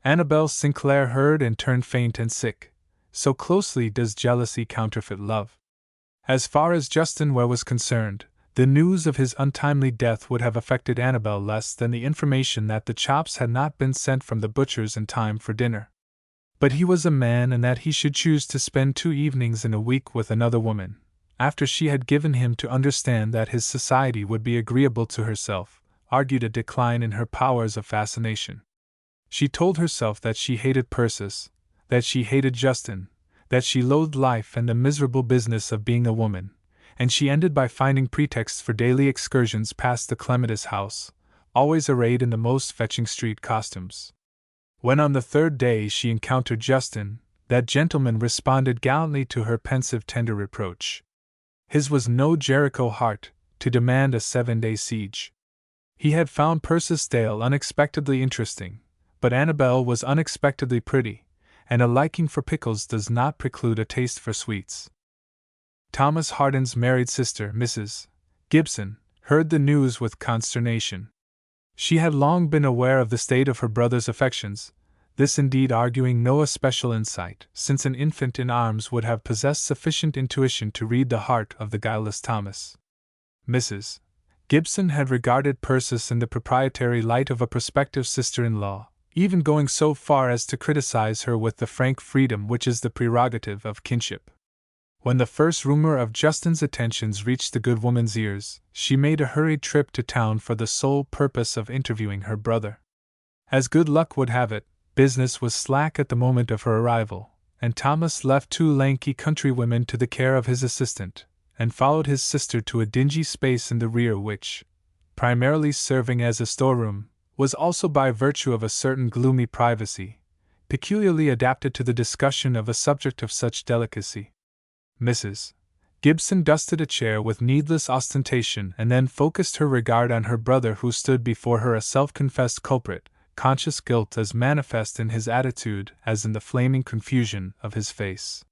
Annabel Sinclair heard and turned faint and sick, so closely does jealousy counterfeit love. As far as Justin Ware was concerned, the news of his untimely death would have affected Annabel less than the information that the chops had not been sent from the butcher's in time for dinner. But he was a man, and that he should choose to spend 2 evenings in a week with another woman, after she had given him to understand that his society would be agreeable to herself, argued a decline in her powers of fascination. She told herself that she hated Persis, that she hated Justin, that she loathed life and the miserable business of being a woman, and she ended by finding pretexts for daily excursions past the Clematis house, always arrayed in the most fetching street costumes. When on the 3rd day she encountered Justin, that gentleman responded gallantly to her pensive tender reproach. His was no Jericho heart to demand a 7-day siege. He had found Persis Dale unexpectedly interesting, but Annabel was unexpectedly pretty, and a liking for pickles does not preclude a taste for sweets. Thomas Hardin's married sister, Mrs. Gibson, heard the news with consternation. She had long been aware of the state of her brother's affections, this indeed arguing no especial insight, since an infant in arms would have possessed sufficient intuition to read the heart of the guileless Thomas. Mrs. Gibson had regarded Persis in the proprietary light of a prospective sister-in-law, even going so far as to criticize her with the frank freedom which is the prerogative of kinship. When the first rumor of Justin's attentions reached the good woman's ears, she made a hurried trip to town for the sole purpose of interviewing her brother. As good luck would have it, business was slack at the moment of her arrival, and Thomas left two lanky countrywomen to the care of his assistant, and followed his sister to a dingy space in the rear which, primarily serving as a storeroom, was also by virtue of a certain gloomy privacy, peculiarly adapted to the discussion of a subject of such delicacy. Mrs. Gibson dusted a chair with needless ostentation and then focused her regard on her brother, who stood before her a self-confessed culprit, conscious guilt as manifest in his attitude as in the flaming confusion of his face.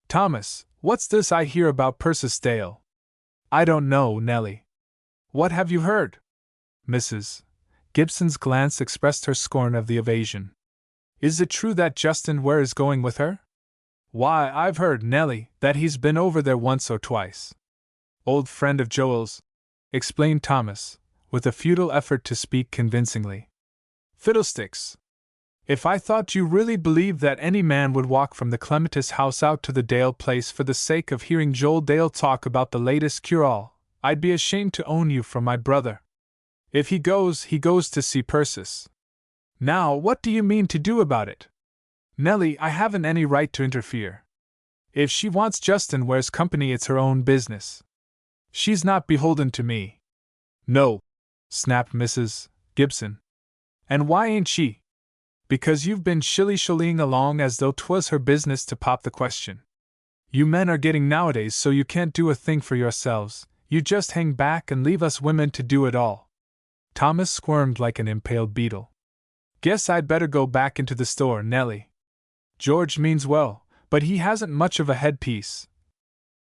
"Thomas, what's this I hear about Persis Dale?" "I don't know, Nellie." "What have you heard?" Mrs. Gibson's glance expressed her scorn of the evasion. "Is it true that Justin Ware is going with her?" "Why, I've heard, Nellie, that he's been over there once or twice." "Old friend of Joel's," explained Thomas, with a futile effort to speak convincingly. "Fiddlesticks! If I thought you really believed that any man would walk from the Clematis house out to the Dale place for the sake of hearing Joel Dale talk about the latest cure-all, I'd be ashamed to own you for my brother. If he goes to see Persis. Now, what do you mean to do about it?" "Nellie, I haven't any right to interfere. If she wants Justin Ware's company, it's her own business. She's not beholden to me." "No," snapped Mrs. Gibson. "And why ain't she?" "Because you've been shilly-shallying along as though 'twas her business to pop the question. You men are getting nowadays so you can't do a thing for yourselves, you just hang back and leave us women to do it all." Thomas squirmed like an impaled beetle. "Guess I'd better go back into the store, Nellie. George means well, but he hasn't much of a headpiece.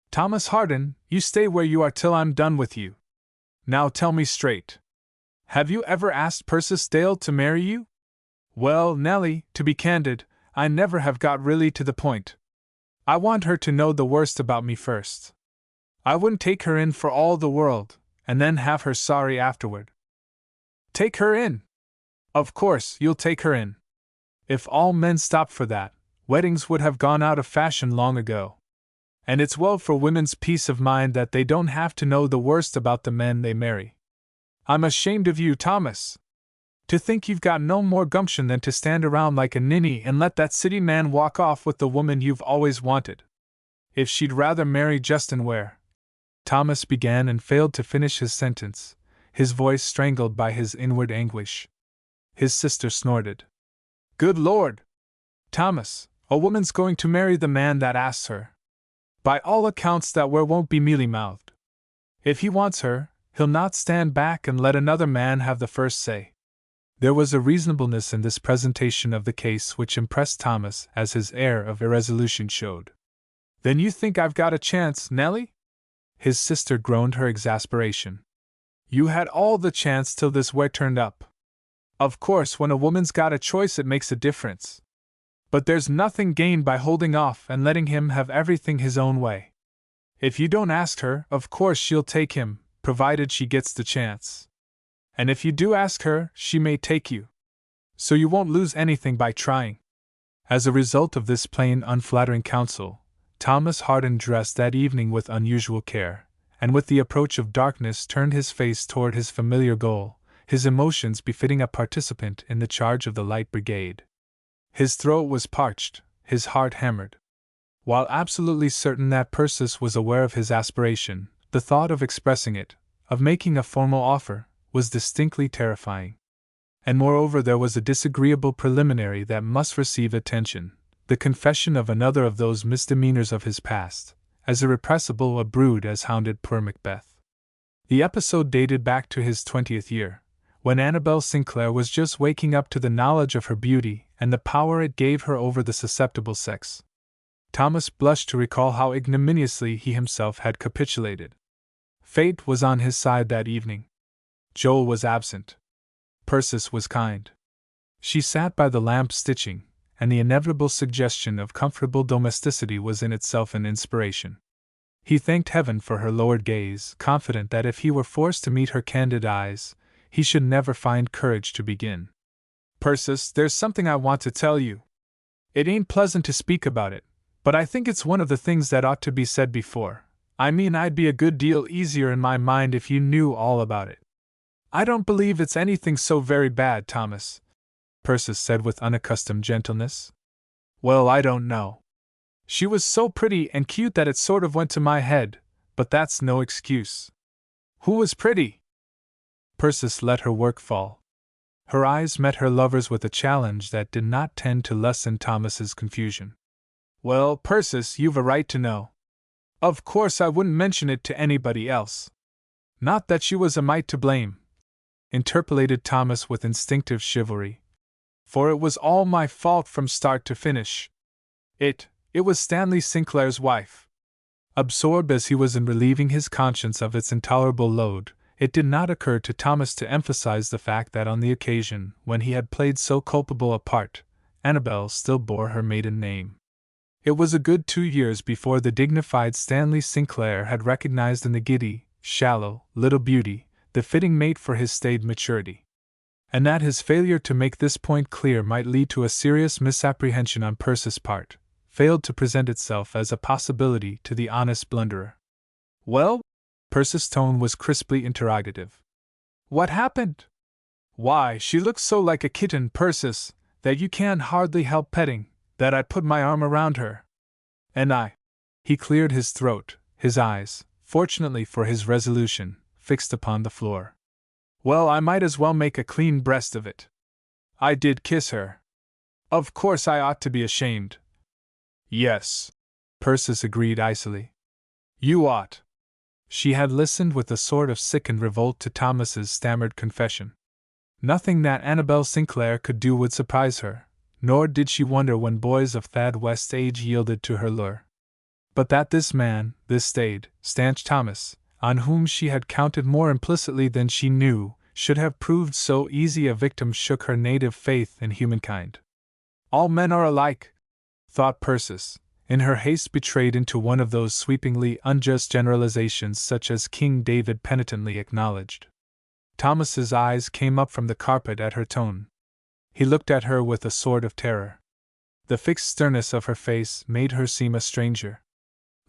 Thomas Hardin, you stay where you are till I'm done with you. Now tell me straight. Have you ever asked Persis Dale to marry you?" "Well, Nellie, to be candid, I never have got really to the point. I want her to know the worst about me first. I wouldn't take her in for all the world, and then have her sorry afterward." "Take her in? Of course, you'll take her in. If all men stopped for that, weddings would have gone out of fashion long ago. And it's well for women's peace of mind that they don't have to know the worst about the men they marry. I'm ashamed of you, Thomas. To think you've got no more gumption than to stand around like a ninny and let that city man walk off with the woman you've always wanted. If she'd rather marry Justin Ware," Thomas began and failed to finish his sentence, his voice strangled by his inward anguish. His sister snorted. "Good Lord! Thomas, a woman's going to marry the man that asks her. By all accounts that Ware won't be mealy-mouthed. If he wants her, he'll not stand back and let another man have the first say." There was a reasonableness in this presentation of the case which impressed Thomas, as his air of irresolution showed. "Then you think I've got a chance, Nellie?" His sister groaned her exasperation. "You had all the chance till this Ware turned up. Of course, when a woman's got a choice it makes a difference. But there's nothing gained by holding off and letting him have everything his own way. If you don't ask her, of course she'll take him, provided she gets the chance. And if you do ask her, she may take you. So you won't lose anything by trying." As a result of this plain, unflattering counsel, Thomas Hardin dressed that evening with unusual care, and with the approach of darkness turned his face toward his familiar goal, his emotions befitting a participant in the charge of the Light Brigade. His throat was parched, his heart hammered. While absolutely certain that Persis was aware of his aspiration, the thought of expressing it, of making a formal offer, was distinctly terrifying. And moreover there was a disagreeable preliminary that must receive attention, the confession of another of those misdemeanors of his past, as irrepressible a brood as hounded poor Macbeth. The episode dated back to his 20th year, when Annabel Sinclair was just waking up to the knowledge of her beauty and the power it gave her over the susceptible sex. Thomas blushed to recall how ignominiously he himself had capitulated. Fate was on his side that evening. Joel was absent. Persis was kind. She sat by the lamp stitching, and the inevitable suggestion of comfortable domesticity was in itself an inspiration. He thanked heaven for her lowered gaze, confident that if he were forced to meet her candid eyes, he should never find courage to begin. "Persis, there's something I want to tell you. It ain't pleasant to speak about it, but I think it's one of the things that ought to be said before. I mean, I'd be a good deal easier in my mind if you knew all about it." "I don't believe it's anything so very bad, Thomas," Persis said with unaccustomed gentleness. "Well, I don't know. She was so pretty and cute that it sort of went to my head, but that's no excuse." "Who was pretty?" Persis let her work fall. Her eyes met her lover's with a challenge that did not tend to lessen Thomas's confusion. "Well, Persis, you've a right to know. Of course I wouldn't mention it to anybody else. Not that she was a mite to blame," interpolated Thomas with instinctive chivalry. "For it was all my fault from start to finish. It was Stanley Sinclair's wife." Absorbed as he was in relieving his conscience of its intolerable load, it did not occur to Thomas to emphasize the fact that on the occasion when he had played so culpable a part, Annabel still bore her maiden name. It was a good 2 years before the dignified Stanley Sinclair had recognized in the giddy, shallow, little beauty the fitting mate for his staid maturity. And that his failure to make this point clear might lead to a serious misapprehension on Persis' part, failed to present itself as a possibility to the honest blunderer. "Well?" Persis' tone was crisply interrogative. "What happened?" "Why, she looks so like a kitten, Persis, that you can't hardly help petting, that I put my arm around her. And He cleared his throat, his eyes, fortunately for his resolution, fixed upon the floor. "Well, I might as well make a clean breast of it. I did kiss her. Of course I ought to be ashamed." "Yes," Persis agreed icily. "You ought." She had listened with a sort of sickened revolt to Thomas's stammered confession. Nothing that Annabel Sinclair could do would surprise her, nor did she wonder when boys of Thad West's age yielded to her lure. But that this man, this staid, stanch Thomas, on whom she had counted more implicitly than she knew, should have proved so easy a victim shook her native faith in humankind. "All men are alike," thought Persis, in her haste betrayed into one of those sweepingly unjust generalizations such as King David penitently acknowledged. Thomas's eyes came up from the carpet at her tone. He looked at her with a sort of terror. The fixed sternness of her face made her seem a stranger.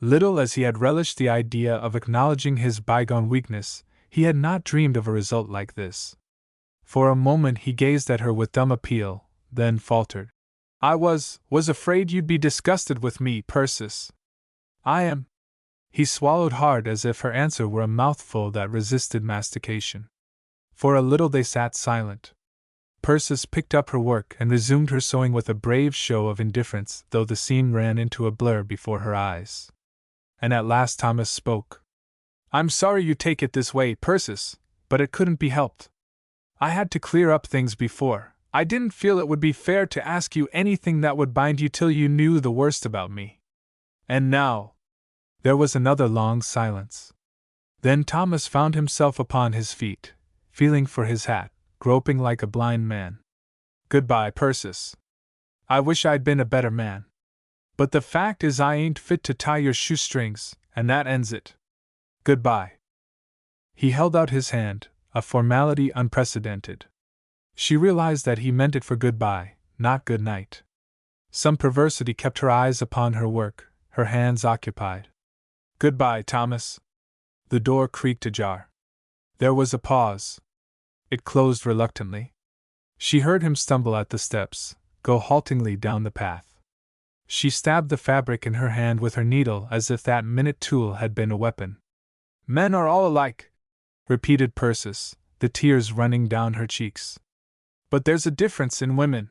Little as he had relished the idea of acknowledging his bygone weakness, he had not dreamed of a result like this. For a moment he gazed at her with dumb appeal, then faltered. "I was afraid you'd be disgusted with me, Persis." "I am." He swallowed hard as if her answer were a mouthful that resisted mastication. For a little they sat silent. Persis picked up her work and resumed her sewing with a brave show of indifference, though the scene ran into a blur before her eyes. And at last Thomas spoke. "I'm sorry you take it this way, Persis, but it couldn't be helped. I had to clear up things before. I didn't feel it would be fair to ask you anything that would bind you till you knew the worst about me. And now—" There was another long silence. Then Thomas found himself upon his feet, feeling for his hat, groping like a blind man. "Goodbye, Persis. I wish I'd been a better man. But the fact is I ain't fit to tie your shoestrings, and that ends it. Goodbye." He held out his hand, a formality unprecedented. She realized that he meant it for goodbye, not good night. Some perversity kept her eyes upon her work, her hands occupied. "Goodbye, Thomas." The door creaked ajar. There was a pause. It closed reluctantly. She heard him stumble at the steps, go haltingly down the path. She stabbed the fabric in her hand with her needle as if that minute tool had been a weapon. "Men are all alike," repeated Persis, the tears running down her cheeks. "But there's a difference in women.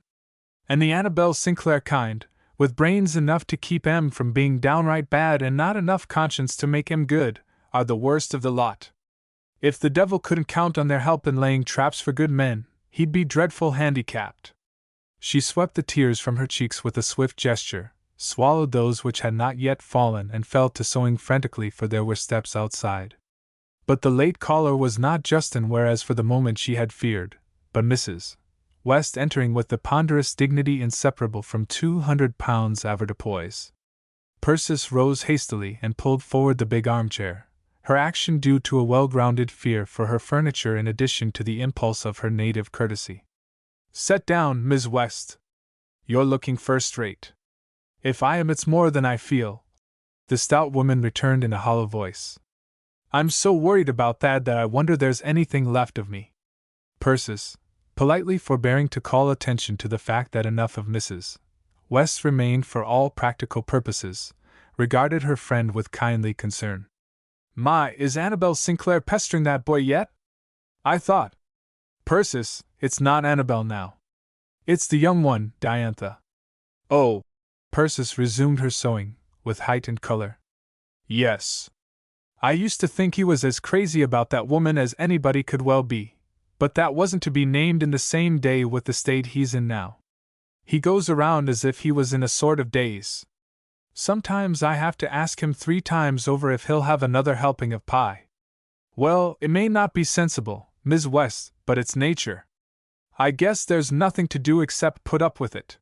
And the Annabel Sinclair kind, with brains enough to keep 'em from being downright bad and not enough conscience to make 'em good, are the worst of the lot. If the devil couldn't count on their help in laying traps for good men, he'd be dreadful handicapped." She swept the tears from her cheeks with a swift gesture, swallowed those which had not yet fallen and fell to sewing frantically, for there were steps outside. But the late caller was not Justin, whereas for the moment she had feared, but Mrs. West entering with the ponderous dignity inseparable from 200 pounds avoirdupois. Persis rose hastily and pulled forward the big armchair, her action due to a well-grounded fear for her furniture in addition to the impulse of her native courtesy. "Set down, Miss West. You're looking first-rate." "If I am, it's more than I feel," the stout woman returned in a hollow voice. "I'm so worried about that I wonder there's anything left of me." Persis, politely forbearing to call attention to the fact that enough of Mrs. West remained for all practical purposes, regarded her friend with kindly concern. "My, is Annabel Sinclair pestering that boy yet? I thought—" "Persis, it's not Annabel now. It's the young one, Diantha." "Oh!" Persis resumed her sewing, with heightened color. "Yes. I used to think he was as crazy about that woman as anybody could well be, but that wasn't to be named in the same day with the state he's in now. He goes around as if he was in a sort of daze. Sometimes I have to ask him 3 times over if he'll have another helping of pie. Well, it may not be sensible, Miss West, but it's nature. I guess there's nothing to do except put up with it.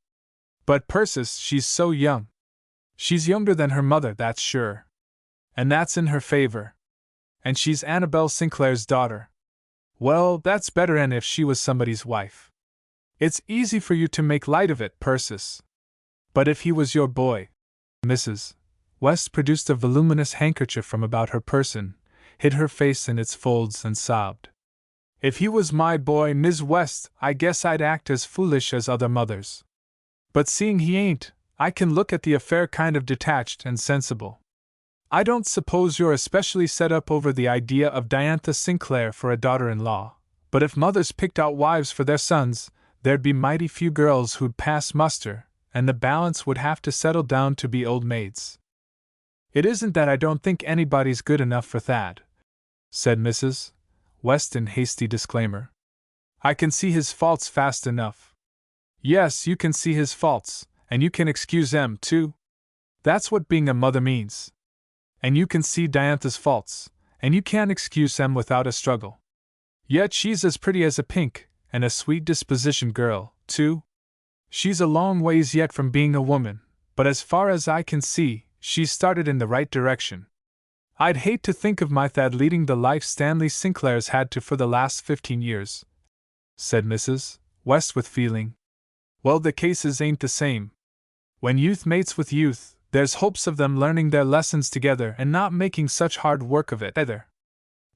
But Persis, she's so young. She's younger than her mother, that's sure. And that's in her favor. And she's Annabel Sinclair's daughter. Well, that's better than if she was somebody's wife. It's easy for you to make light of it, Persis. But if he was your boy—" Mrs. West produced a voluminous handkerchief from about her person, hid her face in its folds and sobbed. "If he was my boy, Miss West, I guess I'd act as foolish as other mothers. But seeing he ain't, I can look at the affair kind of detached and sensible. I don't suppose you're especially set up over the idea of Diantha Sinclair for a daughter-in-law, but if mothers picked out wives for their sons, there'd be mighty few girls who'd pass muster, and the balance would have to settle down to be old maids. It isn't that I don't think anybody's good enough for Thad," said Mrs. West in hasty disclaimer. "I can see his faults fast enough." "Yes, you can see his faults, and you can excuse them, too. That's what being a mother means. And you can see Diantha's faults, and you can't excuse them without a struggle. Yet she's as pretty as a pink, and a sweet-dispositioned girl, too. She's a long ways yet from being a woman, but as far as I can see, she's started in the right direction. I'd hate to think of my Thad leading the life Stanley Sinclair's had to for the last 15 years, said Mrs. West with feeling. "Well, the cases ain't the same. When youth mates with youth, there's hopes of them learning their lessons together and not making such hard work of it either.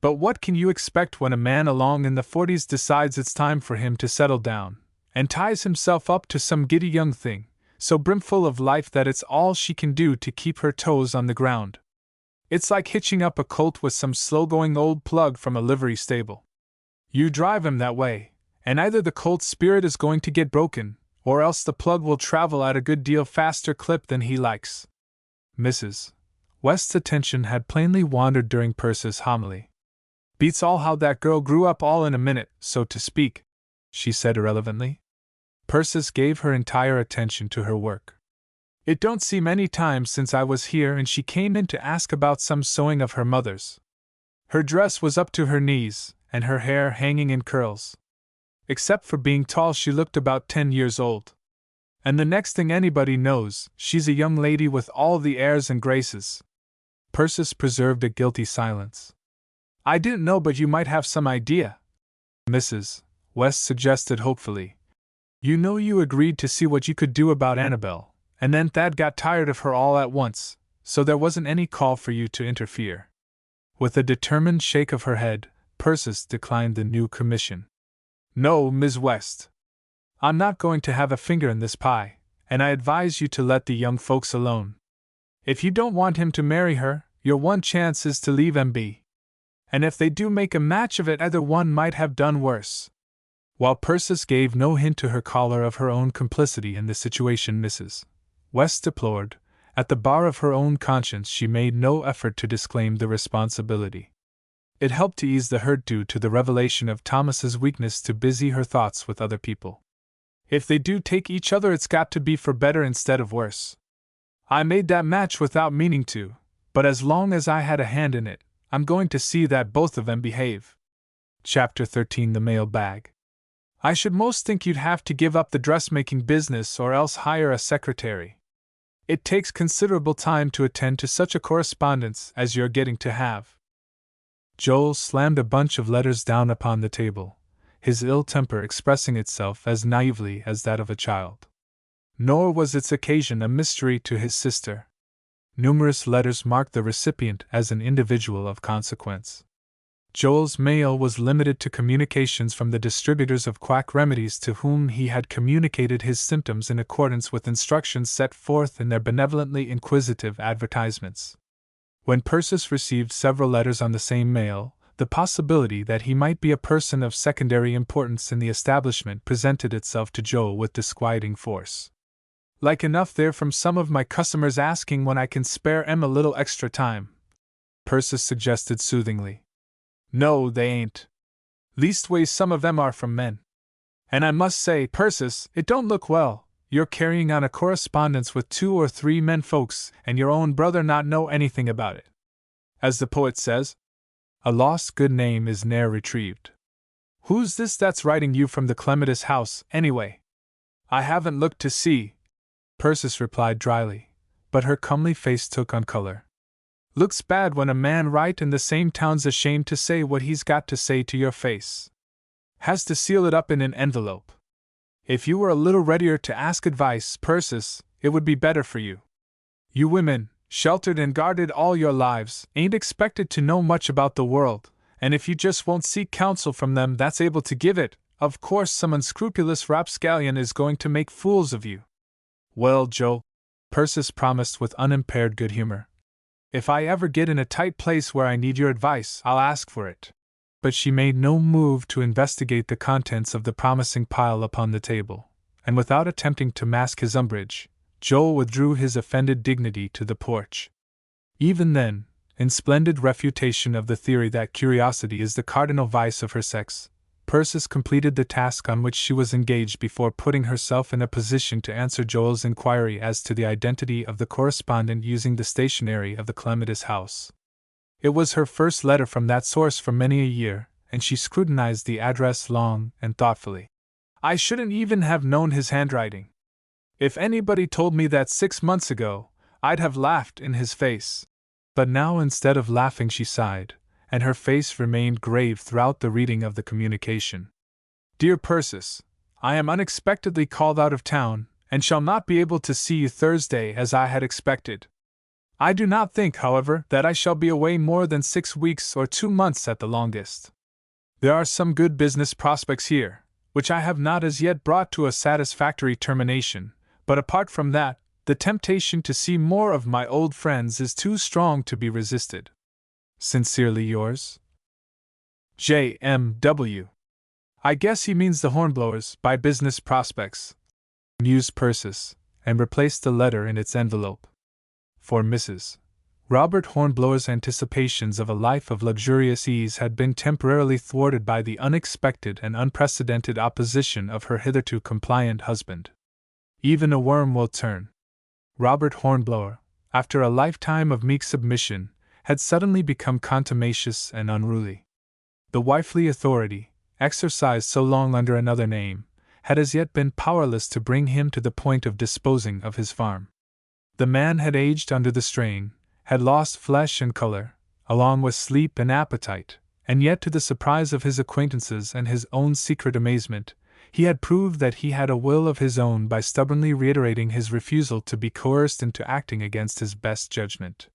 But what can you expect when a man along in the 40s decides it's time for him to settle down, and ties himself up to some giddy young thing, so brimful of life that it's all she can do to keep her toes on the ground? It's like hitching up a colt with some slow-going old plug from a livery stable. You drive him that way, and either the colt's spirit is going to get broken, or else the plug will travel at a good deal faster clip than he likes." Mrs. West's attention had plainly wandered during Persis' homily. "Beats all how that girl grew up all in a minute, so to speak," she said irrelevantly. Persis gave her entire attention to her work. "It don't seem any time since I was here and she came in to ask about some sewing of her mother's. Her dress was up to her knees, and her hair hanging in curls. Except for being tall, she looked about 10 years old. And the next thing anybody knows, she's a young lady with all the airs and graces." Persis preserved a guilty silence. "I didn't know but you might have some idea," Mrs. West suggested hopefully. "You know you agreed to see what you could do about Annabel, and then Thad got tired of her all at once, so there wasn't any call for you to interfere." With a determined shake of her head, Persis declined the new commission. "No, Miss West. I'm not going to have a finger in this pie, and I advise you to let the young folks alone. If you don't want him to marry her, your one chance is to leave him be. And if they do make a match of it, either one might have done worse." While Persis gave no hint to her caller of her own complicity in the situation Mrs. West deplored, at the bar of her own conscience she made no effort to disclaim the responsibility. It helped to ease the hurt due to the revelation of Thomas's weakness to busy her thoughts with other people. "If they do take each other, it's got to be for better instead of worse. I made that match without meaning to, but as long as I had a hand in it, I'm going to see that both of them behave." Chapter 13 The Mail Bag. I should most think you'd have to give up the dressmaking business or else hire a secretary. It takes considerable time to attend to such a correspondence as you're getting to have. Joel slammed a bunch of letters down upon the table, his ill temper expressing itself as naively as that of a child. Nor was its occasion a mystery to his sister. Numerous letters marked the recipient as an individual of consequence. Joel's mail was limited to communications from the distributors of quack remedies to whom he had communicated his symptoms in accordance with instructions set forth in their benevolently inquisitive advertisements. When Persis received several letters on the same mail, the possibility that he might be a person of secondary importance in the establishment presented itself to Joel with disquieting force. Like enough there from some of my customers asking when I can spare 'em a little extra time, Persis suggested soothingly. No, they ain't. Leastways some of them are from men. And I must say, Persis, it don't look well, you're carrying on a correspondence with 2 or 3 men folks and your own brother not know anything about it. As the poet says, a lost good name is ne'er retrieved. Who's this that's writing you from the Clematis house, anyway? I haven't looked to see, Persis replied dryly, but her comely face took on color. Looks bad when a man right in the same town's ashamed to say what he's got to say to your face. Has to seal it up in an envelope. If you were a little readier to ask advice, Persis, it would be better for you. You women, sheltered and guarded all your lives, ain't expected to know much about the world, and if you just won't seek counsel from them that's able to give it, of course some unscrupulous rapscallion is going to make fools of you. Well, Joe, Persis promised with unimpaired good humor. If I ever get in a tight place where I need your advice, I'll ask for it. But she made no move to investigate the contents of the promising pile upon the table, and without attempting to mask his umbrage, Joel withdrew his offended dignity to the porch. Even then, in splendid refutation of the theory that curiosity is the cardinal vice of her sex, Persis completed the task on which she was engaged before putting herself in a position to answer Joel's inquiry as to the identity of the correspondent using the stationery of the Clematis house. It was her first letter from that source for many a year, and she scrutinized the address long and thoughtfully. I shouldn't even have known his handwriting. If anybody told me that 6 months ago, I'd have laughed in his face. But now instead of laughing she sighed, and her face remained grave throughout the reading of the communication. Dear Persis, I am unexpectedly called out of town, and shall not be able to see you Thursday as I had expected. I do not think, however, that I shall be away more than 6 weeks or 2 months at the longest. There are some good business prospects here, which I have not as yet brought to a satisfactory termination, but apart from that, the temptation to see more of my old friends is too strong to be resisted. Sincerely yours, J.M.W. I guess he means the Hornblowers by business prospects, mused Persis, and replaced the letter in its envelope. For Mrs. Robert Hornblower's anticipations of a life of luxurious ease had been temporarily thwarted by the unexpected and unprecedented opposition of her hitherto compliant husband. Even a worm will turn. Robert Hornblower, after a lifetime of meek submission, had suddenly become contumacious and unruly. The wifely authority, exercised so long under another name, had as yet been powerless to bring him to the point of disposing of his farm. The man had aged under the strain, had lost flesh and color, along with sleep and appetite, and yet to the surprise of his acquaintances and his own secret amazement, he had proved that he had a will of his own by stubbornly reiterating his refusal to be coerced into acting against his best judgment.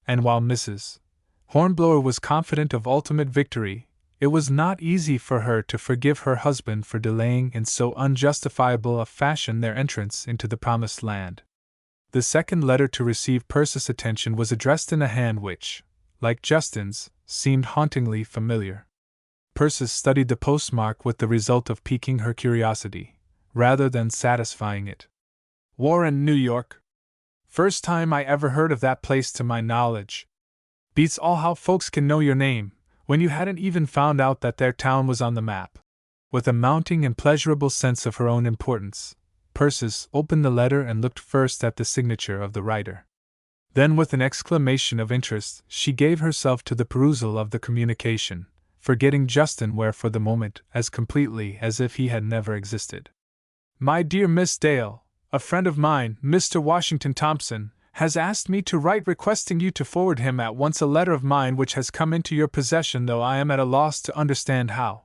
And while Mrs. Hornblower was confident of ultimate victory, it was not easy for her to forgive her husband for delaying in so unjustifiable a fashion their entrance into the promised land. The second letter to receive Persis' attention was addressed in a hand which, like Justin's, seemed hauntingly familiar. Persis studied the postmark with the result of piquing her curiosity, rather than satisfying it. Warren, New York. First time I ever heard of that place to my knowledge. Beats all how folks can know your name, when you hadn't even found out that their town was on the map. With a mounting and pleasurable sense of her own importance, Persis opened the letter and looked first at the signature of the writer. Then with an exclamation of interest she gave herself to the perusal of the communication, forgetting Justin Ware for the moment as completely as if he had never existed. My dear Miss Dale, a friend of mine, Mr. Washington Thompson, has asked me to write requesting you to forward him at once a letter of mine which has come into your possession, though I am at a loss to understand how.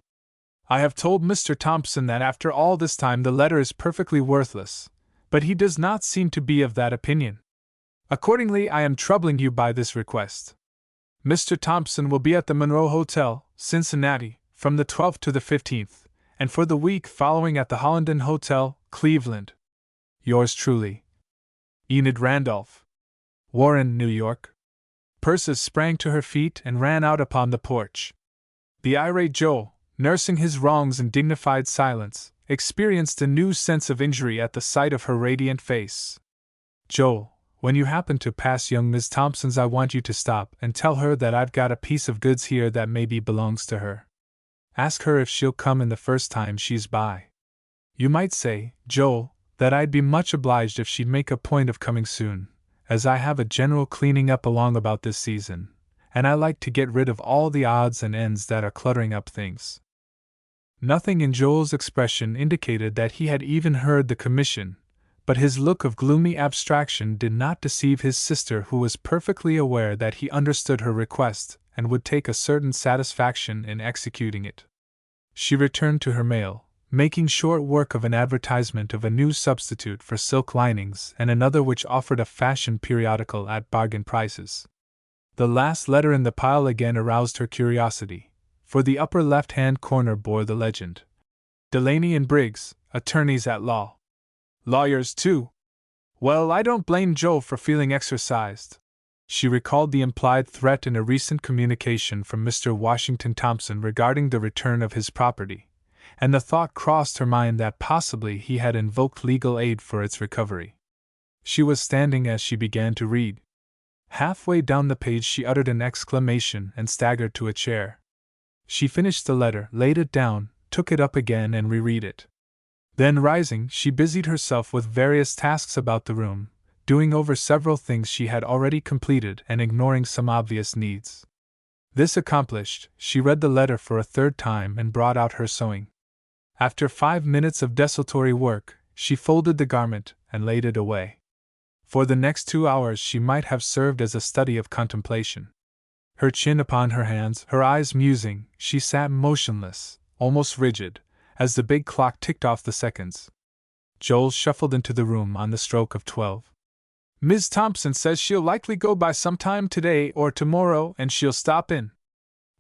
I have told Mr. Thompson that after all this time the letter is perfectly worthless, but he does not seem to be of that opinion. Accordingly, I am troubling you by this request. Mr. Thompson will be at the Monroe Hotel, Cincinnati, from the 12th to the 15th, and for the week following at the Hollenden Hotel, Cleveland. Yours truly, Enid Randolph. Warren, New York. Persis sprang to her feet and ran out upon the porch. The irate Joel, nursing his wrongs in dignified silence, experienced a new sense of injury at the sight of her radiant face. Joel, when you happen to pass young Miss Thompson's, I want you to stop and tell her that I've got a piece of goods here that maybe belongs to her. Ask her if she'll come in the first time she's by. You might say, Joel, that I'd be much obliged if she'd make a point of coming soon, as I have a general cleaning up along about this season, and I like to get rid of all the odds and ends that are cluttering up things. Nothing in Joel's expression indicated that he had even heard the commission, but his look of gloomy abstraction did not deceive his sister, who was perfectly aware that he understood her request and would take a certain satisfaction in executing it. She returned to her mail, making short work of an advertisement of a new substitute for silk linings and another which offered a fashion periodical at bargain prices. The last letter in the pile again aroused her curiosity, for the upper left-hand corner bore the legend, Delaney and Briggs, attorneys at law. Lawyers, too? Well, I don't blame Joe for feeling exercised. She recalled the implied threat in a recent communication from Mr. Washington Thompson regarding the return of his property, and the thought crossed her mind that possibly he had invoked legal aid for its recovery. She was standing as she began to read. Halfway down the page she uttered an exclamation and staggered to a chair. She finished the letter, laid it down, took it up again and reread it. Then rising, she busied herself with various tasks about the room, doing over several things she had already completed and ignoring some obvious needs. This accomplished, she read the letter for a third time and brought out her sewing. After 5 minutes of desultory work, she folded the garment and laid it away. For the next 2 hours she might have served as a study of contemplation. Her chin upon her hands, her eyes musing, she sat motionless, almost rigid, as the big clock ticked off the seconds. Joel shuffled into the room on the stroke of 12. Miss Thompson says she'll likely go by sometime today or tomorrow and she'll stop in.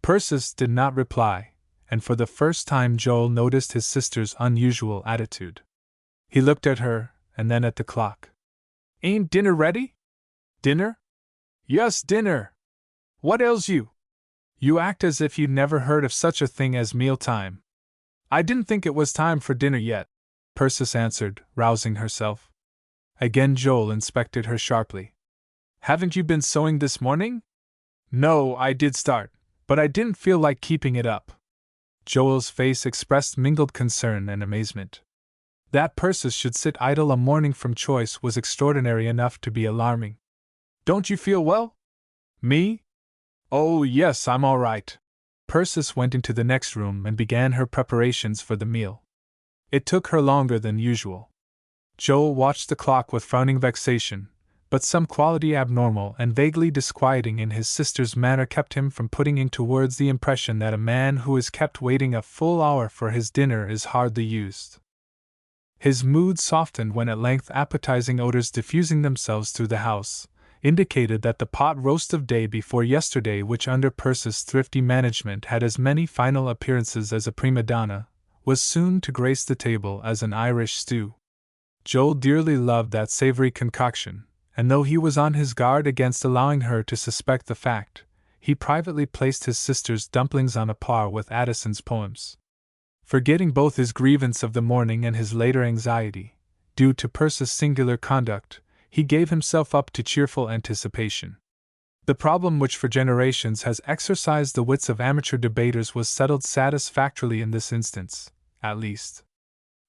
Persis did not reply, and for the first time Joel noticed his sister's unusual attitude. He looked at her, and then at the clock. Ain't dinner ready? Dinner? Yes, dinner. What ails you? You act as if you'd never heard of such a thing as mealtime. I didn't think it was time for dinner yet, Persis answered, rousing herself. Again Joel inspected her sharply. Haven't you been sewing this morning? No, I did start, but I didn't feel like keeping it up. Joel's face expressed mingled concern and amazement. That Persis should sit idle a morning from choice was extraordinary enough to be alarming. Don't you feel well? Me? Oh, yes, I'm all right. Persis went into the next room and began her preparations for the meal. It took her longer than usual. Joel watched the clock with frowning vexation, but some quality abnormal and vaguely disquieting in his sister's manner kept him from putting into words the impression that a man who is kept waiting a full hour for his dinner is hardly used. His mood softened when at length appetizing odors diffusing themselves through the house indicated that the pot roast of day before yesterday, which under Persis' thrifty management had as many final appearances as a prima donna, was soon to grace the table as an Irish stew. Joel dearly loved that savory concoction, and though he was on his guard against allowing her to suspect the fact, he privately placed his sister's dumplings on a par with Addison's poems. Forgetting both his grievance of the morning and his later anxiety, due to Persis' singular conduct, he gave himself up to cheerful anticipation. The problem which for generations has exercised the wits of amateur debaters was settled satisfactorily in this instance, at least.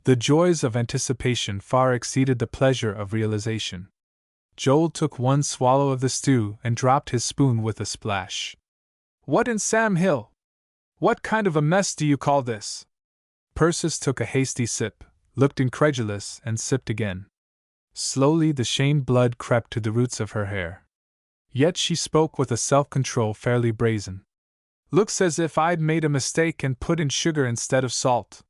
The joys of anticipation far exceeded the pleasure of realization. Joel took one swallow of the stew and dropped his spoon with a splash. What in Sam Hill? What kind of a mess do you call this? Persis took a hasty sip, looked incredulous, and sipped again. Slowly the shamed blood crept to the roots of her hair. Yet she spoke with a self-control fairly brazen. Looks as if I'd made a mistake and put in sugar instead of salt.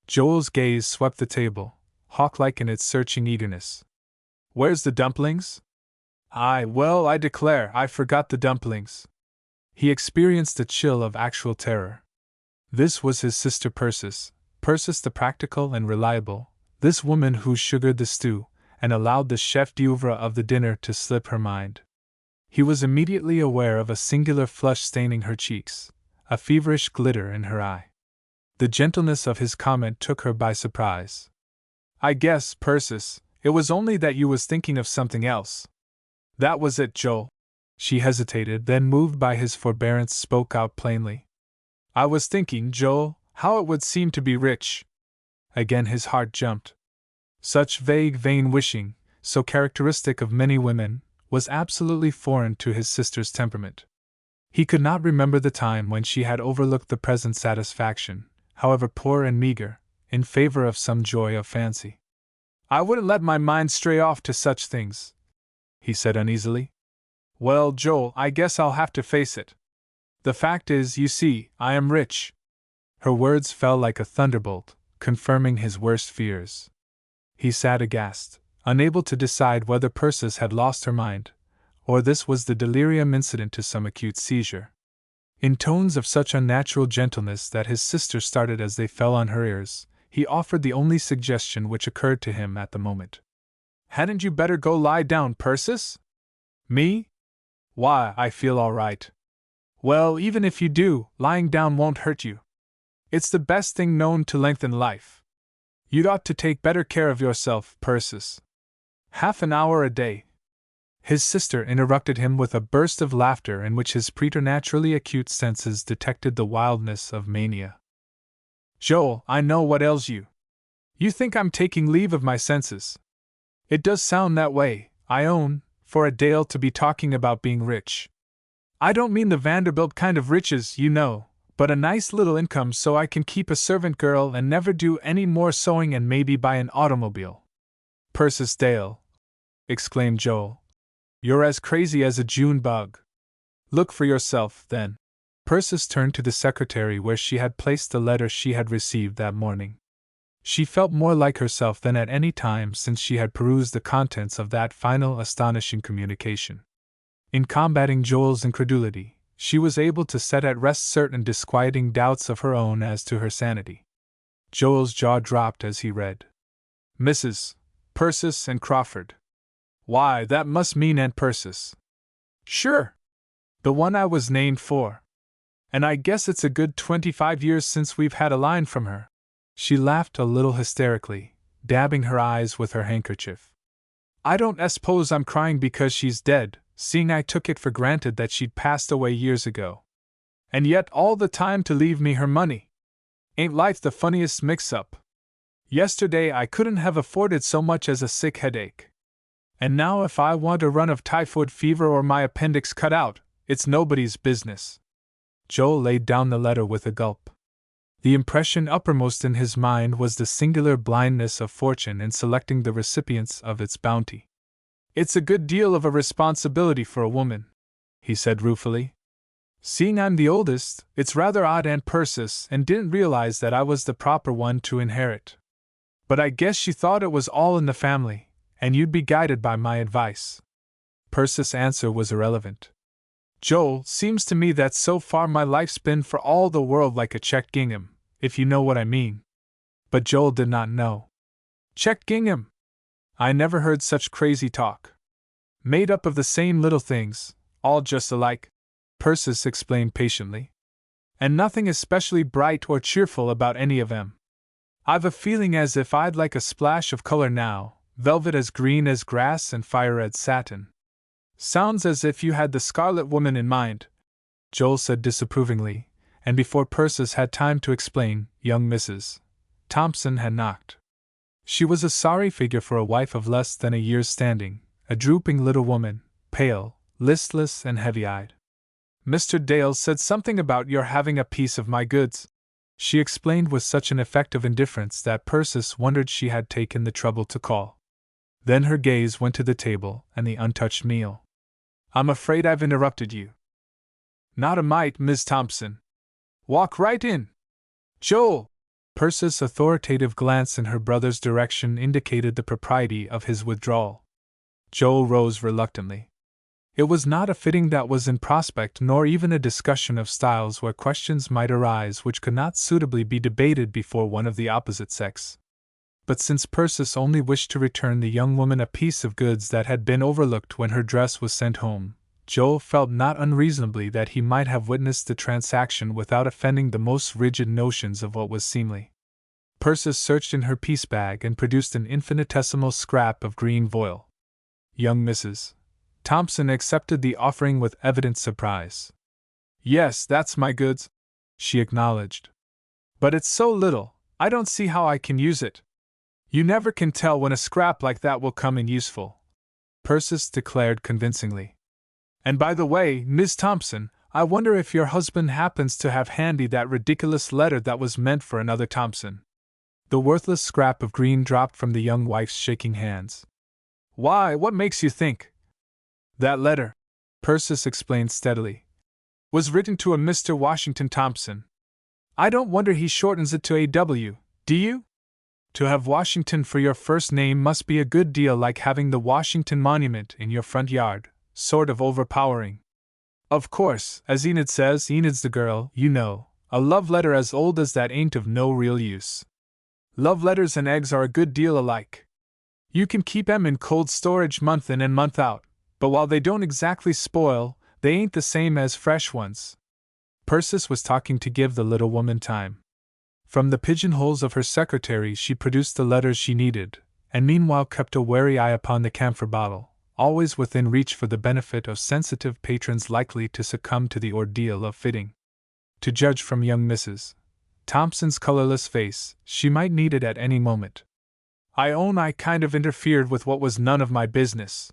Joel's gaze swept the table, hawk-like in its searching eagerness. Where's the dumplings? Well, I declare, I forgot the dumplings. He experienced a chill of actual terror. This was his sister Persis the practical and reliable, this woman who sugared the stew, and allowed the chef d'oeuvre of the dinner to slip her mind. He was immediately aware of a singular flush staining her cheeks, a feverish glitter in her eye. The gentleness of his comment took her by surprise. I guess, Persis, it was only that you was thinking of something else. That was it, Joel. She hesitated, then moved by his forbearance spoke out plainly. I was thinking, Joel, how it would seem to be rich. Again his heart jumped. Such vague, vain wishing, so characteristic of many women, was absolutely foreign to his sister's temperament. He could not remember the time when she had overlooked the present satisfaction, however poor and meager, in favor of some joy of fancy. I wouldn't let my mind stray off to such things, he said uneasily. Well, Joel, I guess I'll have to face it. The fact is, you see, I am rich. Her words fell like a thunderbolt, confirming his worst fears. He sat aghast, unable to decide whether Persis had lost her mind, or this was the delirium incident to some acute seizure. In tones of such unnatural gentleness that his sister started as they fell on her ears, he offered the only suggestion which occurred to him at the moment. Hadn't you better go lie down, Persis? Me? Why, I feel all right. Well, even if you do, lying down won't hurt you. It's the best thing known to lengthen life. You'd ought to take better care of yourself, Persis. Half an hour a day. His sister interrupted him with a burst of laughter in which his preternaturally acute senses detected the wildness of mania. Joel, I know what ails you. You think I'm taking leave of my senses. It does sound that way, I own, for a Dale to be talking about being rich. I don't mean the Vanderbilt kind of riches, you know, but a nice little income so I can keep a servant girl and never do any more sewing and maybe buy an automobile. Persis Dale, exclaimed Joel. You're as crazy as a June bug. Look for yourself, then. Persis turned to the secretary where she had placed the letter she had received that morning. She felt more like herself than at any time since she had perused the contents of that final astonishing communication. In combating Joel's incredulity, she was able to set at rest certain disquieting doubts of her own as to her sanity. Joel's jaw dropped as he read. Mrs. Persis and Crawford. Why, that must mean Aunt Persis. Sure. The one I was named for. And I guess it's a good 25 years since we've had a line from her. She laughed a little hysterically, dabbing her eyes with her handkerchief. I don't suppose I'm crying because she's dead, seeing I took it for granted that she'd passed away years ago. And yet all the time to leave me her money. Ain't life the funniest mix-up? Yesterday I couldn't have afforded so much as a sick headache. And now if I want a run of typhoid fever or my appendix cut out, it's nobody's business. Joel laid down the letter with a gulp. The impression uppermost in his mind was the singular blindness of fortune in selecting the recipients of its bounty. It's a good deal of a responsibility for a woman, he said ruefully. Seeing I'm the oldest, it's rather odd Aunt Persis and didn't realize that I was the proper one to inherit. But I guess she thought it was all in the family, and you'd be guided by my advice. Persis' answer was irrelevant. Joel, seems to me that so far my life's been for all the world like a checked gingham, if you know what I mean. But Joel did not know. Checked gingham? I never heard such crazy talk. Made up of the same little things, all just alike, Persis explained patiently. And nothing especially bright or cheerful about any of 'em. I've a feeling as if I'd like a splash of color now, velvet as green as grass and fire red satin. Sounds as if you had the Scarlet Woman in mind, Joel said disapprovingly, and before Persis had time to explain, young Mrs. Thompson had knocked. She was a sorry figure for a wife of less than a year's standing, a drooping little woman, pale, listless, and heavy-eyed. Mr. Dale said something about your having a piece of my goods, she explained with such an effect of indifference that Persis wondered she had taken the trouble to call. Then her gaze went to the table and the untouched meal. I'm afraid I've interrupted you. Not a mite, Miss Thompson. Walk right in. Joel! Persis' authoritative glance in her brother's direction indicated the propriety of his withdrawal. Joel rose reluctantly. It was not a fitting that was in prospect, nor even a discussion of styles where questions might arise which could not suitably be debated before one of the opposite sex. But since Persis only wished to return the young woman a piece of goods that had been overlooked when her dress was sent home, Joel felt not unreasonably that he might have witnessed the transaction without offending the most rigid notions of what was seemly. Persis searched in her piece bag and produced an infinitesimal scrap of green voile. Young Mrs. Thompson accepted the offering with evident surprise. Yes, that's my goods, she acknowledged. But it's so little, I don't see how I can use it. You never can tell when a scrap like that will come in useful, Persis declared convincingly. And by the way, Miss Thompson, I wonder if your husband happens to have handy that ridiculous letter that was meant for another Thompson. The worthless scrap of green dropped from the young wife's shaking hands. Why, what makes you think? That letter, Persis explained steadily, was written to a Mr. Washington Thompson. I don't wonder he shortens it to A.W., do you? To have Washington for your first name must be a good deal like having the Washington Monument in your front yard, sort of overpowering. Of course, as Enid says, Enid's the girl, you know, a love letter as old as that ain't of no real use. Love letters and eggs are a good deal alike. You can keep 'em in cold storage month in and month out, but while they don't exactly spoil, they ain't the same as fresh ones. Persis was talking to give the little woman time. From the pigeonholes of her secretary she produced the letters she needed, and meanwhile kept a wary eye upon the camphor bottle, always within reach for the benefit of sensitive patrons likely to succumb to the ordeal of fitting. To judge from young Mrs. Thompson's colorless face, she might need it at any moment. I own I kind of interfered with what was none of my business,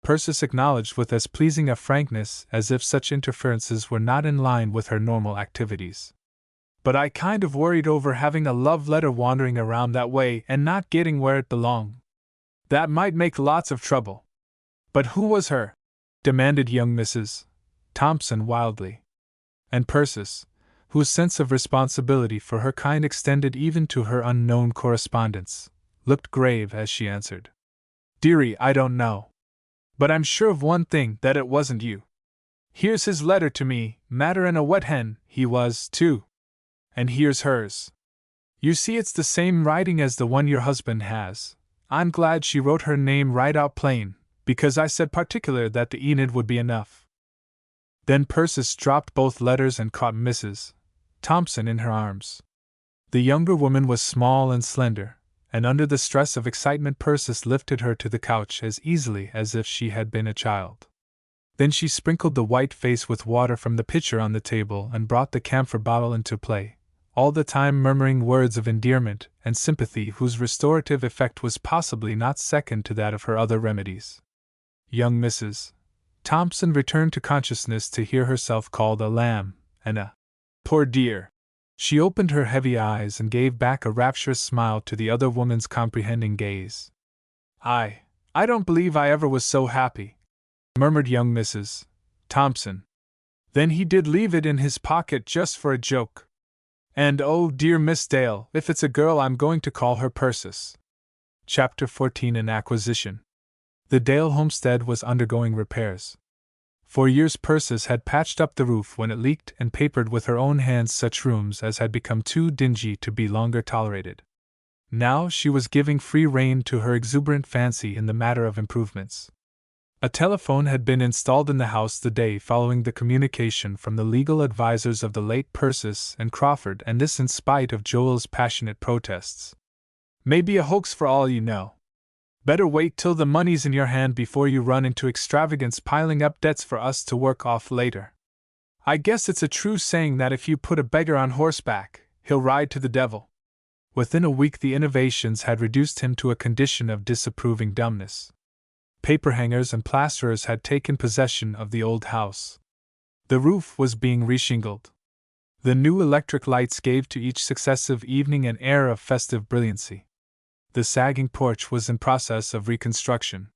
Persis acknowledged with as pleasing a frankness as if such interferences were not in line with her normal activities. But I kind of worried over having a love letter wandering around that way and not getting where it belonged. That might make lots of trouble. But who was her? Demanded young Mrs. Thompson wildly. And Persis, whose sense of responsibility for her kind extended even to her unknown correspondence, looked grave as she answered. Dearie, I don't know. But I'm sure of one thing, that it wasn't you. Here's his letter to me, madder 'n a wet hen, he was, too. And here's hers. You see it's the same writing as the one your husband has. I'm glad she wrote her name right out plain, because I said particular that the Enid would be enough. Then Persis dropped both letters and caught Mrs. Thompson in her arms. The younger woman was small and slender, and under the stress of excitement Persis lifted her to the couch as easily as if she had been a child. Then she sprinkled the white face with water from the pitcher on the table and brought the camphor bottle into play, all the time murmuring words of endearment and sympathy whose restorative effect was possibly not second to that of her other remedies. Young Mrs. Thompson returned to consciousness to hear herself called a lamb and a poor dear. She opened her heavy eyes and gave back a rapturous smile to the other woman's comprehending gaze. I don't believe I ever was so happy, murmured young Mrs. Thompson. Then he did leave it in his pocket just for a joke. And oh dear Miss Dale, if it's a girl I'm going to call her Persis. Chapter 14 An Acquisition. The Dale homestead was undergoing repairs. For years Persis had patched up the roof when it leaked and papered with her own hands such rooms as had become too dingy to be longer tolerated. Now she was giving free rein to her exuberant fancy in the matter of improvements. A telephone had been installed in the house the day following the communication from the legal advisers of the late Persis and Crawford, and this in spite of Joel's passionate protests. Maybe a hoax for all you know. Better wait till the money's in your hand before you run into extravagance piling up debts for us to work off later. I guess it's a true saying that if you put a beggar on horseback, he'll ride to the devil. Within a week the innovations had reduced him to a condition of disapproving dumbness. Paperhangers and plasterers had taken possession of the old house. The roof was being reshingled. The new electric lights gave to each successive evening an air of festive brilliancy. The sagging porch was in process of reconstruction.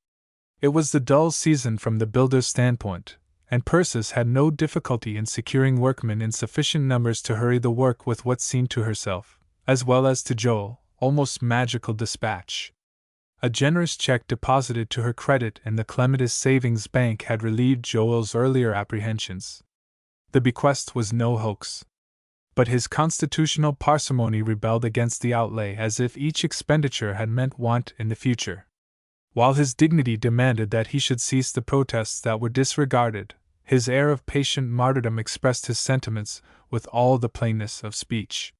It was the dull season from the builder's standpoint, and Persis had no difficulty in securing workmen in sufficient numbers to hurry the work with what seemed to herself, as well as to Joel, almost magical dispatch. A generous check deposited to her credit in the Clematis Savings Bank had relieved Joel's earlier apprehensions. The bequest was no hoax. But his constitutional parsimony rebelled against the outlay as if each expenditure had meant want in the future. While his dignity demanded that he should cease the protests that were disregarded, his air of patient martyrdom expressed his sentiments with all the plainness of speech.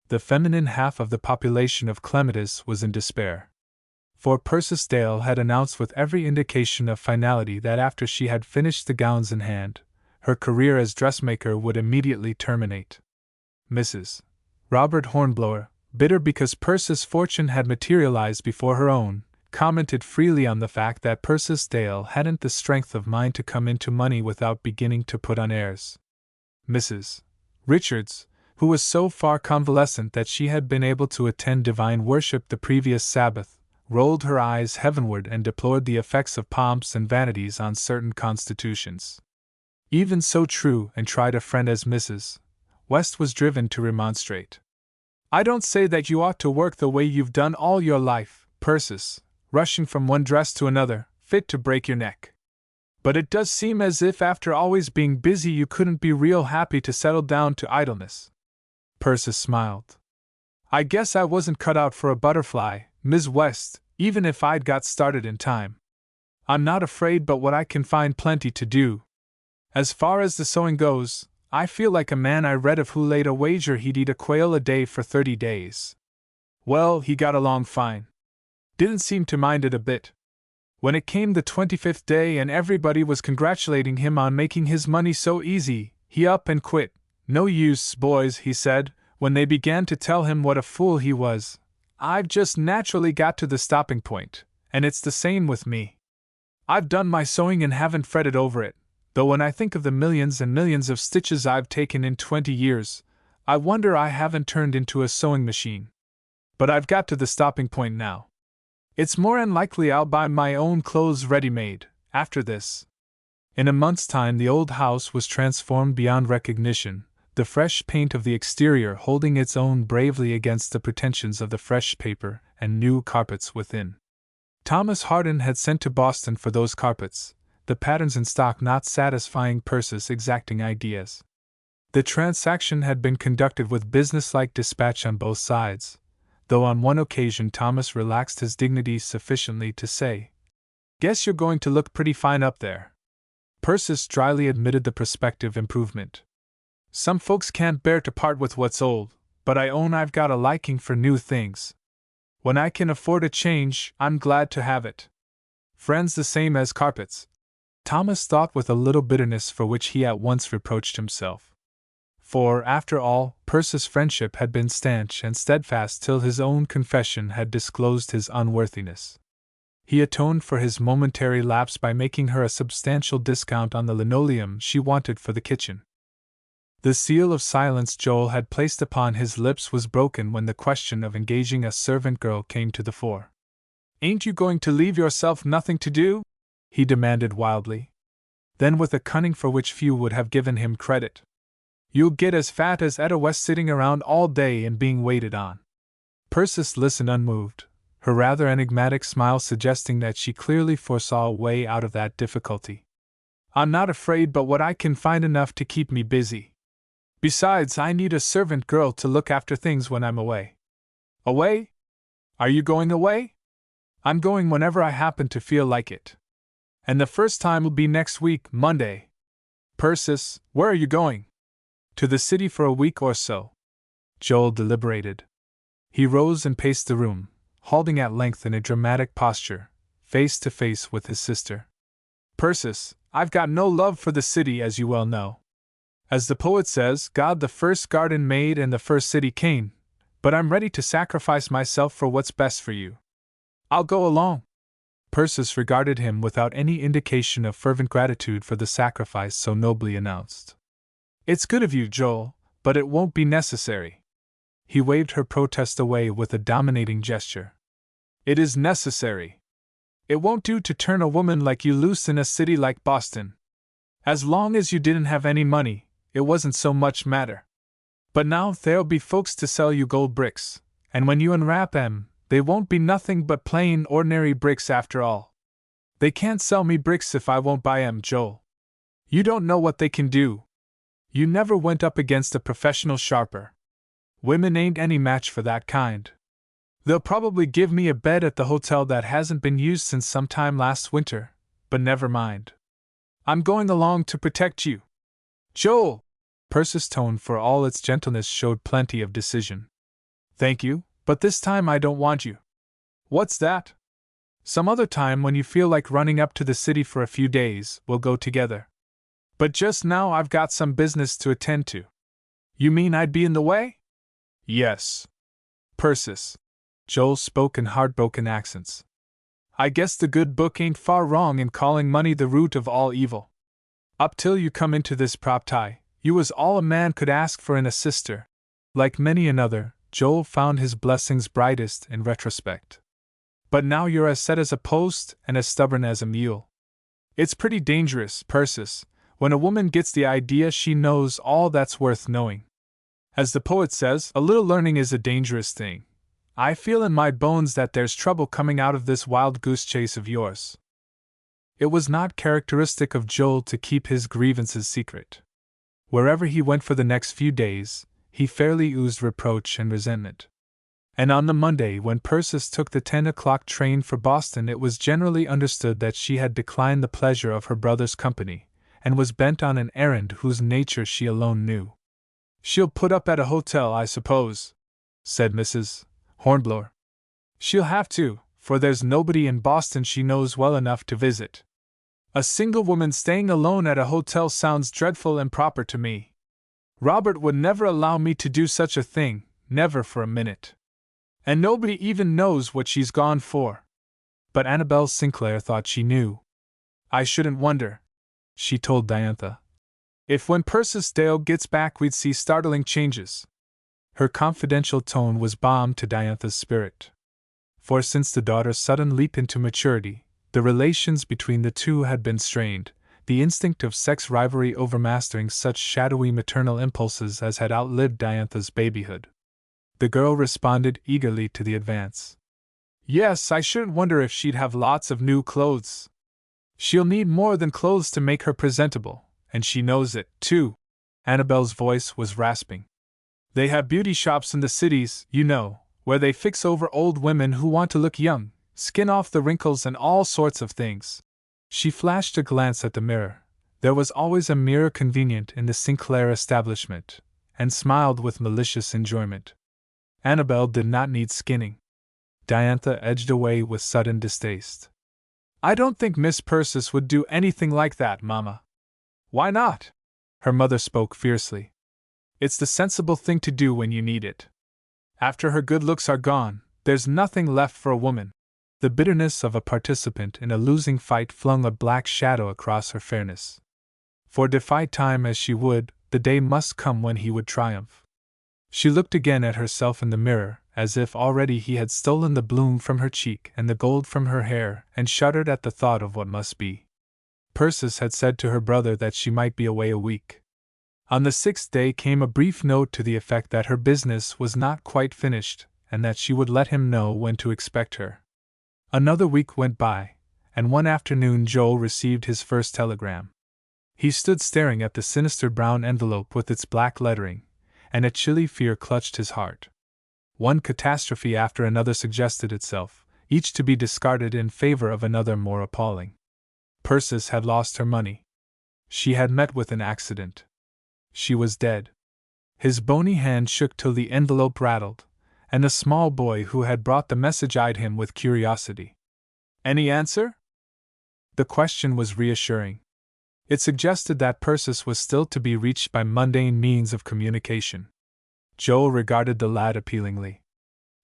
The feminine half of the population of Clematis was in despair. For Persis Dale had announced with every indication of finality that after she had finished the gowns in hand, her career as dressmaker would immediately terminate. Mrs. Robert Hornblower, bitter because Persis' fortune had materialized before her own, commented freely on the fact that Persis Dale hadn't the strength of mind to come into money without beginning to put on airs. Mrs. Richards, who was so far convalescent that she had been able to attend divine worship the previous Sabbath, rolled her eyes heavenward and deplored the effects of pomps and vanities on certain constitutions. Even so true and tried a friend as Mrs. West was driven to remonstrate. "I don't say that you ought to work the way you've done all your life, Persis, rushing from one dress to another, fit to break your neck. But it does seem as if after always being busy you couldn't be real happy to settle down to idleness." Persis smiled. "I guess I wasn't cut out for a butterfly, Ms. West, even if I'd got started in time. I'm not afraid but what I can find plenty to do. As far as the sewing goes, I feel like a man I read of who laid a wager he'd eat a quail a day for 30 days. Well, he got along fine. Didn't seem to mind it a bit. When it came the 25th day and everybody was congratulating him on making his money so easy, he up and quit. 'No use, boys,' he said, when they began to tell him what a fool he was. 'I've just naturally got to the stopping point, and it's the same with me. I've done my sewing and haven't fretted over it, though when I think of the millions and millions of stitches I've taken in 20 years, I wonder I haven't turned into a sewing machine. But I've got to the stopping point now. It's more than likely I'll buy my own clothes ready-made, after this.' In a month's time the old house was transformed beyond recognition, the fresh paint of the exterior holding its own bravely against the pretensions of the fresh paper and new carpets within. Thomas Hardin had sent to Boston for those carpets, the patterns in stock not satisfying Persis' exacting ideas. The transaction had been conducted with businesslike dispatch on both sides, though on one occasion Thomas relaxed his dignity sufficiently to say, 'Guess you're going to look pretty fine up there.' Persis dryly admitted the prospective improvement. 'Some folks can't bear to part with what's old, but I own I've got a liking for new things. When I can afford a change, I'm glad to have it. Friends the same as carpets.' Thomas thought with a little bitterness for which he at once reproached himself. For, after all, Persis' friendship had been stanch and steadfast till his own confession had disclosed his unworthiness. He atoned for his momentary lapse by making her a substantial discount on the linoleum she wanted for the kitchen. The seal of silence Joel had placed upon his lips was broken when the question of engaging a servant girl came to the fore. "Ain't you going to leave yourself nothing to do?" he demanded wildly. Then with a cunning for which few would have given him credit. "You'll get as fat as Etta West sitting around all day and being waited on." Persis listened unmoved, her rather enigmatic smile suggesting that she clearly foresaw a way out of that difficulty. "I'm not afraid but what I can find enough to keep me busy. Besides, I need a servant girl to look after things when I'm away." "Away? Are you going away?" "I'm going whenever I happen to feel like it. And the first time will be next week, Monday." "Persis, where are you going?" "To the city for a week or so." Joel deliberated. He rose and paced the room, halting at length in a dramatic posture, face to face with his sister. "Persis, I've got no love for the city, as you well know. As the poet says, God the first garden made and the first city Cain, but I'm ready to sacrifice myself for what's best for you. I'll go along." Persis regarded him without any indication of fervent gratitude for the sacrifice so nobly announced. It's good of you, Joel, but it won't be necessary. He waved her protest away with a dominating gesture. It is necessary. It won't do to turn a woman like you loose in a city like Boston. As long as you didn't have any money, it wasn't so much matter. But now there'll be folks to sell you gold bricks, and when you unwrap 'em, they won't be nothing but plain, ordinary bricks after all. They can't sell me bricks if I won't buy 'em, Joel. You don't know what they can do. You never went up against a professional sharper. Women ain't any match for that kind. They'll probably give me a bed at the hotel that hasn't been used since sometime last winter, but never mind. I'm going along to protect you. Joel! Persis' tone, for all its gentleness, showed plenty of decision. Thank you, but this time I don't want you. What's that? Some other time, when you feel like running up to the city for a few days, we'll go together. But just now I've got some business to attend to. You mean I'd be in the way? Yes. Persis. Joel spoke in heartbroken accents. I guess the good book ain't far wrong in calling money the root of all evil. Up till you come into this prop tie, you was all a man could ask for in a sister. Like many another, Joel found his blessings brightest in retrospect. But now you're as set as a post and as stubborn as a mule. It's pretty dangerous, Persis, when a woman gets the idea she knows all that's worth knowing. As the poet says, a little learning is a dangerous thing. I feel in my bones that there's trouble coming out of this wild goose chase of yours. It was not characteristic of Joel to keep his grievances secret. Wherever he went for the next few days, he fairly oozed reproach and resentment. And on the Monday, when Persis took the 10 o'clock train for Boston, it was generally understood that she had declined the pleasure of her brother's company, and was bent on an errand whose nature she alone knew. She'll put up at a hotel, I suppose, said Mrs. Hornblower. She'll have to, for there's nobody in Boston she knows well enough to visit. A single woman staying alone at a hotel sounds dreadful and improper to me. Robert would never allow me to do such a thing, never for a minute. And nobody even knows what she's gone for. But Annabel Sinclair thought she knew. I shouldn't wonder, she told Diantha, if when Persis Dale gets back we'd see startling changes. Her confidential tone was balm to Diantha's spirit. For since the daughter's sudden leap into maturity, the relations between the two had been strained, the instinct of sex rivalry overmastering such shadowy maternal impulses as had outlived Diantha's babyhood. The girl responded eagerly to the advance. Yes, I shouldn't wonder if she'd have lots of new clothes. She'll need more than clothes to make her presentable, and she knows it, too. Annabel's voice was rasping. They have beauty shops in the cities, you know, where they fix over old women who want to look young, skin off the wrinkles and all sorts of things. She flashed a glance at the mirror. There was always a mirror convenient in the Sinclair establishment, and smiled with malicious enjoyment. Annabel did not need skinning. Diantha edged away with sudden distaste. I don't think Miss Persis would do anything like that, Mama. Why not? Her mother spoke fiercely. It's the sensible thing to do when you need it. After her good looks are gone, there's nothing left for a woman. The bitterness of a participant in a losing fight flung a black shadow across her fairness. For defy time as she would, the day must come when he would triumph. She looked again at herself in the mirror, as if already he had stolen the bloom from her cheek and the gold from her hair, and shuddered at the thought of what must be. Persis had said to her brother that she might be away a week. On the 6th day came a brief note to the effect that her business was not quite finished, and that she would let him know when to expect her. Another week went by, and one afternoon Joel received his first telegram. He stood staring at the sinister brown envelope with its black lettering, and a chilly fear clutched his heart. One catastrophe after another suggested itself, each to be discarded in favor of another more appalling. Persis had lost her money. She had met with an accident. She was dead. His bony hand shook till the envelope rattled, and the small boy who had brought the message eyed him with curiosity. Any answer? The question was reassuring. It suggested that Persis was still to be reached by mundane means of communication. Joel regarded the lad appealingly.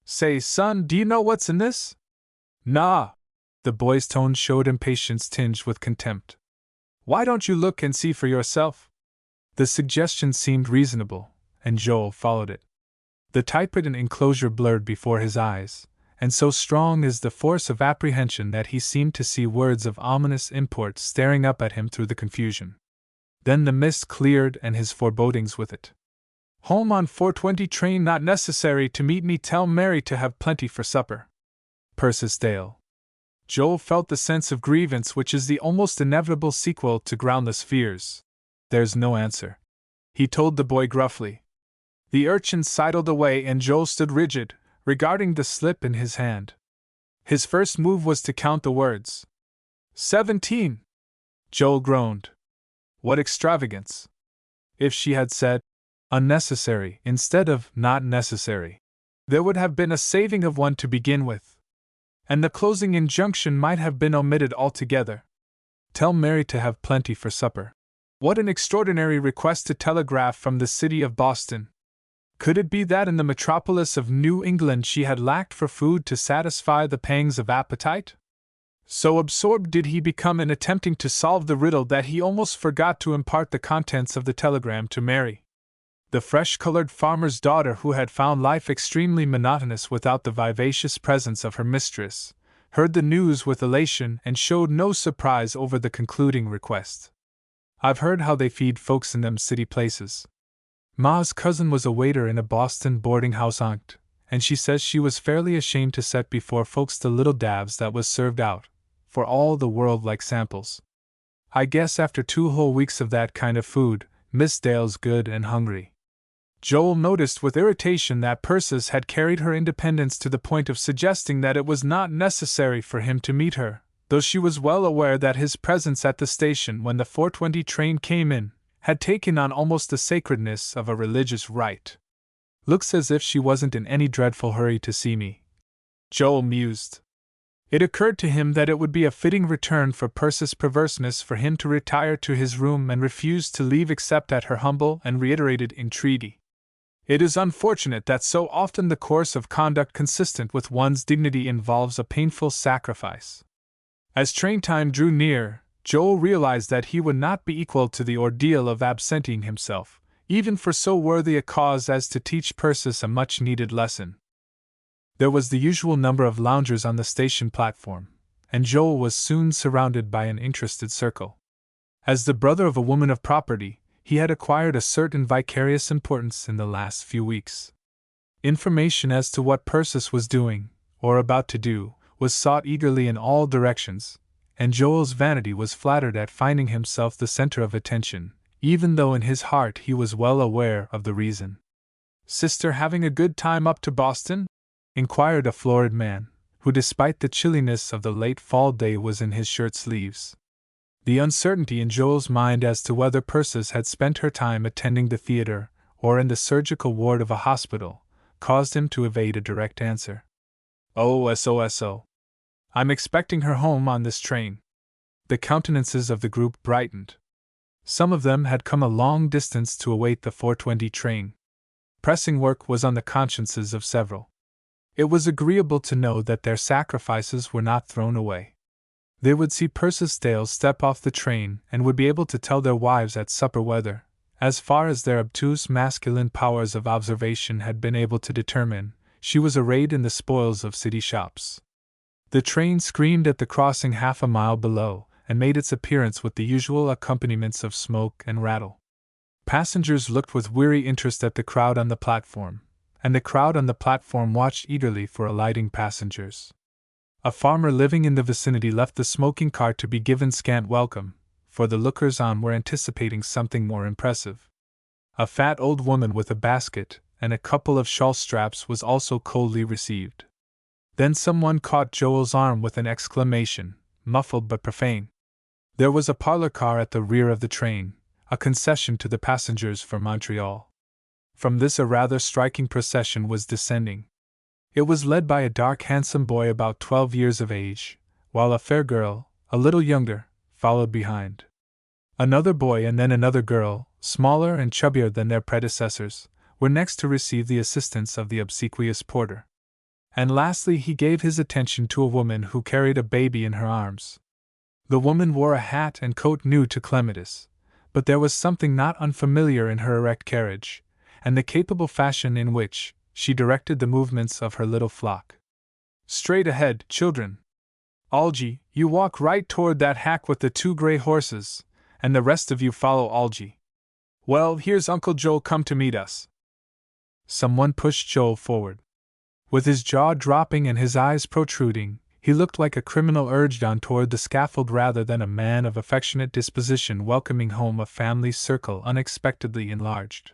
Say, son, do you know what's in this? Nah. The boy's tone showed impatience tinged with contempt. "Why don't you look and see for yourself?" The suggestion seemed reasonable, and Joel followed it. The typewritten enclosure blurred before his eyes, and so strong is the force of apprehension that he seemed to see words of ominous import staring up at him through the confusion. Then the mist cleared and his forebodings with it. "Home on 4:20 train, not necessary to meet me, tell Mary to have plenty for supper. Persis Dale." Joel felt the sense of grievance which is the almost inevitable sequel to groundless fears. "There's no answer," he told the boy gruffly. The urchin sidled away and Joel stood rigid, regarding the slip in his hand. His first move was to count the words. 17! Joel groaned. What extravagance! If she had said, unnecessary, instead of not necessary, there would have been a saving of one to begin with. And the closing injunction might have been omitted altogether. Tell Mary to have plenty for supper. What an extraordinary request to telegraph from the city of Boston! Could it be that in the metropolis of New England she had lacked for food to satisfy the pangs of appetite? So absorbed did he become in attempting to solve the riddle that he almost forgot to impart the contents of the telegram to Mary. The fresh-colored farmer's daughter, who had found life extremely monotonous without the vivacious presence of her mistress, heard the news with elation and showed no surprise over the concluding request. "I've heard how they feed folks in them city places. Ma's cousin was a waiter in a Boston boarding-house onct, and she says she was fairly ashamed to set before folks the little dabs that was served out, for all the world like samples. I guess after 2 whole weeks of that kind of food, Miss Dale's good and hungry." Joel noticed with irritation that Persis had carried her independence to the point of suggesting that it was not necessary for him to meet her, though she was well aware that his presence at the station when the 4:20 train came in had taken on almost the sacredness of a religious rite. "Looks as if she wasn't in any dreadful hurry to see me," Joel mused. It occurred to him that it would be a fitting return for Persis' perverseness for him to retire to his room and refuse to leave except at her humble and reiterated entreaty. It is unfortunate that so often the course of conduct consistent with one's dignity involves a painful sacrifice. As train time drew near, Joel realized that he would not be equal to the ordeal of absenting himself, even for so worthy a cause as to teach Persis a much-needed lesson. There was the usual number of loungers on the station platform, and Joel was soon surrounded by an interested circle. As the brother of a woman of property, he had acquired a certain vicarious importance in the last few weeks. Information as to what Persis was doing, or about to do, was sought eagerly in all directions, and Joel's vanity was flattered at finding himself the center of attention, even though in his heart he was well aware of the reason. "Sister having a good time up to Boston?" inquired a florid man, who despite the chilliness of the late fall day was in his shirt sleeves. The uncertainty in Joel's mind as to whether Persis had spent her time attending the theater or in the surgical ward of a hospital caused him to evade a direct answer. "Oh, so. I'm expecting her home on this train." The countenances of the group brightened. Some of them had come a long distance to await the 4:20 train. Pressing work was on the consciences of several. It was agreeable to know that their sacrifices were not thrown away. They would see Persis Dale step off the train and would be able to tell their wives at supper whether, as far as their obtuse masculine powers of observation had been able to determine, she was arrayed in the spoils of city shops. The train screamed at the crossing half a mile below, and made its appearance with the usual accompaniments of smoke and rattle. Passengers looked with weary interest at the crowd on the platform, and the crowd on the platform watched eagerly for alighting passengers. A farmer living in the vicinity left the smoking car to be given scant welcome, for the lookers-on were anticipating something more impressive. A fat old woman with a basket and a couple of shawl straps was also coldly received. Then someone caught Joel's arm with an exclamation, muffled but profane. There was a parlor car at the rear of the train, a concession to the passengers for Montreal. From this a rather striking procession was descending. It was led by a dark, handsome boy about 12 years of age, while a fair girl, a little younger, followed behind. Another boy and then another girl, smaller and chubbier than their predecessors, were next to receive the assistance of the obsequious porter. And lastly, he gave his attention to a woman who carried a baby in her arms. The woman wore a hat and coat new to clematis, but there was something not unfamiliar in her erect carriage, and the capable fashion in which she directed the movements of her little flock. "Straight ahead, children. Algy, you walk right toward that hack with the 2 gray horses, and the rest of you follow Algy. Well, here's Uncle Joel come to meet us." Someone pushed Joel forward. With his jaw dropping and his eyes protruding, he looked like a criminal urged on toward the scaffold rather than a man of affectionate disposition welcoming home a family circle unexpectedly enlarged.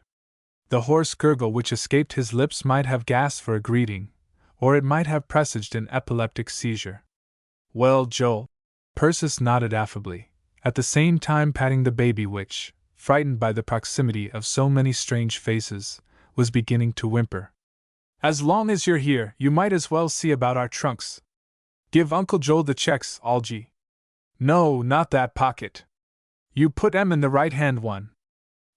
The hoarse gurgle which escaped his lips might have gasped for a greeting, or it might have presaged an epileptic seizure. "Well, Joel," Persis nodded affably, at the same time patting the baby which, frightened by the proximity of so many strange faces, was beginning to whimper. "As long as you're here, you might as well see about our trunks. Give Uncle Joel the checks, Algy. No, not that pocket. You put 'em in the right-hand one."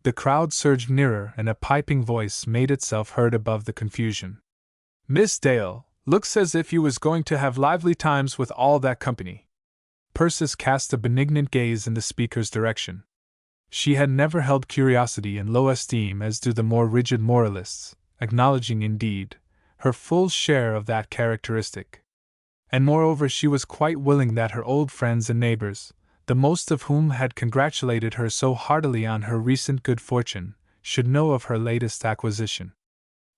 The crowd surged nearer and a piping voice made itself heard above the confusion. "Miss Dale, looks as if you was going to have lively times with all that company." Persis cast a benignant gaze in the speaker's direction. She had never held curiosity in low esteem as do the more rigid moralists, acknowledging, indeed, her full share of that characteristic. And moreover she was quite willing that her old friends and neighbors, the most of whom had congratulated her so heartily on her recent good fortune, should know of her latest acquisition.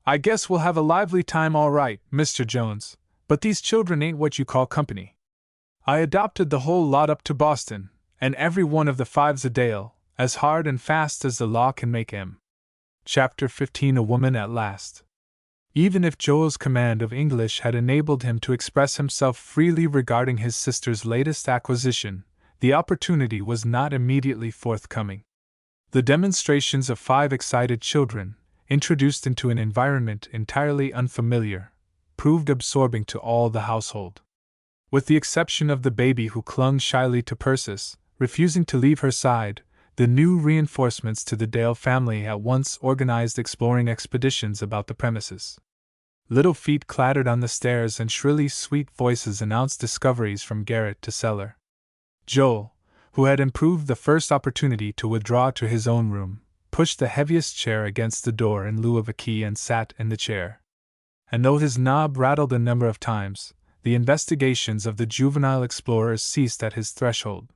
"I guess we'll have a lively time all right, Mr. Jones, but these children ain't what you call company. I adopted the whole lot up to Boston, and every one of the 5's a Dale, as hard and fast as the law can make 'em." Chapter 15. A Woman at Last. Even if Joel's command of English had enabled him to express himself freely regarding his sister's latest acquisition, the opportunity was not immediately forthcoming. The demonstrations of 5 excited children, introduced into an environment entirely unfamiliar, proved absorbing to all the household. With the exception of the baby who clung shyly to Persis, refusing to leave her side, the new reinforcements to the Dale family at once organized exploring expeditions about the premises. Little feet clattered on the stairs and shrilly sweet voices announced discoveries from garret to cellar. Joel, who had improved the first opportunity to withdraw to his own room, pushed the heaviest chair against the door in lieu of a key and sat in the chair. And though his knob rattled a number of times, the investigations of the juvenile explorers ceased at his threshold.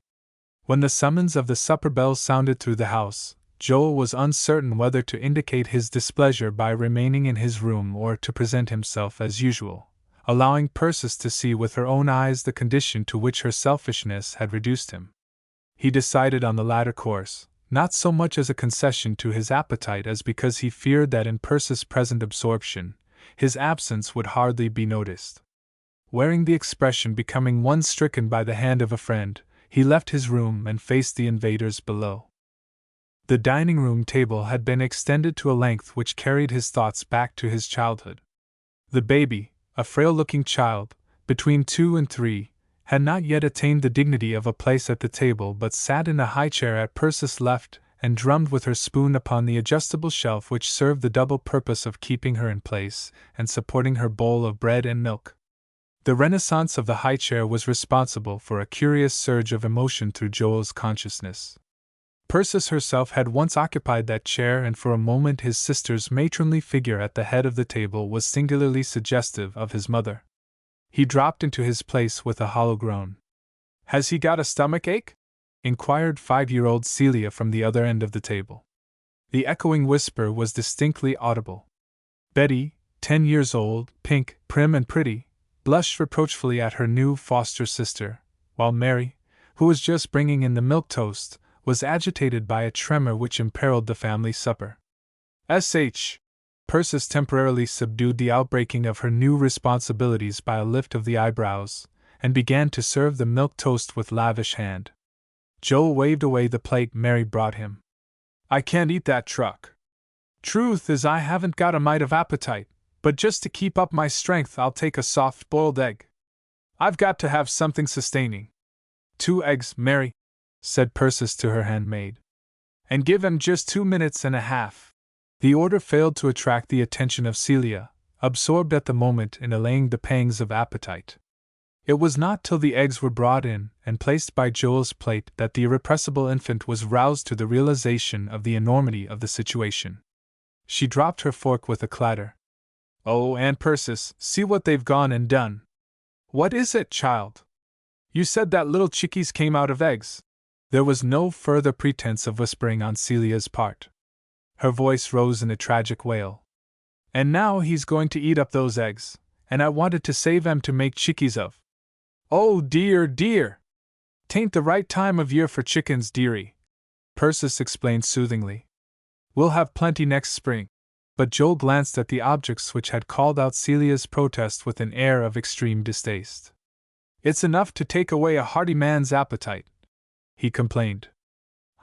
When the summons of the supper bell sounded through the house, Joel was uncertain whether to indicate his displeasure by remaining in his room or to present himself as usual, allowing Persis to see with her own eyes the condition to which her selfishness had reduced him. He decided on the latter course, not so much as a concession to his appetite as because he feared that in Persis' present absorption, his absence would hardly be noticed. Wearing the expression becoming one stricken by the hand of a friend, he left his room and faced the invaders below. The dining-room table had been extended to a length which carried his thoughts back to his childhood. The baby, a frail-looking child, between 2 and 3, had not yet attained the dignity of a place at the table but sat in a high chair at Persis' left and drummed with her spoon upon the adjustable shelf which served the double purpose of keeping her in place and supporting her bowl of bread and milk. The renaissance of the high chair was responsible for a curious surge of emotion through Joel's consciousness. Persis herself had once occupied that chair, and for a moment his sister's matronly figure at the head of the table was singularly suggestive of his mother. He dropped into his place with a hollow groan. "Has he got a stomach ache?" inquired 5-year-old Celia from the other end of the table. The echoing whisper was distinctly audible. Betty, 10 years old, pink, prim and pretty, blushed reproachfully at her new foster sister, while Mary, who was just bringing in the milk toast, was agitated by a tremor which imperiled the family supper. "S.H." Persis temporarily subdued the outbreaking of her new responsibilities by a lift of the eyebrows, and began to serve the milk toast with lavish hand. Joel waved away the plate Mary brought him. "I can't eat that truck. Truth is, I haven't got a mite of appetite, but just to keep up my strength I'll take a soft boiled egg. I've got to have something sustaining." "2 eggs, Mary," said Persis to her handmaid. "And give 'em just 2 minutes and a half." The order failed to attract the attention of Celia, absorbed at the moment in allaying the pangs of appetite. It was not till the eggs were brought in and placed by Joel's plate that the irrepressible infant was roused to the realization of the enormity of the situation. She dropped her fork with a clatter. "Oh, Aunt Persis, see what they've gone and done." "What is it, child?" "You said that little chickies came out of eggs." There was no further pretense of whispering on Celia's part. Her voice rose in a tragic wail. "And now he's going to eat up those eggs, and I wanted to save 'em to make chickies of." "Oh dear, dear! 'Tain't the right time of year for chickens, dearie," Persis explained soothingly. "We'll have plenty next spring." But Joel glanced at the objects which had called out Celia's protest with an air of extreme distaste. "It's enough to take away a hearty man's appetite," he complained.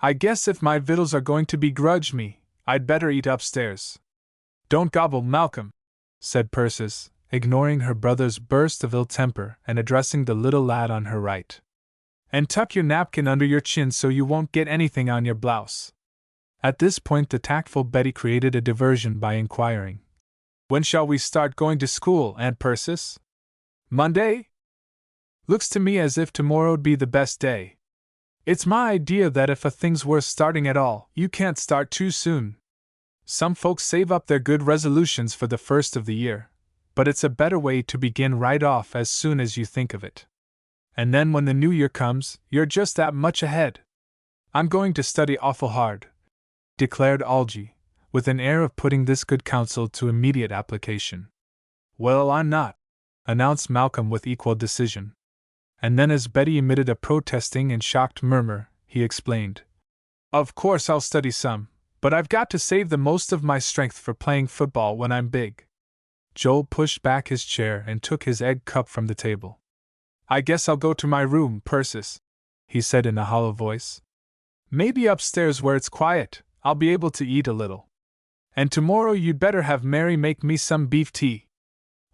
"I guess if my victuals are going to begrudge me, I'd better eat upstairs." "Don't gobble, Malcolm," said Persis, ignoring her brother's burst of ill temper and addressing the little lad on her right. "And tuck your napkin under your chin so you won't get anything on your blouse." At this point the tactful Betty created a diversion by inquiring, "When shall we start going to school, Aunt Persis?" "Monday? Looks to me as if tomorrow'd be the best day. It's my idea that if a thing's worth starting at all, you can't start too soon. Some folks save up their good resolutions for the first of the year, but it's a better way to begin right off as soon as you think of it. And then when the new year comes, you're just that much ahead." "I'm going to study awful hard," declared Algy, with an air of putting this good counsel to immediate application. "Well, I'm not," announced Malcolm with equal decision. And then, as Betty emitted a protesting and shocked murmur, he explained, "Of course I'll study some, but I've got to save the most of my strength for playing football when I'm big." Joel pushed back his chair and took his egg cup from the table. "I guess I'll go to my room, Persis," he said in a hollow voice. "Maybe upstairs where it's quiet, I'll be able to eat a little. And tomorrow you'd better have Mary make me some beef tea.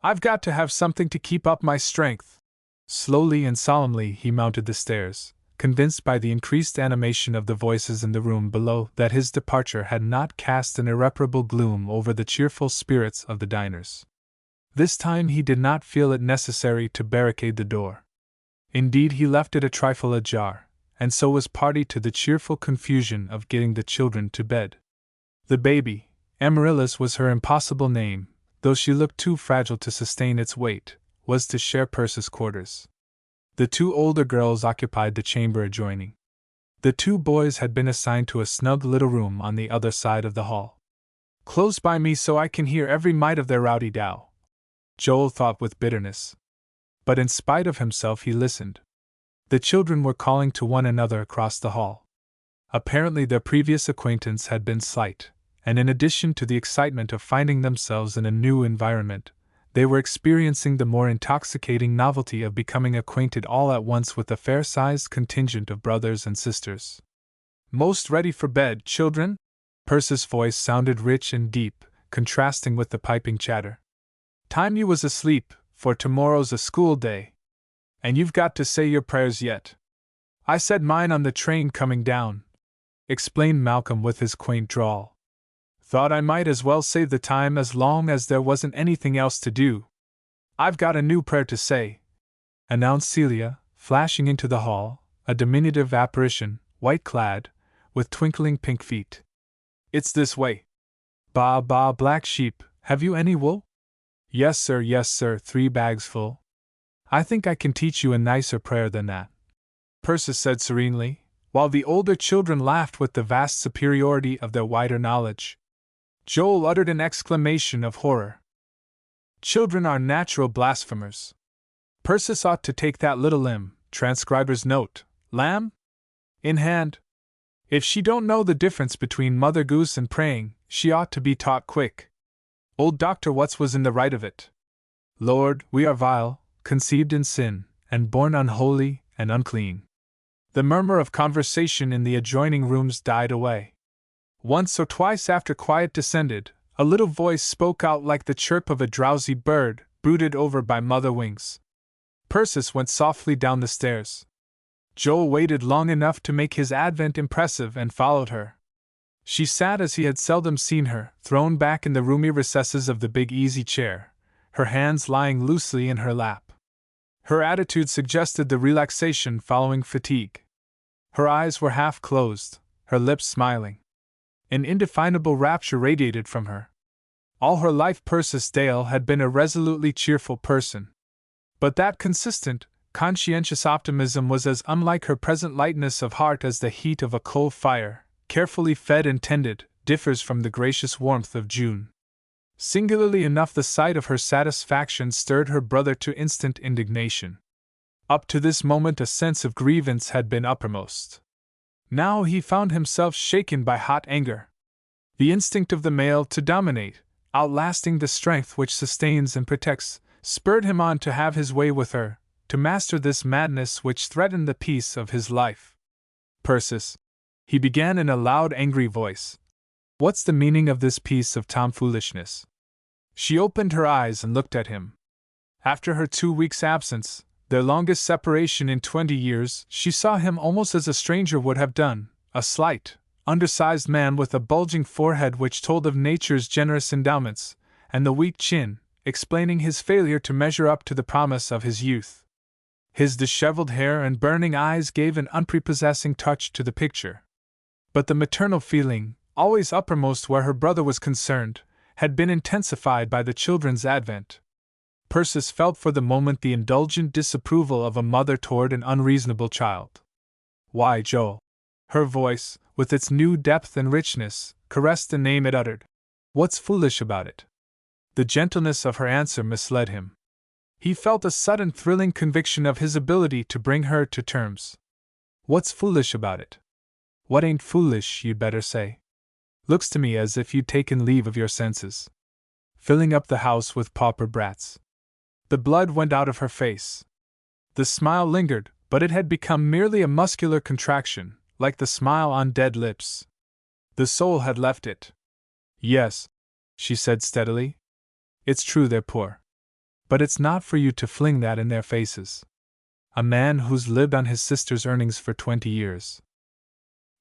I've got to have something to keep up my strength." Slowly and solemnly he mounted the stairs, convinced by the increased animation of the voices in the room below that his departure had not cast an irreparable gloom over the cheerful spirits of the diners. This time he did not feel it necessary to barricade the door. Indeed, he left it a trifle ajar, and so was party to the cheerful confusion of getting the children to bed. The baby, Amaryllis was her impossible name, though she looked too fragile to sustain its weight, was to share Persis' quarters. The two older girls occupied the chamber adjoining. The two boys had been assigned to a snug little room on the other side of the hall. "Close by me so I can hear every mite of their rowdy dow," Joel thought with bitterness. But in spite of himself he listened. The children were calling to one another across the hall. Apparently their previous acquaintance had been slight, and in addition to the excitement of finding themselves in a new environment, they were experiencing the more intoxicating novelty of becoming acquainted all at once with a fair-sized contingent of brothers and sisters. "Most ready for bed, children?" Persis' voice sounded rich and deep, contrasting with the piping chatter. "Time you was asleep, for tomorrow's a school day. And you've got to say your prayers yet." "I said mine on the train coming down," explained Malcolm with his quaint drawl. "Thought I might as well save the time as long as there wasn't anything else to do." "I've got a new prayer to say," announced Celia, flashing into the hall, a diminutive apparition, white-clad, with twinkling pink feet. "It's this way. Ba, black sheep, have you any wool?" Yes, sir, 3 bags full." "I think I can teach you a nicer prayer than that," Persis said serenely, while the older children laughed with the vast superiority of their wider knowledge. Joel uttered an exclamation of horror. Children are natural blasphemers. Persis ought to take that little limb, transcriber's note, lamb, in hand. If she don't know the difference between Mother Goose and praying, she ought to be taught quick. Old Dr. Watts was in the right of it. Lord, we are vile, conceived in sin, and born unholy and unclean. The murmur of conversation in the adjoining rooms died away. Once or twice after quiet descended, a little voice spoke out like the chirp of a drowsy bird, brooded over by mother wings. Persis went softly down the stairs. Joel waited long enough to make his advent impressive and followed her. She sat as he had seldom seen her, thrown back in the roomy recesses of the big easy chair, her hands lying loosely in her lap. Her attitude suggested the relaxation following fatigue. Her eyes were half closed, her lips smiling. An indefinable rapture radiated from her. All her life Persis Dale had been a resolutely cheerful person. But that consistent, conscientious optimism was as unlike her present lightness of heart as the heat of a coal fire, carefully fed and tended, differs from the gracious warmth of June. Singularly enough, the sight of her satisfaction stirred her brother to instant indignation. Up to this moment a sense of grievance had been uppermost. Now he found himself shaken by hot anger. The instinct of the male to dominate, outlasting the strength which sustains and protects, spurred him on to have his way with her, to master this madness which threatened the peace of his life. Persis, he began in a loud, angry voice. What's the meaning of this piece of tomfoolishness? She opened her eyes and looked at him. After her 2 weeks' absence, their longest separation in 20 years, she saw him almost as a stranger would have done, a slight, undersized man with a bulging forehead which told of nature's generous endowments, and the weak chin, explaining his failure to measure up to the promise of his youth. His disheveled hair and burning eyes gave an unprepossessing touch to the picture. But the maternal feeling, always uppermost where her brother was concerned, had been intensified by the children's advent. Persis felt for the moment the indulgent disapproval of a mother toward an unreasonable child. Why, Joel! Her voice, with its new depth and richness, caressed the name it uttered. What's foolish about it? The gentleness of her answer misled him. He felt a sudden thrilling conviction of his ability to bring her to terms. What's foolish about it? What ain't foolish, you'd better say. Looks to me as if you'd taken leave of your senses. Filling up the house with pauper brats. The blood went out of her face. The smile lingered, but it had become merely a muscular contraction, like the smile on dead lips. The soul had left it. Yes, she said steadily. It's true they're poor. But it's not for you to fling that in their faces. A man who's lived on his sister's earnings for 20 years.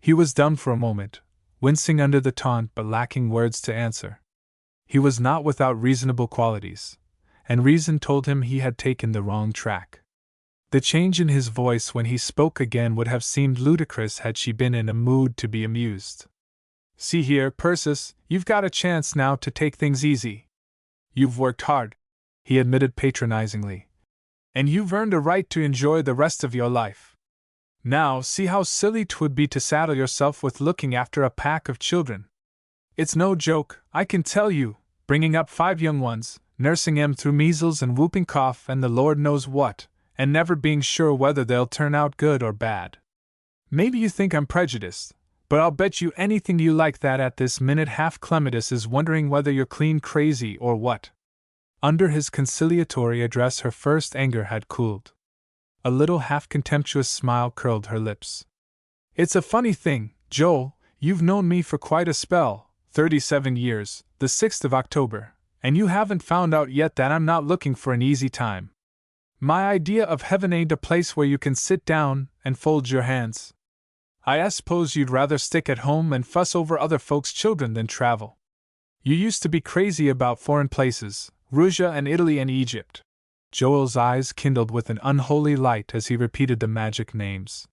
He was dumb for a moment, wincing under the taunt but lacking words to answer. He was not without reasonable qualities, and reason told him he had taken the wrong track. The change in his voice when he spoke again would have seemed ludicrous had she been in a mood to be amused. See here, Persis, you've got a chance now to take things easy. You've worked hard, he admitted patronizingly, and you've earned a right to enjoy the rest of your life. Now see how silly 'twould be to saddle yourself with looking after a pack of children. It's no joke, I can tell you, bringing up 5 young ones, nursing 'em through measles and whooping cough and the Lord knows what, and never being sure whether they'll turn out good or bad. Maybe you think I'm prejudiced, but I'll bet you anything you like that at this minute half Clematis is wondering whether you're clean crazy or what. Under his conciliatory address her first anger had cooled. A little half-contemptuous smile curled her lips. It's a funny thing, Joel, you've known me for quite a spell, 37 years, the 6th of October, and you haven't found out yet that I'm not looking for an easy time. My idea of heaven ain't a place where you can sit down and fold your hands. I suppose you'd rather stick at home and fuss over other folks' children than travel. You used to be crazy about foreign places, Russia and Italy and Egypt. Joel's eyes kindled with an unholy light as he repeated the magic names.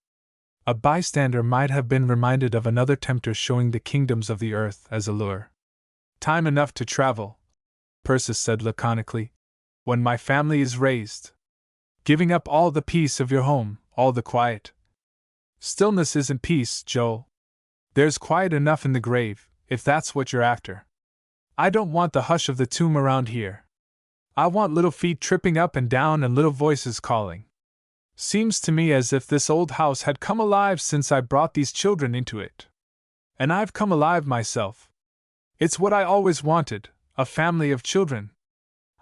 A bystander might have been reminded of another tempter showing the kingdoms of the earth as a lure. Time enough to travel, Persis said laconically, when my family is raised. Giving up all the peace of your home, all the quiet. Stillness isn't peace, Joel. There's quiet enough in the grave, if that's what you're after. I don't want the hush of the tomb around here. I want little feet tripping up and down and little voices calling. Seems to me as if this old house had come alive since I brought these children into it. And I've come alive myself. It's what I always wanted, a family of children.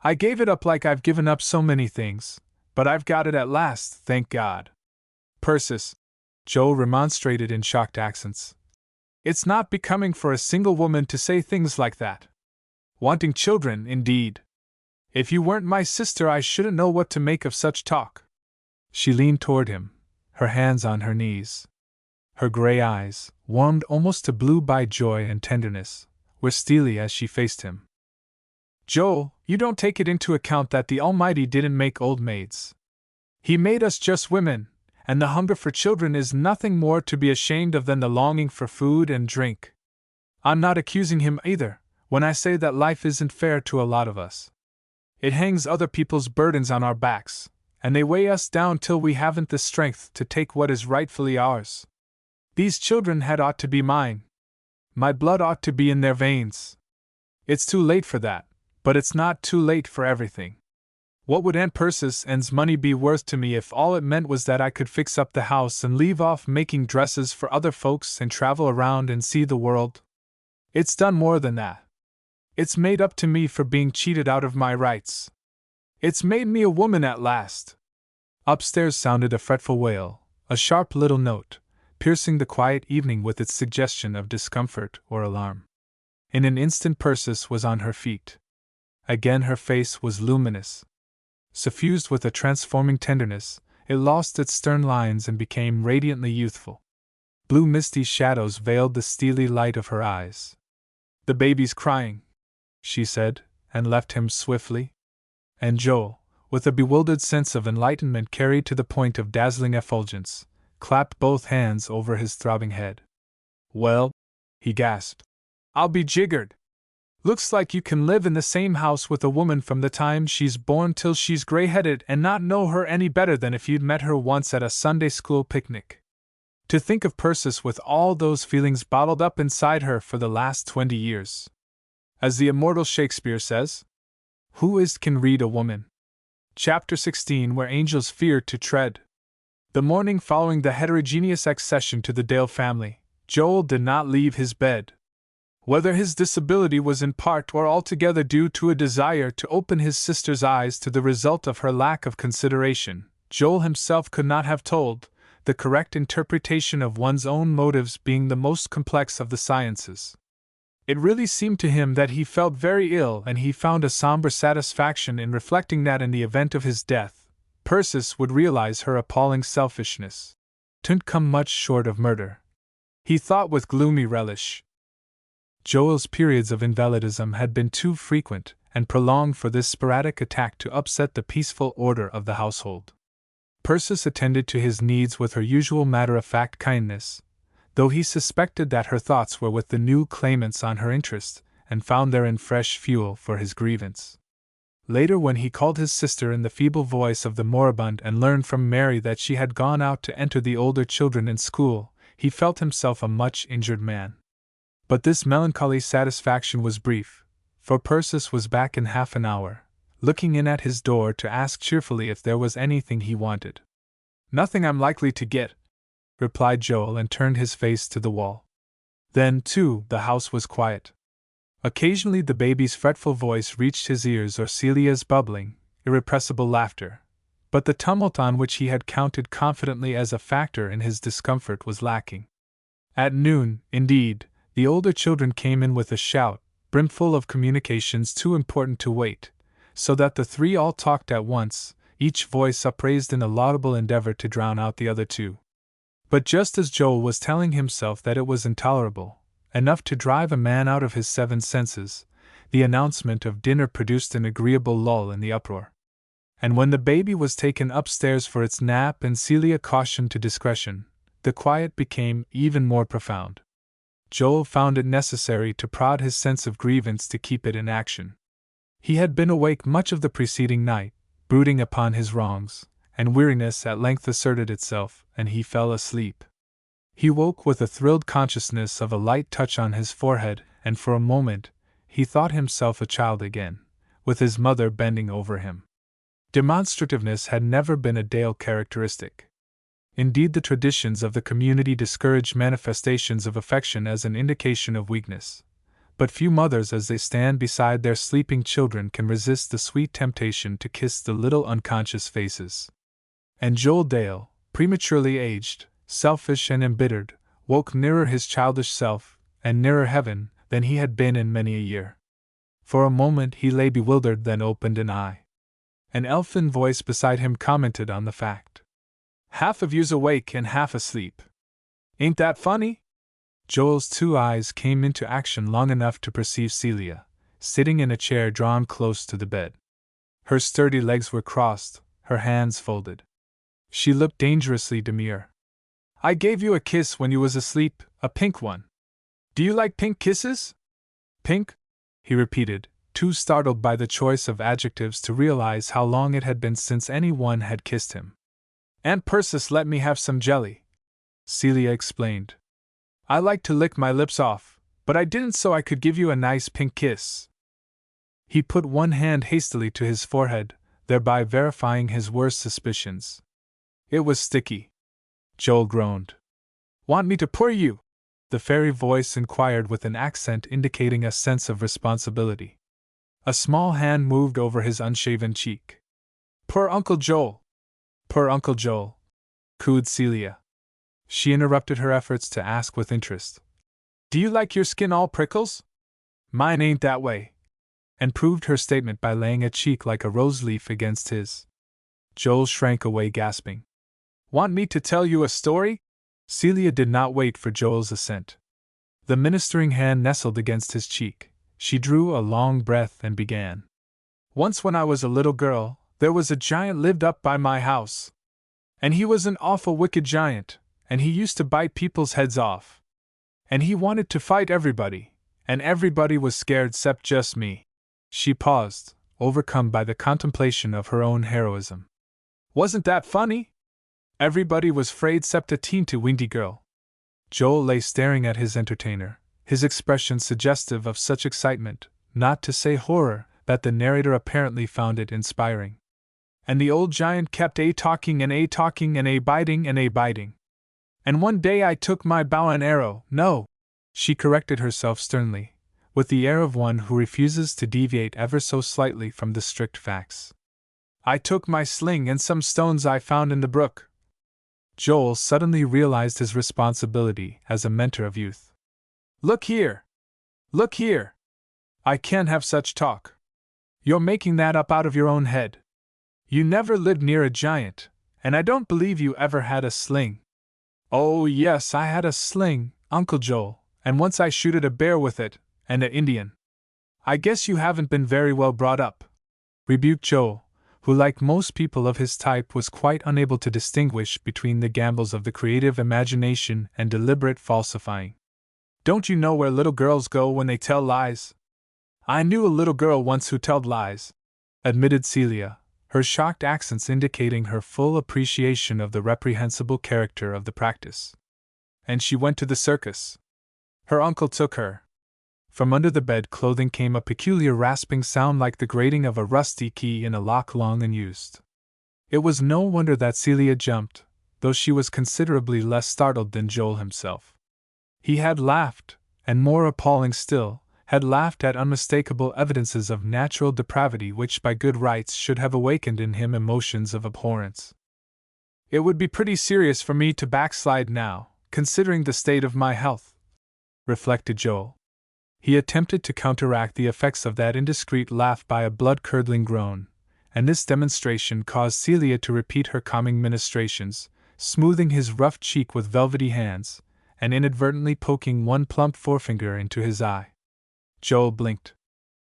I gave it up like I've given up so many things, but I've got it at last, thank God. Persis, Joel remonstrated in shocked accents. It's not becoming for a single woman to say things like that. Wanting children, indeed. If you weren't my sister, I shouldn't know what to make of such talk. She leaned toward him, her hands on her knees. Her gray eyes, warmed almost to blue by joy and tenderness, were steely as she faced him. Joel, you don't take it into account that the Almighty didn't make old maids. He made us just women, and the hunger for children is nothing more to be ashamed of than the longing for food and drink. I'm not accusing him either, when I say that life isn't fair to a lot of us. It hangs other people's burdens on our backs, and they weigh us down till we haven't the strength to take what is rightfully ours. These children had ought to be mine. My blood ought to be in their veins. It's too late for that, but it's not too late for everything. What would Aunt Persis' money be worth to me if all it meant was that I could fix up the house and leave off making dresses for other folks and travel around and see the world? It's done more than that. It's made up to me for being cheated out of my rights. It's made me a woman at last. Upstairs sounded a fretful wail, a sharp little note, piercing the quiet evening with its suggestion of discomfort or alarm. In an instant Persis was on her feet. Again her face was luminous. Suffused with a transforming tenderness, it lost its stern lines and became radiantly youthful. Blue misty shadows veiled the steely light of her eyes. "The baby's crying," she said, and left him swiftly. And Joel, with a bewildered sense of enlightenment carried to the point of dazzling effulgence, clapped both hands over his throbbing head. "Well," he gasped, "I'll be jiggered! Looks like you can live in the same house with a woman from the time she's born till she's gray-headed and not know her any better than if you'd met her once at a Sunday school picnic. To think of Persis with all those feelings bottled up inside her for the last 20 years. As the immortal Shakespeare says, who is't can read a woman? Chapter 16, Where Angels Fear to Tread. The morning following the heterogeneous accession to the Dale family, Joel did not leave his bed. Whether his disability was in part or altogether due to a desire to open his sister's eyes to the result of her lack of consideration, Joel himself could not have told, the correct interpretation of one's own motives being the most complex of the sciences. It really seemed to him that he felt very ill, and he found a somber satisfaction in reflecting that in the event of his death, Persis would realize her appalling selfishness. "'Twouldn't come much short of murder," he thought with gloomy relish. Joel's periods of invalidism had been too frequent and prolonged for this sporadic attack to upset the peaceful order of the household. Persis attended to his needs with her usual matter-of-fact kindness, though he suspected that her thoughts were with the new claimants on her interest, and found therein fresh fuel for his grievance. Later, when he called his sister in the feeble voice of the moribund and learned from Mary that she had gone out to enter the older children in school, he felt himself a much injured man. But this melancholy satisfaction was brief, for Persis was back in half an hour, looking in at his door to ask cheerfully if there was anything he wanted. "Nothing I'm likely to get," replied Joel, and turned his face to the wall. Then, too, the house was quiet. Occasionally the baby's fretful voice reached his ears or Celia's bubbling, irrepressible laughter, but the tumult on which he had counted confidently as a factor in his discomfort was lacking. At noon, indeed, the older children came in with a shout, brimful of communications too important to wait, so that the three all talked at once, each voice upraised in a laudable endeavor to drown out the other two. But just as Joel was telling himself that it was intolerable, enough to drive a man out of his seven senses, the announcement of dinner produced an agreeable lull in the uproar. And when the baby was taken upstairs for its nap and Celia cautioned to discretion, the quiet became even more profound. Joel found it necessary to prod his sense of grievance to keep it in action. He had been awake much of the preceding night, brooding upon his wrongs, and weariness at length asserted itself, and he fell asleep. He woke with a thrilled consciousness of a light touch on his forehead, and for a moment he thought himself a child again, with his mother bending over him. Demonstrativeness had never been a Dale characteristic. Indeed, the traditions of the community discouraged manifestations of affection as an indication of weakness. But few mothers, as they stand beside their sleeping children, can resist the sweet temptation to kiss the little unconscious faces. And Joel Dale, prematurely aged, selfish and embittered, woke nearer his childish self, and nearer heaven, than he had been in many a year. For a moment he lay bewildered, then opened an eye. An elfin voice beside him commented on the fact. "Half of you's awake and half asleep. Ain't that funny?" Joel's two eyes came into action long enough to perceive Celia, sitting in a chair drawn close to the bed. Her sturdy legs were crossed, her hands folded. She looked dangerously demure. "I gave you a kiss when you was asleep, a pink one. Do you like pink kisses?" "Pink?" he repeated, too startled by the choice of adjectives to realize how long it had been since any one had kissed him. "Aunt Persis let me have some jelly," Celia explained. "I like to lick my lips off, but I didn't so I could give you a nice pink kiss." He put one hand hastily to his forehead, thereby verifying his worst suspicions. It was sticky. Joel groaned. "Want me to pour you?" the fairy voice inquired with an accent indicating a sense of responsibility. A small hand moved over his unshaven cheek. "Poor Uncle Joel! Poor Uncle Joel!" cooed Celia. She interrupted her efforts to ask with interest. "Do you like your skin all prickles? Mine ain't that way," and proved her statement by laying a cheek like a rose leaf against his. Joel shrank away gasping. "Want me to tell you a story?" Celia did not wait for Joel's assent. The ministering hand nestled against his cheek. She drew a long breath and began. "Once when I was a little girl, there was a giant lived up by my house. And he was an awful wicked giant, and he used to bite people's heads off. And he wanted to fight everybody, and everybody was scared 'cept just me." She paused, overcome by the contemplation of her own heroism. "Wasn't that funny? Everybody was 'fraid 'cept a teeny weeny girl." Joel lay staring at his entertainer, his expression suggestive of such excitement, not to say horror, that the narrator apparently found it inspiring. "And the old giant kept a-talking and a-talking and a-biting and a-biting. And one day I took my bow and arrow, no," she corrected herself sternly, with the air of one who refuses to deviate ever so slightly from the strict facts. "I took my sling and some stones I found in the brook." Joel suddenly realized his responsibility as a mentor of youth. "Look here! Look here! I can't have such talk. You're making that up out of your own head. You never lived near a giant, and I don't believe you ever had a sling." "Oh, yes, I had a sling, Uncle Joel, and once I shooted a bear with it, and a Indian." "I guess you haven't been very well brought up," rebuked Joel, who, like most people of his type, was quite unable to distinguish between the gambols of the creative imagination and deliberate falsifying. "Don't you know where little girls go when they tell lies?" "I knew a little girl once who told lies," admitted Celia, her shocked accents indicating her full appreciation of the reprehensible character of the practice. "And she went to the circus. Her uncle took her." From under the bed clothing came a peculiar rasping sound like the grating of a rusty key in a lock long unused. It was no wonder that Celia jumped, though she was considerably less startled than Joel himself. He had laughed, and more appalling still, had laughed at unmistakable evidences of natural depravity which by good rights should have awakened in him emotions of abhorrence. "It would be pretty serious for me to backslide now, considering the state of my health," reflected Joel. He attempted to counteract the effects of that indiscreet laugh by a blood-curdling groan, and this demonstration caused Celia to repeat her calming ministrations, smoothing his rough cheek with velvety hands, and inadvertently poking one plump forefinger into his eye. Joel blinked.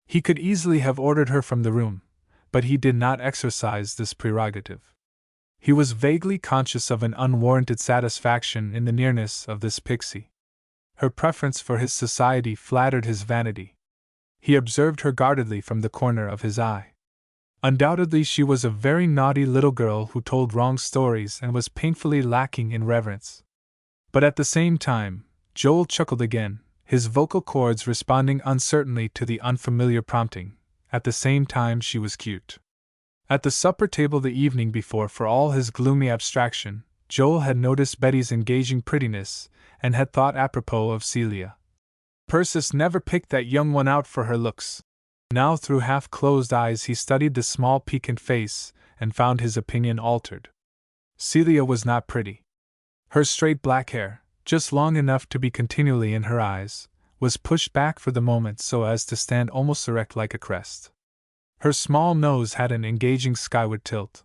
He could easily have ordered her from the room, but he did not exercise this prerogative. He was vaguely conscious of an unwarranted satisfaction in the nearness of this pixie. Her preference for his society flattered his vanity. He observed her guardedly from the corner of his eye. Undoubtedly she was a very naughty little girl who told wrong stories and was painfully lacking in reverence. But at the same time, Joel chuckled again, his vocal cords responding uncertainly to the unfamiliar prompting. At the same time she was cute. At the supper table the evening before, for all his gloomy abstraction, Joel had noticed Betty's engaging prettiness, and had thought apropos of Celia. Persis never picked that young one out for her looks. Now through half-closed eyes he studied the small piquant face, and found his opinion altered. Celia was not pretty. Her straight black hair, just long enough to be continually in her eyes, was pushed back for the moment so as to stand almost erect like a crest. Her small nose had an engaging skyward tilt.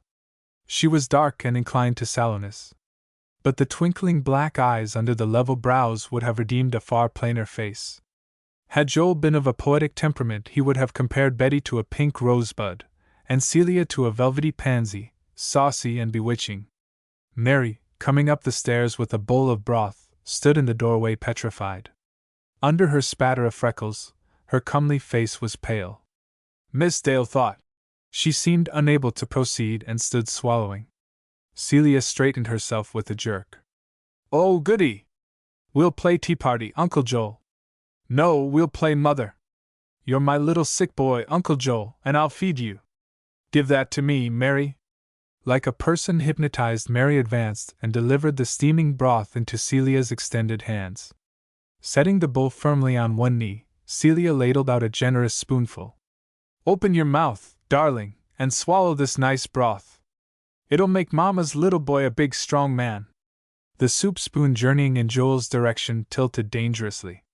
She was dark and inclined to sallowness. But the twinkling black eyes under the level brows would have redeemed a far plainer face. Had Joel been of a poetic temperament, he would have compared Betty to a pink rosebud, and Celia to a velvety pansy, saucy and bewitching. Mary, coming up the stairs with a bowl of broth, stood in the doorway petrified. Under her spatter of freckles, her comely face was pale. Miss Dale thought. She seemed unable to proceed and stood swallowing. Celia straightened herself with a jerk. Oh, goody! We'll play tea party, Uncle Joel. No, we'll play mother. You're my little sick boy, Uncle Joel, and I'll feed you. Give that to me, Mary. Like a person hypnotized, Mary advanced and delivered the steaming broth into Celia's extended hands. Setting the bowl firmly on one knee, Celia ladled out a generous spoonful. Open your mouth, darling, and swallow this nice broth. It'll make Mama's little boy a big strong man. The soup spoon, journeying in Joel's direction, tilted dangerously.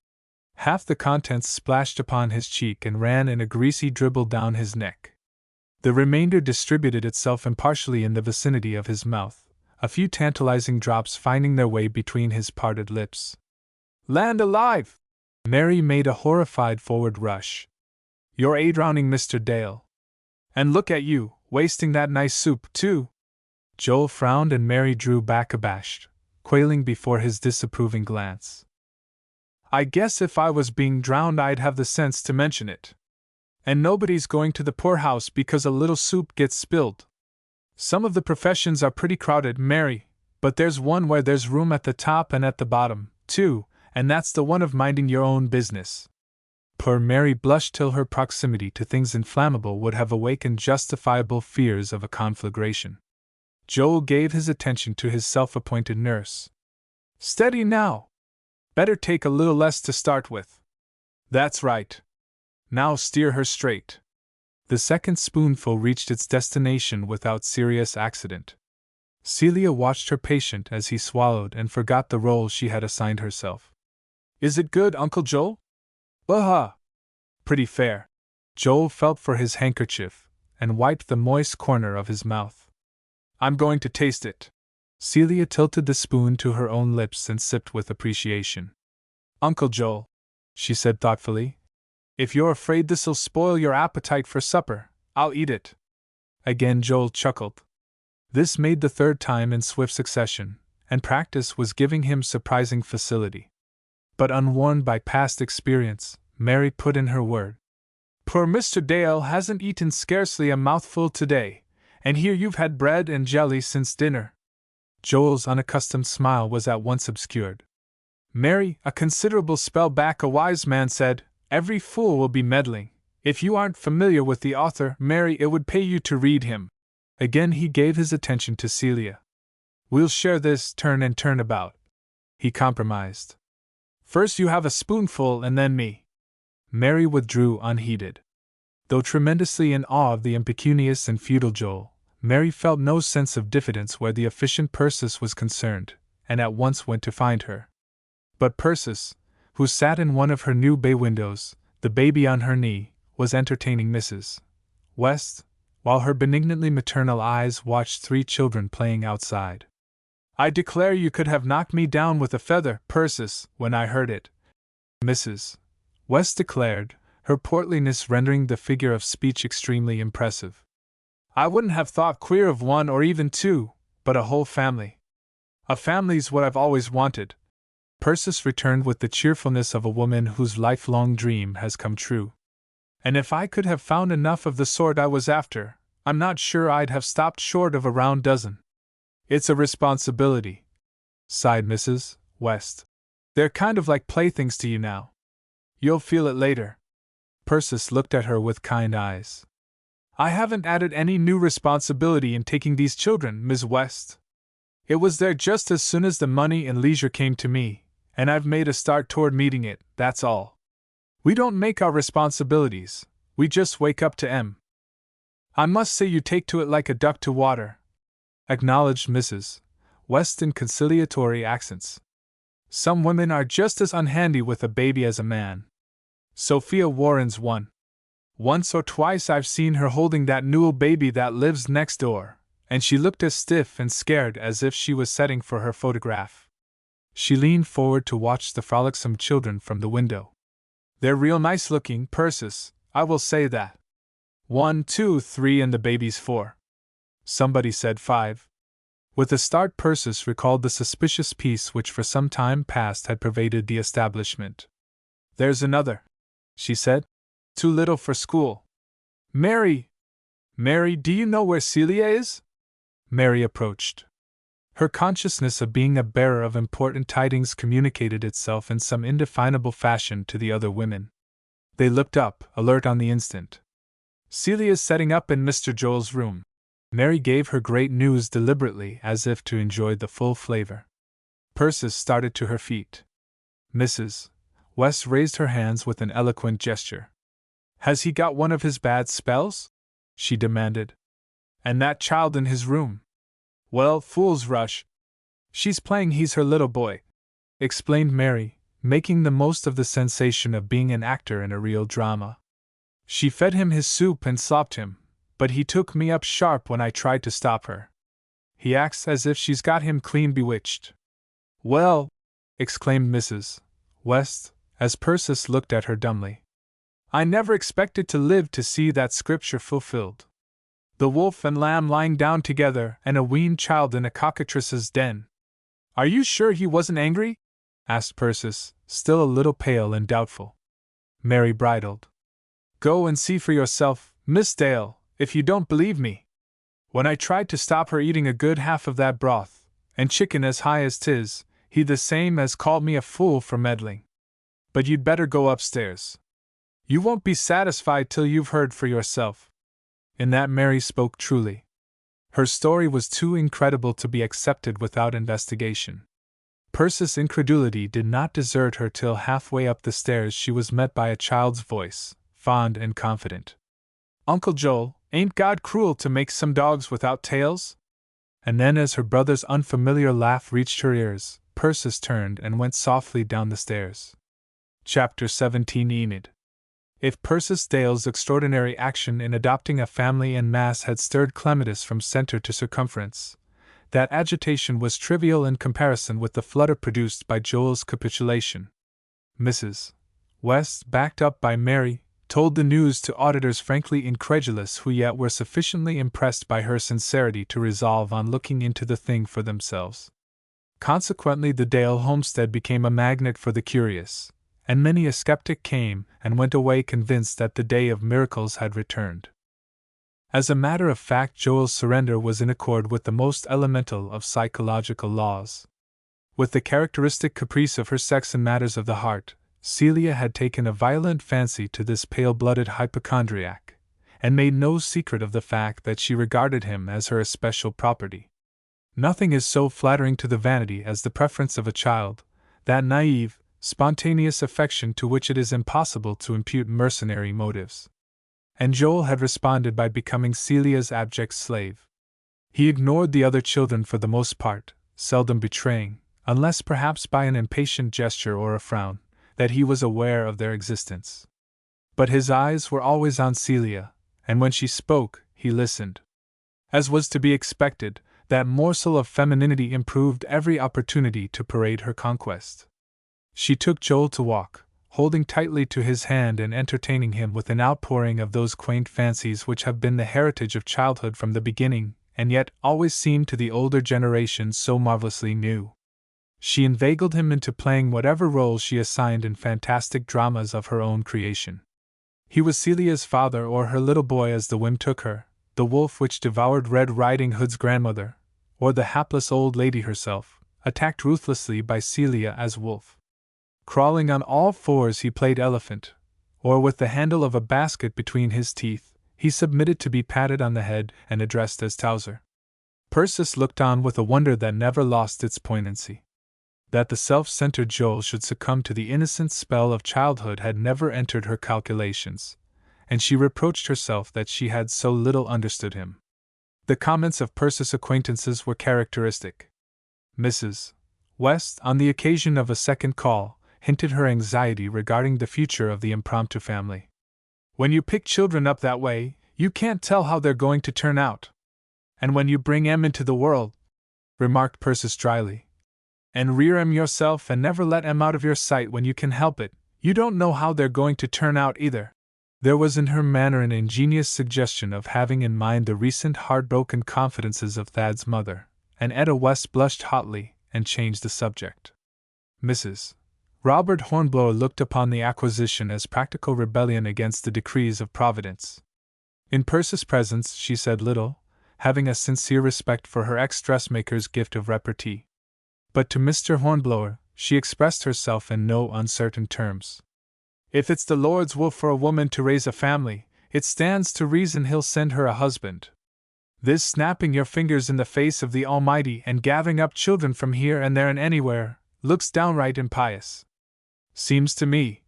Half the contents splashed upon his cheek and ran in a greasy dribble down his neck. The remainder distributed itself impartially in the vicinity of his mouth, a few tantalizing drops finding their way between his parted lips. Land alive! Mary made a horrified forward rush. You're drowning, Mr. Dale. And look at you, wasting that nice soup, too. Joel frowned and Mary drew back abashed, quailing before his disapproving glance. I guess if I was being drowned I'd have the sense to mention it. And nobody's going to the poorhouse because a little soup gets spilled. Some of the professions are pretty crowded, Mary, but there's one where there's room at the top and at the bottom, too, and that's the one of minding your own business. Poor Mary blushed till her proximity to things inflammable would have awakened justifiable fears of a conflagration. Joel gave his attention to his self-appointed nurse. Steady now! Better take a little less to start with. That's right. Now steer her straight. The second spoonful reached its destination without serious accident. Celia watched her patient as he swallowed and forgot the role she had assigned herself. Is it good, Uncle Joel? Pretty fair. Joel felt for his handkerchief and wiped the moist corner of his mouth. I'm going to taste it. Celia tilted the spoon to her own lips and sipped with appreciation. Uncle Joel, she said thoughtfully, if you're afraid this'll spoil your appetite for supper, I'll eat it. Again Joel chuckled. This made the third time in swift succession, and practice was giving him surprising facility. But unwarned by past experience, Mary put in her word. Poor Mr. Dale hasn't eaten scarcely a mouthful today, and here you've had bread and jelly since dinner. Joel's unaccustomed smile was at once obscured. Mary, a considerable spell back a wise man said, every fool will be meddling. If you aren't familiar with the author, Mary, it would pay you to read him. Again he gave his attention to Celia. We'll share this turn and turn about, he compromised. First you have a spoonful and then me. Mary withdrew unheeded. Though tremendously in awe of the impecunious and feudal Joel, Mary felt no sense of diffidence where the efficient Persis was concerned, and at once went to find her. But Persis, who sat in one of her new bay windows, the baby on her knee, was entertaining Mrs. West, while her benignantly maternal eyes watched three children playing outside. I declare you could have knocked me down with a feather, Persis, when I heard it, Mrs. West declared, her portliness rendering the figure of speech extremely impressive. I wouldn't have thought queer of one or even two, but a whole family. A family's what I've always wanted, Persis returned with the cheerfulness of a woman whose lifelong dream has come true. And if I could have found enough of the sort I was after, I'm not sure I'd have stopped short of a round dozen. It's a responsibility, sighed Mrs. West. They're kind of like playthings to you now. You'll feel it later. Persis looked at her with kind eyes. I haven't added any new responsibility in taking these children, Miss West. It was there just as soon as the money and leisure came to me, and I've made a start toward meeting it, that's all. We don't make our responsibilities, we just wake up to 'em. I must say you take to it like a duck to water, acknowledged Mrs. West in conciliatory accents. Some women are just as unhandy with a baby as a man. Sophia Warren's one. Once or twice I've seen her holding that newel baby that lives next door, and she looked as stiff and scared as if she was setting for her photograph. She leaned forward to watch the frolicsome children from the window. They're real nice looking, Persis, I will say that. 1, 2, 3 and the baby's 4. Somebody said 5. With a start, Persis recalled the suspicious peace which for some time past had pervaded the establishment. There's another, she said. Too little for school. Mary! Mary, do you know where Celia is? Mary approached. Her consciousness of being a bearer of important tidings communicated itself in some indefinable fashion to the other women. They looked up, alert on the instant. Celia's setting up in Mr. Joel's room. Mary gave her great news deliberately, as if to enjoy the full flavor. Persis started to her feet. Mrs. West raised her hands with an eloquent gesture. Has he got one of his bad spells? She demanded. And that child in his room? Well, fool's rush. She's playing he's her little boy, explained Mary, making the most of the sensation of being an actor in a real drama. She fed him his soup and slopped him, but he took me up sharp when I tried to stop her. He acts as if she's got him clean bewitched. Well, exclaimed Mrs. West, as Persis looked at her dumbly. I never expected to live to see that scripture fulfilled. The wolf and lamb lying down together, and a weaned child in a cockatrice's den. Are you sure he wasn't angry? Asked Persis, still a little pale and doubtful. Mary bridled. Go and see for yourself, Miss Dale, if you don't believe me. When I tried to stop her eating a good half of that broth, and chicken as high as 'tis, he the same as called me a fool for meddling. But you'd better go upstairs. You won't be satisfied till you've heard for yourself. In that Mary spoke truly. Her story was too incredible to be accepted without investigation. Persis' incredulity did not desert her till halfway up the stairs she was met by a child's voice, fond and confident. Uncle Joel, ain't God cruel to make some dogs without tails? And then as her brother's unfamiliar laugh reached her ears, Persis turned and went softly down the stairs. Chapter 17 Enid. If Persis Dale's extraordinary action in adopting a family en masse had stirred Clematis from center to circumference, that agitation was trivial in comparison with the flutter produced by Joel's capitulation. Mrs. West, backed up by Mary, told the news to auditors frankly incredulous who yet were sufficiently impressed by her sincerity to resolve on looking into the thing for themselves. Consequently, the Dale homestead became a magnet for the curious, and many a skeptic came and went away convinced that the day of miracles had returned. As a matter of fact, Joel's surrender was in accord with the most elemental of psychological laws. With the characteristic caprice of her sex in matters of the heart, Celia had taken a violent fancy to this pale-blooded hypochondriac, and made no secret of the fact that she regarded him as her especial property. Nothing is so flattering to the vanity as the preference of a child, that naive, spontaneous affection to which it is impossible to impute mercenary motives. And Joel had responded by becoming Celia's abject slave. He ignored the other children for the most part, seldom betraying, unless perhaps by an impatient gesture or a frown, that he was aware of their existence. But his eyes were always on Celia, and when she spoke, he listened. As was to be expected, that morsel of femininity improved every opportunity to parade her conquest. She took Joel to walk, holding tightly to his hand and entertaining him with an outpouring of those quaint fancies which have been the heritage of childhood from the beginning, and yet always seem to the older generation so marvelously new. She inveigled him into playing whatever role she assigned in fantastic dramas of her own creation. He was Celia's father or her little boy as the whim took her, the wolf which devoured Red Riding Hood's grandmother, or the hapless old lady herself, attacked ruthlessly by Celia as wolf. Crawling on all fours he played elephant, or with the handle of a basket between his teeth, he submitted to be patted on the head and addressed as Towser. Persis looked on with a wonder that never lost its poignancy. That the self-centered Joel should succumb to the innocent spell of childhood had never entered her calculations, and she reproached herself that she had so little understood him. The comments of Persis' acquaintances were characteristic. Mrs. West, on the occasion of a second call, hinted her anxiety regarding the future of the impromptu family. When you pick children up that way, you can't tell how they're going to turn out. And when you bring 'em into the world, remarked Persis dryly, and rear 'em yourself and never let 'em out of your sight when you can help it, You don't know how they're going to turn out either. There was in her manner an ingenious suggestion of having in mind the recent heartbroken confidences of Thad's mother, and Etta West blushed hotly and changed the subject. Mrs. Robert Hornblower looked upon the acquisition as practical rebellion against the decrees of Providence. In Percy's presence she said little, having a sincere respect for her ex-dressmaker's gift of repartee. But to Mr. Hornblower she expressed herself in no uncertain terms. If it's the Lord's will for a woman to raise a family, it stands to reason He'll send her a husband. This snapping your fingers in the face of the Almighty and gathering up children from here and there and anywhere looks downright impious. Seems to me,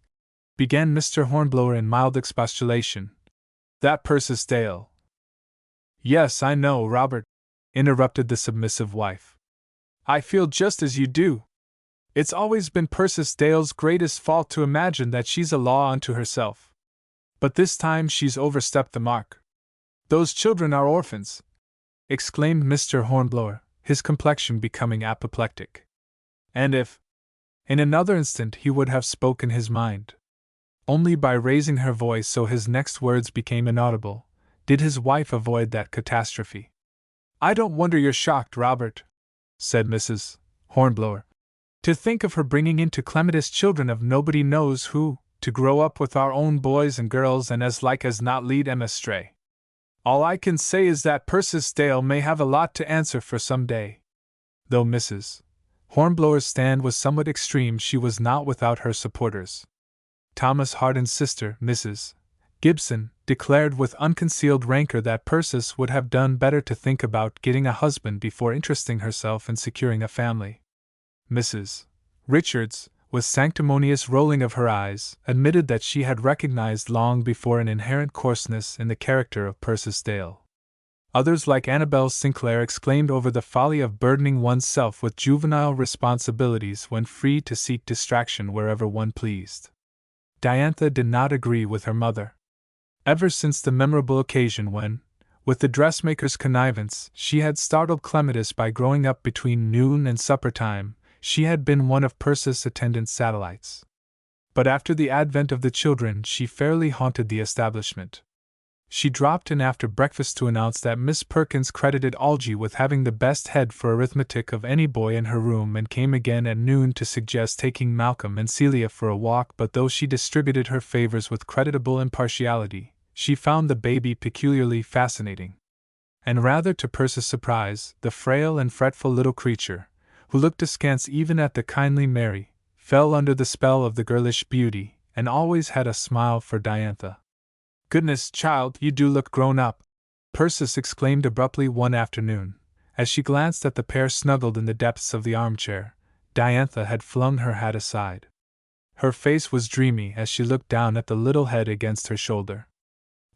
began Mr. Hornblower in mild expostulation, that Persis Dale. Yes, I know, Robert, interrupted the submissive wife. I feel just as you do. It's always been Persis Dale's greatest fault to imagine that she's a law unto herself. But this time she's overstepped the mark. Those children are orphans, exclaimed Mr. Hornblower, his complexion becoming apoplectic. And if, in another instant, he would have spoken his mind, only by raising her voice so his next words became inaudible, did his wife avoid that catastrophe. I don't wonder you're shocked, Robert, said Mrs. Hornblower. To think of her bringing into Clematis children of nobody knows who, to grow up with our own boys and girls and as like as not lead 'em astray. All I can say is that Persis Dale may have a lot to answer for some day. Though Mrs. Hornblower's stand was somewhat extreme, she was not without her supporters. Thomas Hardin's sister, Mrs. Gibson, declared with unconcealed rancor that Persis would have done better to think about getting a husband before interesting herself in securing a family. Mrs. Richards, with sanctimonious rolling of her eyes, admitted that she had recognized long before an inherent coarseness in the character of Persis Dale. Others, like Annabel Sinclair, exclaimed over the folly of burdening one's self with juvenile responsibilities when free to seek distraction wherever one pleased. Diantha did not agree with her mother. Ever since the memorable occasion when, with the dressmaker's connivance, she had startled Clematis by growing up between noon and supper time, she had been one of Persis' attendant satellites. But after the advent of the children, she fairly haunted the establishment. She dropped in after breakfast to announce that Miss Perkins credited Algy with having the best head for arithmetic of any boy in her room, and came again at noon to suggest taking Malcolm and Celia for a walk. But though she distributed her favors with creditable impartiality, she found the baby peculiarly fascinating. And rather to Persis' surprise, the frail and fretful little creature, who looked askance even at the kindly Mary, fell under the spell of the girlish beauty, and always had a smile for Diantha. Goodness, child, you do look grown up, Persis exclaimed abruptly one afternoon, as she glanced at the pair snuggled in the depths of the armchair. Diantha had flung her hat aside. Her face was dreamy as she looked down at the little head against her shoulder.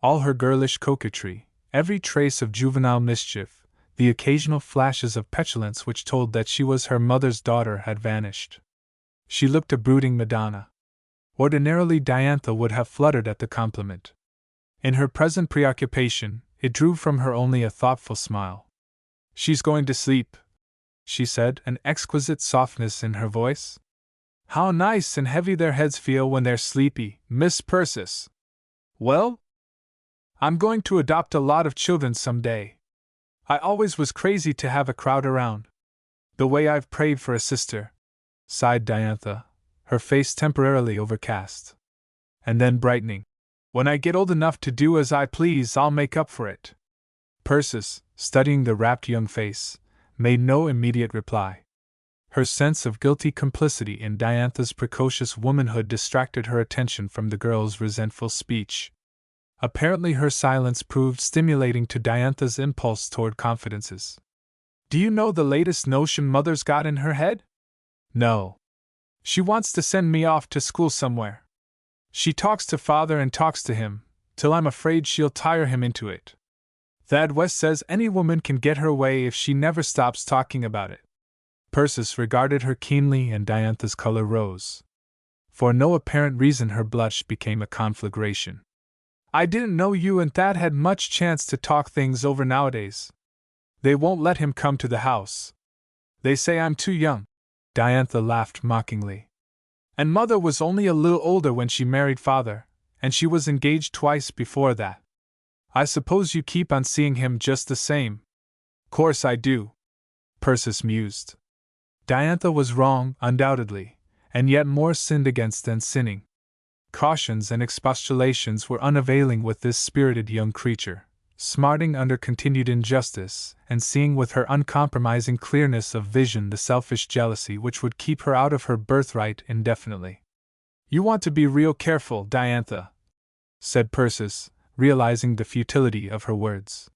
All her girlish coquetry, every trace of juvenile mischief, the occasional flashes of petulance which told that she was her mother's daughter, had vanished. She looked a brooding Madonna. Ordinarily Diantha would have fluttered at the compliment. In her present preoccupation, it drew from her only a thoughtful smile. She's going to sleep, she said, an exquisite softness in her voice. How nice and heavy their heads feel when they're sleepy, Miss Persis. Well, I'm going to adopt a lot of children some day. I always was crazy to have a crowd around. The way I've prayed for a sister, sighed Diantha, her face temporarily overcast. And then brightening. When I get old enough to do as I please, I'll make up for it. Persis, studying the rapt young face, made no immediate reply. Her sense of guilty complicity in Diantha's precocious womanhood distracted her attention from the girl's resentful speech. Apparently her silence proved stimulating to Diantha's impulse toward confidences. Do you know the latest notion Mother's got in her head? No. She wants to send me off to school somewhere. She talks to Father and talks to him, till I'm afraid she'll tire him into it. Thad West says any woman can get her way if she never stops talking about it. Persis regarded her keenly, and Diantha's color rose. For no apparent reason her blush became a conflagration. I didn't know you and Thad had much chance to talk things over nowadays. They won't let him come to the house. They say I'm too young. Diantha laughed mockingly. And Mother was only a little older when she married Father, and she was engaged twice before that. I suppose you keep on seeing him just the same. Course I do, Persis mused. Diantha was wrong, undoubtedly, and yet more sinned against than sinning. Cautions and expostulations were unavailing with this spirited young creature, smarting under continued injustice, and seeing with her uncompromising clearness of vision the selfish jealousy which would keep her out of her birthright indefinitely. You want to be real careful, Diantha, said Persis, realizing the futility of her words.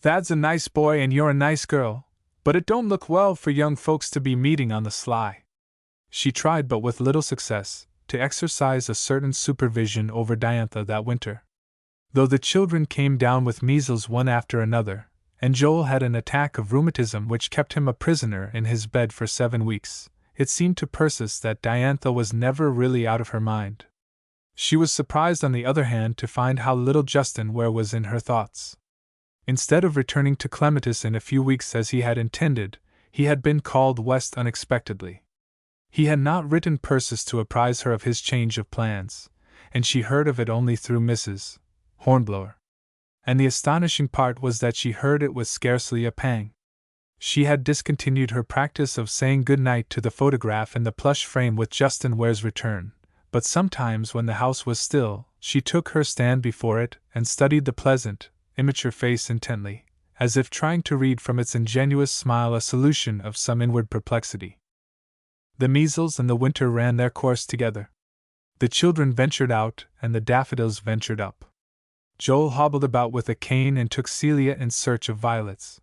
Thad's a nice boy and you're a nice girl, but it don't look well for young folks to be meeting on the sly. She tried, but with little success, to exercise a certain supervision over Diantha that winter. Though the children came down with measles one after another, and Joel had an attack of rheumatism which kept him a prisoner in his bed for 7 weeks, it seemed to Persis that Diantha was never really out of her mind. She was surprised, on the other hand, to find how little Justin Ware was in her thoughts. Instead of returning to Clematis in a few weeks as he had intended, he had been called west unexpectedly. He had not written Persis to apprise her of his change of plans, and she heard of it only through Mrs. Hornblower. And the astonishing part was that she heard it with scarcely a pang. She had discontinued her practice of saying good night to the photograph in the plush frame with Justin Ware's return, but sometimes when the house was still, she took her stand before it and studied the pleasant, immature face intently, as if trying to read from its ingenuous smile a solution of some inward perplexity. The measles and the winter ran their course together. The children ventured out, and the daffodils ventured up. Joel hobbled about with a cane and took Celia in search of violets.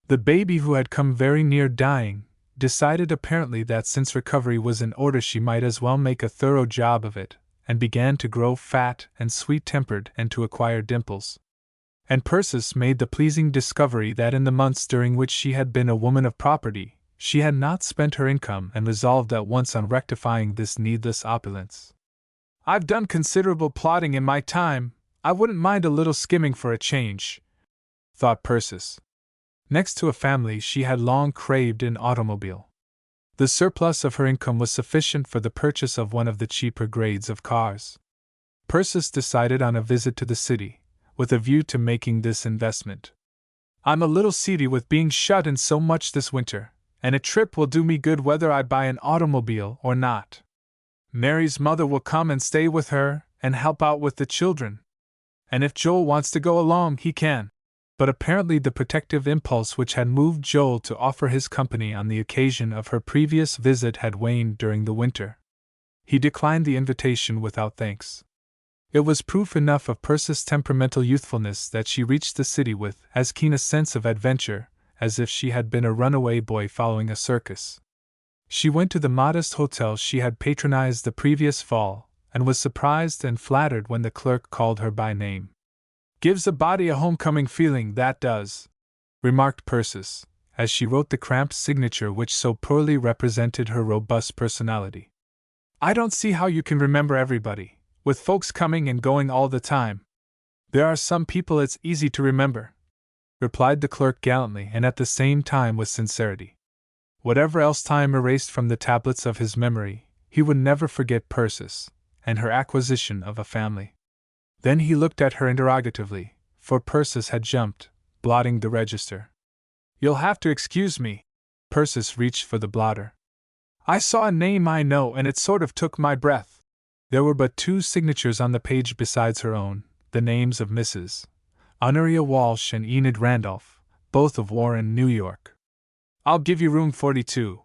The baby, who had come very near dying, decided apparently that since recovery was in order she might as well make a thorough job of it, and began to grow fat and sweet-tempered and to acquire dimples. And Persis made the pleasing discovery that in the months during which she had been a woman of property, she had not spent her income, and resolved at once on rectifying this needless opulence. I've done considerable plotting in my time, I wouldn't mind a little skimming for a change, thought Persis. Next to a family, she had long craved an automobile. The surplus of her income was sufficient for the purchase of one of the cheaper grades of cars. Persis decided on a visit to the city, with a view to making this investment. I'm a little seedy with being shut in so much this winter, and a trip will do me good whether I buy an automobile or not. Mary's mother will come and stay with her, and help out with the children. And if Joel wants to go along, he can. But apparently the protective impulse which had moved Joel to offer his company on the occasion of her previous visit had waned during the winter. He declined the invitation without thanks. It was proof enough of Persis' temperamental youthfulness that she reached the city with as keen a sense of adventure as if she had been a runaway boy following a circus. She went to the modest hotel she had patronized the previous fall, and was surprised and flattered when the clerk called her by name. Gives a body a homecoming feeling, that does, remarked Persis, as she wrote the cramped signature which so poorly represented her robust personality. I don't see how you can remember everybody, with folks coming and going all the time. There are some people it's easy to remember, replied the clerk gallantly and at the same time with sincerity. Whatever else time erased from the tablets of his memory, he would never forget Persis, and her acquisition of a family. Then he looked at her interrogatively, for Persis had jumped, blotting the register. You'll have to excuse me. Persis reached for the blotter. I saw a name I know and it sort of took my breath. There were but 2 signatures on the page besides her own, the names of Mrs. Honoria Walsh and Enid Randolph, both of Warren, New York. I'll give you room 42,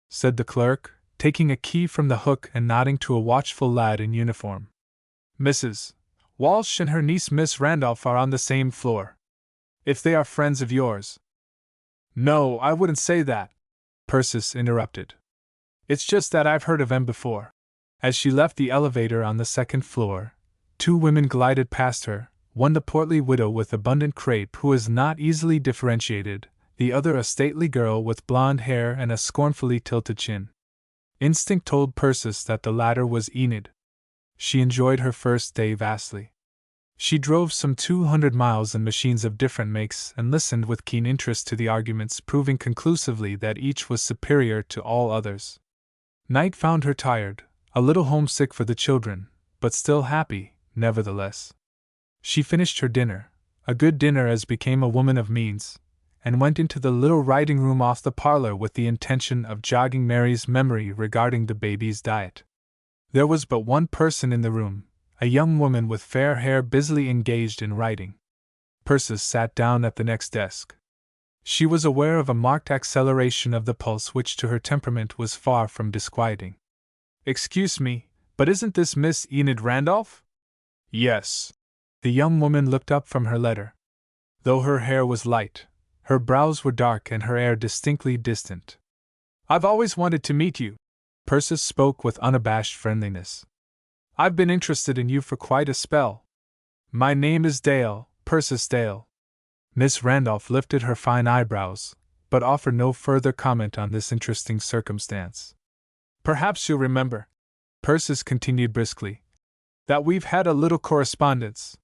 said the clerk, taking a key from the hook and nodding to a watchful lad in uniform. Mrs. Walsh and her niece Miss Randolph are on the same floor. If they are friends of yours. No, I wouldn't say that, Persis interrupted. It's just that I've heard of 'em before. As she left the elevator on the 2nd floor, 2 women glided past her, one the portly widow with abundant crape who was not easily differentiated, the other a stately girl with blonde hair and a scornfully tilted chin. Instinct told Persis that the latter was Enid. She enjoyed her first day vastly. She drove some 200 miles in machines of different makes and listened with keen interest to the arguments proving conclusively that each was superior to all others. Night found her tired, a little homesick for the children, but still happy, nevertheless. She finished her dinner, a good dinner as became a woman of means, and went into the little writing room off the parlor with the intention of jogging Mary's memory regarding the baby's diet. There was but one person in the room, a young woman with fair hair busily engaged in writing. Persis sat down at the next desk. She was aware of a marked acceleration of the pulse which to her temperament was far from disquieting. "Excuse me, but isn't this Miss Enid Randolph?" "Yes." The young woman looked up from her letter. Though her hair was light, her brows were dark and her air distinctly distant. "I've always wanted to meet you." Persis spoke with unabashed friendliness. "I've been interested in you for quite a spell." "My name is Dale, Persis Dale." Miss Randolph lifted her fine eyebrows, but offered no further comment on this interesting circumstance. "Perhaps you'll remember," Persis continued briskly, "that we've had a little correspondence.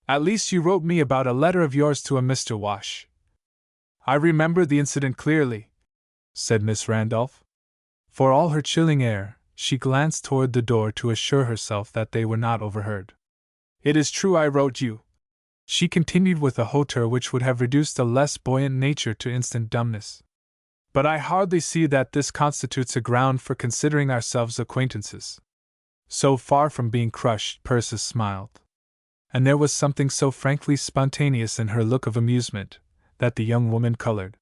At least you wrote me about a letter of yours to a Mr. Wash." "I remember the incident clearly," said Miss Randolph. For all her chilling air, she glanced toward the door to assure herself that they were not overheard. "It is true I wrote you," she continued with a hauteur which would have reduced a less buoyant nature to instant dumbness. "But I hardly see that this constitutes a ground for considering ourselves acquaintances." So far from being crushed, Persis smiled. And there was something so frankly spontaneous in her look of amusement, that the young woman colored.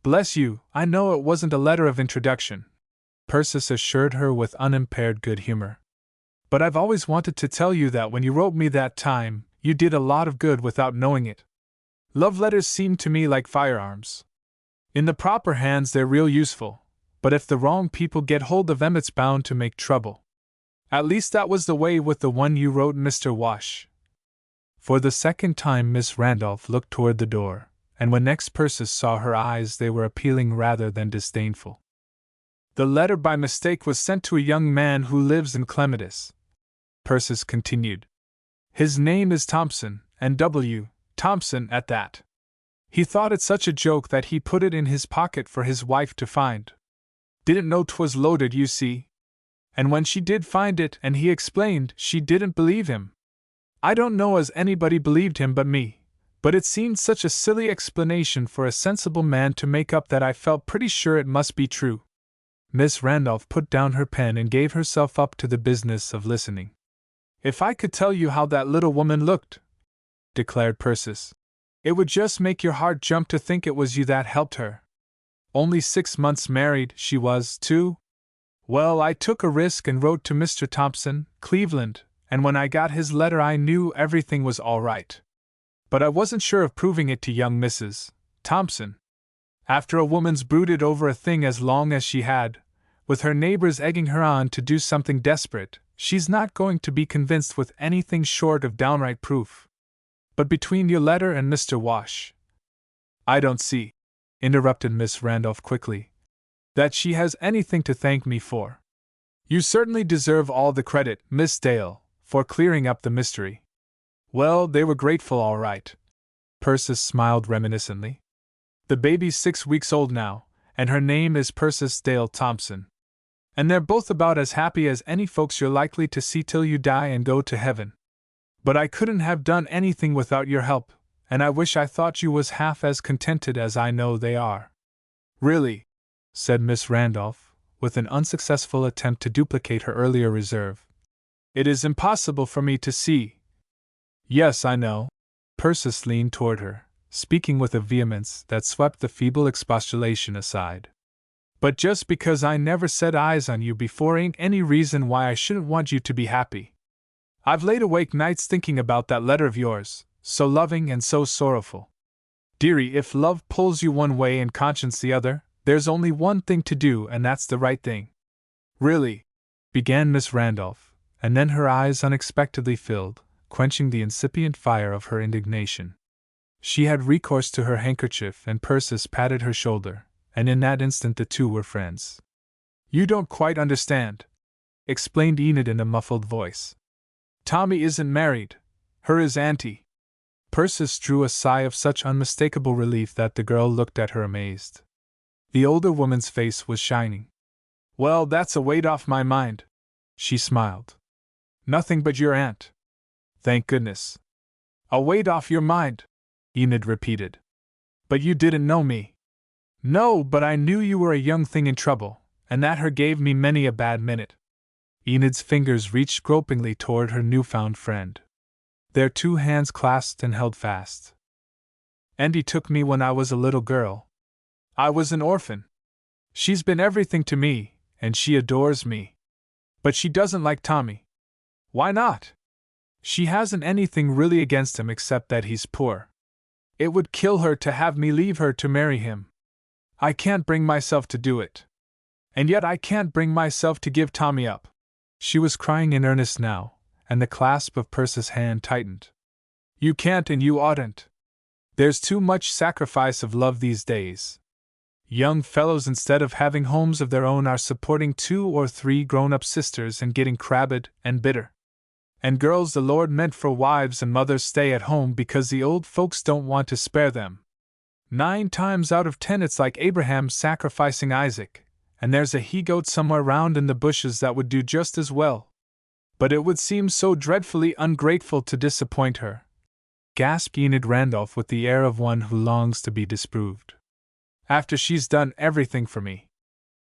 "Bless you, I know it wasn't a letter of introduction," Persis assured her with unimpaired good humor. "But I've always wanted to tell you that when you wrote me that time, you did a lot of good without knowing it. Love letters seem to me like firearms. In the proper hands they're real useful, but if the wrong people get hold of them it's bound to make trouble. At least that was the way with the one you wrote Mr. Wash." For the second time Miss Randolph looked toward the door, and when next Persis saw her eyes they were appealing rather than disdainful. "The letter by mistake was sent to a young man who lives in Clematis," Persis continued. "His name is Thompson, and W. Thompson at that. He thought it such a joke that he put it in his pocket for his wife to find. Didn't know 'twas loaded, you see. And when she did find it and he explained, she didn't believe him. I don't know as anybody believed him but me, but it seemed such a silly explanation for a sensible man to make up that I felt pretty sure it must be true." Miss Randolph put down her pen and gave herself up to the business of listening. "If I could tell you how that little woman looked," declared Persis, "it would just make your heart jump to think it was you that helped her. Only 6 months married, she was, too. Well, I took a risk and wrote to Mr. Thompson, Cleveland, and when I got his letter I knew everything was all right. But I wasn't sure of proving it to young Mrs. Thompson. After a woman's brooded over a thing as long as she had, with her neighbors egging her on to do something desperate, she's not going to be convinced with anything short of downright proof. But between your letter and Mr. Wash, I don't see," interrupted Miss Randolph quickly, "that she has anything to thank me for. You certainly deserve all the credit, Miss Dale, for clearing up the mystery." "Well, they were grateful all right." Persis smiled reminiscently. "The baby's 6 weeks old now, and her name is Persis Dale Thompson. And they're both about as happy as any folks you're likely to see till you die and go to heaven. But I couldn't have done anything without your help, and I wish I thought you was half as contented as I know they are." "Really," said Miss Randolph, with an unsuccessful attempt to duplicate her earlier reserve, "it is impossible for me to see." "Yes, I know." Persis leaned toward her, speaking with a vehemence that swept the feeble expostulation aside. "But just because I never set eyes on you before ain't any reason why I shouldn't want you to be happy. I've laid awake nights thinking about that letter of yours, so loving and so sorrowful. Dearie, if love pulls you one way and conscience the other, there's only one thing to do, and that's the right thing." "Really," began Miss Randolph, and then her eyes unexpectedly filled, quenching the incipient fire of her indignation. She had recourse to her handkerchief, and Persis patted her shoulder, and in that instant the two were friends. "You don't quite understand," explained Enid in a muffled voice. "Tommy isn't married. Her is Auntie." Persis drew a sigh of such unmistakable relief that the girl looked at her amazed. The older woman's face was shining. "Well, that's a weight off my mind," She smiled. Nothing but your aunt. Thank goodness. A weight off your mind, Enid repeated. But you didn't know me. No, but I knew you were a young thing in trouble, and that her gave me many a bad minute. Enid's fingers reached gropingly toward her newfound friend. Their two hands clasped and held fast. Andy took me when I was a little girl. I was an orphan. She's been everything to me, and she adores me. But she doesn't like Tommy. Why not? She hasn't anything really against him except that he's poor. It would kill her to have me leave her to marry him. I can't bring myself to do it. And yet I can't bring myself to give Tommy up. She was crying in earnest now, and the clasp of Percy's hand tightened. You can't and you oughtn't. There's too much sacrifice of love these days. Young fellows, instead of having homes of their own, are supporting 2 or 3 grown-up sisters and getting crabbed and bitter. And girls the Lord meant for wives and mothers stay at home because the old folks don't want to spare them. 9 times out of 10 it's like Abraham sacrificing Isaac, and there's a he-goat somewhere round in the bushes that would do just as well. But it would seem so dreadfully ungrateful to disappoint her, gasped Enid Randolph with the air of one who longs to be disproved. After she's done everything for me.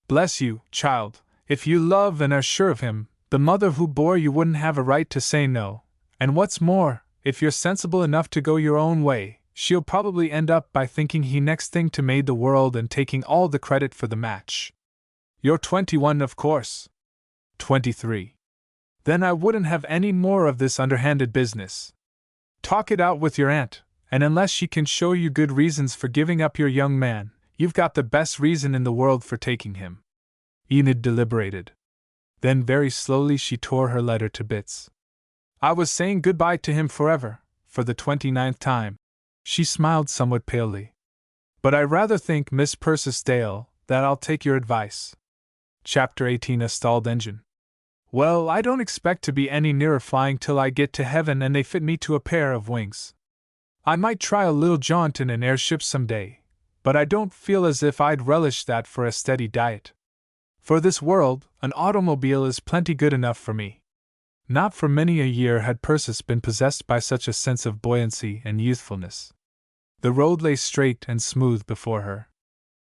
Bless you, child, if you love and are sure of him, the mother who bore you wouldn't have a right to say no, and what's more, if you're sensible enough to go your own way, she'll probably end up by thinking he next thing to made the world and taking all the credit for the match. You're 21, of course. 23. Then I wouldn't have any more of this underhanded business. Talk it out with your aunt, and unless she can show you good reasons for giving up your young man, you've got the best reason in the world for taking him. Enid deliberated. Then very slowly she tore her letter to bits. I was saying goodbye to him forever, for the 29th time. She smiled somewhat palely. But I rather think, Miss Persis Dale, that I'll take your advice. Chapter 18. A Stalled Engine. Well, I don't expect to be any nearer flying till I get to heaven and they fit me to a pair of wings. I might try a little jaunt in an airship some day, but I don't feel as if I'd relish that for a steady diet. For this world, an automobile is plenty good enough for me. Not for many a year had Persis been possessed by such a sense of buoyancy and youthfulness. The road lay straight and smooth before her.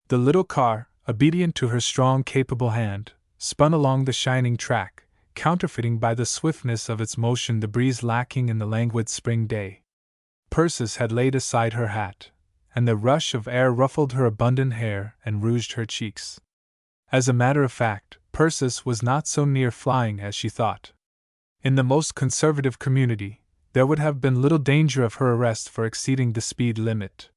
The little car, obedient to her strong, capable hand, spun along the shining track, counterfeiting by the swiftness of its motion the breeze lacking in the languid spring day. Persis had laid aside her hat, and the rush of air ruffled her abundant hair and rouged her cheeks. As a matter of fact, Persis was not so near flying as she thought. In the most conservative community, there would have been little danger of her arrest for exceeding the speed limit.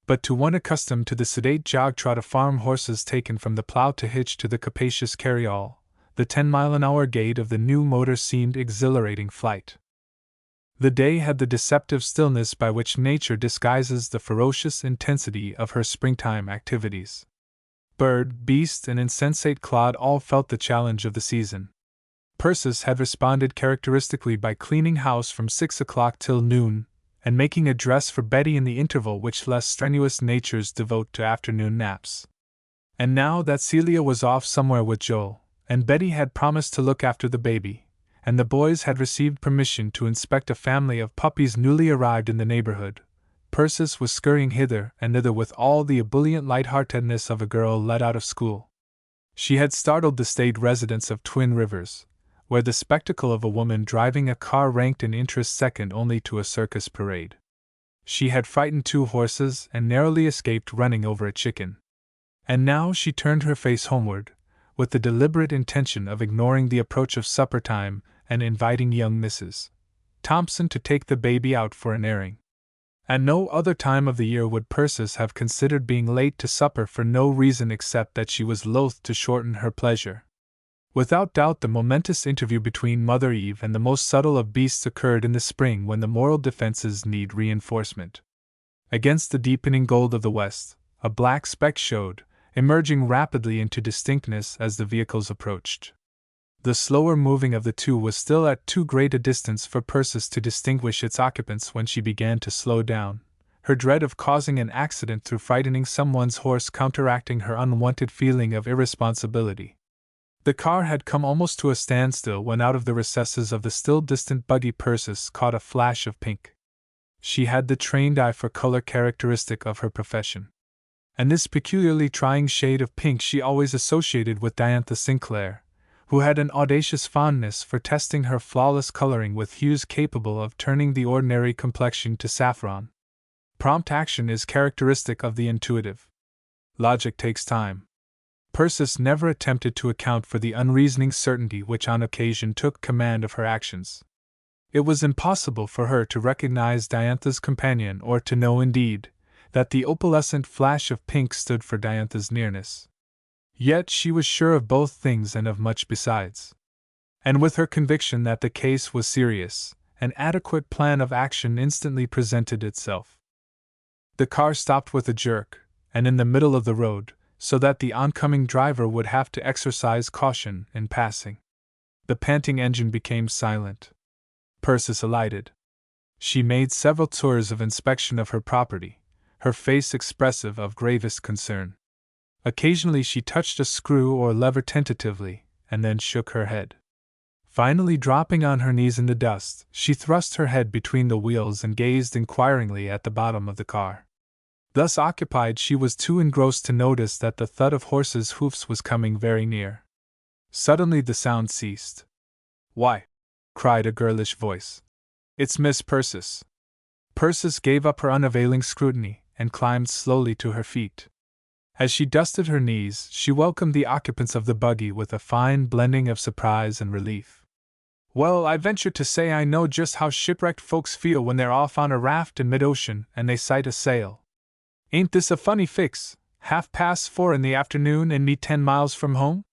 But to one accustomed to the sedate jog-trot of farm horses taken from the plow to hitch to the capacious carryall, the 10-mile-an-hour gait of the new motor seemed exhilarating flight. The day had the deceptive stillness by which nature disguises the ferocious intensity of her springtime activities. Bird, beast, and insensate clod all felt the challenge of the season. Persis had responded characteristically by cleaning house from 6 o'clock till noon, and making a dress for Betty in the interval which less strenuous natures devote to afternoon naps. And now that Celia was off somewhere with Joel, and Betty had promised to look after the baby, and the boys had received permission to inspect a family of puppies newly arrived in the neighborhood, Persis was scurrying hither and thither with all the ebullient light-heartedness of a girl let out of school. She had startled the staid residents of Twin Rivers, where the spectacle of a woman driving a car ranked in interest second only to a circus parade. She had frightened 2 horses and narrowly escaped running over a chicken. And now she turned her face homeward, with the deliberate intention of ignoring the approach of supper time and inviting young Mrs. Thompson to take the baby out for an airing. At no other time of the year would Persis have considered being late to supper for no reason except that she was loath to shorten her pleasure. Without doubt the momentous interview between Mother Eve and the most subtle of beasts occurred in the spring when the moral defenses need reinforcement. Against the deepening gold of the west, a black speck showed, emerging rapidly into distinctness as the vehicles approached. The slower moving of the two was still at too great a distance for Persis to distinguish its occupants when she began to slow down, her dread of causing an accident through frightening someone's horse counteracting her unwanted feeling of irresponsibility. The car had come almost to a standstill when out of the recesses of the still distant buggy Persis caught a flash of pink. She had the trained eye for color characteristic of her profession. And this peculiarly trying shade of pink she always associated with Diantha Sinclair, who had an audacious fondness for testing her flawless coloring with hues capable of turning the ordinary complexion to saffron. Prompt action is characteristic of the intuitive. Logic takes time. Persis never attempted to account for the unreasoning certainty which on occasion took command of her actions. It was impossible for her to recognize Diantha's companion or to know, indeed, that the opalescent flash of pink stood for Diantha's nearness. Yet she was sure of both things and of much besides. And with her conviction that the case was serious, an adequate plan of action instantly presented itself. The car stopped with a jerk, and in the middle of the road, so that the oncoming driver would have to exercise caution in passing. The panting engine became silent. Persis alighted. She made several tours of inspection of her property, her face expressive of gravest concern. Occasionally she touched a screw or lever tentatively, and then shook her head. Finally, dropping on her knees in the dust, she thrust her head between the wheels and gazed inquiringly at the bottom of the car. Thus occupied, she was too engrossed to notice that the thud of horses' hoofs was coming very near. Suddenly the sound ceased. "Why!" cried a girlish voice. "It's Miss Persis." Persis gave up her unavailing scrutiny and climbed slowly to her feet. As she dusted her knees, she welcomed the occupants of the buggy with a fine blending of surprise and relief. "Well, I venture to say I know just how shipwrecked folks feel when they're off on a raft in mid-ocean and they sight a sail. Ain't this a funny fix, 4:30 in the afternoon and me 10 miles from home?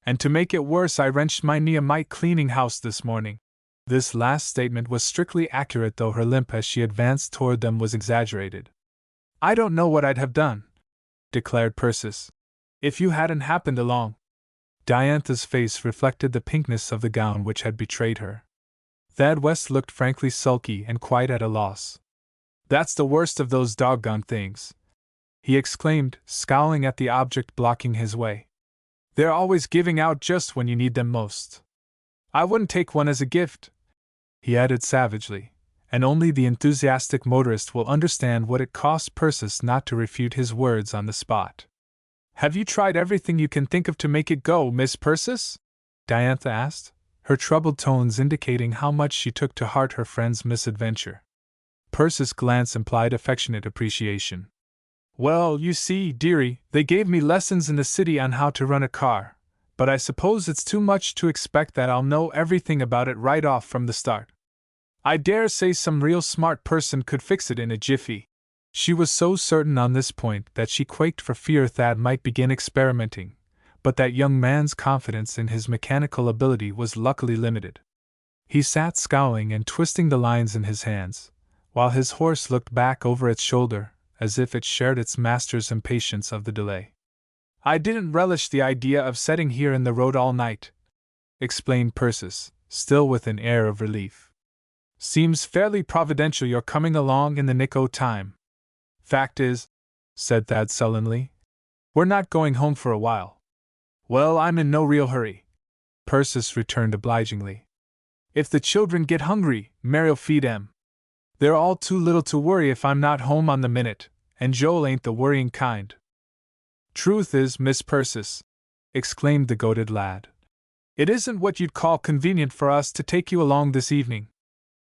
And to make it worse, I wrenched my knee a mite cleaning house this morning." This last statement was strictly accurate, though her limp as she advanced toward them was exaggerated. "I don't know what I'd have done," declared Persis, "if you hadn't happened along." Diantha's face reflected the pinkness of the gown which had betrayed her. Thad West looked frankly sulky and quite at a loss. "That's the worst of those doggone things," he exclaimed, scowling at the object blocking his way. "They're always giving out just when you need them most. I wouldn't take one as a gift," he added savagely, and only the enthusiastic motorist will understand what it cost Persis not to refute his words on the spot. "Have you tried everything you can think of to make it go, Miss Persis?" Diantha asked, her troubled tones indicating how much she took to heart her friend's misadventure. Persis' glance implied affectionate appreciation. "Well, you see, dearie, they gave me lessons in the city on how to run a car, but I suppose it's too much to expect that I'll know everything about it right off from the start. I dare say some real smart person could fix it in a jiffy." She was so certain on this point that she quaked for fear Thad might begin experimenting, but that young man's confidence in his mechanical ability was luckily limited. He sat scowling and twisting the lines in his hands, while his horse looked back over its shoulder, as if it shared its master's impatience of the delay. "I didn't relish the idea of sitting here in the road all night," explained Persis, still with an air of relief. "Seems fairly providential you're coming along in the nick o' time. Fact is," said Thad sullenly, "we're not going home for a while." "Well, I'm in no real hurry," Persis returned obligingly. "If the children get hungry, Mary'll feed 'em. They're all too little to worry if I'm not home on the minute, and Joel ain't the worrying kind." "Truth is, Miss Persis," exclaimed the goaded lad, "it isn't what you'd call convenient for us to take you along this evening."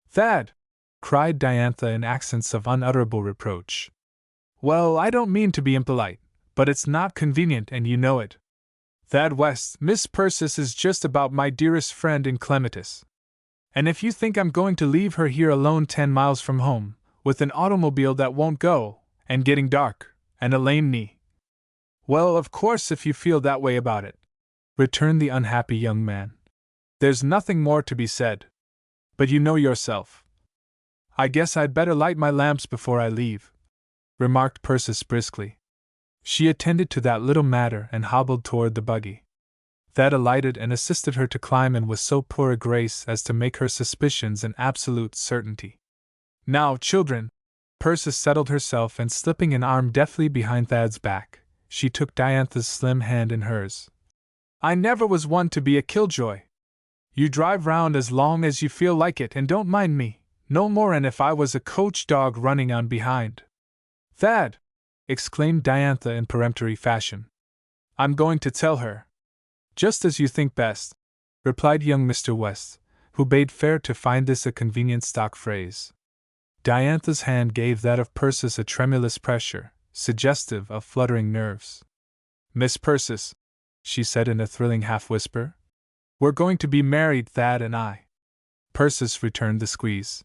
"Thad!" cried Diantha in accents of unutterable reproach. "Well, I don't mean to be impolite, but it's not convenient and you know it. Thad West, Miss Persis is just about my dearest friend in Clematis. And if you think I'm going to leave her here alone 10 miles from home, with an automobile that won't go, and getting dark, and a lame knee— well, of course, if you feel that way about it," returned the unhappy young man, "there's nothing more to be said. But you know yourself." "I guess I'd better light my lamps before I leave," remarked Persis briskly. She attended to that little matter and hobbled toward the buggy. Thad alighted and assisted her to climb in with so poor a grace as to make her suspicions an absolute certainty. "Now, children," Persis settled herself and slipping an arm deftly behind Thad's back, she took Diantha's slim hand in hers. I never was one to be a killjoy. You drive round as long as you feel like it and don't mind me, no more'n if I was a coach dog running on behind. Thad! Exclaimed Diantha in peremptory fashion. I'm going to tell her. Just as you think best, replied young Mr. West, who bade fair to find this a convenient stock phrase. Diantha's hand gave that of Persis a tremulous pressure, suggestive of fluttering nerves. Miss Persis, she said in a thrilling half-whisper, we're going to be married, Thad and I. Persis returned the squeeze.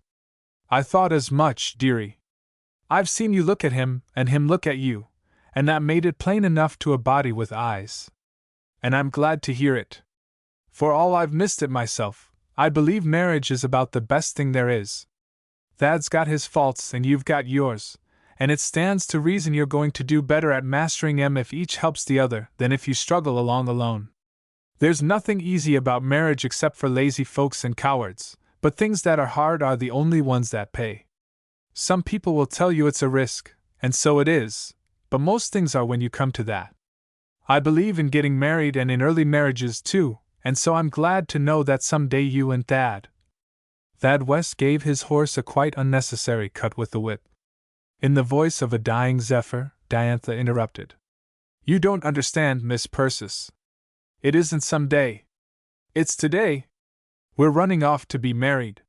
I thought as much, dearie. I've seen you look at him, and him look at you, and that made it plain enough to a body with eyes. And I'm glad to hear it. For all I've missed it myself, I believe marriage is about the best thing there is. Thad's got his faults and you've got yours, and it stands to reason you're going to do better at mastering 'em if each helps the other than if you struggle along alone. There's nothing easy about marriage except for lazy folks and cowards, but things that are hard are the only ones that pay. Some people will tell you it's a risk, and so it is, but most things are when you come to that. I believe in getting married and in early marriages too, and so I'm glad to know that someday you and Thad. Thad West gave his horse a quite unnecessary cut with the whip. In the voice of a dying zephyr, Diantha interrupted. You don't understand, Miss Persis. It isn't someday. It's today. We're running off to be married.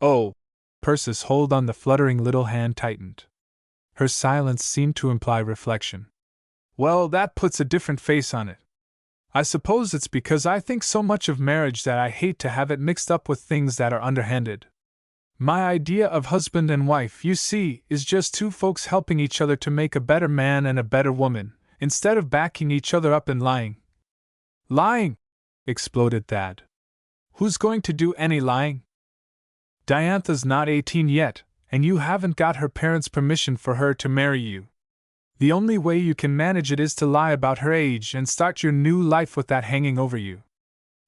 Oh! Persis' hold on the fluttering little hand tightened. Her silence seemed to imply reflection. Well, that puts a different face on it. I suppose it's because I think so much of marriage that I hate to have it mixed up with things that are underhanded. My idea of husband and wife, you see, is just two folks helping each other to make a better man and a better woman, instead of backing each other up and lying. Lying! Exploded Thad. Who's going to do any lying? Diantha's not 18 yet, and you haven't got her parents' permission for her to marry you. The only way you can manage it is to lie about her age and start your new life with that hanging over you.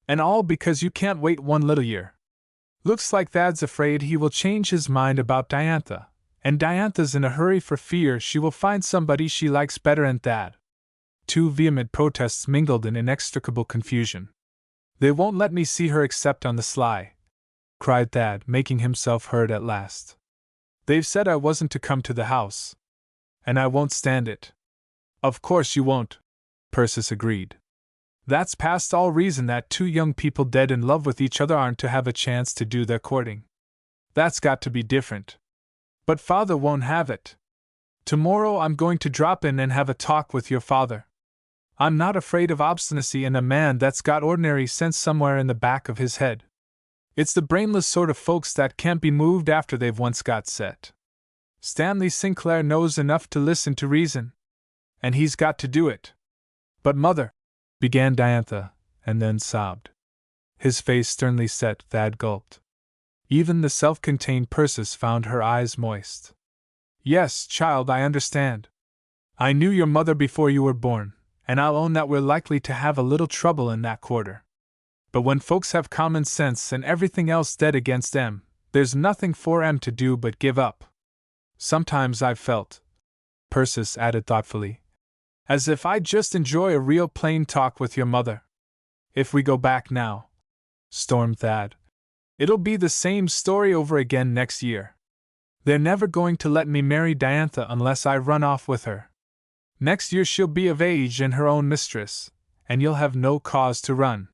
And all because you can't wait one little year. Looks like Thad's afraid he will change his mind about Diantha, and Diantha's in a hurry for fear she will find somebody she likes better than Thad. Two vehement protests mingled in inextricable confusion. They won't let me see her except on the sly, cried Thad, making himself heard at last. They've said I wasn't to come to the house. And I won't stand it. Of course you won't, Persis agreed. That's past all reason that two young people dead in love with each other aren't to have a chance to do their courting. That's got to be different. But father won't have it. Tomorrow I'm going to drop in and have a talk with your father. I'm not afraid of obstinacy in a man that's got ordinary sense somewhere in the back of his head. It's the brainless sort of folks that can't be moved after they've once got set. Stanley Sinclair knows enough to listen to reason. And he's got to do it. But mother, began Diantha, and then sobbed. His face sternly set, Thad gulped. Even the self-contained Persis found her eyes moist. Yes, child, I understand. I knew your mother before you were born, and I'll own that we're likely to have a little trouble in that quarter. But when folks have common sense and everything else dead against them, there's nothing for 'em to do but give up. Sometimes I've felt, Persis added thoughtfully, as if I'd just enjoy a real plain talk with your mother. If we go back now, stormed Thad, it'll be the same story over again next year. They're never going to let me marry Diantha unless I run off with her. Next year she'll be of age and her own mistress, and you'll have no cause to run.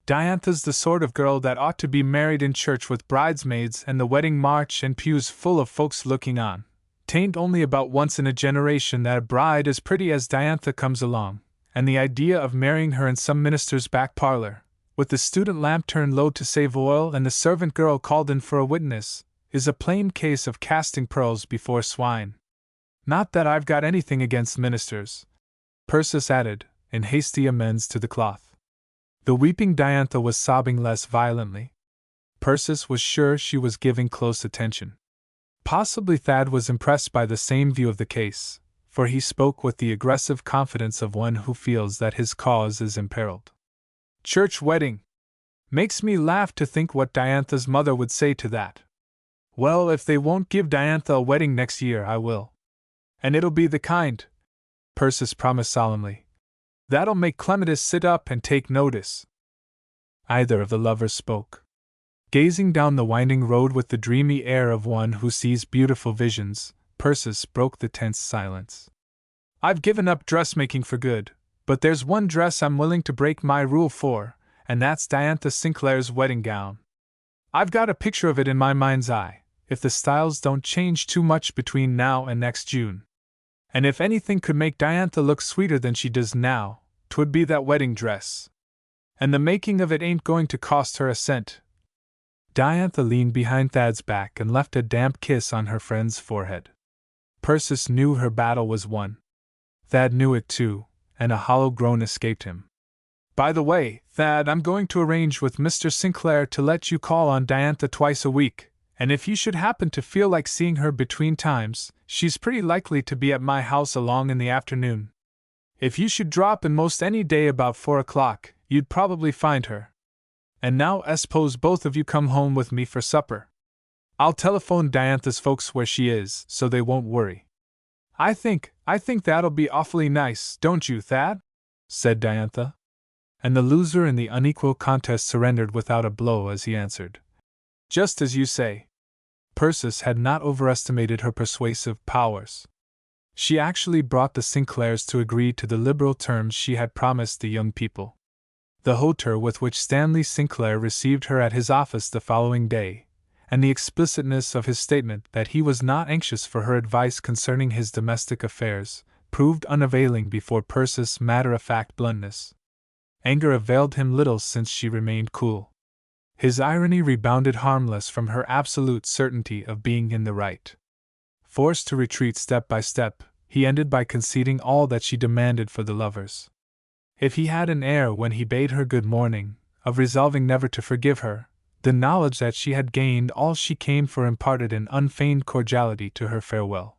Diantha's the sort of girl that ought to be married in church with bridesmaids and the wedding march and pews full of folks looking on. 'Tain't only about once in a generation that a bride as pretty as Diantha comes along, and the idea of marrying her in some minister's back parlor, with the student lamp turned low to save oil and the servant girl called in for a witness, is a plain case of casting pearls before swine. Not that I've got anything against ministers, Persis added, in hasty amends to the cloth. The weeping Diantha was sobbing less violently. Persis was sure she was giving close attention. Possibly Thad was impressed by the same view of the case, for he spoke with the aggressive confidence of one who feels that his cause is imperiled. Church wedding! Makes me laugh to think what Diantha's mother would say to that. Well, if they won't give Diantha a wedding next year, I will. And it'll be the kind, Persis promised solemnly, That'll make Clematis sit up and take notice. Either of the lovers spoke. Gazing down the winding road with the dreamy air of one who sees beautiful visions, Persis broke the tense silence. I've given up dressmaking for good, but there's one dress I'm willing to break my rule for, and that's Diantha Sinclair's wedding gown. I've got a picture of it in my mind's eye, if the styles don't change too much between now and next June. And if anything could make Diantha look sweeter than she does now, 'twould be that wedding dress. And the making of it ain't going to cost her a cent. Diantha leaned behind Thad's back and left a damp kiss on her friend's forehead. Persis knew her battle was won. Thad knew it too, and a hollow groan escaped him. By the way, Thad, I'm going to arrange with Mr. Sinclair to let you call on Diantha twice a week, and if you should happen to feel like seeing her between times, she's pretty likely to be at my house along in the afternoon. If you should drop in most any day about 4 o'clock, you'd probably find her. And now suppose both of you come home with me for supper. I'll telephone Diantha's folks where she is, so they won't worry. I think that'll be awfully nice, don't you, Thad? Said Diantha. And the loser in the unequal contest surrendered without a blow as he answered. Just as you say. Persis had not overestimated her persuasive powers. She actually brought the Sinclairs to agree to the liberal terms she had promised the young people. The hauteur with which Stanley Sinclair received her at his office the following day, and the explicitness of his statement that he was not anxious for her advice concerning his domestic affairs, proved unavailing before Persis' matter-of-fact bluntness. Anger availed him little since she remained cool. His irony rebounded harmless from her absolute certainty of being in the right. Forced to retreat step by step, he ended by conceding all that she demanded for the lovers. If he had an air when he bade her good morning, of resolving never to forgive her, the knowledge that she had gained all she came for imparted an unfeigned cordiality to her farewell.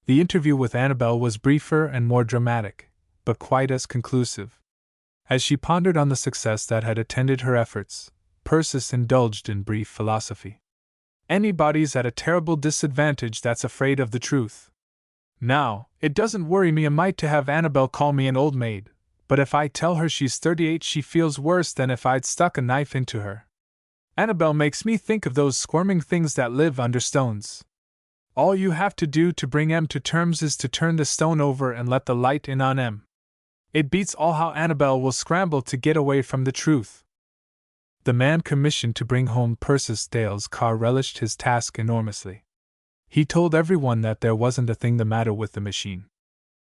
The interview with Annabel was briefer and more dramatic, but quite as conclusive. As she pondered on the success that had attended her efforts, Persis indulged in brief philosophy. Anybody's at a terrible disadvantage that's afraid of the truth. Now, it doesn't worry me a mite to have Annabel call me an old maid, but if I tell her she's 38 she feels worse than if I'd stuck a knife into her. Annabel makes me think of those squirming things that live under stones. All you have to do to bring em to terms is to turn the stone over and let the light in on em. It beats all how Annabel will scramble to get away from the truth. The man commissioned to bring home Persis Dale's car relished his task enormously. He told everyone that there wasn't a thing the matter with the machine.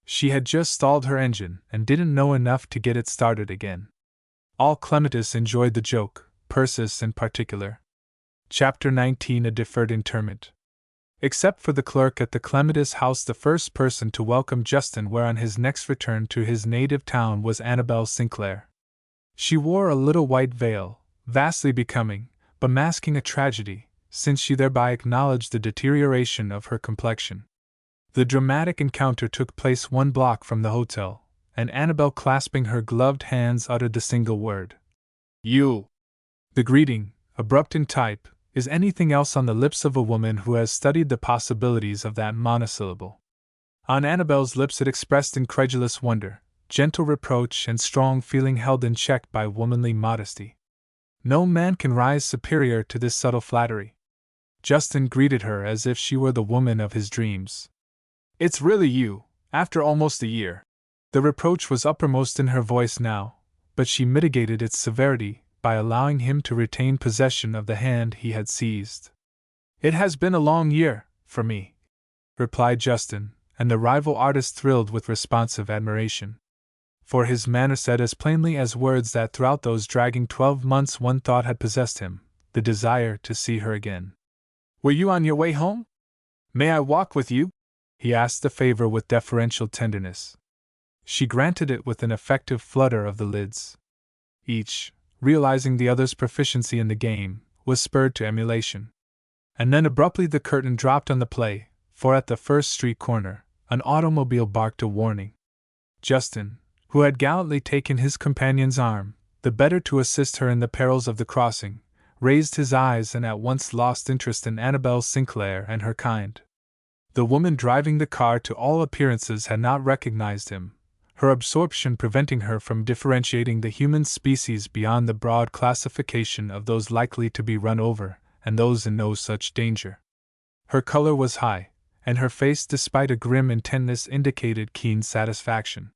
She had just stalled her engine and didn't know enough to get it started again. All Clematis enjoyed the joke, Persis in particular. Chapter 19: A Deferred Interment. Except for the clerk at the Clematis house, the first person to welcome Justin where on his next return to his native town was Annabel Sinclair. She wore a little white veil, vastly becoming, but masking a tragedy, since she thereby acknowledged the deterioration of her complexion. The dramatic encounter took place 1 block from the hotel, and Annabel, clasping her gloved hands, uttered the single word. You! The greeting, abrupt in type, is anything else on the lips of a woman who has studied the possibilities of that monosyllable. On Annabel's lips it expressed incredulous wonder, gentle reproach, and strong feeling held in check by womanly modesty. No man can rise superior to this subtle flattery. Justin greeted her as if she were the woman of his dreams. It's really you, after almost a year. The reproach was uppermost in her voice now, but she mitigated its severity by allowing him to retain possession of the hand he had seized. It has been a long year, for me, replied Justin, and the rival artist thrilled with responsive admiration. For his manner said as plainly as words that throughout those dragging 12 months one thought had possessed him, the desire to see her again. Were you on your way home? May I walk with you? He asked the favor with deferential tenderness. She granted it with an effective flutter of the lids. Each, realizing the other's proficiency in the game, was spurred to emulation. And then abruptly the curtain dropped on the play, for at the first street corner, an automobile barked a warning. Justin, who had gallantly taken his companion's arm, the better to assist her in the perils of the crossing, raised his eyes and at once lost interest in Annabel Sinclair and her kind. The woman driving the car to all appearances had not recognized him, her absorption preventing her from differentiating the human species beyond the broad classification of those likely to be run over and those in no such danger. Her color was high, and her face, despite a grim intentness, indicated keen satisfaction.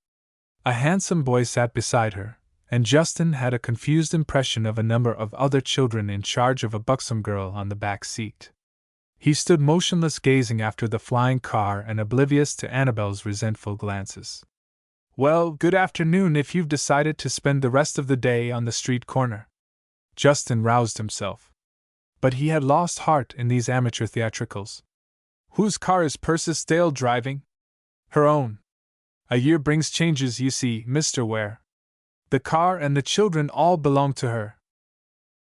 A handsome boy sat beside her, and Justin had a confused impression of a number of other children in charge of a buxom girl on the back seat. He stood motionless, gazing after the flying car and oblivious to Annabel's resentful glances. "Well, good afternoon if you've decided to spend the rest of the day on the street corner." Justin roused himself. But he had lost heart in these amateur theatricals. "Whose car is Persis Dale driving?" "Her own. A year brings changes, you see, Mr. Ware. The car and the children all belong to her."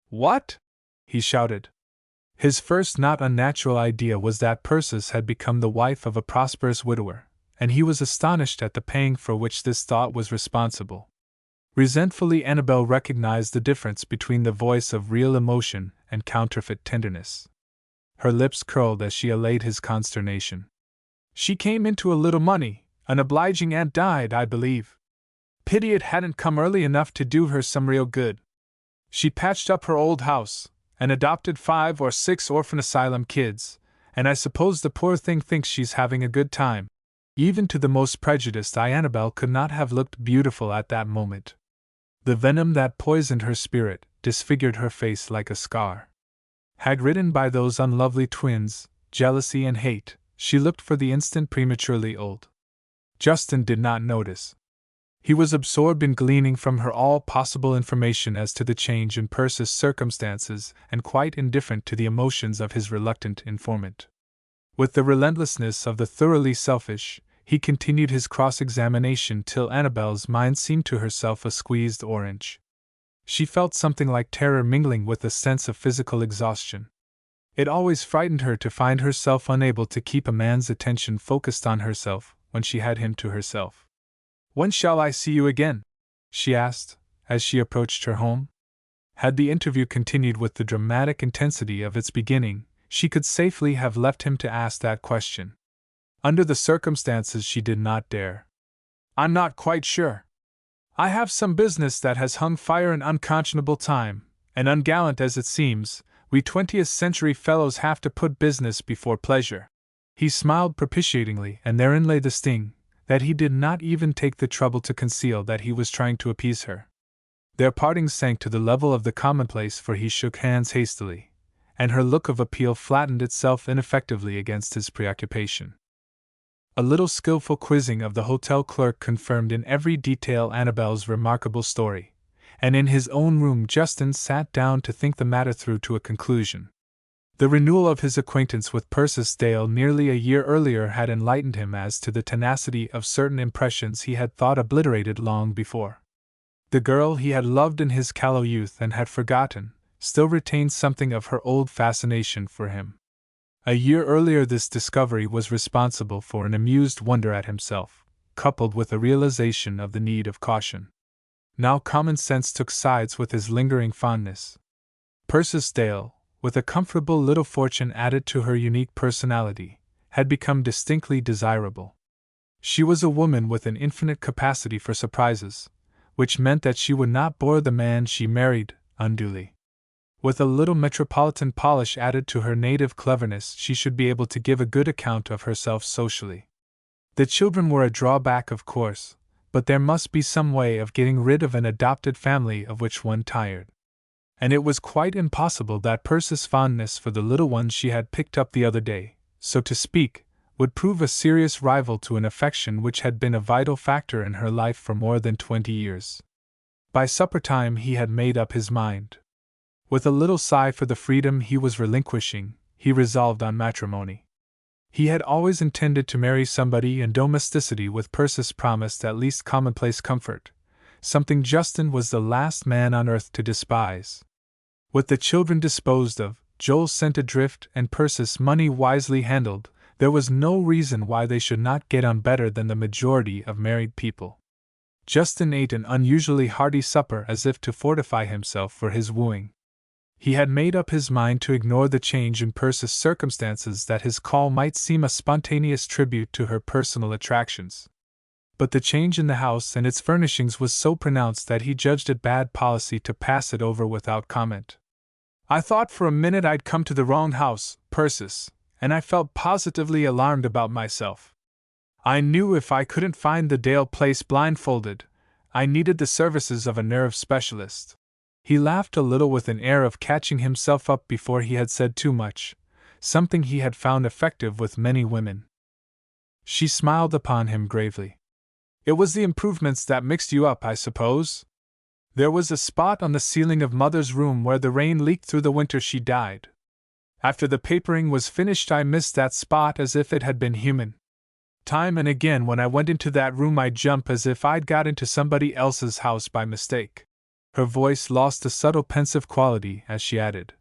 "What?" he shouted. His first not unnatural idea was that Persis had become the wife of a prosperous widower, and he was astonished at the pang for which this thought was responsible. Resentfully, Annabel recognized the difference between the voice of real emotion and counterfeit tenderness. Her lips curled as she allayed his consternation. "She came into a little money. An obliging aunt died, I believe. Pity it hadn't come early enough to do her some real good. She patched up her old house, and adopted 5 or 6 orphan asylum kids, and I suppose the poor thing thinks she's having a good time." Even to the most prejudiced eye, Annabel could not have looked beautiful at that moment. The venom that poisoned her spirit disfigured her face like a scar. Hag-ridden by those unlovely twins, jealousy and hate, she looked for the instant prematurely old. Justin did not notice. He was absorbed in gleaning from her all possible information as to the change in Persis' circumstances and quite indifferent to the emotions of his reluctant informant. With the relentlessness of the thoroughly selfish, he continued his cross-examination till Annabel's mind seemed to herself a squeezed orange. She felt something like terror mingling with a sense of physical exhaustion. It always frightened her to find herself unable to keep a man's attention focused on herself when she had him to herself. "When shall I see you again?" she asked, as she approached her home. Had the interview continued with the dramatic intensity of its beginning, she could safely have left him to ask that question. Under the circumstances, she did not dare. "I'm not quite sure. I have some business that has hung fire an unconscionable time, and ungallant as it seems, we 20th century fellows have to put business before pleasure." He smiled propitiatingly, and therein lay the sting, that he did not even take the trouble to conceal that he was trying to appease her. Their parting sank to the level of the commonplace, for he shook hands hastily, and her look of appeal flattened itself ineffectively against his preoccupation. A little skillful quizzing of the hotel clerk confirmed in every detail Annabel's remarkable story, and in his own room Justin sat down to think the matter through to a conclusion. The renewal of his acquaintance with Persis Dale nearly a year earlier had enlightened him as to the tenacity of certain impressions he had thought obliterated long before. The girl he had loved in his callow youth and had forgotten, still retained something of her old fascination for him. A year earlier this discovery was responsible for an amused wonder at himself, coupled with a realization of the need of caution. Now common sense took sides with his lingering fondness. Persis Dale, with a comfortable little fortune added to her unique personality, had become distinctly desirable. She was a woman with an infinite capacity for surprises, which meant that she would not bore the man she married unduly. With a little metropolitan polish added to her native cleverness, she should be able to give a good account of herself socially. The children were a drawback, of course, but there must be some way of getting rid of an adopted family of which one tired. And it was quite impossible that Persis' fondness for the little one she had picked up the other day, so to speak, would prove a serious rival to an affection which had been a vital factor in her life for more than 20 years. By supper time he had made up his mind. With a little sigh for the freedom he was relinquishing, he resolved on matrimony. He had always intended to marry somebody, and domesticity with Persis promised at least commonplace comfort, something Justin was the last man on earth to despise. With the children disposed of, Joel sent adrift, and Persis' money wisely handled, there was no reason why they should not get on better than the majority of married people. Justin ate an unusually hearty supper as if to fortify himself for his wooing. He had made up his mind to ignore the change in Persis' circumstances, that his call might seem a spontaneous tribute to her personal attractions. but the change in the house and its furnishings was so pronounced that he judged it bad policy to pass it over without comment. I thought for a minute I'd come to the wrong house, Persis, and I felt positively alarmed about myself. I knew if I couldn't find the Dale place blindfolded, I needed the services of a nerve specialist. He laughed a little with an air of catching himself up before he had said too much, something he had found effective with many women. She smiled upon him gravely. It was the improvements that mixed you up, I suppose? There was a spot on the ceiling of Mother's room where the rain leaked through the winter she died. After the papering was finished, I missed that spot as if it had been human. Time and again when I went into that room I'd jump as if I'd got into somebody else's house by mistake. Her voice lost a subtle pensive quality as she added,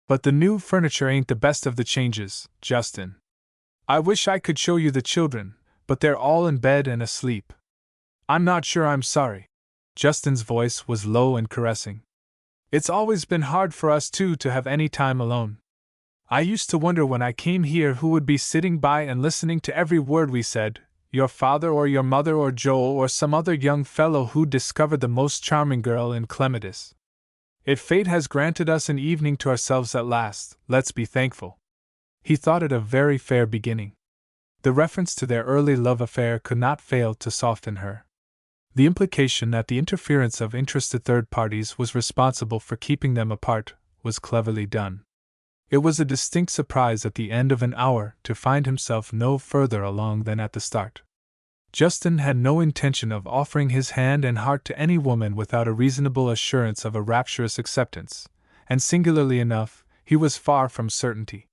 "But the new furniture ain't the best of the changes, Justin. I wish I could show you the children, but they're all in bed and asleep. I'm not sure I'm sorry." Justin's voice was low and caressing. "It's always been hard for us two to have any time alone. I used to wonder when I came here who would be sitting by and listening to every word we said, your father or your mother or Joel or some other young fellow who'd discovered the most charming girl in Clematis. If fate has granted us an evening to ourselves at last, let's be thankful." He thought it a very fair beginning. The reference to their early love affair could not fail to soften her. The implication that the interference of interested third parties was responsible for keeping them apart was cleverly done. It was a distinct surprise at the end of an hour to find himself no further along than at the start. Justin had no intention of offering his hand and heart to any woman without a reasonable assurance of a rapturous acceptance, and singularly enough, he was far from certainty.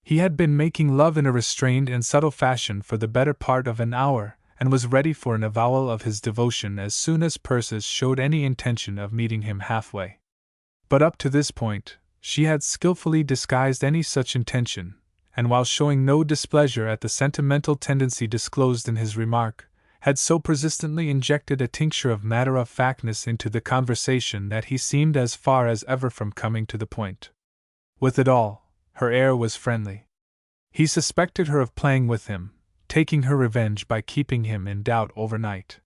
He had been making love in a restrained and subtle fashion for the better part of an hour, and was ready for an avowal of his devotion as soon as Persis showed any intention of meeting him halfway. But up to this point, she had skillfully disguised any such intention, and while showing no displeasure at the sentimental tendency disclosed in his remark, had so persistently injected a tincture of matter-of-factness into the conversation that he seemed as far as ever from coming to the point. With it all, her air was friendly. He suspected her of playing with him, taking her revenge by keeping him in doubt overnight.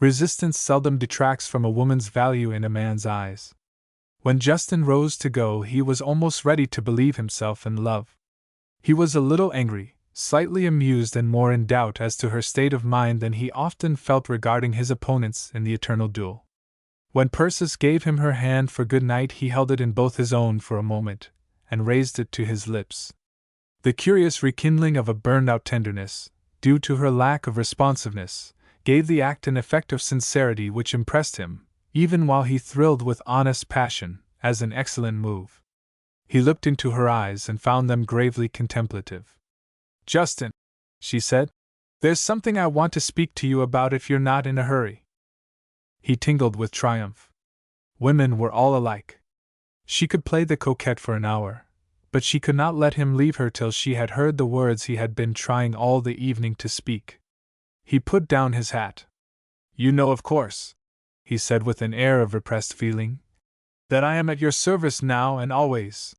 Resistance seldom detracts from a woman's value in a man's eyes. When Justin rose to go, he was almost ready to believe himself in love. He was a little angry, slightly amused, and more in doubt as to her state of mind than he often felt regarding his opponents in the eternal duel. When Persis gave him her hand for good night, he held it in both his own for a moment, and raised it to his lips. The curious rekindling of a burned-out tenderness, due to her lack of responsiveness, gave the act an effect of sincerity which impressed him, even while he thrilled with honest passion, as an excellent move. He looked into her eyes and found them gravely contemplative. "Justin," she said, "there's something I want to speak to you about if you're not in a hurry." He tingled with triumph. Women were all alike. She could play the coquette for an hour, but she could not let him leave her till she had heard the words he had been trying all the evening to speak. He put down his hat. "You know, of course," he said with an air of repressed feeling, "that I am at your service now and always."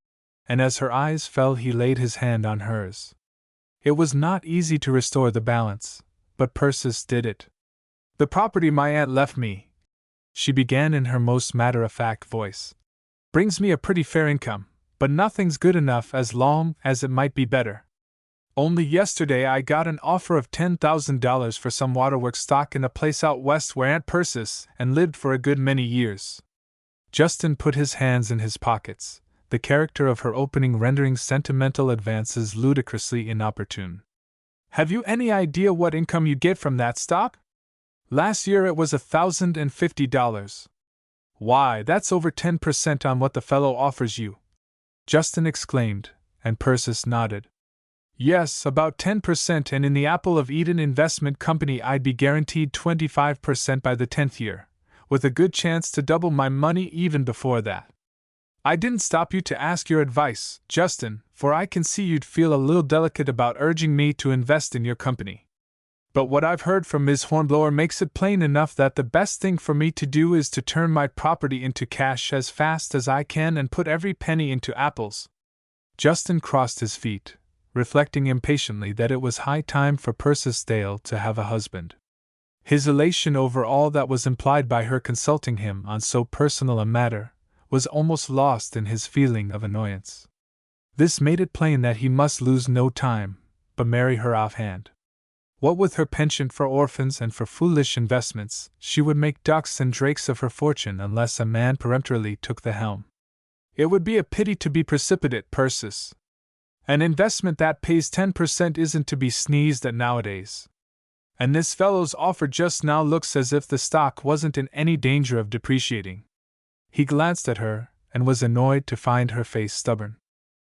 And as her eyes fell, he laid his hand on hers. It was not easy to restore the balance, but Persis did it. "The property my aunt left me," she began in her most matter-of-fact voice, "brings me a pretty fair income, but nothing's good enough as long as it might be better. Only yesterday I got an offer of $10,000 for some waterworks stock in a place out west where Aunt Persis and lived for a good many years." Justin put his hands in his pockets, the character of her opening rendering sentimental advances ludicrously inopportune. "Have you any idea what income you get from that stock? Last year it was $1,050. Why, that's over 10% on what the fellow offers you," Justin exclaimed, and Persis nodded. "Yes, about 10%, and in the Apple of Eden Investment Company I'd be guaranteed 25% by the 10th year, with a good chance to double my money even before that. I didn't stop you to ask your advice, Justin, for I can see you'd feel a little delicate about urging me to invest in your company. But what I've heard from Ms. Hornblower makes it plain enough that the best thing for me to do is to turn my property into cash as fast as I can and put every penny into apples." Justin crossed his feet, reflecting impatiently that it was high time for Persis Dale to have a husband. His elation over all that was implied by her consulting him on so personal a matter was almost lost in his feeling of annoyance. This made it plain that he must lose no time, but marry her offhand. What with her penchant for orphans and for foolish investments, she would make ducks and drakes of her fortune unless a man peremptorily took the helm. It would be a pity to be precipitate, Persis. An investment that pays 10% isn't to be sneezed at nowadays. And this fellow's offer just now looks as if the stock wasn't in any danger of depreciating. He glanced at her, and was annoyed to find her face stubborn.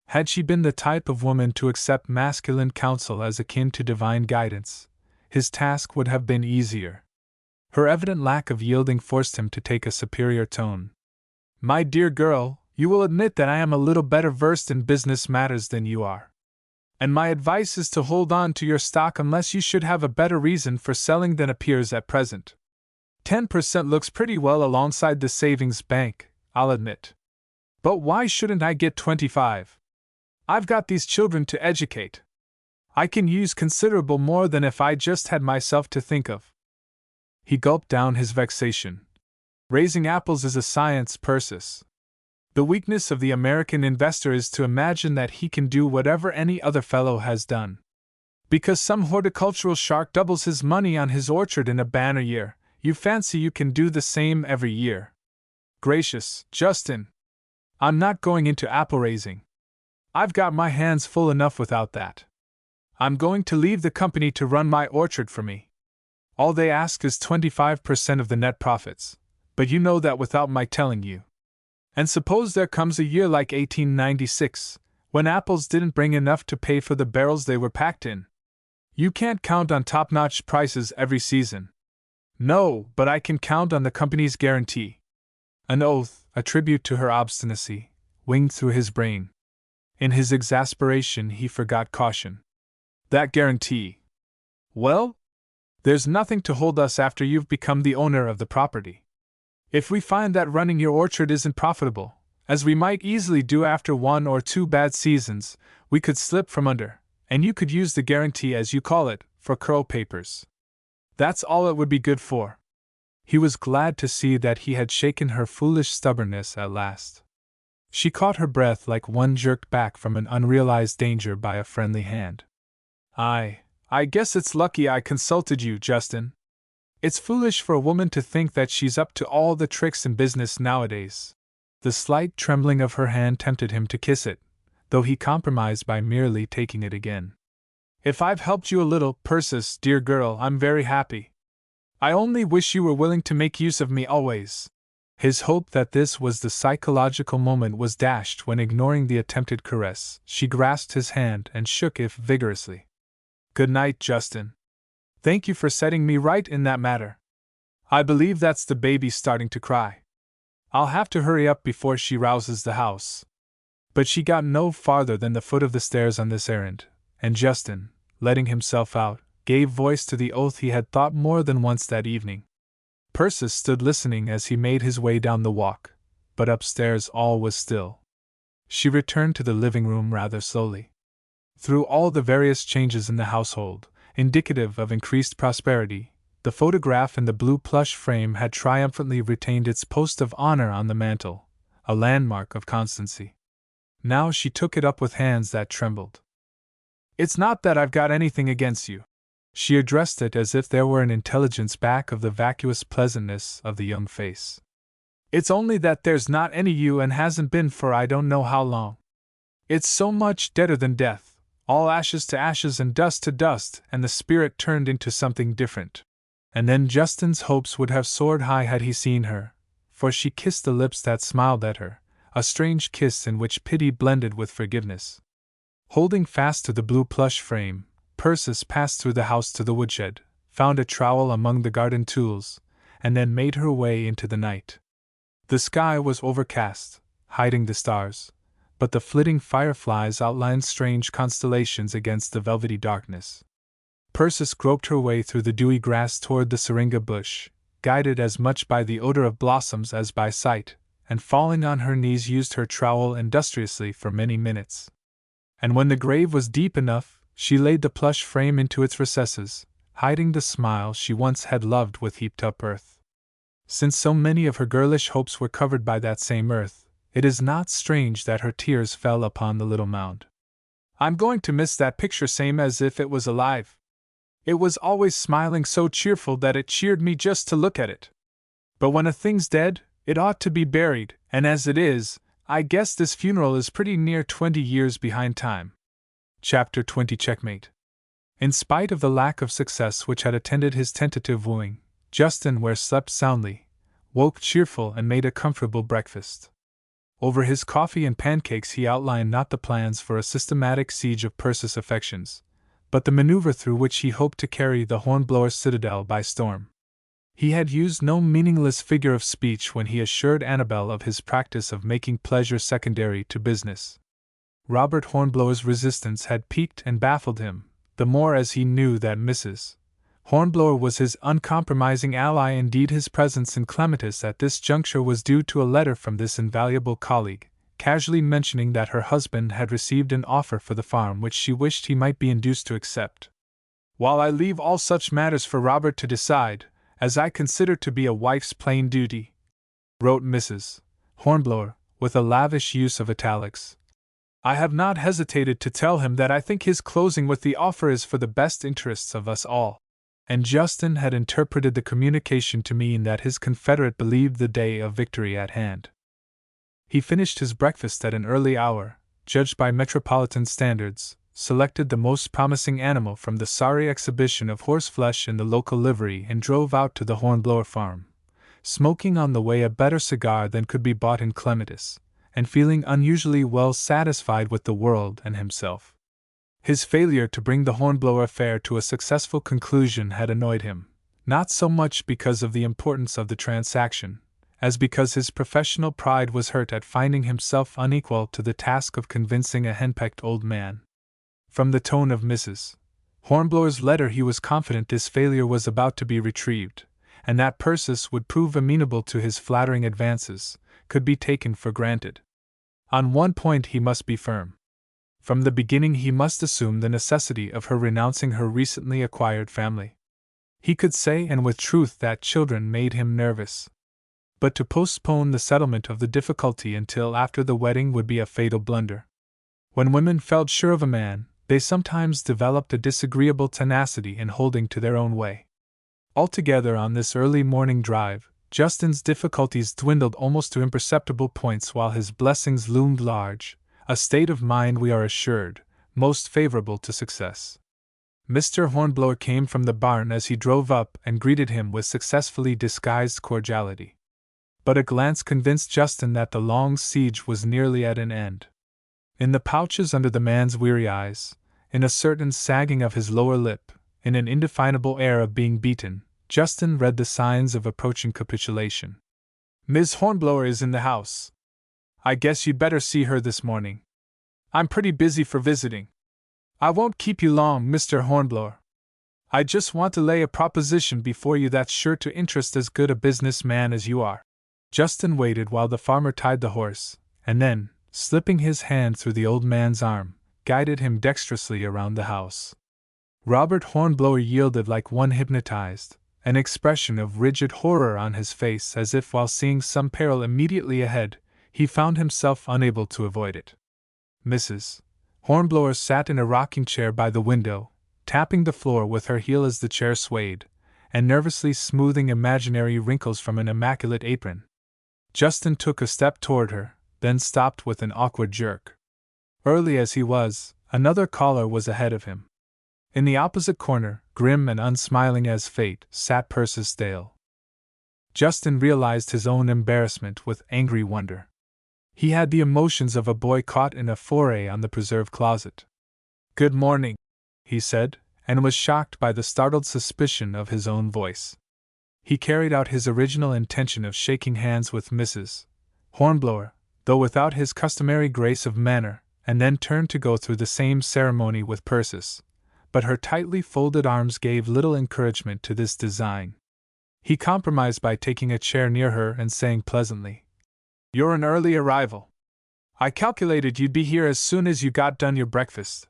Had she been the type of woman to accept masculine counsel as akin to divine guidance, his task would have been easier. Her evident lack of yielding forced him to take a superior tone. My dear girl, you will admit that I am a little better versed in business matters than you are. And my advice is to hold on to your stock unless you should have a better reason for selling than appears at present. 10% looks pretty well alongside the savings bank, I'll admit. But why shouldn't I get 25? I've got these children to educate. I can use considerable more than if I just had myself to think of. He gulped down his vexation. Raising apples is a science, Persis. The weakness of the American investor is to imagine that he can do whatever any other fellow has done. Because some horticultural shark doubles his money on his orchard in a banner year, you fancy you can do the same every year. Gracious, Justin! I'm not going into apple raising. I've got my hands full enough without that. I'm going to leave the company to run my orchard for me. All they ask is 25% of the net profits, but you know that without my telling you. And suppose there comes a year like 1896, when apples didn't bring enough to pay for the barrels they were packed in. You can't count on top-notch prices every season. No, but I can count on the company's guarantee. An oath, a tribute to her obstinacy, winged through his brain. In his exasperation he forgot caution. That guarantee. Well, there's nothing to hold us after you've become the owner of the property. If we find that running your orchard isn't profitable, as we might easily do after 1 or 2 bad seasons, we could slip from under, and you could use the guarantee, as you call it, for curl papers. That's all it would be good for. He was glad to see that he had shaken her foolish stubbornness at last. She caught her breath like one jerked back from an unrealized danger by a friendly hand. I guess it's lucky I consulted you, Justin. It's foolish for a woman to think that she's up to all the tricks in business nowadays. The slight trembling of her hand tempted him to kiss it, though he compromised by merely taking it again. If I've helped you a little, Persis, dear girl, I'm very happy. I only wish you were willing to make use of me always. His hope that this was the psychological moment was dashed when, ignoring the attempted caress, she grasped his hand and shook it vigorously. Good night, Justin. Thank you for setting me right in that matter. I believe that's the baby starting to cry. I'll have to hurry up before she rouses the house. But she got no farther than the foot of the stairs on this errand, and Justin, letting himself out, gave voice to the oath he had thought more than once that evening. Persis stood listening as he made his way down the walk, but upstairs all was still. She returned to the living room rather slowly. Through all the various changes in the household, indicative of increased prosperity, the photograph in the blue plush frame had triumphantly retained its post of honor on the mantel, a landmark of constancy. Now she took it up with hands that trembled. It's not that I've got anything against you. She addressed it as if there were an intelligence back of the vacuous pleasantness of the young face. It's only that there's not any you and hasn't been for I don't know how long. It's so much deader than death. All ashes to ashes and dust to dust, and the spirit turned into something different. And then Justin's hopes would have soared high had he seen her, for she kissed the lips that smiled at her, a strange kiss in which pity blended with forgiveness. Holding fast to the blue plush frame, Persis passed through the house to the woodshed, found a trowel among the garden tools, and then made her way into the night. The sky was overcast, hiding the stars, but the flitting fireflies outlined strange constellations against the velvety darkness. Persis groped her way through the dewy grass toward the syringa bush, guided as much by the odor of blossoms as by sight, and falling on her knees used her trowel industriously for many minutes. And when the grave was deep enough, she laid the plush frame into its recesses, hiding the smile she once had loved with heaped-up earth. Since so many of her girlish hopes were covered by that same earth, it is not strange that her tears fell upon the little mound. "I'm going to miss that picture same as if it was alive. It was always smiling so cheerful that it cheered me just to look at it. But when a thing's dead, it ought to be buried, and as it is, I guess this funeral is pretty near 20 years behind time." Chapter 20 Checkmate. In spite of the lack of success which had attended his tentative wooing, Justin Ware slept soundly, woke cheerful, and made a comfortable breakfast. Over his coffee and pancakes he outlined not the plans for a systematic siege of Persis' affections, but the maneuver through which he hoped to carry the Hornblower's citadel by storm. He had used no meaningless figure of speech when he assured Annabel of his practice of making pleasure secondary to business. Robert Hornblower's resistance had piqued and baffled him, the more as he knew that Mrs. Hornblower was his uncompromising ally. Indeed, his presence in Clematis at this juncture was due to a letter from this invaluable colleague, casually mentioning that her husband had received an offer for the farm which she wished he might be induced to accept. "While I leave all such matters for Robert to decide, as I consider to be a wife's plain duty," wrote Mrs. Hornblower, with a lavish use of italics, "I have not hesitated to tell him that I think his closing with the offer is for the best interests of us all." And Justin had interpreted the communication to mean that his confederate believed the day of victory at hand. He finished his breakfast at an early hour, judged by metropolitan standards, selected the most promising animal from the sorry exhibition of horseflesh in the local livery, and drove out to the Hornblower farm, smoking on the way a better cigar than could be bought in Clematis, and feeling unusually well satisfied with the world and himself. His failure to bring the Hornblower affair to a successful conclusion had annoyed him, not so much because of the importance of the transaction, as because his professional pride was hurt at finding himself unequal to the task of convincing a henpecked old man. From the tone of Mrs. Hornblower's letter he was confident this failure was about to be retrieved, and that Persis would prove amenable to his flattering advances, could be taken for granted. On one point he must be firm. From the beginning he must assume the necessity of her renouncing her recently acquired family. He could say, and with truth, that children made him nervous. But to postpone the settlement of the difficulty until after the wedding would be a fatal blunder. When women felt sure of a man, they sometimes developed a disagreeable tenacity in holding to their own way. Altogether, on this early morning drive, Justin's difficulties dwindled almost to imperceptible points while his blessings loomed large, a state of mind, we are assured, most favorable to success. Mr. Hornblower came from the barn as he drove up and greeted him with successfully disguised cordiality. But a glance convinced Justin that the long siege was nearly at an end. In the pouches under the man's weary eyes, in a certain sagging of his lower lip, in an indefinable air of being beaten, Justin read the signs of approaching capitulation. "Miss Hornblower is in the house. I guess you'd better see her this morning. I'm pretty busy for visiting. I won't keep you long, Mr. Hornblower. I just want to lay a proposition before you that's sure to interest as good a businessman as you are." Justin waited while the farmer tied the horse, and then, slipping his hand through the old man's arm, guided him dexterously around the house. Robert Hornblower yielded like one hypnotized, an expression of rigid horror on his face, as if while seeing some peril immediately ahead, he found himself unable to avoid it. Mrs. Hornblower sat in a rocking chair by the window, tapping the floor with her heel as the chair swayed, and nervously smoothing imaginary wrinkles from an immaculate apron. Justin took a step toward her, then stopped with an awkward jerk. Early as he was, another caller was ahead of him. In the opposite corner, grim and unsmiling as fate, sat Persis Dale. Justin realized his own embarrassment with angry wonder. He had the emotions of a boy caught in a foray on the preserve closet. "Good morning," he said, and was shocked by the startled suspicion of his own voice. He carried out his original intention of shaking hands with Mrs. Hornblower, though without his customary grace of manner, and then turned to go through the same ceremony with Persis, but her tightly folded arms gave little encouragement to this design. He compromised by taking a chair near her and saying pleasantly, "You're an early arrival. I calculated you'd be here as soon as you got done your breakfast."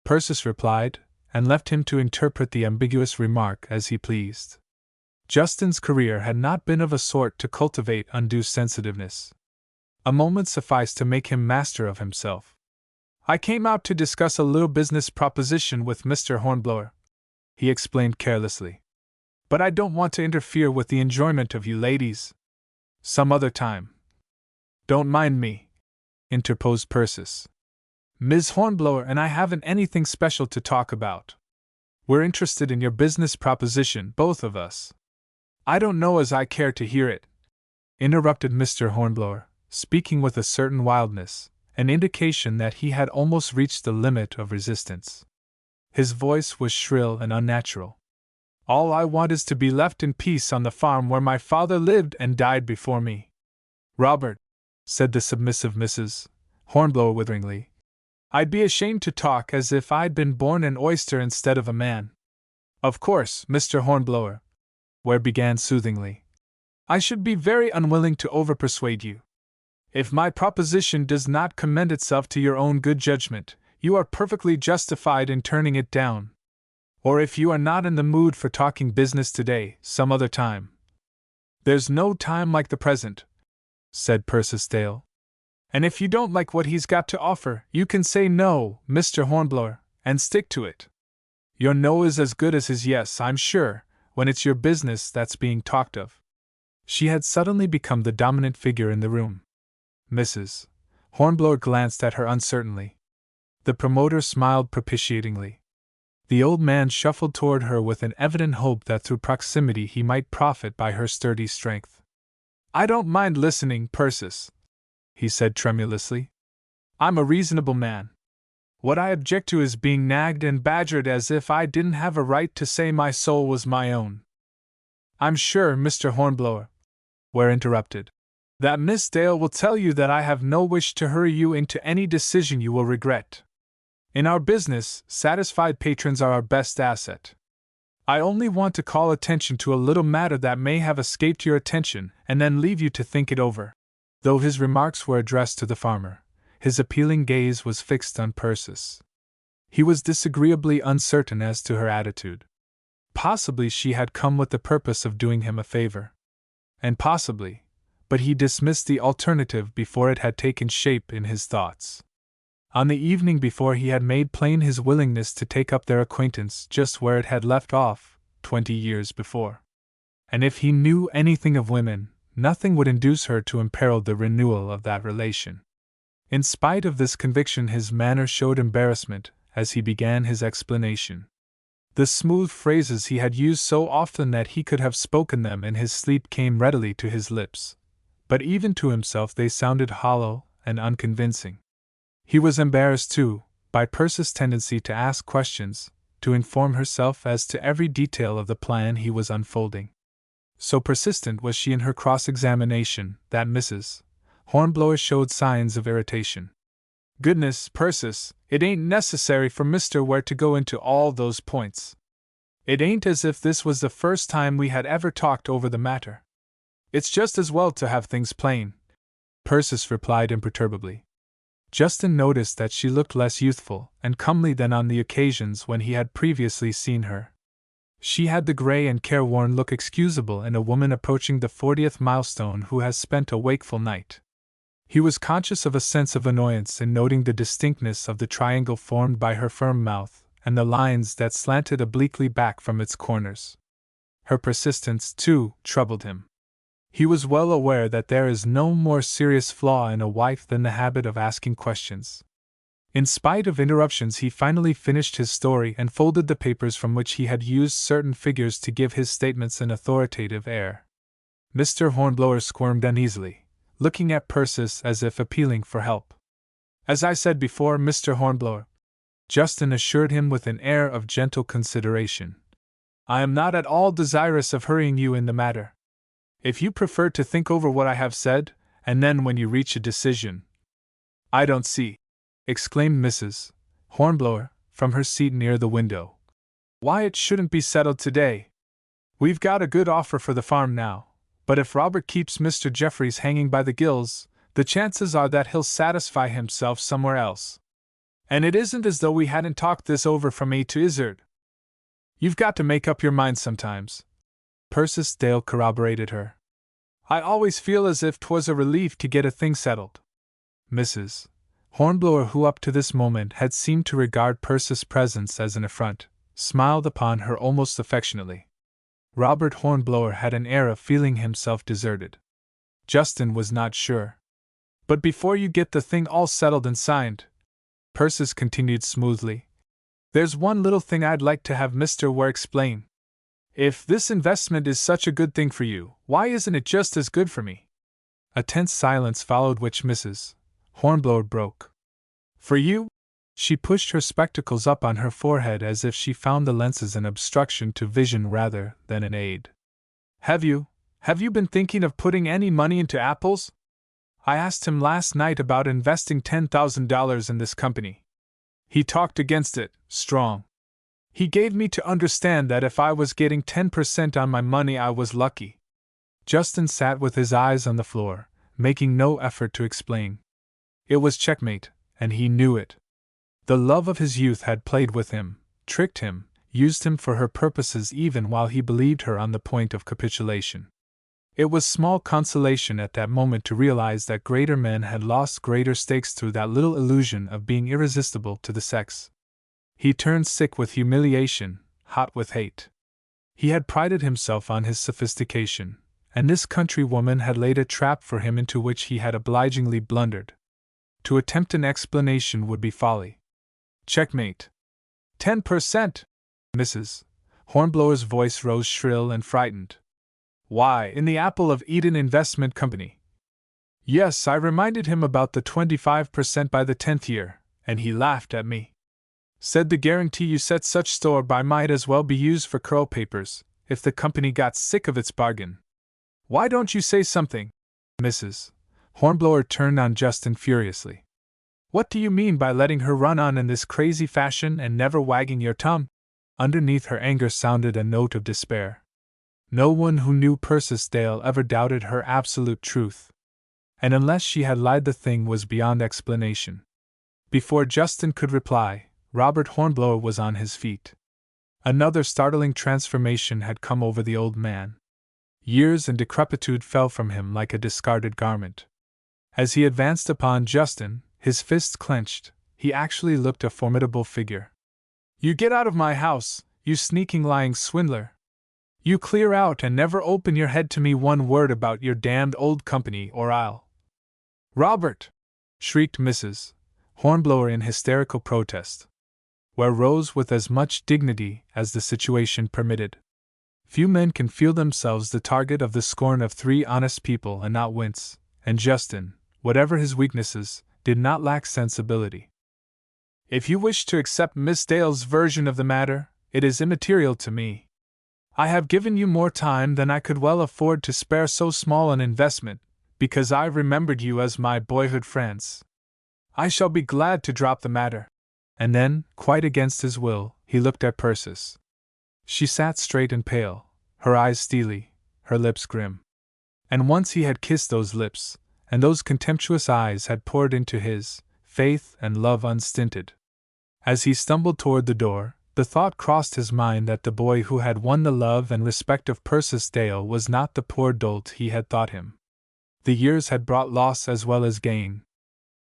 Persis replied, and left him to interpret the ambiguous remark as he pleased. Justin's career had not been of a sort to cultivate undue sensitiveness. A moment sufficed to make him master of himself. "I came out to discuss a little business proposition with Mr. Hornblower," he explained carelessly. "But I don't want to interfere with the enjoyment of you ladies. Some other time." "Don't mind me," interposed Persis. "Ms. Hornblower and I haven't anything special to talk about. We're interested in your business proposition, both of us." "I don't know as I care to hear it," interrupted Mr. Hornblower, speaking with a certain wildness, an indication that he had almost reached the limit of resistance. His voice was shrill and unnatural. "All I want is to be left in peace on the farm where my father lived and died before me." "Robert," said the submissive Mrs. Hornblower witheringly, "I'd be ashamed to talk as if I'd been born an oyster instead of a man." "Of course, Mr. Hornblower," Ware began soothingly, "I should be very unwilling to overpersuade you. If my proposition does not commend itself to your own good judgment, you are perfectly justified in turning it down. Or if you are not in the mood for talking business today, some other time." "There's no time like the present," said Persis Dale. "And if you don't like what he's got to offer, you can say no, Mr. Hornblower, and stick to it. Your no is as good as his yes, I'm sure, when it's your business that's being talked of." She had suddenly become the dominant figure in the room. Mrs. Hornblower glanced at her uncertainly. The promoter smiled propitiatingly. The old man shuffled toward her with an evident hope that through proximity he might profit by her sturdy strength. "I don't mind listening, Persis," he said tremulously. "I'm a reasonable man. What I object to is being nagged and badgered as if I didn't have a right to say my soul was my own." "I'm sure, Mr. Hornblower," Ware interrupted, "that Miss Dale will tell you that I have no wish to hurry you into any decision you will regret. In our business, satisfied patrons are our best asset. I only want to call attention to a little matter that may have escaped your attention and then leave you to think it over." Though his remarks were addressed to the farmer, his appealing gaze was fixed on Persis. He was disagreeably uncertain as to her attitude. Possibly she had come with the purpose of doing him a favor. And possibly, but he dismissed the alternative before it had taken shape in his thoughts. On the evening before he had made plain his willingness to take up their acquaintance just where it had left off, 20 years before. And if he knew anything of women, nothing would induce her to imperil the renewal of that relation. In spite of this conviction, his manner showed embarrassment as he began his explanation. The smooth phrases he had used so often that he could have spoken them in his sleep came readily to his lips, but even to himself they sounded hollow and unconvincing. He was embarrassed, too, by Persis' tendency to ask questions, to inform herself as to every detail of the plan he was unfolding. So persistent was she in her cross-examination that Mrs. Hornblower showed signs of irritation. "Goodness, Persis, it ain't necessary for Mr. Ware to go into all those points. It ain't as if this was the first time we had ever talked over the matter. It's just as well to have things plain," Persis replied imperturbably. Justin noticed that she looked less youthful and comely than on the occasions when he had previously seen her. She had the gray and careworn look excusable in a woman approaching the 40th milestone who has spent a wakeful night. He was conscious of a sense of annoyance in noting the distinctness of the triangle formed by her firm mouth and the lines that slanted obliquely back from its corners. Her persistence, too, troubled him. He was well aware that there is no more serious flaw in a wife than the habit of asking questions. In spite of interruptions, he finally finished his story and folded the papers from which he had used certain figures to give his statements an authoritative air. Mr. Hornblower squirmed uneasily, looking at Persis as if appealing for help. "As I said before, Mr. Hornblower," Justin assured him with an air of gentle consideration, "I am not at all desirous of hurrying you in the matter. If you prefer to think over what I have said, and then when you reach a decision—" "I don't see," exclaimed Mrs. Hornblower, from her seat near the window, "why it shouldn't be settled today. We've got a good offer for the farm now, but if Robert keeps Mr. Jeffries hanging by the gills, the chances are that he'll satisfy himself somewhere else. And it isn't as though we hadn't talked this over from A to Izzard. You've got to make up your mind sometimes. Persis Dale corroborated her. I always feel as if 'twas a relief to get a thing settled. Mrs. Hornblower, who up to this moment had seemed to regard Persis' presence as an affront, smiled upon her almost affectionately. Robert Hornblower had an air of feeling himself deserted. Justin was not sure. But before you get the thing all settled and signed, Persis continued smoothly, there's one little thing I'd like to have Mr. Ware explain. If this investment is such a good thing for you, why isn't it just as good for me? A tense silence followed, which Mrs. Hornblower broke. For you? She pushed her spectacles up on her forehead as if she found the lenses an obstruction to vision rather than an aid. Have you been thinking of putting any money into apples? I asked him last night about investing $10,000 in this company. He talked against it, strong. He gave me to understand that if I was getting 10% on my money I was lucky. Justin sat with his eyes on the floor, making no effort to explain. It was checkmate, and he knew it. The love of his youth had played with him, tricked him, used him for her purposes even while he believed her on the point of capitulation. It was small consolation at that moment to realize that greater men had lost greater stakes through that little illusion of being irresistible to the sex. He turned sick with humiliation, hot with hate. He had prided himself on his sophistication, and this countrywoman had laid a trap for him into which he had obligingly blundered. To attempt an explanation would be folly. Checkmate. 10%! Mrs. Hornblower's voice rose shrill and frightened. Why, in the Apple of Eden Investment Company. Yes, I reminded him about the 25% by the 10th year, and he laughed at me. Said the guarantee you set such store by might as well be used for curl papers, if the company got sick of its bargain. Why don't you say something? Mrs. Hornblower turned on Justin furiously. What do you mean by letting her run on in this crazy fashion and never wagging your tongue? Underneath her anger sounded a note of despair. No one who knew Persis Dale ever doubted her absolute truth. And unless she had lied, the thing was beyond explanation. Before Justin could reply, Robert Hornblower was on his feet. Another startling transformation had come over the old man. Years and decrepitude fell from him like a discarded garment. As he advanced upon Justin, his fists clenched, he actually looked a formidable figure. You get out of my house, you sneaking lying swindler! You clear out and never open your head to me one word about your damned old company, or I'll. Robert! Shrieked Mrs. Hornblower in hysterical protest. Ware rose with as much dignity as the situation permitted. Few men can feel themselves the target of the scorn of three honest people and not wince, and Justin, whatever his weaknesses, did not lack sensibility. If you wish to accept Miss Dale's version of the matter, it is immaterial to me. I have given you more time than I could well afford to spare so small an investment, because I remembered you as my boyhood friends. I shall be glad to drop the matter. And then, quite against his will, he looked at Persis. She sat straight and pale, her eyes steely, her lips grim. And once he had kissed those lips, and those contemptuous eyes had poured into his, faith and love unstinted. As he stumbled toward the door, the thought crossed his mind that the boy who had won the love and respect of Persis Dale was not the poor dolt he had thought him. The years had brought loss as well as gain.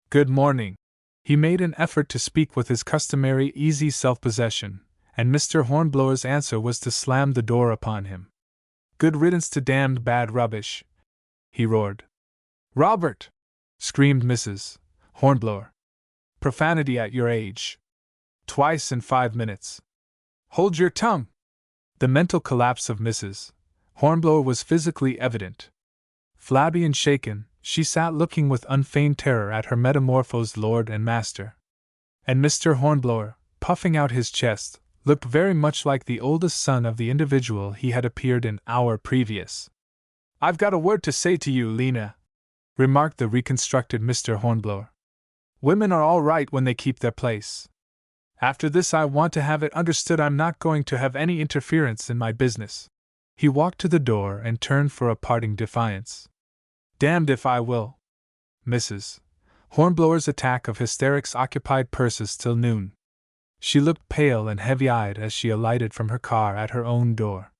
Good morning. He made an effort to speak with his customary easy self-possession, and Mr. Hornblower's answer was to slam the door upon him. Good riddance to damned bad rubbish, he roared. Robert! Screamed Mrs. Hornblower. Profanity at your age. Twice in 5 minutes. Hold your tongue! The mental collapse of Mrs. Hornblower was physically evident. Flabby and shaken, she sat looking with unfeigned terror at her metamorphosed lord and master. And Mr. Hornblower, puffing out his chest, looked very much like the oldest son of the individual he had appeared an hour previous. I've got a word to say to you, Lena, remarked the reconstructed Mr. Hornblower. Women are all right when they keep their place. After this I want to have it understood I'm not going to have any interference in my business. He walked to the door and turned for a parting defiance. Damned if I will. Mrs. Hornblower's attack of hysterics occupied Persis till noon. She looked pale and heavy-eyed as she alighted from her car at her own door.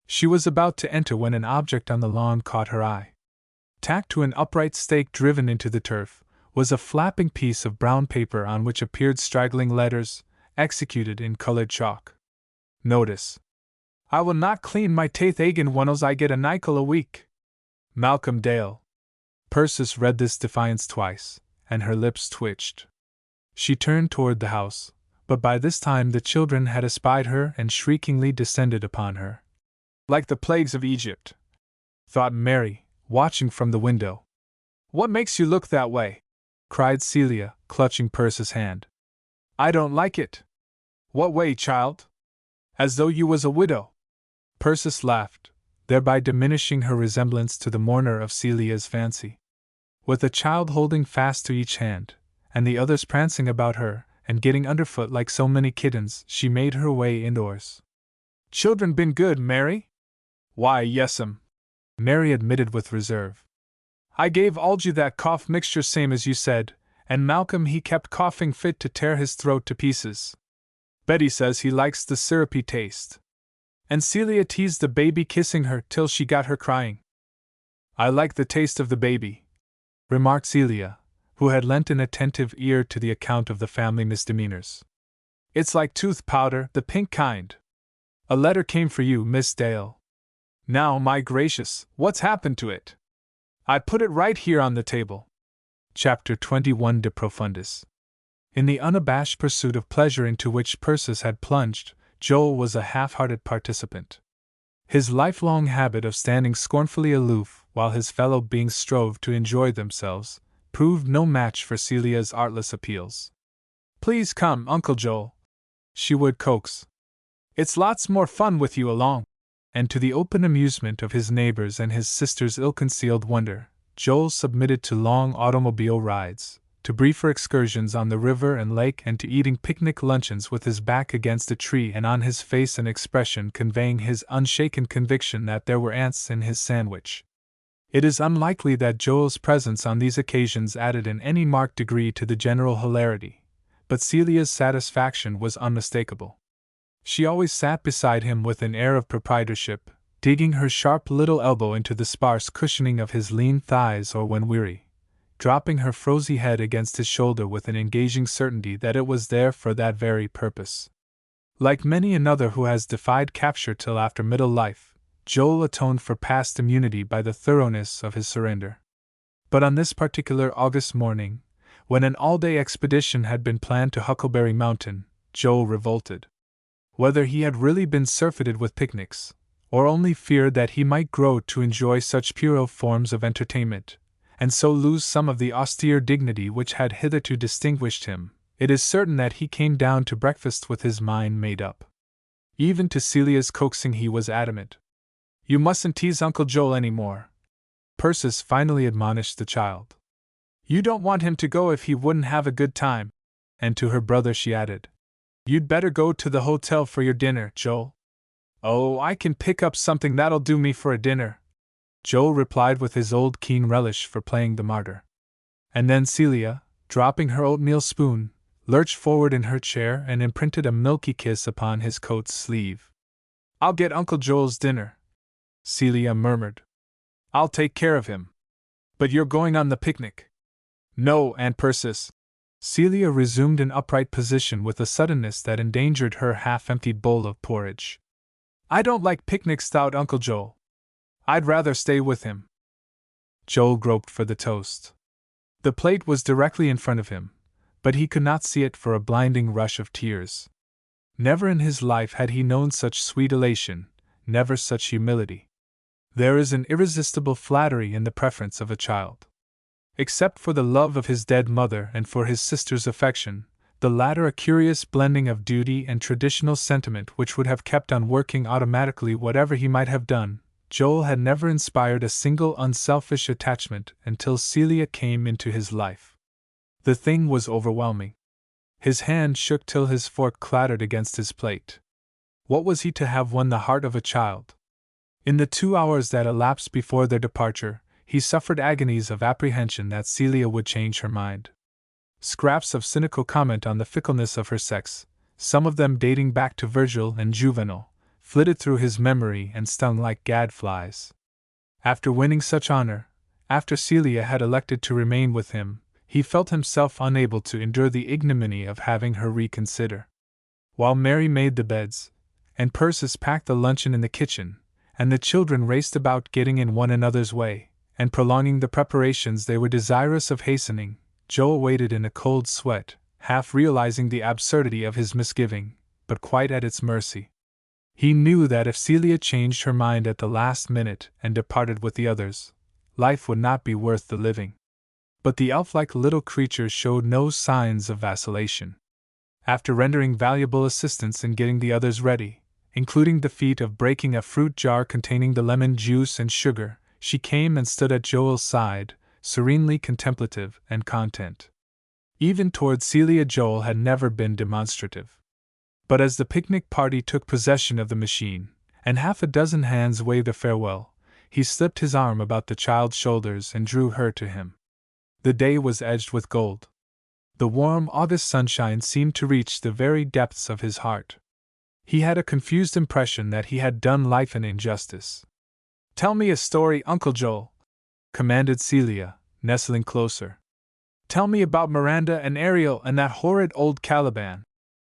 She was about to enter when an object on the lawn caught her eye. Tacked to an upright stake driven into the turf was a flapping piece of brown paper on which appeared straggling letters, executed in colored chalk. Notice: I will not clean my teeth again once I get a nickel a week. Malcolm Dale. Persis read this defiance twice, and her lips twitched. She turned toward the house, but by this time the children had espied her and shriekingly descended upon her. Like the plagues of Egypt, thought Mary, watching from the window. What makes you look that way? Cried Celia, clutching Persis' hand. I don't like it. What way, child? As though you was a widow. Persis laughed, thereby diminishing her resemblance to the mourner of Celia's fancy. With a child holding fast to each hand, and the others prancing about her, and getting underfoot like so many kittens, she made her way indoors. Children been good, Mary? Why, yes'm, Mary admitted with reserve. I gave Algy that cough mixture same as you said, and Malcolm he kept coughing fit to tear his throat to pieces. Betty says he likes the syrupy taste. And Celia teased the baby, kissing her till she got her crying. I like the taste of the baby, remarked Celia, who had lent an attentive ear to the account of the family misdemeanors. It's like tooth powder, the pink kind. A letter came for you, Miss Dale. Now, my gracious, what's happened to it? I put it right here on the table. Chapter 21 De Profundis. In the unabashed pursuit of pleasure into which Persis had plunged, Joel was a half-hearted participant. His lifelong habit of standing scornfully aloof while his fellow beings strove to enjoy themselves proved no match for Celia's artless appeals. Please come, Uncle Joel, she would coax. It's lots more fun with you along. And to the open amusement of his neighbors and his sister's ill-concealed wonder, Joel submitted to long automobile rides, to briefer excursions on the river and lake, and to eating picnic luncheons with his back against a tree and on his face an expression conveying his unshaken conviction that there were ants in his sandwich. It is unlikely that Joel's presence on these occasions added in any marked degree to the general hilarity, but Celia's satisfaction was unmistakable. She always sat beside him with an air of proprietorship, digging her sharp little elbow into the sparse cushioning of his lean thighs, or when weary, dropping her frosy head against his shoulder with an engaging certainty that it was there for that very purpose. Like many another who has defied capture till after middle life, Joel atoned for past immunity by the thoroughness of his surrender. But on this particular August morning, when an all-day expedition had been planned to Huckleberry Mountain, Joel revolted. Whether he had really been surfeited with picnics, or only feared that he might grow to enjoy such puerile forms of entertainment, and so lose some of the austere dignity which had hitherto distinguished him, it is certain that he came down to breakfast with his mind made up. Even to Celia's coaxing he was adamant. You mustn't tease Uncle Joel any more, Persis finally admonished the child. You don't want him to go if he wouldn't have a good time. And to her brother she added, You'd better go to the hotel for your dinner, Joel. Oh, I can pick up something that'll do me for a dinner, Joel replied with his old keen relish for playing the martyr. And then Celia, dropping her oatmeal spoon, lurched forward in her chair and imprinted a milky kiss upon his coat sleeve. I'll get Uncle Joel's dinner, Celia murmured. I'll take care of him. But you're going on the picnic. No, Aunt Persis. Celia resumed an upright position with a suddenness that endangered her half-emptied bowl of porridge. I don't like picnics without Uncle Joel. I'd rather stay with him. Joel groped for the toast. The plate was directly in front of him, but he could not see it for a blinding rush of tears. Never in his life had he known such sweet elation, never such humility. There is an irresistible flattery in the preference of a child. Except for the love of his dead mother and for his sister's affection, the latter a curious blending of duty and traditional sentiment which would have kept on working automatically whatever he might have done, Joel had never inspired a single unselfish attachment until Celia came into his life. The thing was overwhelming. His hand shook till his fork clattered against his plate. What was he to have won the heart of a child? In the 2 hours that elapsed before their departure, he suffered agonies of apprehension that Celia would change her mind. Scraps of cynical comment on the fickleness of her sex, some of them dating back to Virgil and Juvenal, flitted through his memory and stung like gadflies. After winning such honor, after Celia had elected to remain with him, he felt himself unable to endure the ignominy of having her reconsider. While Mary made the beds, and Persis packed the luncheon in the kitchen, and the children raced about getting in one another's way, and prolonging the preparations they were desirous of hastening, Joel waited in a cold sweat, half realizing the absurdity of his misgiving, but quite at its mercy. He knew that if Celia changed her mind at the last minute and departed with the others, life would not be worth the living. But the elf-like little creature showed no signs of vacillation. After rendering valuable assistance in getting the others ready, including the feat of breaking a fruit jar containing the lemon juice and sugar, she came and stood at Joel's side, serenely contemplative and content. Even toward Celia Joel had never been demonstrative. But as the picnic party took possession of the machine, and half a dozen hands waved a farewell, he slipped his arm about the child's shoulders and drew her to him. The day was edged with gold. The warm August sunshine seemed to reach the very depths of his heart. He had a confused impression that he had done life an injustice. "Tell me a story, Uncle Joel," commanded Celia, nestling closer. "Tell me about Miranda and Ariel and that horrid old Caliban."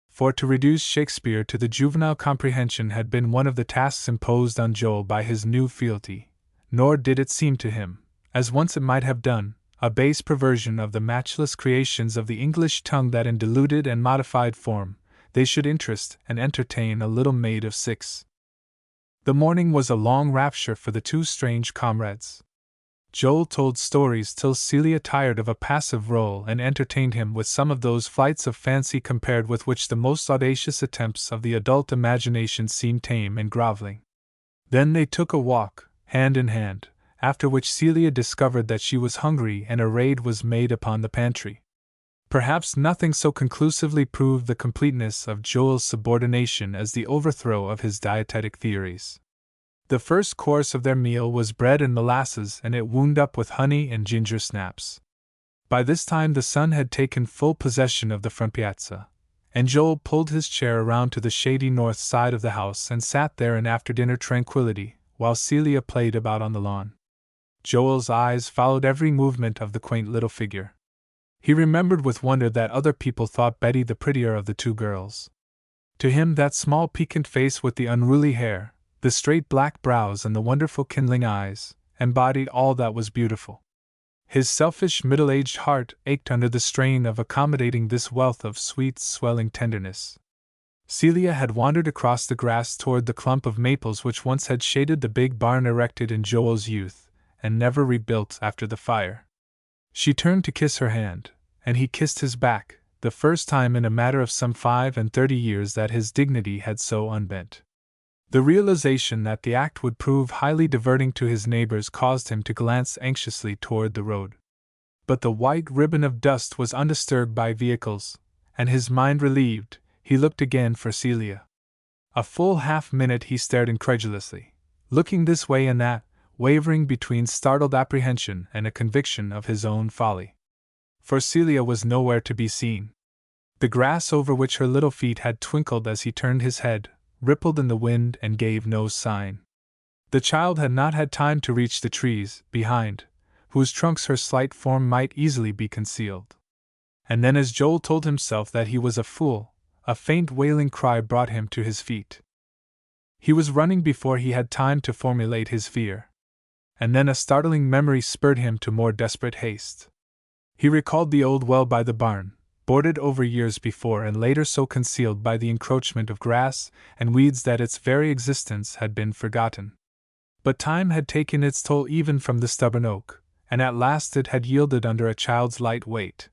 For to reduce Shakespeare to the juvenile comprehension had been one of the tasks imposed on Joel by his new fealty, nor did it seem to him, as once it might have done, a base perversion of the matchless creations of the English tongue that in diluted and modified form, they should interest and entertain a little maid of 6. The morning was a long rapture for the two strange comrades. Joel told stories till Celia tired of a passive role and entertained him with some of those flights of fancy compared with which the most audacious attempts of the adult imagination seem tame and groveling. Then they took a walk, hand in hand, after which Celia discovered that she was hungry and a raid was made upon the pantry. Perhaps nothing so conclusively proved the completeness of Joel's subordination as the overthrow of his dietetic theories. The first course of their meal was bread and molasses, and it wound up with honey and ginger snaps. By this time the sun had taken full possession of the front piazza, and Joel pulled his chair around to the shady north side of the house and sat there in after-dinner tranquility, while Celia played about on the lawn. Joel's eyes followed every movement of the quaint little figure. He remembered with wonder that other people thought Betty the prettier of the two girls. To him that small piquant face with the unruly hair, the straight black brows and the wonderful kindling eyes, embodied all that was beautiful. His selfish middle-aged heart ached under the strain of accommodating this wealth of sweet, swelling tenderness. Celia had wandered across the grass toward the clump of maples which once had shaded the big barn erected in Joel's youth, and never rebuilt after the fire. She turned to kiss her hand, and he kissed his back, the first time in a matter of some 35 years that his dignity had so unbent. The realization that the act would prove highly diverting to his neighbors caused him to glance anxiously toward the road. But the white ribbon of dust was undisturbed by vehicles, and his mind relieved, he looked again for Celia. A full half-minute he stared incredulously, looking this way and that, wavering between startled apprehension and a conviction of his own folly. For Celia was nowhere to be seen. The grass over which her little feet had twinkled as he turned his head rippled in the wind and gave no sign. The child had not had time to reach the trees behind, whose trunks her slight form might easily be concealed. And then, as Joel told himself that he was a fool, a faint wailing cry brought him to his feet. He was running before he had time to formulate his fear. And then a startling memory spurred him to more desperate haste. He recalled the old well by the barn, boarded over years before and later so concealed by the encroachment of grass and weeds that its very existence had been forgotten. But time had taken its toll even from the stubborn oak, and at last it had yielded under a child's light weight.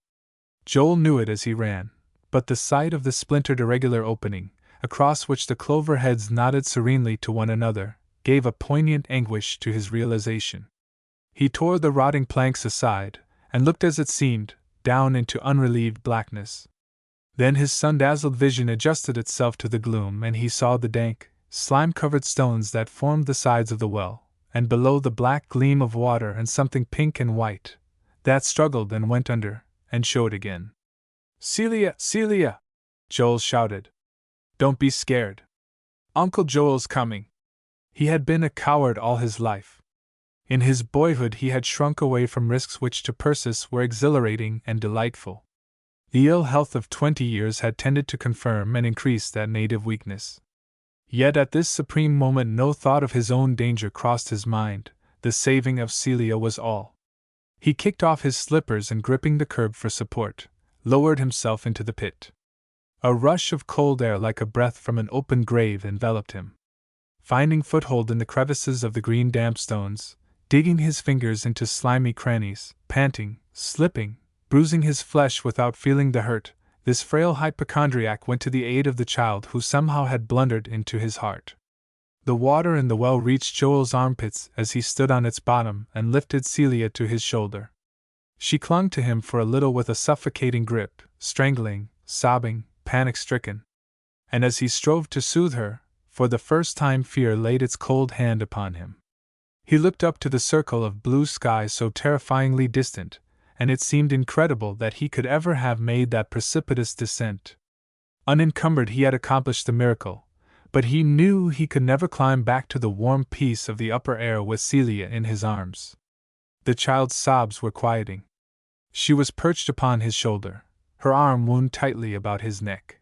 Joel knew it as he ran, but the sight of the splintered irregular opening, across which the clover heads nodded serenely to one another, gave a poignant anguish to his realization. He tore the rotting planks aside, and looked as it seemed, down into unrelieved blackness. Then his sun-dazzled vision adjusted itself to the gloom and he saw the dank, slime-covered stones that formed the sides of the well, and below the black gleam of water and something pink and white, that struggled and went under, and showed again. "Celia! Celia!" Joel shouted. Don't be scared. Uncle Joel's coming. He had been a coward all his life. In his boyhood he had shrunk away from risks which to Persis were exhilarating and delightful. The ill health of 20 years had tended to confirm and increase that native weakness. Yet at this supreme moment no thought of his own danger crossed his mind. The saving of Celia was all. He kicked off his slippers and, gripping the curb for support, lowered himself into the pit. A rush of cold air like a breath from an open grave enveloped him. Finding foothold in the crevices of the green damp stones, digging his fingers into slimy crannies, panting, slipping, bruising his flesh without feeling the hurt, this frail hypochondriac went to the aid of the child who somehow had blundered into his heart. The water in the well reached Joel's armpits as he stood on its bottom and lifted Celia to his shoulder. She clung to him for a little with a suffocating grip, strangling, sobbing, panic-stricken. And as he strove to soothe her, for the first time fear laid its cold hand upon him. He looked up to the circle of blue sky so terrifyingly distant, and it seemed incredible that he could ever have made that precipitous descent. Unencumbered he had accomplished the miracle, but he knew he could never climb back to the warm peace of the upper air with Celia in his arms. The child's sobs were quieting. She was perched upon his shoulder, her arm wound tightly about his neck.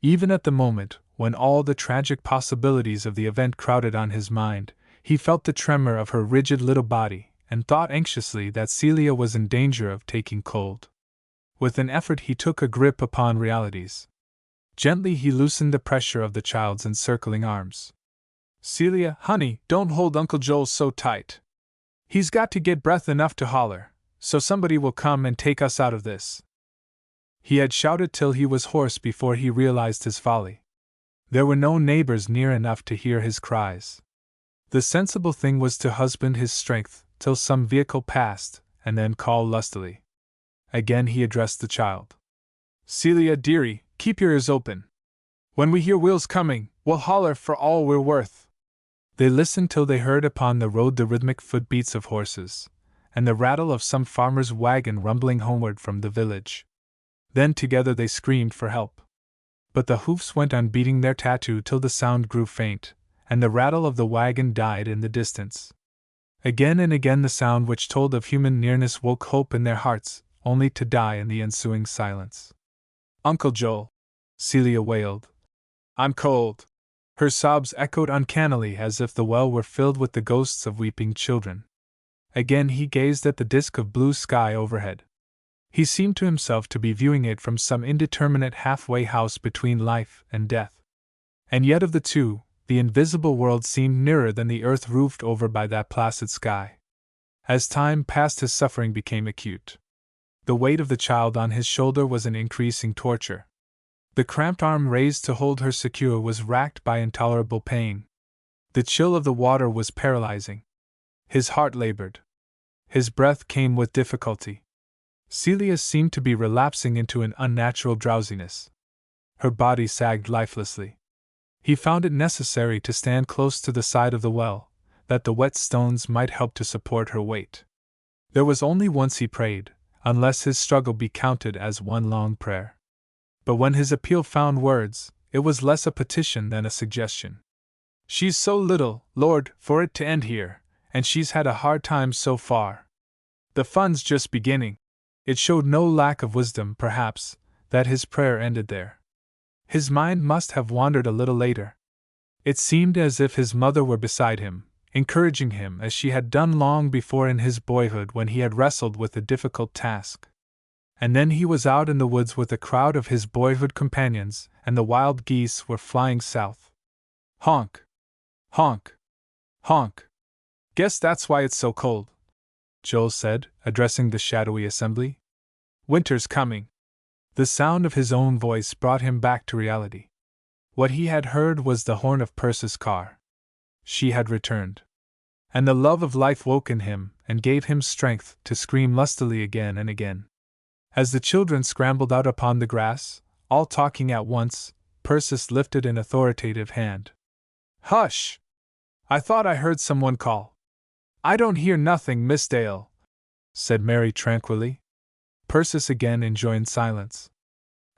Even at the moment, when all the tragic possibilities of the event crowded on his mind, he felt the tremor of her rigid little body, and thought anxiously that Celia was in danger of taking cold. With an effort he took a grip upon realities. Gently he loosened the pressure of the child's encircling arms. Celia, honey, don't hold Uncle Joel so tight. He's got to get breath enough to holler, so somebody will come and take us out of this. He had shouted till he was hoarse before he realized his folly. There were no neighbors near enough to hear his cries. The sensible thing was to husband his strength till some vehicle passed, and then call lustily. Again he addressed the child. Celia, dearie, keep your ears open. When we hear wheels coming, we'll holler for all we're worth. They listened till they heard upon the road the rhythmic footbeats of horses, and the rattle of some farmer's wagon rumbling homeward from the village. Then together they screamed for help. But the hoofs went on beating their tattoo till the sound grew faint, and the rattle of the wagon died in the distance. Again and again the sound which told of human nearness woke hope in their hearts, only to die in the ensuing silence. Uncle Joel, Celia wailed. I'm cold. Her sobs echoed uncannily as if the well were filled with the ghosts of weeping children. Again he gazed at the disk of blue sky overhead. He seemed to himself to be viewing it from some indeterminate halfway house between life and death. And yet of the two, the invisible world seemed nearer than the earth roofed over by that placid sky. As time passed his suffering became acute. The weight of the child on his shoulder was an increasing torture. The cramped arm raised to hold her secure was racked by intolerable pain. The chill of the water was paralyzing. His heart labored. His breath came with difficulty. Celia seemed to be relapsing into an unnatural drowsiness. Her body sagged lifelessly. He found it necessary to stand close to the side of the well, that the wet stones might help to support her weight. There was only once he prayed, unless his struggle be counted as one long prayer. But when his appeal found words, it was less a petition than a suggestion. She's so little, Lord, for it to end here, and she's had a hard time so far. The fun's just beginning. It showed no lack of wisdom, perhaps, that his prayer ended there. His mind must have wandered a little later. It seemed as if his mother were beside him, encouraging him as she had done long before in his boyhood when he had wrestled with a difficult task. And then he was out in the woods with a crowd of his boyhood companions, and the wild geese were flying south. Honk! Honk! Honk! Guess that's why it's so cold, Joel said, addressing the shadowy assembly. Winter's coming. The sound of his own voice brought him back to reality. What he had heard was the horn of Persis Carr. She had returned. And the love of life woke in him and gave him strength to scream lustily again and again. As the children scrambled out upon the grass, all talking at once, Persis lifted an authoritative hand. Hush! I thought I heard someone call. I don't hear nothing, Miss Dale, said Mary tranquilly. Persis again enjoined silence.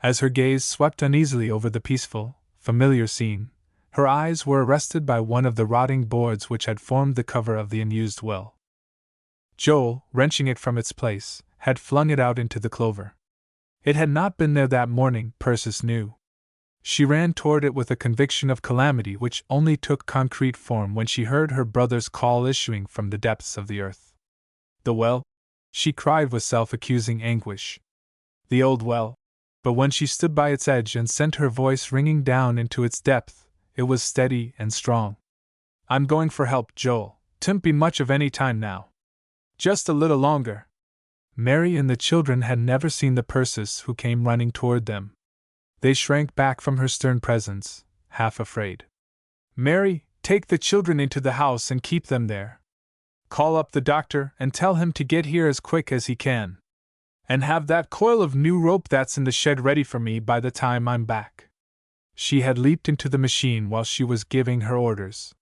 As her gaze swept uneasily over the peaceful, familiar scene, her eyes were arrested by one of the rotting boards which had formed the cover of the unused well. Joel, wrenching it from its place, had flung it out into the clover. It had not been there that morning, Persis knew. She ran toward it with a conviction of calamity which only took concrete form when she heard her brother's call issuing from the depths of the earth. The well? She cried with self-accusing anguish. The old well. But when she stood by its edge and sent her voice ringing down into its depth, it was steady and strong. I'm going for help, Joel. 'Twon't be much of any time now. Just a little longer. Mary and the children had never seen the Persis who came running toward them. They shrank back from her stern presence, half afraid. Mary, take the children into the house and keep them there. Call up the doctor and tell him to get here as quick as he can. And have that coil of new rope that's in the shed ready for me by the time I'm back. She had leaped into the machine while she was giving her orders.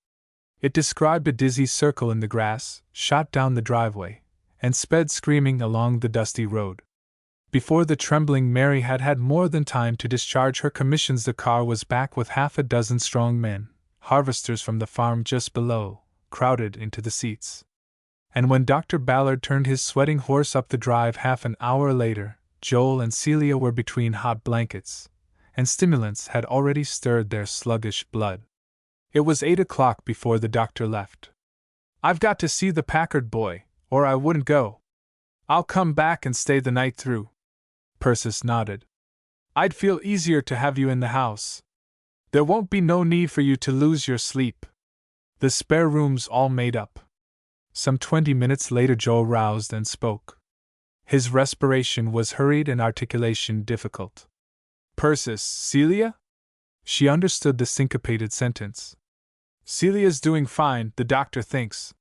It described a dizzy circle in the grass, shot down the driveway, and sped screaming along the dusty road. Before the trembling Mary had had more than time to discharge her commissions, the car was back with half a dozen strong men, harvesters from the farm just below, crowded into the seats. And when Dr. Ballard turned his sweating horse up the drive half an hour later, Joel and Celia were between hot blankets, and stimulants had already stirred their sluggish blood. It was 8 o'clock before the doctor left. I've got to see the Packard boy, or I wouldn't go. I'll come back and stay the night through. Persis nodded. I'd feel easier to have you in the house. There won't be no need for you to lose your sleep. The spare room's all made up. Some 20 minutes later Joel roused and spoke. His respiration was hurried and articulation difficult. Persis, Celia? She understood the syncopated sentence. Celia's doing fine, the doctor thinks.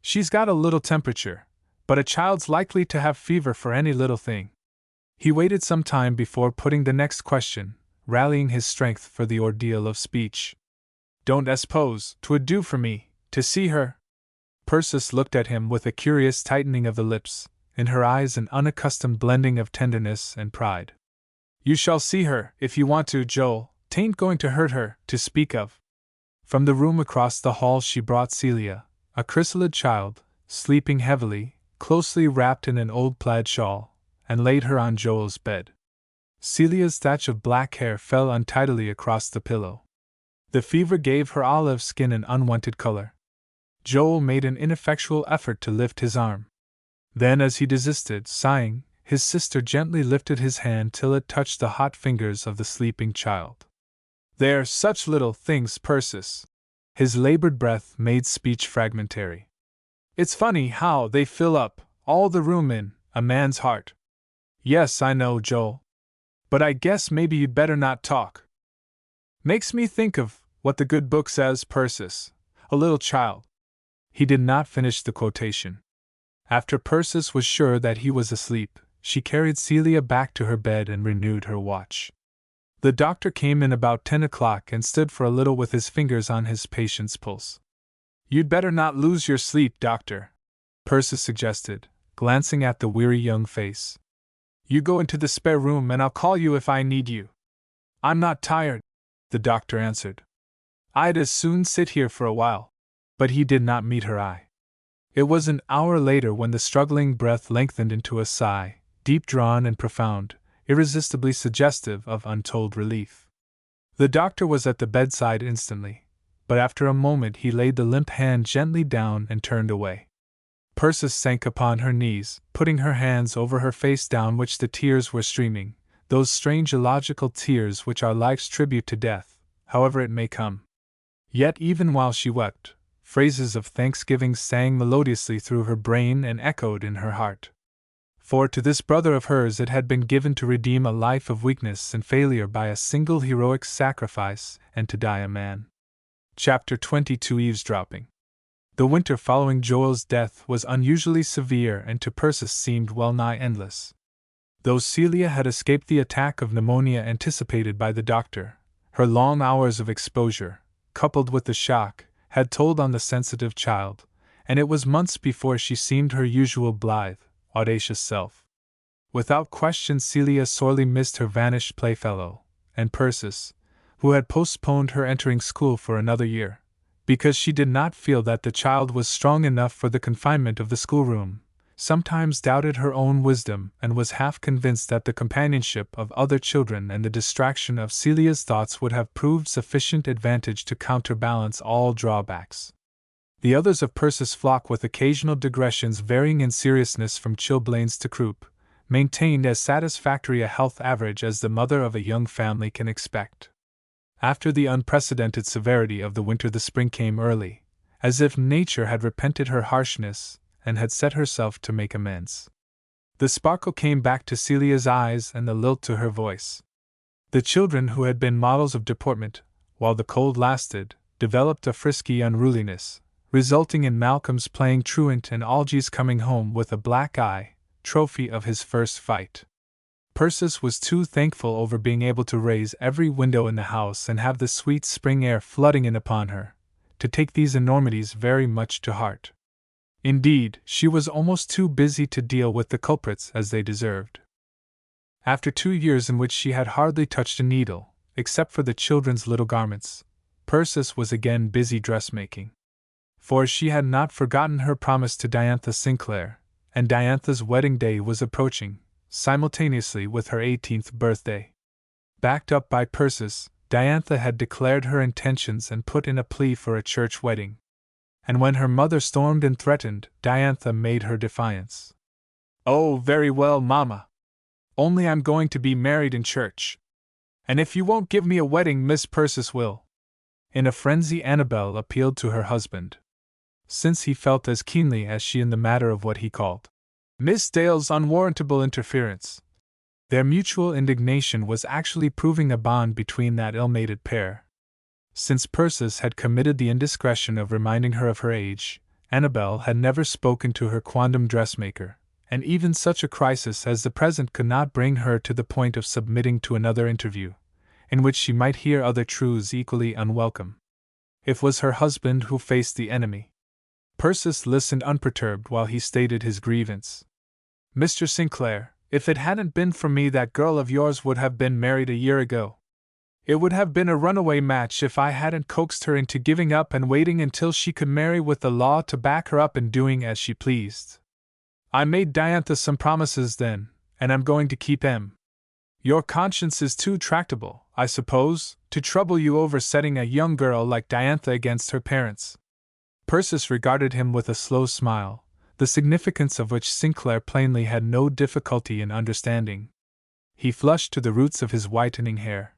She's got a little temperature, but a child's likely to have fever for any little thing. He waited some time before putting the next question, rallying his strength for the ordeal of speech. Don't suppose 'twould do for me to see her? Persis looked at him with a curious tightening of the lips, in her eyes an unaccustomed blending of tenderness and pride. You shall see her, if you want to, Joel. 'Tain't going to hurt her, to speak of. From the room across the hall she brought Celia, a chrysalid child, sleeping heavily, closely wrapped in an old plaid shawl, and laid her on Joel's bed. Celia's thatch of black hair fell untidily across the pillow. The fever gave her olive skin an unwanted color. Joel made an ineffectual effort to lift his arm. Then, as he desisted, sighing, his sister gently lifted his hand till it touched the hot fingers of the sleeping child. They're such little things, Persis. His labored breath made speech fragmentary. It's funny how they fill up all the room in a man's heart. Yes, I know, Joel. But I guess maybe you'd better not talk. Makes me think of what the good book says, Persis. A little child. He did not finish the quotation. After Persis was sure that he was asleep, she carried Celia back to her bed and renewed her watch. The doctor came in about 10 o'clock and stood for a little with his fingers on his patient's pulse. You'd better not lose your sleep, doctor, Persis suggested, glancing at the weary young face. You go into the spare room and I'll call you if I need you. I'm not tired, the doctor answered. I'd as soon sit here for a while. But he did not meet her eye. It was an hour later when the struggling breath lengthened into a sigh, deep-drawn and profound, irresistibly suggestive of untold relief. The doctor was at the bedside instantly, but after a moment he laid the limp hand gently down and turned away. Persis sank upon her knees, putting her hands over her face down which the tears were streaming, those strange illogical tears which are life's tribute to death, however it may come. Yet even while she wept, phrases of thanksgiving sang melodiously through her brain and echoed in her heart. For to this brother of hers it had been given to redeem a life of weakness and failure by a single heroic sacrifice, and to die a man. Chapter 22 Eavesdropping. The winter following Joel's death was unusually severe and to Persis seemed well nigh endless. Though Celia had escaped the attack of pneumonia anticipated by the doctor, her long hours of exposure, coupled with the shock, had told on the sensitive child, and it was months before she seemed her usual blithe, audacious self. Without question Celia sorely missed her vanished playfellow, and Persis, who had postponed her entering school for another year, because she did not feel that the child was strong enough for the confinement of the schoolroom, sometimes doubted her own wisdom and was half convinced that the companionship of other children and the distraction of Celia's thoughts would have proved sufficient advantage to counterbalance all drawbacks. The others of Persis' flock, with occasional digressions varying in seriousness from chilblains to croup, maintained as satisfactory a health average as the mother of a young family can expect. After the unprecedented severity of the winter, the spring came early, as if nature had repented her harshness and had set herself to make amends. The sparkle came back to Celia's eyes and the lilt to her voice. The children, who had been models of deportment, while the cold lasted, developed a frisky unruliness, resulting in Malcolm's playing truant and Algy's coming home with a black eye, trophy of his first fight. Persis was too thankful over being able to raise every window in the house and have the sweet spring air flooding in upon her, to take these enormities very much to heart. Indeed, she was almost too busy to deal with the culprits as they deserved. After 2 years in which she had hardly touched a needle, except for the children's little garments, Persis was again busy dressmaking. For she had not forgotten her promise to Diantha Sinclair, and Diantha's wedding day was approaching, simultaneously with her 18th birthday. Backed up by Persis, Diantha had declared her intentions and put in a plea for a church wedding. And when her mother stormed and threatened, Diantha made her defiance. "Oh, very well, Mama. Only I'm going to be married in church. And if you won't give me a wedding, Miss Persis will." In a frenzy, Annabel appealed to her husband, since he felt as keenly as she in the matter of what he called Miss Dale's unwarrantable interference. Their mutual indignation was actually proving a bond between that ill-mated pair. Since Persis had committed the indiscretion of reminding her of her age, Annabel had never spoken to her quondam dressmaker, and even such a crisis as the present could not bring her to the point of submitting to another interview, in which she might hear other truths equally unwelcome. It was her husband who faced the enemy. Persis listened unperturbed while he stated his grievance. "Mr. Sinclair, if it hadn't been for me, that girl of yours would have been married a year ago. It would have been a runaway match if I hadn't coaxed her into giving up and waiting until she could marry, with the law to back her up and doing as she pleased. I made Diantha some promises then, and I'm going to keep 'em. Your conscience is too tractable, I suppose, to trouble you over setting a young girl like Diantha against her parents." Persis regarded him with a slow smile, the significance of which Sinclair plainly had no difficulty in understanding. He flushed to the roots of his whitening hair.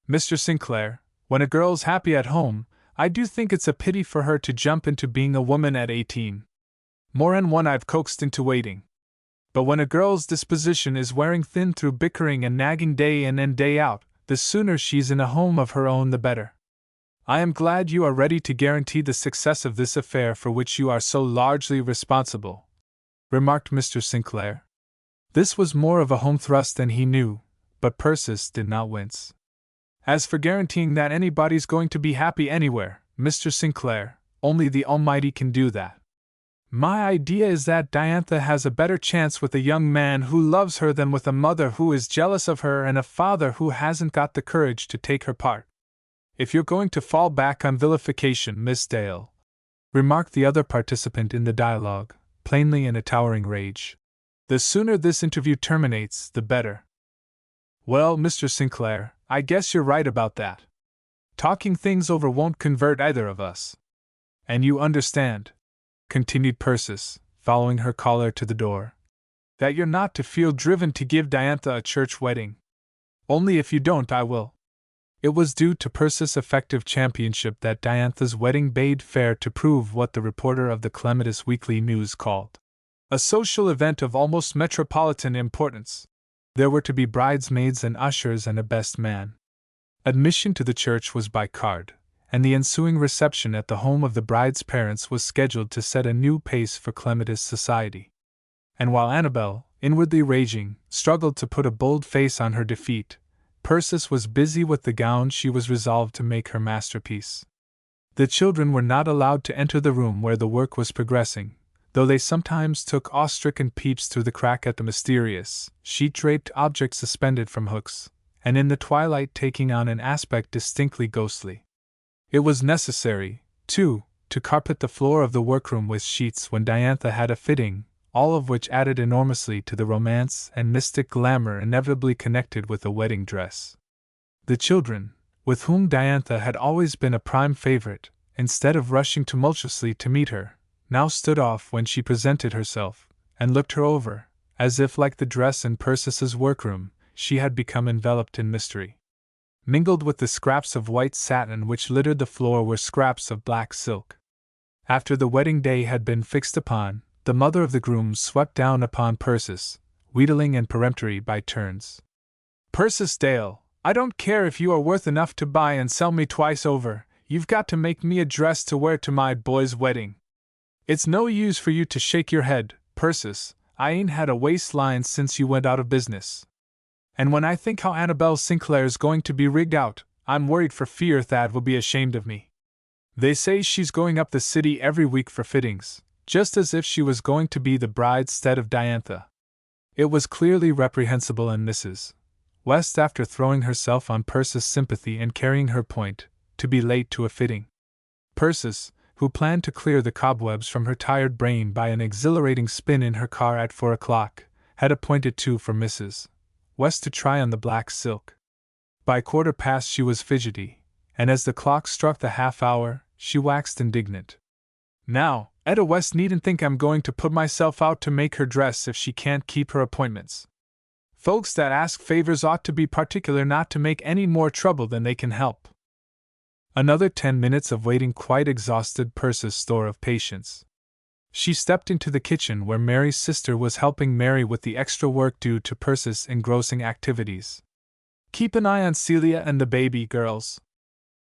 "Mr. Sinclair, when a girl's happy at home, I do think it's a pity for her to jump into being a woman at 18. More'n one I've coaxed into waiting. But when a girl's disposition is wearing thin through bickering and nagging day in and day out, the sooner she's in a home of her own the better. I am glad you are ready to guarantee the success of this affair for which you are so largely responsible," remarked Mr. Sinclair. This was more of a home thrust than he knew, but Persis did not wince. "As for guaranteeing that anybody's going to be happy anywhere, Mr. Sinclair, only the Almighty can do that. My idea is that Diantha has a better chance with a young man who loves her than with a mother who is jealous of her and a father who hasn't got the courage to take her part. If you're going to fall back on vilification, Miss Dale," remarked the other participant in the dialogue, plainly in a towering rage, "the sooner this interview terminates, the better." "Well, Mr. Sinclair, I guess you're right about that. Talking things over won't convert either of us. And you understand," continued Persis, following her caller to the door, "that you're not to feel driven to give Diantha a church wedding. Only if you don't, I will." It was due to Persis' effective championship that Diantha's wedding bade fair to prove what the reporter of the Clematis Weekly News called a social event of almost metropolitan importance. There were to be bridesmaids and ushers and a best man. Admission to the church was by card, and the ensuing reception at the home of the bride's parents was scheduled to set a new pace for Clematis society. And while Annabel, inwardly raging, struggled to put a bold face on her defeat, Persis was busy with the gown she was resolved to make her masterpiece. The children were not allowed to enter the room where the work was progressing, though they sometimes took awe-stricken peeps through the crack at the mysterious, sheet-draped object suspended from hooks, and in the twilight taking on an aspect distinctly ghostly. It was necessary, too, to carpet the floor of the workroom with sheets when Diantha had a fitting, all of which added enormously to the romance and mystic glamour inevitably connected with a wedding dress. The children, with whom Diantha had always been a prime favorite, instead of rushing tumultuously to meet her, now stood off when she presented herself, and looked her over, as if, like the dress in Percis's workroom, she had become enveloped in mystery. Mingled with the scraps of white satin which littered the floor were scraps of black silk. After the wedding day had been fixed upon, the mother of the groom swept down upon Persis, wheedling and peremptory by turns. "Persis Dale, I don't care if you are worth enough to buy and sell me twice over, you've got to make me a dress to wear to my boy's wedding. It's no use for you to shake your head, Persis, I ain't had a waistline since you went out of business. And when I think how Annabelle Sinclair's going to be rigged out, I'm worried for fear Thad will be ashamed of me. They say she's going up the city every week for fittings, just as if she was going to be the bride stead of Diantha." It was clearly reprehensible in Mrs. West, after throwing herself on Persis' sympathy and carrying her point, to be late to a fitting. Persis, who planned to clear the cobwebs from her tired brain by an exhilarating spin in her car at 4 o'clock, had appointed 2 for Mrs. West to try on the black silk. By 1:15 she was fidgety, and as the clock struck the half-hour, she waxed indignant. "Now, Etta West needn't think I'm going to put myself out to make her dress if she can't keep her appointments. Folks that ask favors ought to be particular not to make any more trouble than they can help." Another 10 minutes of waiting quite exhausted Persis' store of patience. She stepped into the kitchen where Mary's sister was helping Mary with the extra work due to Persis' engrossing activities. "Keep an eye on Celia and the baby, girls.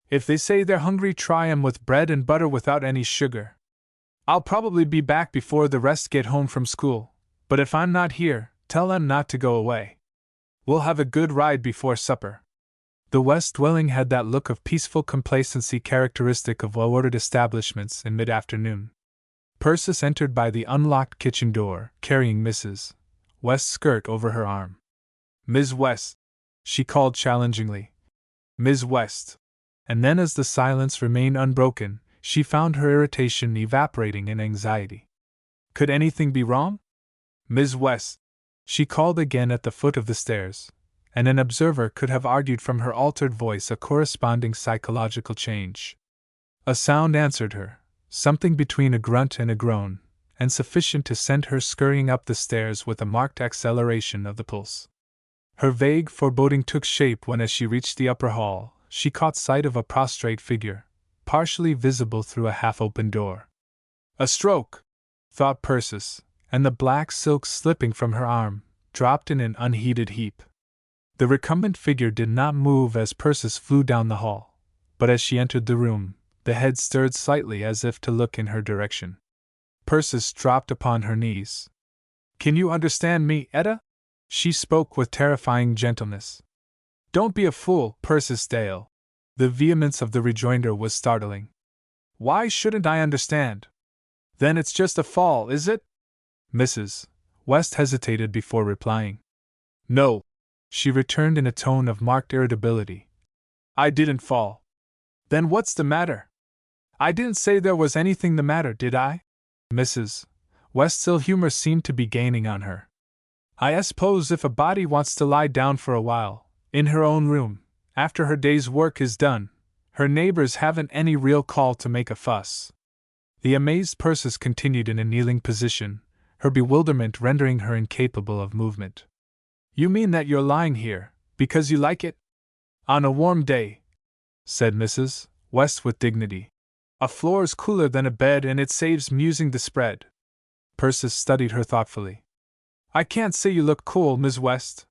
If they say they're hungry, try 'em with bread and butter without any sugar. I'll probably be back before the rest get home from school, but if I'm not here, tell them not to go away. We'll have a good ride before supper." The West dwelling had that look of peaceful complacency characteristic of well-ordered establishments in mid-afternoon. Persis entered by the unlocked kitchen door, carrying Mrs. West's skirt over her arm. "Ms. West," she called challengingly. "Ms. West." And then, as the silence remained unbroken, she found her irritation evaporating in anxiety. Could anything be wrong? "Ms. West," she called again at the foot of the stairs, and an observer could have argued from her altered voice a corresponding psychological change. A sound answered her, something between a grunt and a groan, and sufficient to send her scurrying up the stairs with a marked acceleration of the pulse. Her vague foreboding took shape when, as she reached the upper hall, she caught sight of a prostrate figure, partially visible through a half-open door. "A stroke," thought Persis, and the black silk slipping from her arm, dropped in an unheeded heap. The recumbent figure did not move as Persis flew down the hall, but as she entered the room, the head stirred slightly as if to look in her direction. Persis dropped upon her knees. "Can you understand me, Etta?" She spoke with terrifying gentleness. "Don't be a fool, Persis Dale." The vehemence of the rejoinder was startling. "Why shouldn't I understand? Then it's just a fall, is it?" Mrs. West hesitated before replying. "No," she returned in a tone of marked irritability. "I didn't fall." "Then what's the matter?" "I didn't say there was anything the matter, did I?" Mrs. West's ill humor seemed to be gaining on her. "I suppose if a body wants to lie down for a while, in her own room, after her day's work is done, her neighbors haven't any real call to make a fuss." The amazed Persis continued in a kneeling position, her bewilderment rendering her incapable of movement. "You mean that you're lying here, because you like it? On a warm day," said Mrs. West with dignity. "A floor's cooler than a bed and it saves musing the spread." Persis studied her thoughtfully. "I can't say you look cool, Miss West.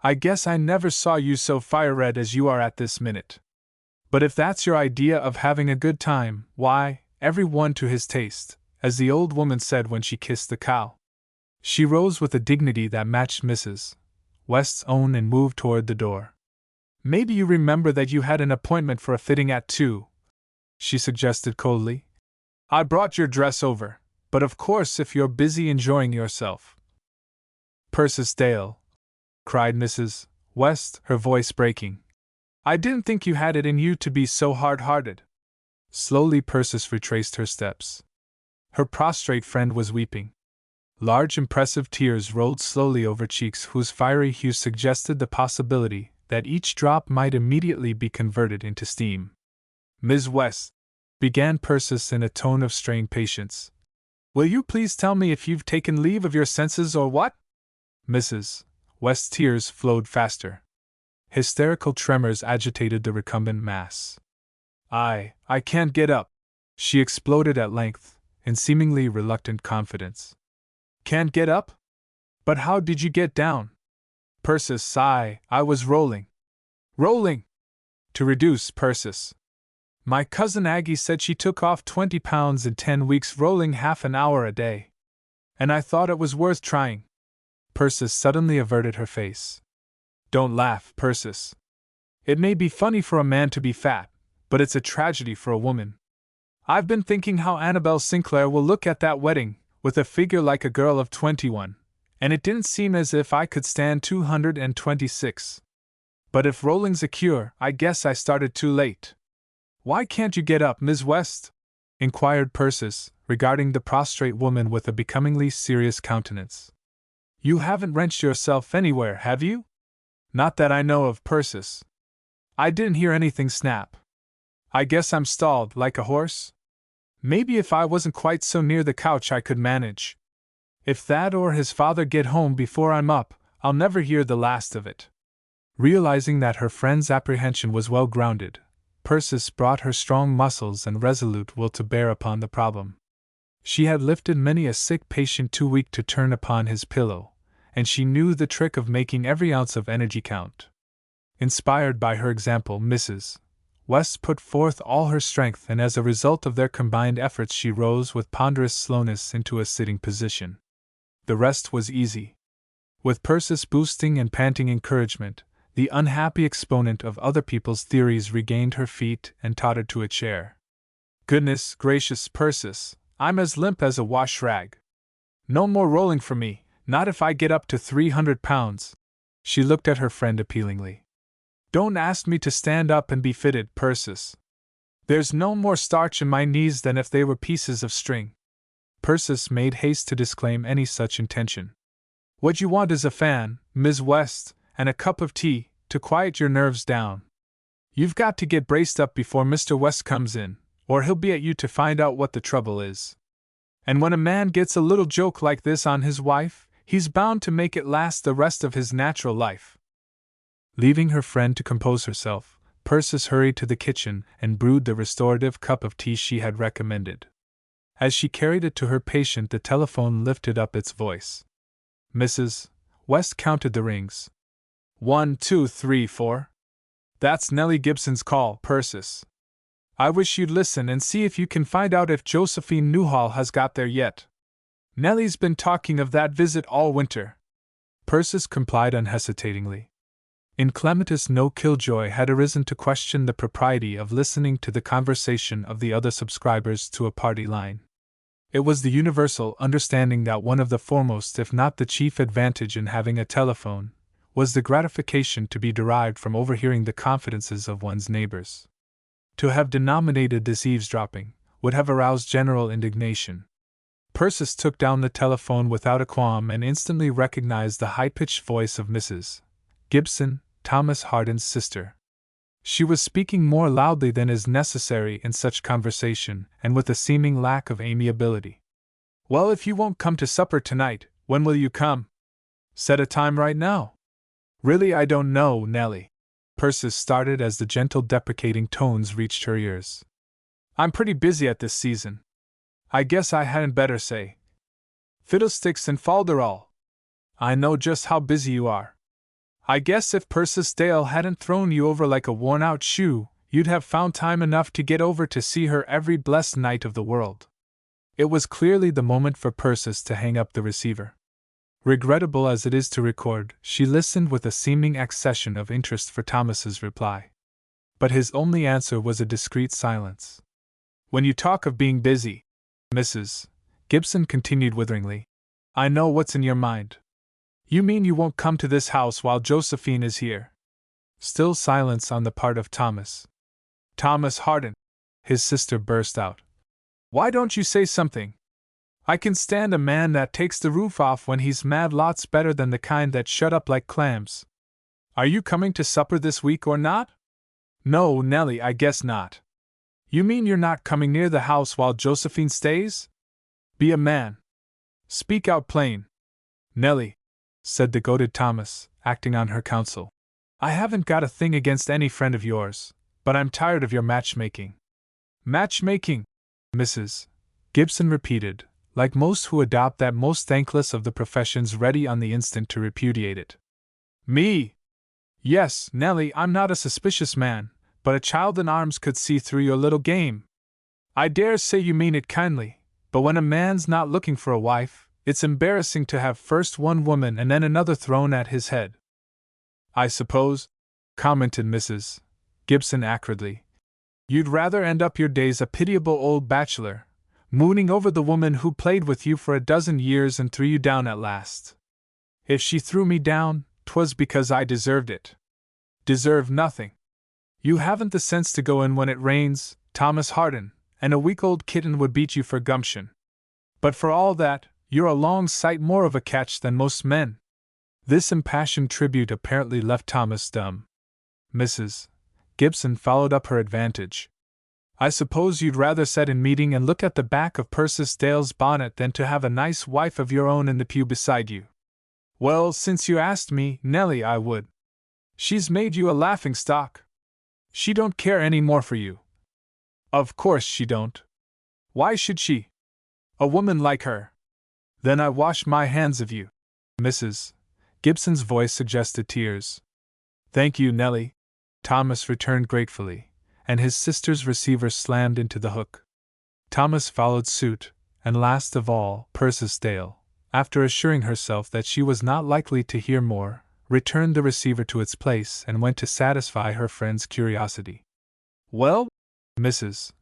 I guess I never saw you so fire-red as you are at this minute. But if that's your idea of having a good time, why, every one to his taste, as the old woman said when she kissed the cow." She rose with a dignity that matched Mrs. West's own and moved toward the door. "Maybe you remember that you had an appointment for a fitting at 2, she suggested coldly. "I brought your dress over, but of course if you're busy enjoying yourself—" "Persis Dale," cried Mrs. West, her voice breaking. I didn't think you had it in you to be so hard-hearted. Slowly Persis retraced her steps. Her prostrate friend was weeping. Large impressive tears rolled slowly over cheeks whose fiery hue suggested the possibility that each drop might immediately be converted into steam. Ms. West, began Persis in a tone of strained patience, will you please tell me if you've taken leave of your senses or what? Mrs. West's tears flowed faster. Hysterical tremors agitated the recumbent mass. I can't get up, she exploded at length, in seemingly reluctant confidence. Can't get up? But how did you get down? Persis sighed. I was rolling. Rolling? To reduce, Persis. My cousin Aggie said she took off 20 pounds in 10 weeks rolling half an hour a day. And I thought it was worth trying. Persis suddenly averted her face. Don't laugh, Persis. It may be funny for a man to be fat, but it's a tragedy for a woman. I've been thinking how Annabelle Sinclair will look at that wedding, with a figure like a girl of 21, and it didn't seem as if I could stand 226. But if rolling's a cure, I guess I started too late. Why can't you get up, Ms. West? Inquired Persis, regarding the prostrate woman with a becomingly serious countenance. You haven't wrenched yourself anywhere, have you? Not that I know of, Persis. I didn't hear anything snap. I guess I'm stalled, like a horse? Maybe if I wasn't quite so near the couch I could manage. If Thad or his father get home before I'm up, I'll never hear the last of it. Realizing that her friend's apprehension was well grounded, Persis brought her strong muscles and resolute will to bear upon the problem. She had lifted many a sick patient too weak to turn upon his pillow, and she knew the trick of making every ounce of energy count. Inspired by her example, Mrs. West put forth all her strength, and as a result of their combined efforts she rose with ponderous slowness into a sitting position. The rest was easy. With Persis boosting and panting encouragement, the unhappy exponent of other people's theories regained her feet and tottered to a chair. Goodness gracious, Persis, I'm as limp as a wash rag. No more rolling for me, not if I get up to 300 pounds. She looked at her friend appealingly. Don't ask me to stand up and be fitted, Persis. There's no more starch in my knees than if they were pieces of string. Persis made haste to disclaim any such intention. What you want is a fan, Ms. West, and a cup of tea, to quiet your nerves down. You've got to get braced up before Mr. West comes in, or he'll be at you to find out what the trouble is. And when a man gets a little joke like this on his wife, he's bound to make it last the rest of his natural life. Leaving her friend to compose herself, Persis hurried to the kitchen and brewed the restorative cup of tea she had recommended. As she carried it to her patient, the telephone lifted up its voice. Mrs. West counted the rings. 1, 2, 3, 4. That's Nellie Gibson's call, Persis. I wish you'd listen and see if you can find out if Josephine Newhall has got there yet. Nellie's been talking of that visit all winter. Persis complied unhesitatingly. Inclementous no Killjoy had arisen to question the propriety of listening to the conversation of the other subscribers to a party line. It was the universal understanding that one of the foremost, if not the chief advantage in having a telephone, was the gratification to be derived from overhearing the confidences of one's neighbors. To have denominated this eavesdropping would have aroused general indignation. Persis took down the telephone without a qualm and instantly recognized the high-pitched voice of Mrs. Gibson, Thomas Hardin's sister. She was speaking more loudly than is necessary in such conversation, and with a seeming lack of amiability. Well, if you won't come to supper tonight, when will you come? Set a time right now. Really, I don't know, Nellie. Persis started as the gentle deprecating tones reached her ears. I'm pretty busy at this season. I guess I hadn't better say. Fiddlesticks and falderall. I know just how busy you are. I guess if Persis Dale hadn't thrown you over like a worn-out shoe, you'd have found time enough to get over to see her every blessed night of the world. It was clearly the moment for Persis to hang up the receiver. Regrettable as it is to record, she listened with a seeming accession of interest for Thomas's reply. But his only answer was a discreet silence. When you talk of being busy, Mrs. Gibson continued witheringly, I know what's in your mind. You mean you won't come to this house while Josephine is here? Still silence on the part of Thomas. Thomas Hardin, his sister burst out. Why don't you say something? I can stand a man that takes the roof off when he's mad lots better than the kind that shut up like clams. Are you coming to supper this week or not? No, Nellie, I guess not. You mean you're not coming near the house while Josephine stays? Be a man. Speak out plain. Nellie, said the goaded Thomas, acting on her counsel. I haven't got a thing against any friend of yours, but I'm tired of your matchmaking. Matchmaking, Mrs. Gibson repeated, like most who adopt that most thankless of the professions, ready on the instant to repudiate it. Me? Yes, Nellie, I'm not a suspicious man, but a child in arms could see through your little game. I dare say you mean it kindly, but when a man's not looking for a wife, it's embarrassing to have first one woman and then another thrown at his head. I suppose, commented Mrs. Gibson acridly, you'd rather end up your days a pitiable old bachelor, mooning over the woman who played with you for a dozen years and threw you down at last. If she threw me down, 'twas because I deserved it. Deserve nothing. You haven't the sense to go in when it rains, Thomas Hardin, and a week-old kitten would beat you for gumption. But for all that, you're a long sight more of a catch than most men. This impassioned tribute apparently left Thomas dumb. Mrs. Gibson followed up her advantage. I suppose you'd rather sit in meeting and look at the back of Persis Dale's bonnet than to have a nice wife of your own in the pew beside you. Well, since you asked me, Nellie, I would. She's made you a laughing-stock. She don't care any more for you. Of course she don't. Why should she? A woman like her. Then I wash my hands of you. Mrs. Gibson's voice suggested tears. Thank you, Nellie, Thomas returned gratefully, and his sister's receiver slammed into the hook. Thomas followed suit, and last of all, Persis Dale, after assuring herself that she was not likely to hear more, returned the receiver to its place and went to satisfy her friend's curiosity. Well? Mrs.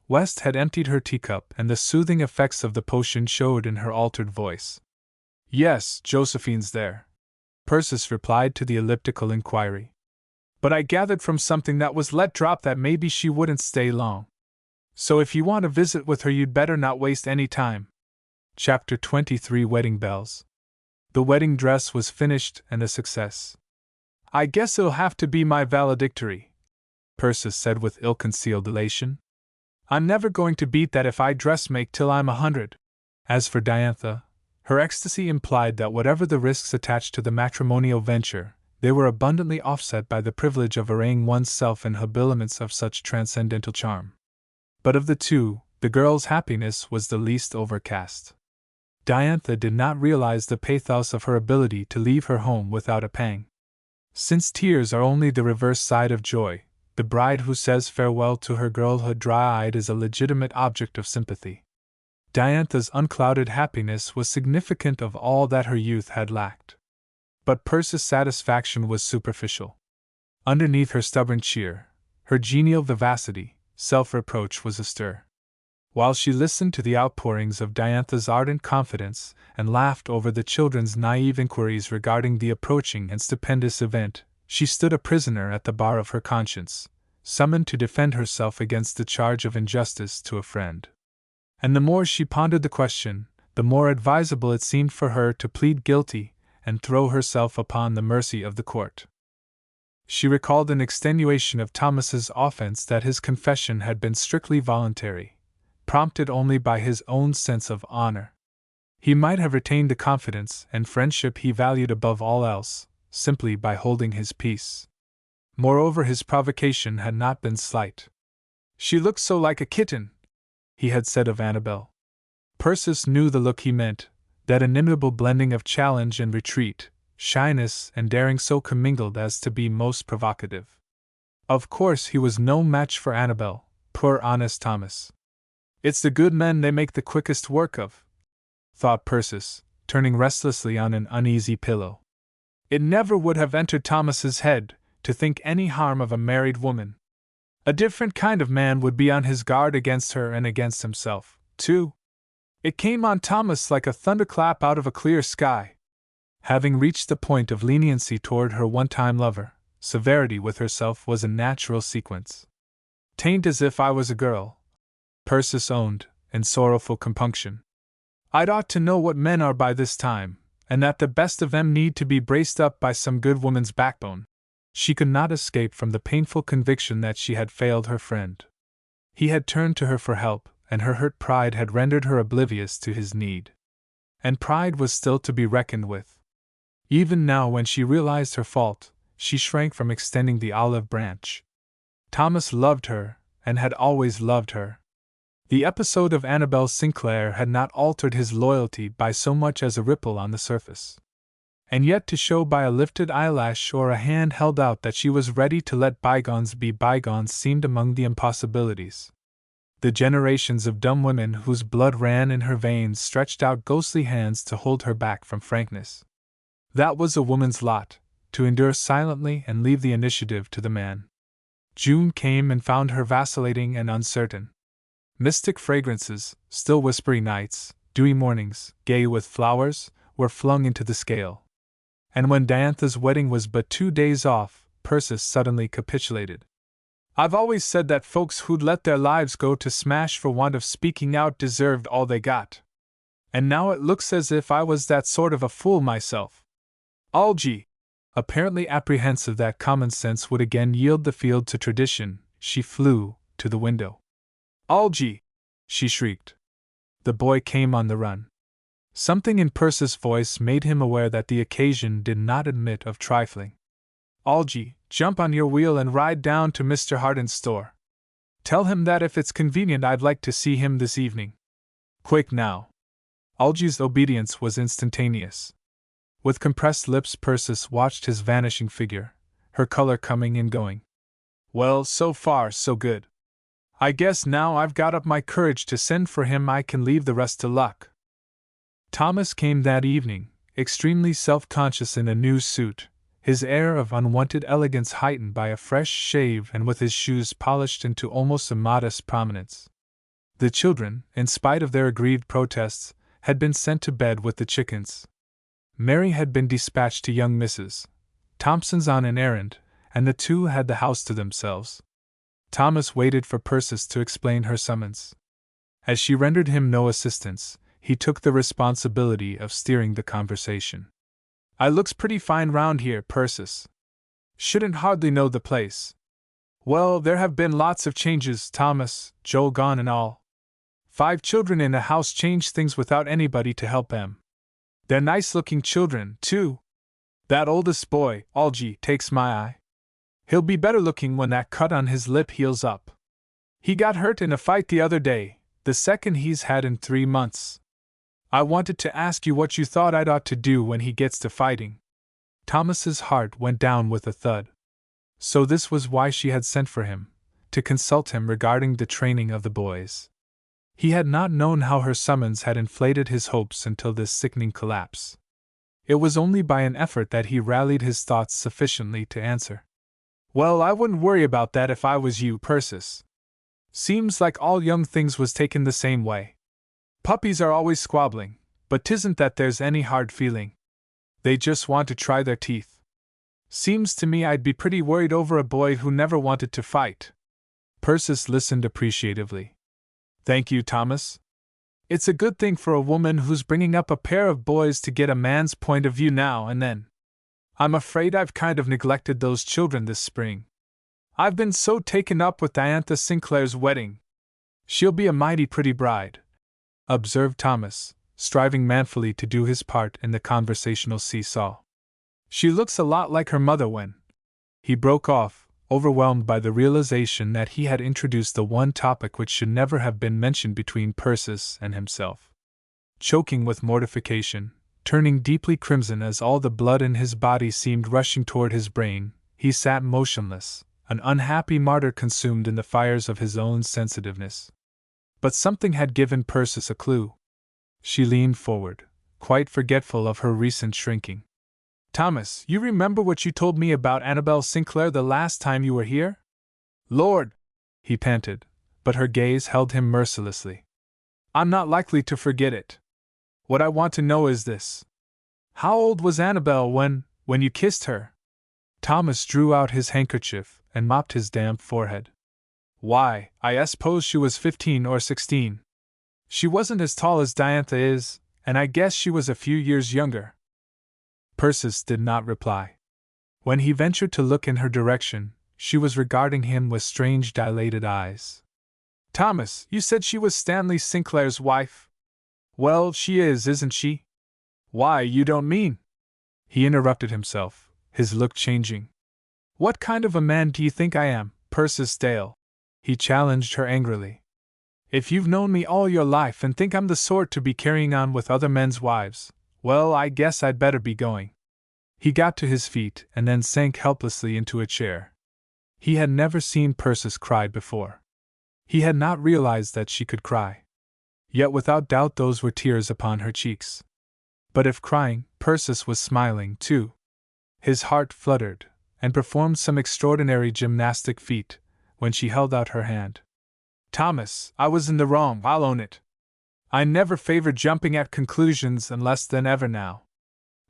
West had emptied her teacup, and the soothing effects of the potion showed in her altered voice. Yes, Josephine's there, Persis replied to the elliptical inquiry. But I gathered from something that was let drop that maybe she wouldn't stay long. So if you want to visit with her, you'd better not waste any time. Chapter 23 Wedding Bells. The wedding dress was finished and a success. I guess it'll have to be my valedictory, Persis said with ill-concealed elation. I'm never going to beat that if I dressmake till I'm 100. As for Diantha, her ecstasy implied that whatever the risks attached to the matrimonial venture, they were abundantly offset by the privilege of arraying one's self in habiliments of such transcendental charm. But of the two, the girl's happiness was the least overcast. Diantha did not realize the pathos of her ability to leave her home without a pang. Since tears are only the reverse side of joy, the bride who says farewell to her girlhood dry-eyed is a legitimate object of sympathy. Diantha's unclouded happiness was significant of all that her youth had lacked. But Persis' satisfaction was superficial. Underneath her stubborn cheer, her genial vivacity, self-reproach was astir. While she listened to the outpourings of Diantha's ardent confidence and laughed over the children's naive inquiries regarding the approaching and stupendous event, she stood a prisoner at the bar of her conscience, summoned to defend herself against the charge of injustice to a friend. And the more she pondered the question, the more advisable it seemed for her to plead guilty and throw herself upon the mercy of the court. She recalled in extenuation of Thomas's offense that his confession had been strictly voluntary, prompted only by his own sense of honor. He might have retained the confidence and friendship he valued above all else, simply by holding his peace. Moreover, his provocation had not been slight. She looked so like a kitten, he had said of Annabel. Persis knew the look he meant, that inimitable blending of challenge and retreat, shyness and daring so commingled as to be most provocative. Of course he was no match for Annabel, poor honest Thomas. It's the good men they make the quickest work of, thought Persis, turning restlessly on an uneasy pillow. It never would have entered Thomas's head to think any harm of a married woman. A different kind of man would be on his guard against her and against himself, too. It came on Thomas like a thunderclap out of a clear sky. Having reached the point of leniency toward her one-time lover, severity with herself was a natural sequence. "'Tain't as if I was a girl," Persis owned, in sorrowful compunction. "I'd ought to know what men are by this time, and that the best of them need to be braced up by some good woman's backbone." She could not escape from the painful conviction that she had failed her friend. He had turned to her for help, and her hurt pride had rendered her oblivious to his need. And pride was still to be reckoned with. Even now, when she realized her fault, she shrank from extending the olive branch. Thomas loved her, and had always loved her. The episode of Annabel Sinclair had not altered his loyalty by so much as a ripple on the surface. And yet to show by a lifted eyelash or a hand held out that she was ready to let bygones be bygones seemed among the impossibilities. The generations of dumb women whose blood ran in her veins stretched out ghostly hands to hold her back from frankness. That was a woman's lot, to endure silently and leave the initiative to the man. June came and found her vacillating and uncertain. Mystic fragrances, still whispery nights, dewy mornings, gay with flowers, were flung into the scale. And when Diantha's wedding was but 2 days off, Persis suddenly capitulated. "I've always said that folks who'd let their lives go to smash for want of speaking out deserved all they got. And now it looks as if I was that sort of a fool myself." Algy, apparently apprehensive that common sense would again yield the field to tradition, she flew to the window. "Algy!" she shrieked. The boy came on the run. Something in Persis' voice made him aware that the occasion did not admit of trifling. "Algy, jump on your wheel and ride down to Mr. Hardin's store. Tell him that if it's convenient I'd like to see him this evening. Quick now." Algy's obedience was instantaneous. With compressed lips Persis watched his vanishing figure, her color coming and going. "Well, so far so good. I guess now I've got up my courage to send for him I can leave the rest to luck." Thomas came that evening, extremely self-conscious in a new suit, his air of unwonted elegance heightened by a fresh shave and with his shoes polished into almost a modest prominence. The children, in spite of their aggrieved protests, had been sent to bed with the chickens. Mary had been dispatched to young Mrs. Thompson's on an errand, and the two had the house to themselves. Thomas waited for Persis to explain her summons. As she rendered him no assistance, he took the responsibility of steering the conversation. "I looks pretty fine round here, Persis. Shouldn't hardly know the place." "Well, there have been lots of changes, Thomas, Joel gone and all. 5 children in a house change things without anybody to help them. They're nice-looking children, too. That oldest boy, Algy, takes my eye. He'll be better looking when that cut on his lip heals up. He got hurt in a fight the other day, the second he's had in 3 months. I wanted to ask you what you thought I'd ought to do when he gets to fighting." Thomas's heart went down with a thud. So this was why she had sent for him, to consult him regarding the training of the boys. He had not known how her summons had inflated his hopes until this sickening collapse. It was only by an effort that he rallied his thoughts sufficiently to answer. "Well, I wouldn't worry about that if I was you, Persis. Seems like all young things was taken the same way. Puppies are always squabbling, but 'tisn't that there's any hard feeling. They just want to try their teeth. Seems to me I'd be pretty worried over a boy who never wanted to fight." Persis listened appreciatively. "Thank you, Thomas. It's a good thing for a woman who's bringing up a pair of boys to get a man's point of view now and then. I'm afraid I've kind of neglected those children this spring. I've been so taken up with Diantha Sinclair's wedding. She'll be a mighty pretty bride," observed Thomas, striving manfully to do his part in the conversational seesaw. "She looks a lot like her mother when—" He broke off, overwhelmed by the realization that he had introduced the one topic which should never have been mentioned between Persis and himself. Choking with mortification, turning deeply crimson as all the blood in his body seemed rushing toward his brain, he sat motionless, an unhappy martyr consumed in the fires of his own sensitiveness. But something had given Persis a clue. She leaned forward, quite forgetful of her recent shrinking. "Thomas, you remember what you told me about Annabel Sinclair the last time you were here?" "Lord!" he panted, but her gaze held him mercilessly. "I'm not likely to forget it. What I want to know is this. How old was Annabel when you kissed her? Thomas drew out his handkerchief and mopped his damp forehead. Why, I suppose she was 15 or 16. She wasn't as tall as Diantha is, and I guess she was a few years younger. Persis did not reply. When he ventured to look in her direction, she was regarding him with strange dilated eyes. Thomas, you said she was Stanley Sinclair's wife? Well, she is, isn't she? Why, you don't mean… He interrupted himself, his look changing. What kind of a man do you think I am, Persis Dale? He challenged her angrily. If you've known me all your life and think I'm the sort to be carrying on with other men's wives, well, I guess I'd better be going. He got to his feet and then sank helplessly into a chair. He had never seen Persis cry before. He had not realized that she could cry. Yet without doubt those were tears upon her cheeks. But if crying, Persis was smiling too. His heart fluttered, and performed some extraordinary gymnastic feat, when she held out her hand. Thomas, I was in the wrong, I'll own it. I never favored jumping at conclusions and less than ever now.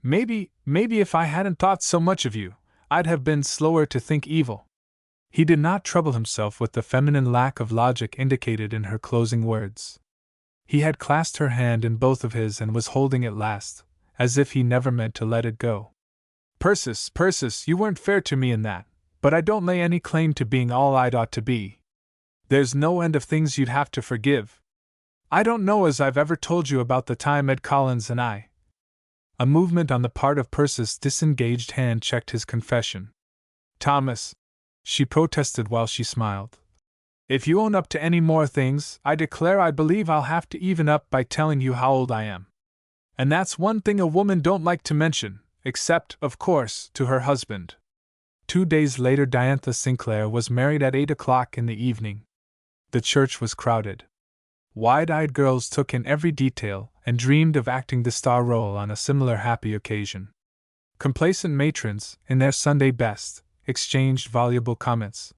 Maybe if I hadn't thought so much of you, I'd have been slower to think evil. He did not trouble himself with the feminine lack of logic indicated in her closing words. He had clasped her hand in both of his and was holding it last, as if he never meant to let it go. Persis, you weren't fair to me in that, but I don't lay any claim to being all I'd ought to be. There's no end of things you'd have to forgive. I don't know as I've ever told you about the time Ed Collins and I… A movement on the part of Persis' disengaged hand checked his confession. Thomas, she protested while she smiled. If you own up to any more things, I declare I believe I'll have to even up by telling you how old I am. And that's one thing a woman don't like to mention, except, of course, to her husband. 2 days later Diantha Sinclair was married at 8 o'clock in the evening. The church was crowded. Wide-eyed girls took in every detail and dreamed of acting the star role on a similar happy occasion. Complacent matrons, in their Sunday best, exchanged voluble comments.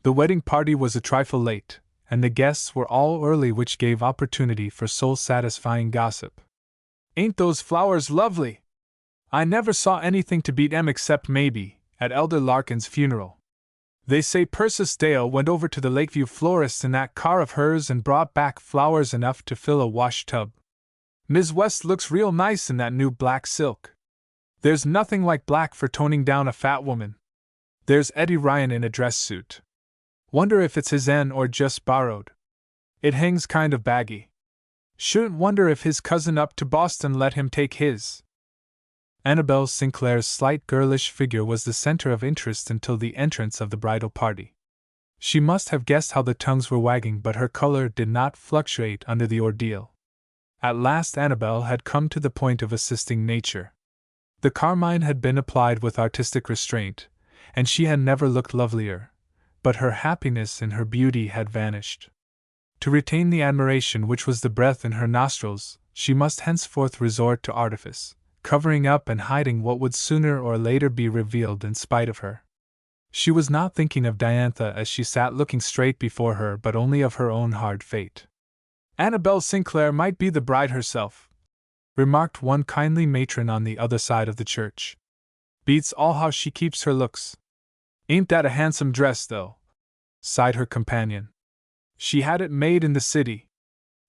The wedding party was a trifle late, and the guests were all early, which gave opportunity for soul-satisfying gossip. Ain't those flowers lovely? I never saw anything to beat 'em except maybe at Elder Larkin's funeral. They say Persis Dale went over to the Lakeview florist in that car of hers and brought back flowers enough to fill a wash tub. Ms. West looks real nice in that new black silk. There's nothing like black for toning down a fat woman. There's Eddie Ryan in a dress suit. Wonder if it's his own or just borrowed. It hangs kind of baggy. Shouldn't wonder if his cousin up to Boston let him take his. Annabel Sinclair's slight girlish figure was the center of interest until the entrance of the bridal party. She must have guessed how the tongues were wagging, but her color did not fluctuate under the ordeal. At last Annabel had come to the point of assisting nature. The carmine had been applied with artistic restraint, and she had never looked lovelier, but her happiness in her beauty had vanished. To retain the admiration which was the breath in her nostrils, she must henceforth resort to artifice, covering up and hiding what would sooner or later be revealed in spite of her. She was not thinking of Diantha as she sat looking straight before her, but only of her own hard fate. Annabel Sinclair might be the bride herself, remarked one kindly matron on the other side of the church. Beats all how she keeps her looks. Ain't that a handsome dress, though? Sighed her companion. She had it made in the city.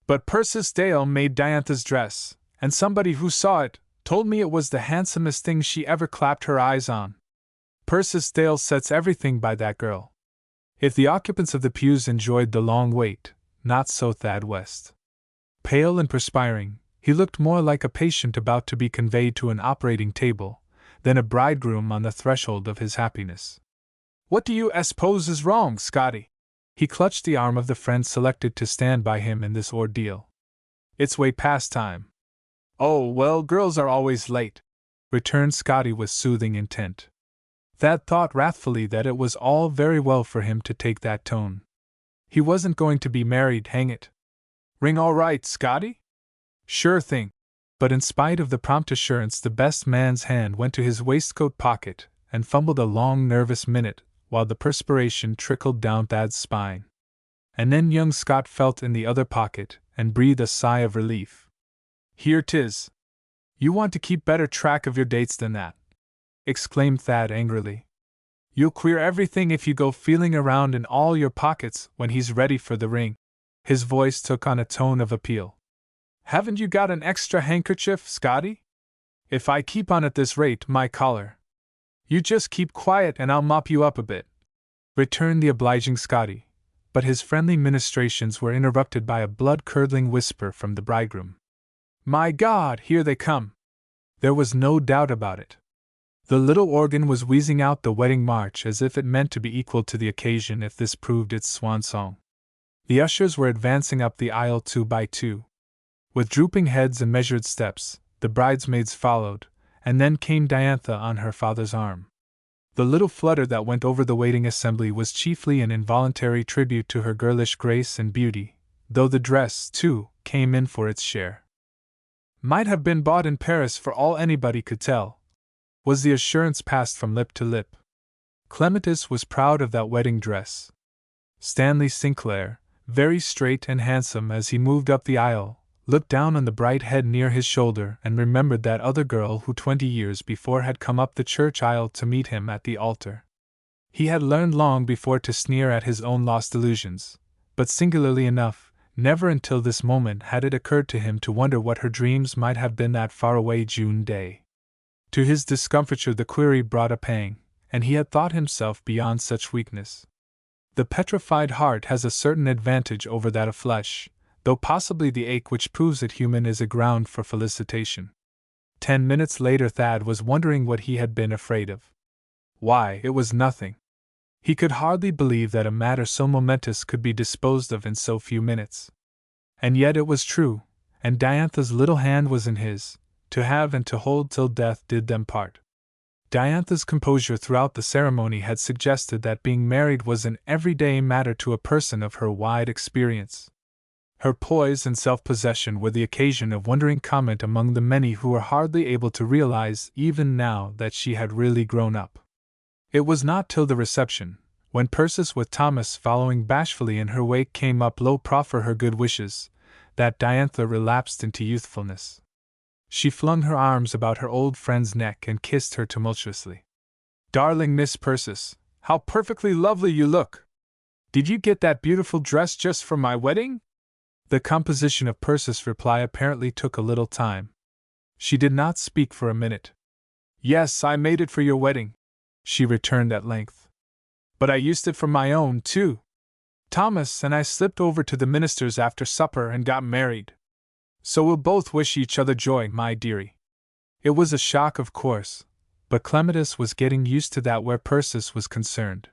But Persis Dale made Diantha's dress, and somebody who saw it told me it was the handsomest thing she ever clapped her eyes on. Persis Dale sets everything by that girl. If the occupants of the pews enjoyed the long wait, not so Thad West. Pale and perspiring, he looked more like a patient about to be conveyed to an operating table than a bridegroom on the threshold of his happiness. What do you suppose is wrong, Scotty? He clutched the arm of the friend selected to stand by him in this ordeal. It's way past time. Oh, well, girls are always late, returned Scotty with soothing intent. Thad thought wrathfully that it was all very well for him to take that tone. He wasn't going to be married, hang it. Ring all right, Scotty? Sure thing. But in spite of the prompt assurance, the best man's hand went to his waistcoat pocket and fumbled a long, nervous minute while the perspiration trickled down Thad's spine. And then young Scott felt in the other pocket and breathed a sigh of relief. Here 'tis. You want to keep better track of your dates than that, exclaimed Thad angrily. You'll queer everything if you go feeling around in all your pockets when he's ready for the ring. His voice took on a tone of appeal. Haven't you got an extra handkerchief, Scotty? If I keep on at this rate, my collar. You just keep quiet and I'll mop you up a bit, returned the obliging Scotty, but his friendly ministrations were interrupted by a blood-curdling whisper from the bridegroom. My God, here they come! There was no doubt about it. The little organ was wheezing out the wedding march as if it meant to be equal to the occasion if this proved its swan song. The ushers were advancing up the aisle 2 by 2. With drooping heads and measured steps, the bridesmaids followed, and then came Diantha on her father's arm. The little flutter that went over the waiting assembly was chiefly an involuntary tribute to her girlish grace and beauty, though the dress, too, came in for its share. Might have been bought in Paris for all anybody could tell, was the assurance passed from lip to lip. Clematis was proud of that wedding dress. Stanley Sinclair, very straight and handsome as he moved up the aisle, looked down on the bright head near his shoulder and remembered that other girl who 20 years before had come up the church aisle to meet him at the altar. He had learned long before to sneer at his own lost illusions, but singularly enough, never until this moment had it occurred to him to wonder what her dreams might have been that faraway June day. To his discomfiture the query brought a pang, and he had thought himself beyond such weakness. The petrified heart has a certain advantage over that of flesh, though possibly the ache which proves it human is a ground for felicitation. 10 minutes later Thad was wondering what he had been afraid of. Why, it was nothing. He could hardly believe that a matter so momentous could be disposed of in so few minutes. And yet it was true, and Diantha's little hand was in his, to have and to hold till death did them part. Diantha's composure throughout the ceremony had suggested that being married was an everyday matter to a person of her wide experience. Her poise and self-possession were the occasion of wondering comment among the many who were hardly able to realize even now that she had really grown up. It was not till the reception, when Persis with Thomas following bashfully in her wake came up low proffer her good wishes, that Diantha relapsed into youthfulness. She flung her arms about her old friend's neck and kissed her tumultuously. Darling Miss Persis, how perfectly lovely you look! Did you get that beautiful dress just for my wedding? The composition of Persis' reply apparently took a little time. She did not speak for a minute. Yes, I made it for your wedding, she returned at length. But I used it for my own, too. Thomas and I slipped over to the minister's after supper and got married. So we'll both wish each other joy, my dearie. It was a shock, of course, but Clematis was getting used to that where Persis was concerned.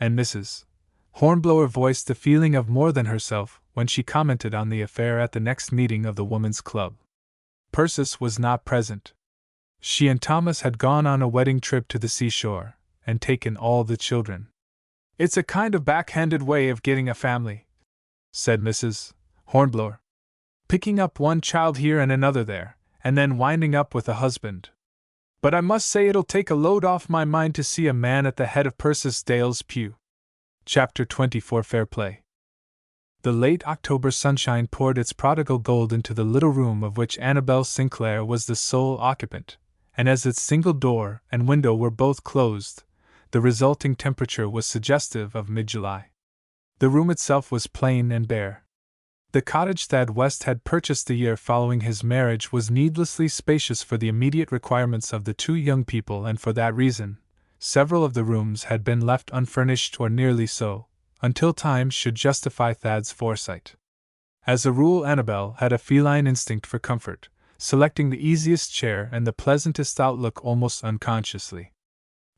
And Mrs. Hornblower voiced a feeling of more than herself when she commented on the affair at the next meeting of the Woman's Club. Persis was not present. She and Thomas had gone on a wedding trip to the seashore, and taken all the children. It's a kind of backhanded way of getting a family, said Mrs. Hornblower. Picking up one child here and another there, and then winding up with a husband. But I must say it'll take a load off my mind to see a man at the head of Persis Dale's pew. Chapter 24 Fair Play. The late October sunshine poured its prodigal gold into the little room of which Annabel Sinclair was the sole occupant, and as its single door and window were both closed, the resulting temperature was suggestive of mid-July. The room itself was plain and bare. The cottage Thad West had purchased the year following his marriage was needlessly spacious for the immediate requirements of the two young people, and for that reason, several of the rooms had been left unfurnished or nearly so, until time should justify Thad's foresight. As a rule, Annabel had a feline instinct for comfort, selecting the easiest chair and the pleasantest outlook almost unconsciously.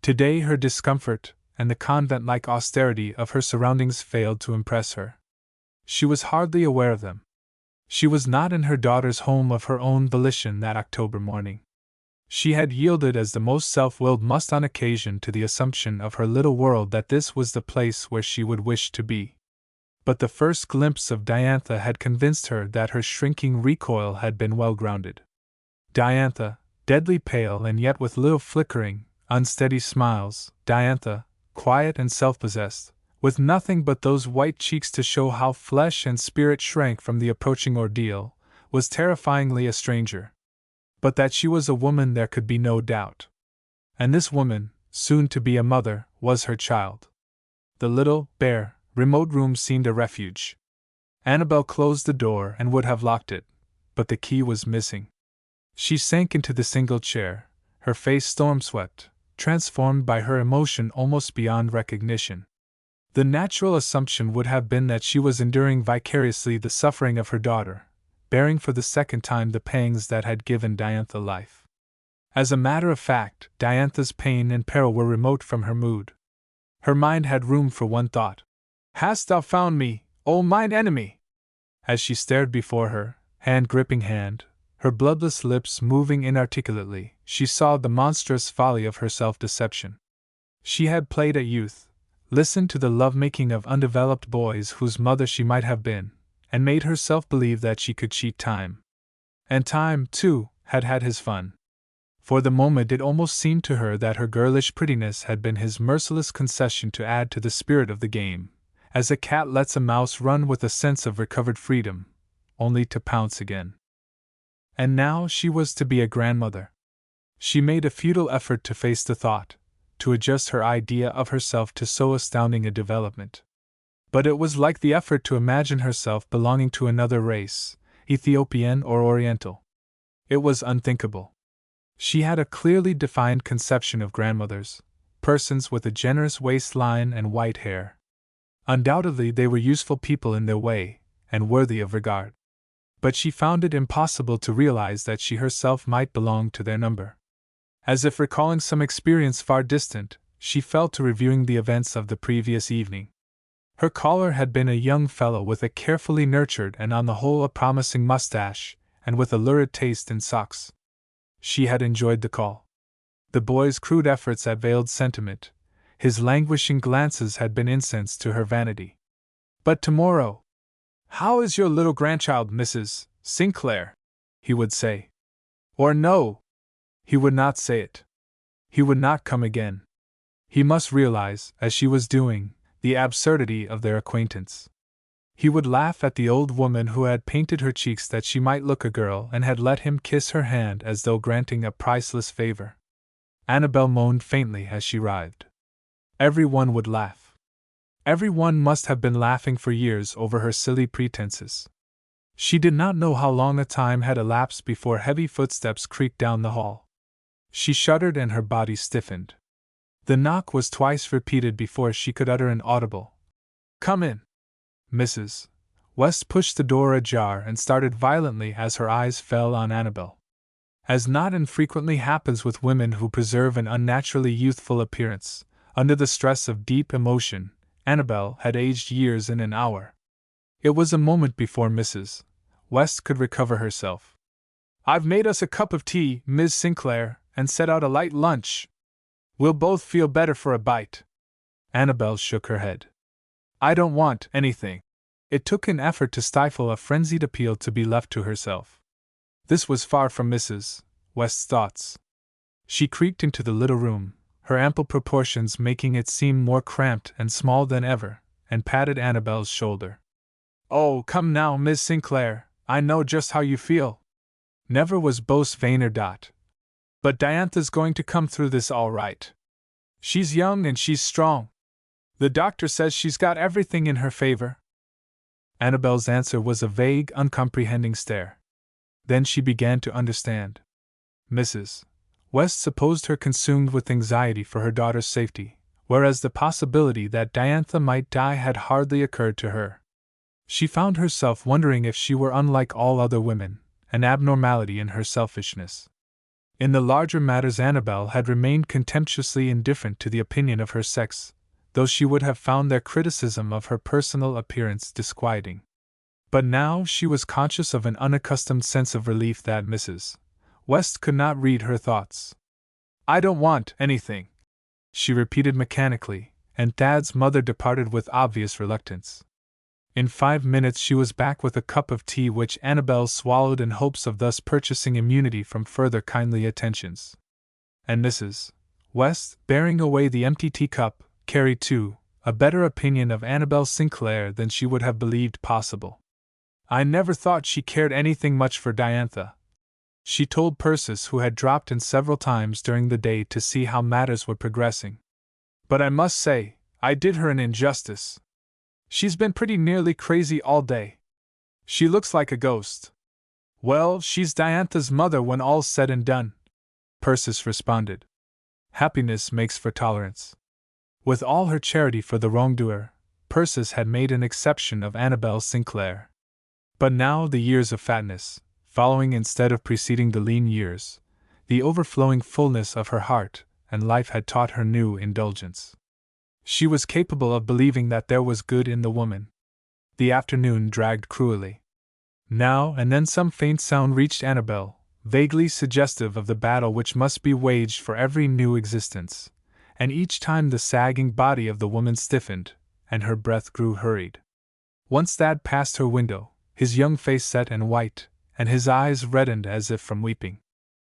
Today her discomfort and the convent-like austerity of her surroundings failed to impress her. She was hardly aware of them. She was not in her daughter's home of her own volition that October morning. She had yielded as the most self-willed must on occasion to the assumption of her little world that this was the place where she would wish to be. But the first glimpse of Diantha had convinced her that her shrinking recoil had been well-grounded. Diantha, deadly pale and yet with little flickering, unsteady smiles, Diantha, quiet and self-possessed, with nothing but those white cheeks to show how flesh and spirit shrank from the approaching ordeal, was terrifyingly a stranger. But that she was a woman there could be no doubt. And this woman, soon to be a mother, was her child. The little, bare, remote room seemed a refuge. Annabel closed the door and would have locked it, but the key was missing. She sank into the single chair, her face storm-swept, transformed by her emotion almost beyond recognition. The natural assumption would have been that she was enduring vicariously the suffering of her daughter, bearing for the second time the pangs that had given Diantha life. As a matter of fact, Diantha's pain and peril were remote from her mood. Her mind had room for one thought. "Hast thou found me, O mine enemy?" As she stared before her, hand gripping hand, her bloodless lips moving inarticulately, she saw the monstrous folly of her self-deception. She had played at youth, listened to the love-making of undeveloped boys whose mother she might have been, and made herself believe that she could cheat time. And time, too, had had his fun. For the moment it almost seemed to her that her girlish prettiness had been his merciless concession to add to the spirit of the game, as a cat lets a mouse run with a sense of recovered freedom, only to pounce again. And now she was to be a grandmother. She made a futile effort to face the thought, to adjust her idea of herself to so astounding a development. But it was like the effort to imagine herself belonging to another race, Ethiopian or Oriental. It was unthinkable. She had a clearly defined conception of grandmothers, persons with a generous waistline and white hair. Undoubtedly they were useful people in their way, and worthy of regard. But she found it impossible to realize that she herself might belong to their number. As if recalling some experience far distant, she fell to reviewing the events of the previous evening. Her caller had been a young fellow with a carefully nurtured and on the whole a promising mustache, and with a lurid taste in socks. She had enjoyed the call. The boy's crude efforts at veiled sentiment, his languishing glances had been incense to her vanity. But tomorrow, "How is your little grandchild, Mrs. Sinclair?" he would say. Or no, he would not say it. He would not come again. He must realize, as she was doing, the absurdity of their acquaintance. He would laugh at the old woman who had painted her cheeks that she might look a girl and had let him kiss her hand as though granting a priceless favor. Annabel moaned faintly as she writhed. Every one would laugh. Every one must have been laughing for years over her silly pretenses. She did not know how long a time had elapsed before heavy footsteps creaked down the hall. She shuddered and her body stiffened. The knock was twice repeated before she could utter an audible, "Come in." Mrs. West pushed the door ajar and started violently as her eyes fell on Annabel. As not infrequently happens with women who preserve an unnaturally youthful appearance, under the stress of deep emotion, Annabel had aged years in an hour. It was a moment before Mrs. West could recover herself. "I've made us a cup of tea, Miss Sinclair, and set out a light lunch. We'll both feel better for a bite." Annabel shook her head. "I don't want anything." It took an effort to stifle a frenzied appeal to be left to herself. This was far from Mrs. West's thoughts. She creaked into the little room, her ample proportions making it seem more cramped and small than ever, and patted Annabel's shoulder. "Oh, come now, Miss Sinclair, I know just how you feel." Never was boast vainer. But Diantha's going to come through this all right. She's young and she's strong. The doctor says she's got everything in her favor. Annabel's answer was a vague, uncomprehending stare. Then she began to understand. Mrs. West supposed her consumed with anxiety for her daughter's safety, whereas the possibility that Diantha might die had hardly occurred to her. She found herself wondering if she were unlike all other women, an abnormality in her selfishness. In the larger matters Annabel had remained contemptuously indifferent to the opinion of her sex, though she would have found their criticism of her personal appearance disquieting. But now she was conscious of an unaccustomed sense of relief that Mrs. West could not read her thoughts. "I don't want anything," she repeated mechanically, and Thad's mother departed with obvious reluctance. In 5 minutes she was back with a cup of tea which Annabel swallowed in hopes of thus purchasing immunity from further kindly attentions. And Mrs. West, bearing away the empty teacup, carried, too, a better opinion of Annabel Sinclair than she would have believed possible. "I never thought she cared anything much for Diantha," she told Persis, who had dropped in several times during the day to see how matters were progressing. "But I must say, I did her an injustice. She's been pretty nearly crazy all day. She looks like a ghost." "Well, she's Diantha's mother when all's said and done," Persis responded. "Happiness makes for tolerance." With all her charity for the wrongdoer, Persis had made an exception of Annabel Sinclair. But now the years of fatness, following instead of preceding the lean years, the overflowing fullness of her heart and life had taught her new indulgence. She was capable of believing that there was good in the woman. The afternoon dragged cruelly. Now and then some faint sound reached Annabel, vaguely suggestive of the battle which must be waged for every new existence, and each time the sagging body of the woman stiffened, and her breath grew hurried. Once Thad passed her window, his young face set and white, and his eyes reddened as if from weeping.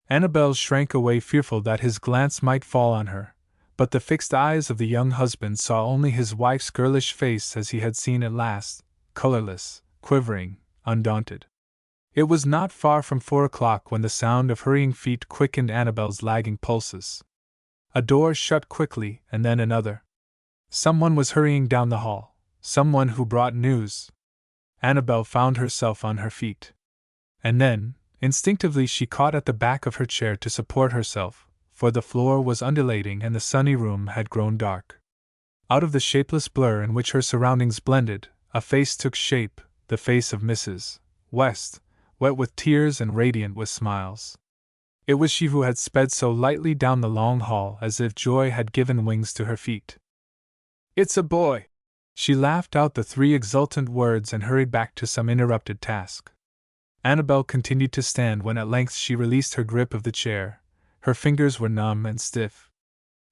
Annabel shrank away, fearful that his glance might fall on her, but the fixed eyes of the young husband saw only his wife's girlish face as he had seen it last, colorless, quivering, undaunted. It was not far from 4 o'clock when the sound of hurrying feet quickened Annabel's lagging pulses. A door shut quickly, and then another. Someone was hurrying down the hall, someone who brought news. Annabel found herself on her feet. And then, instinctively she caught at the back of her chair to support herself, for the floor was undulating and the sunny room had grown dark. Out of the shapeless blur in which her surroundings blended, a face took shape, the face of Mrs. West, wet with tears and radiant with smiles. It was she who had sped so lightly down the long hall as if joy had given wings to her feet. "It's a boy!" She laughed out the 3 exultant words and hurried back to some interrupted task. Annabel continued to stand when at length she released her grip of the chair. Her fingers were numb and stiff.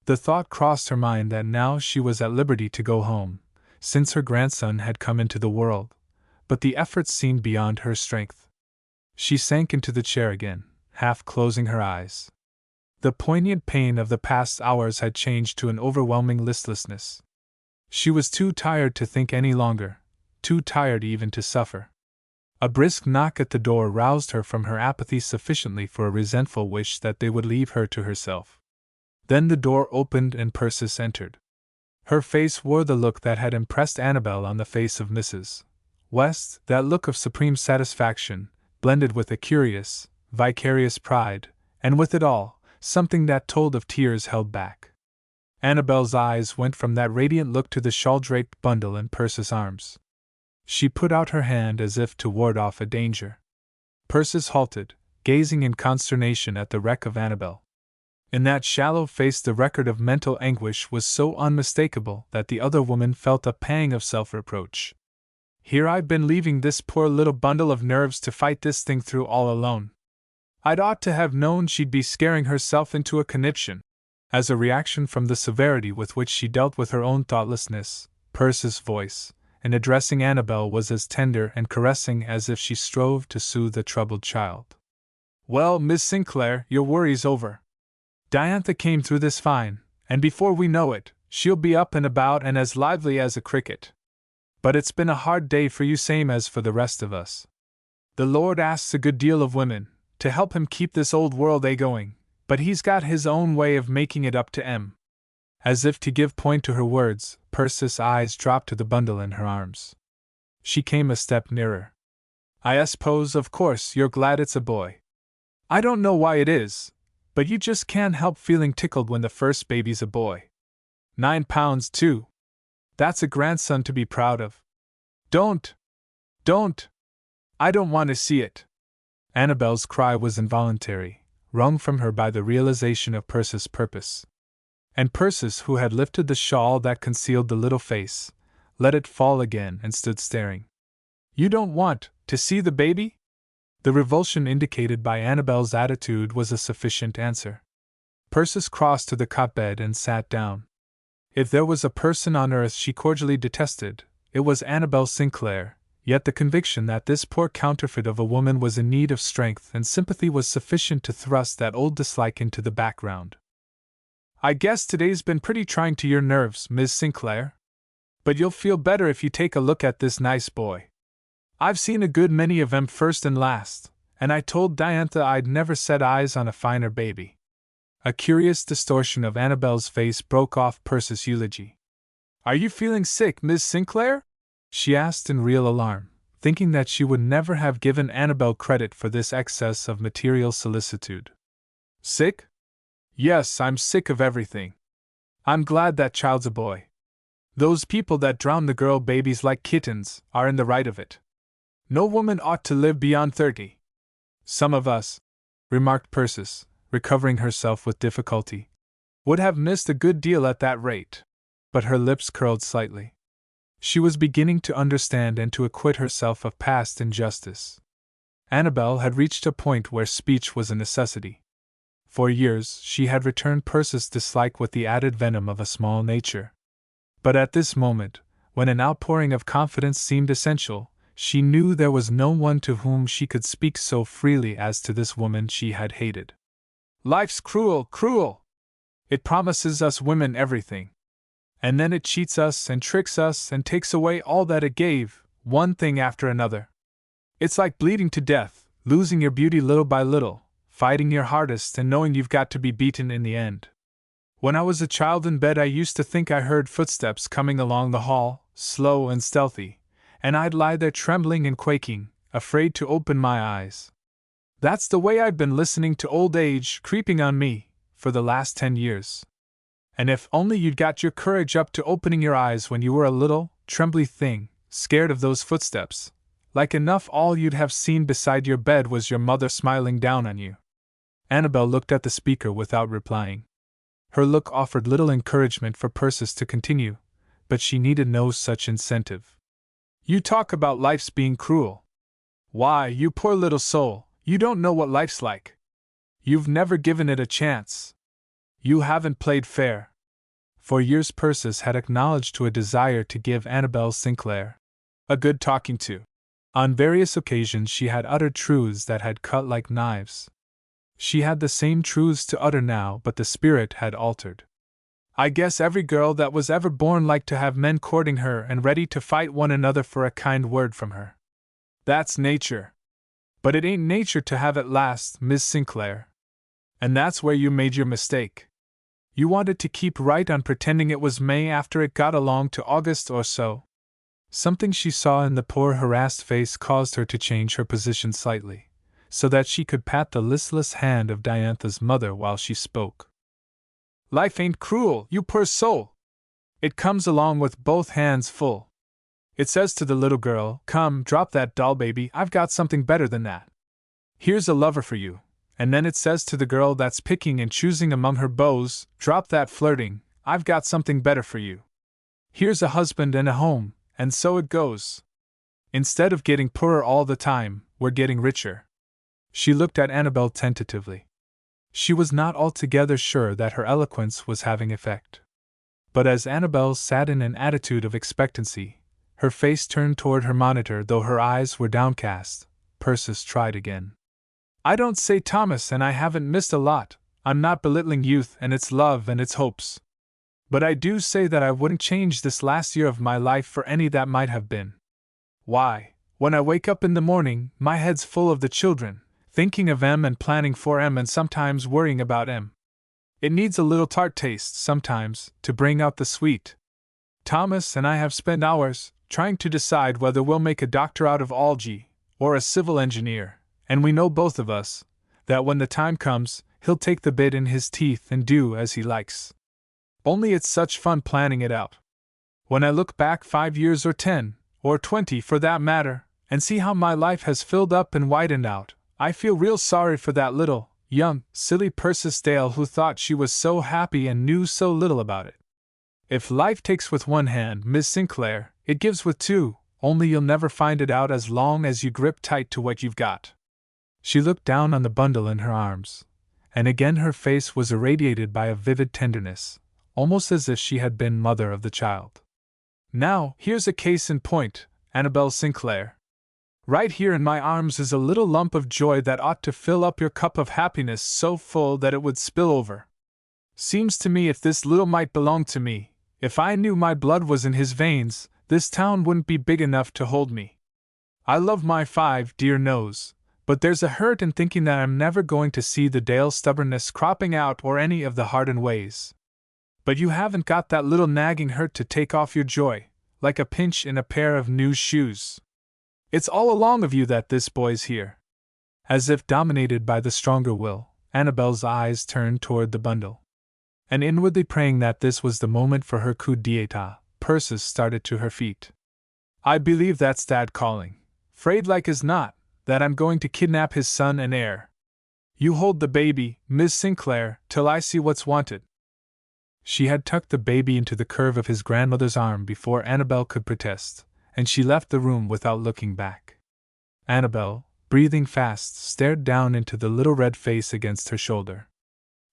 The thought crossed her mind that now she was at liberty to go home, since her grandson had come into the world, but the effort seemed beyond her strength. She sank into the chair again, half closing her eyes. The poignant pain of the past hours had changed to an overwhelming listlessness. She was too tired to think any longer, too tired even to suffer. A brisk knock at the door roused her from her apathy sufficiently for a resentful wish that they would leave her to herself. Then the door opened and Persis entered. Her face wore the look that had impressed Annabel on the face of Mrs. West, that look of supreme satisfaction, blended with a curious, vicarious pride, and with it all, something that told of tears held back. Annabel's eyes went from that radiant look to the shawl-draped bundle in Persis' arms. She put out her hand as if to ward off a danger. Persis halted, gazing in consternation at the wreck of Annabel. In that shallow face the record of mental anguish was so unmistakable that the other woman felt a pang of self-reproach. "Here I've been leaving this poor little bundle of nerves to fight this thing through all alone. I'd ought to have known she'd be scaring herself into a conniption." As a reaction from the severity with which she dealt with her own thoughtlessness, Persis' voice, in addressing Annabel, was as tender and caressing as if she strove to soothe a troubled child. "Well, Miss Sinclair, your worry's over. Diantha came through this fine, and before we know it, she'll be up and about and as lively as a cricket. But it's been a hard day for you same as for the rest of us. The Lord asks a good deal of women, to help him keep this old world a-going, but he's got his own way of making it up to 'em." As if to give point to her words, Persis' eyes dropped to the bundle in her arms. She came a step nearer. "I suppose, of course, you're glad it's a boy. I don't know why it is, but you just can't help feeling tickled when the first baby's a boy. 9 pounds, too. That's a grandson to be proud of. Don't! I don't want to see it." Annabel's cry was involuntary, wrung from her by the realization of Persis' purpose. And Persis, who had lifted the shawl that concealed the little face, let it fall again and stood staring. "You don't want to see the baby?" The revulsion indicated by Annabel's attitude was a sufficient answer. Persis crossed to the cot-bed and sat down. If there was a person on earth she cordially detested, it was Annabel Sinclair, yet the conviction that this poor counterfeit of a woman was in need of strength and sympathy was sufficient to thrust that old dislike into the background. "I guess today's been pretty trying to your nerves, Miss Sinclair. But you'll feel better if you take a look at this nice boy. I've seen a good many of 'em first and last, and I told Diantha I'd never set eyes on a finer baby. A curious distortion of Annabel's face broke off Persis' eulogy. Are you feeling sick, Miss Sinclair? She asked in real alarm, thinking that she would never have given Annabel credit for this excess of material solicitude. Sick? Yes, I'm sick of everything. I'm glad that child's a boy. Those people that drown the girl babies like kittens are in the right of it. No woman ought to live beyond 30. Some of us, remarked Persis, recovering herself with difficulty, would have missed a good deal at that rate. But her lips curled slightly. She was beginning to understand and to acquit herself of past injustice. Annabel had reached a point where speech was a necessity. For years she had returned Persis' dislike with the added venom of a small nature. But at this moment, when an outpouring of confidence seemed essential, she knew there was no one to whom she could speak so freely as to this woman she had hated. Life's cruel, cruel! It promises us women everything. And then it cheats us and tricks us and takes away all that it gave, one thing after another. It's like bleeding to death, losing your beauty little by little, fighting your hardest and knowing you've got to be beaten in the end. When I was a child in bed I used to think I heard footsteps coming along the hall, slow and stealthy, and I'd lie there trembling and quaking, afraid to open my eyes. That's the way I'd been listening to old age creeping on me, for the last 10 years. And if only you'd got your courage up to opening your eyes when you were a little, trembly thing, scared of those footsteps, like enough all you'd have seen beside your bed was your mother smiling down on you. Annabel looked at the speaker without replying. Her look offered little encouragement for Persis to continue, but she needed no such incentive. You talk about life's being cruel. Why, you poor little soul, you don't know what life's like. You've never given it a chance. You haven't played fair. For years Persis had acknowledged to a desire to give Annabel Sinclair a good talking to. On various occasions she had uttered truths that had cut like knives. She had the same truths to utter now, but the spirit had altered. I guess every girl that was ever born liked to have men courting her and ready to fight one another for a kind word from her. That's nature. But it ain't nature to have it last, Miss Sinclair. And that's where you made your mistake. You wanted to keep right on pretending it was May after it got along to August or so. Something she saw in the poor harassed face caused her to change her position slightly, so that she could pat the listless hand of Diantha's mother while she spoke. Life ain't cruel, you poor soul! It comes along with both hands full. It says to the little girl, come, drop that doll baby, I've got something better than that. Here's a lover for you. And then it says to the girl that's picking and choosing among her beaux, drop that flirting, I've got something better for you. Here's a husband and a home, and so it goes. Instead of getting poorer all the time, we're getting richer. She looked at Annabel tentatively. She was not altogether sure that her eloquence was having effect. But as Annabel sat in an attitude of expectancy, her face turned toward her monitor though her eyes were downcast, Persis tried again. I don't say Thomas and I haven't missed a lot, I'm not belittling youth and its love and its hopes. But I do say that I wouldn't change this last year of my life for any that might have been. Why, when I wake up in the morning, my head's full of the children, thinking of em and planning for em and sometimes worrying about em. It needs a little tart taste, sometimes, to bring out the sweet. Thomas and I have spent hours, trying to decide whether we'll make a doctor out of Algie, or a civil engineer. And we know both of us, that when the time comes, he'll take the bit in his teeth and do as he likes. Only it's such fun planning it out. When I look back 5 years or 10, or 20 for that matter, and see how my life has filled up and widened out, I feel real sorry for that little, young, silly Persis Dale who thought she was so happy and knew so little about it. If life takes with one hand, Miss Sinclair, it gives with two, only you'll never find it out as long as you grip tight to what you've got. She looked down on the bundle in her arms, and again her face was irradiated by a vivid tenderness, almost as if she had been mother of the child. Now, here's a case in point, Annabel Sinclair. Right here in my arms is a little lump of joy that ought to fill up your cup of happiness so full that it would spill over. Seems to me if this little mite belonged to me, if I knew my blood was in his veins, this town wouldn't be big enough to hold me. I love my 5 dear no's, But there's a hurt in thinking that I'm never going to see the Dale's stubbornness cropping out or any of the hardened ways. But you haven't got that little nagging hurt to take off your joy, like a pinch in a pair of new shoes. It's all along of you that this boy's here. As if dominated by the stronger will, Annabel's eyes turned toward the bundle. And inwardly praying that this was the moment for her coup d'état, Persis started to her feet. I believe that's Dad calling. 'Fraid like as not, that I'm going to kidnap his son and heir. You hold the baby, Miss Sinclair, till I see what's wanted. She had tucked the baby into the curve of his grandmother's arm before Annabel could protest, and she left the room without looking back. Annabel, breathing fast, stared down into the little red face against her shoulder.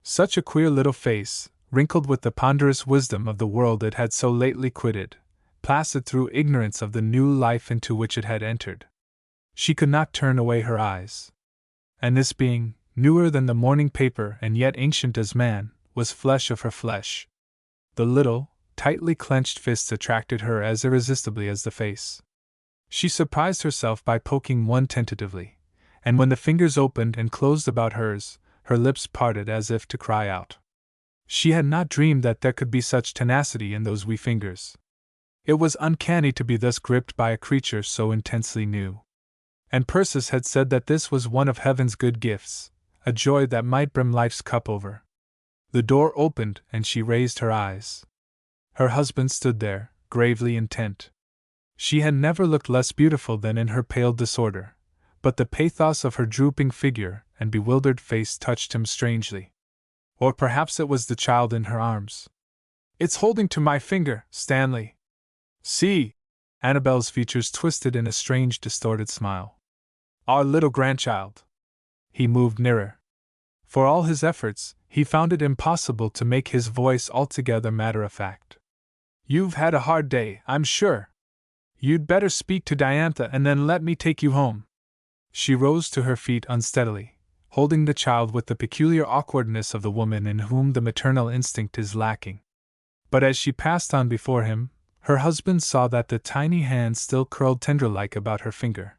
Such a queer little face, wrinkled with the ponderous wisdom of the world it had so lately quitted, placid through ignorance of the new life into which it had entered. She could not turn away her eyes. And this being, newer than the morning paper and yet ancient as man, was flesh of her flesh. The little, tightly clenched fists attracted her as irresistibly as the face. She surprised herself by poking one tentatively, and when the fingers opened and closed about hers, her lips parted as if to cry out. She had not dreamed that there could be such tenacity in those wee fingers. It was uncanny to be thus gripped by a creature so intensely new. And Persis had said that this was one of heaven's good gifts, a joy that might brim life's cup over. The door opened and she raised her eyes. Her husband stood there, gravely intent. She had never looked less beautiful than in her pale disorder, but the pathos of her drooping figure and bewildered face touched him strangely. Or perhaps it was the child in her arms. It's holding to my finger, Stanley. See! Annabel's features twisted in a strange, distorted smile. Our little grandchild. He moved nearer. For all his efforts, he found it impossible to make his voice altogether matter-of-fact. You've had a hard day, I'm sure. You'd better speak to Diantha and then let me take you home. She rose to her feet unsteadily, holding the child with the peculiar awkwardness of the woman in whom the maternal instinct is lacking. But as she passed on before him, her husband saw that the tiny hand still curled tendril-like about her finger.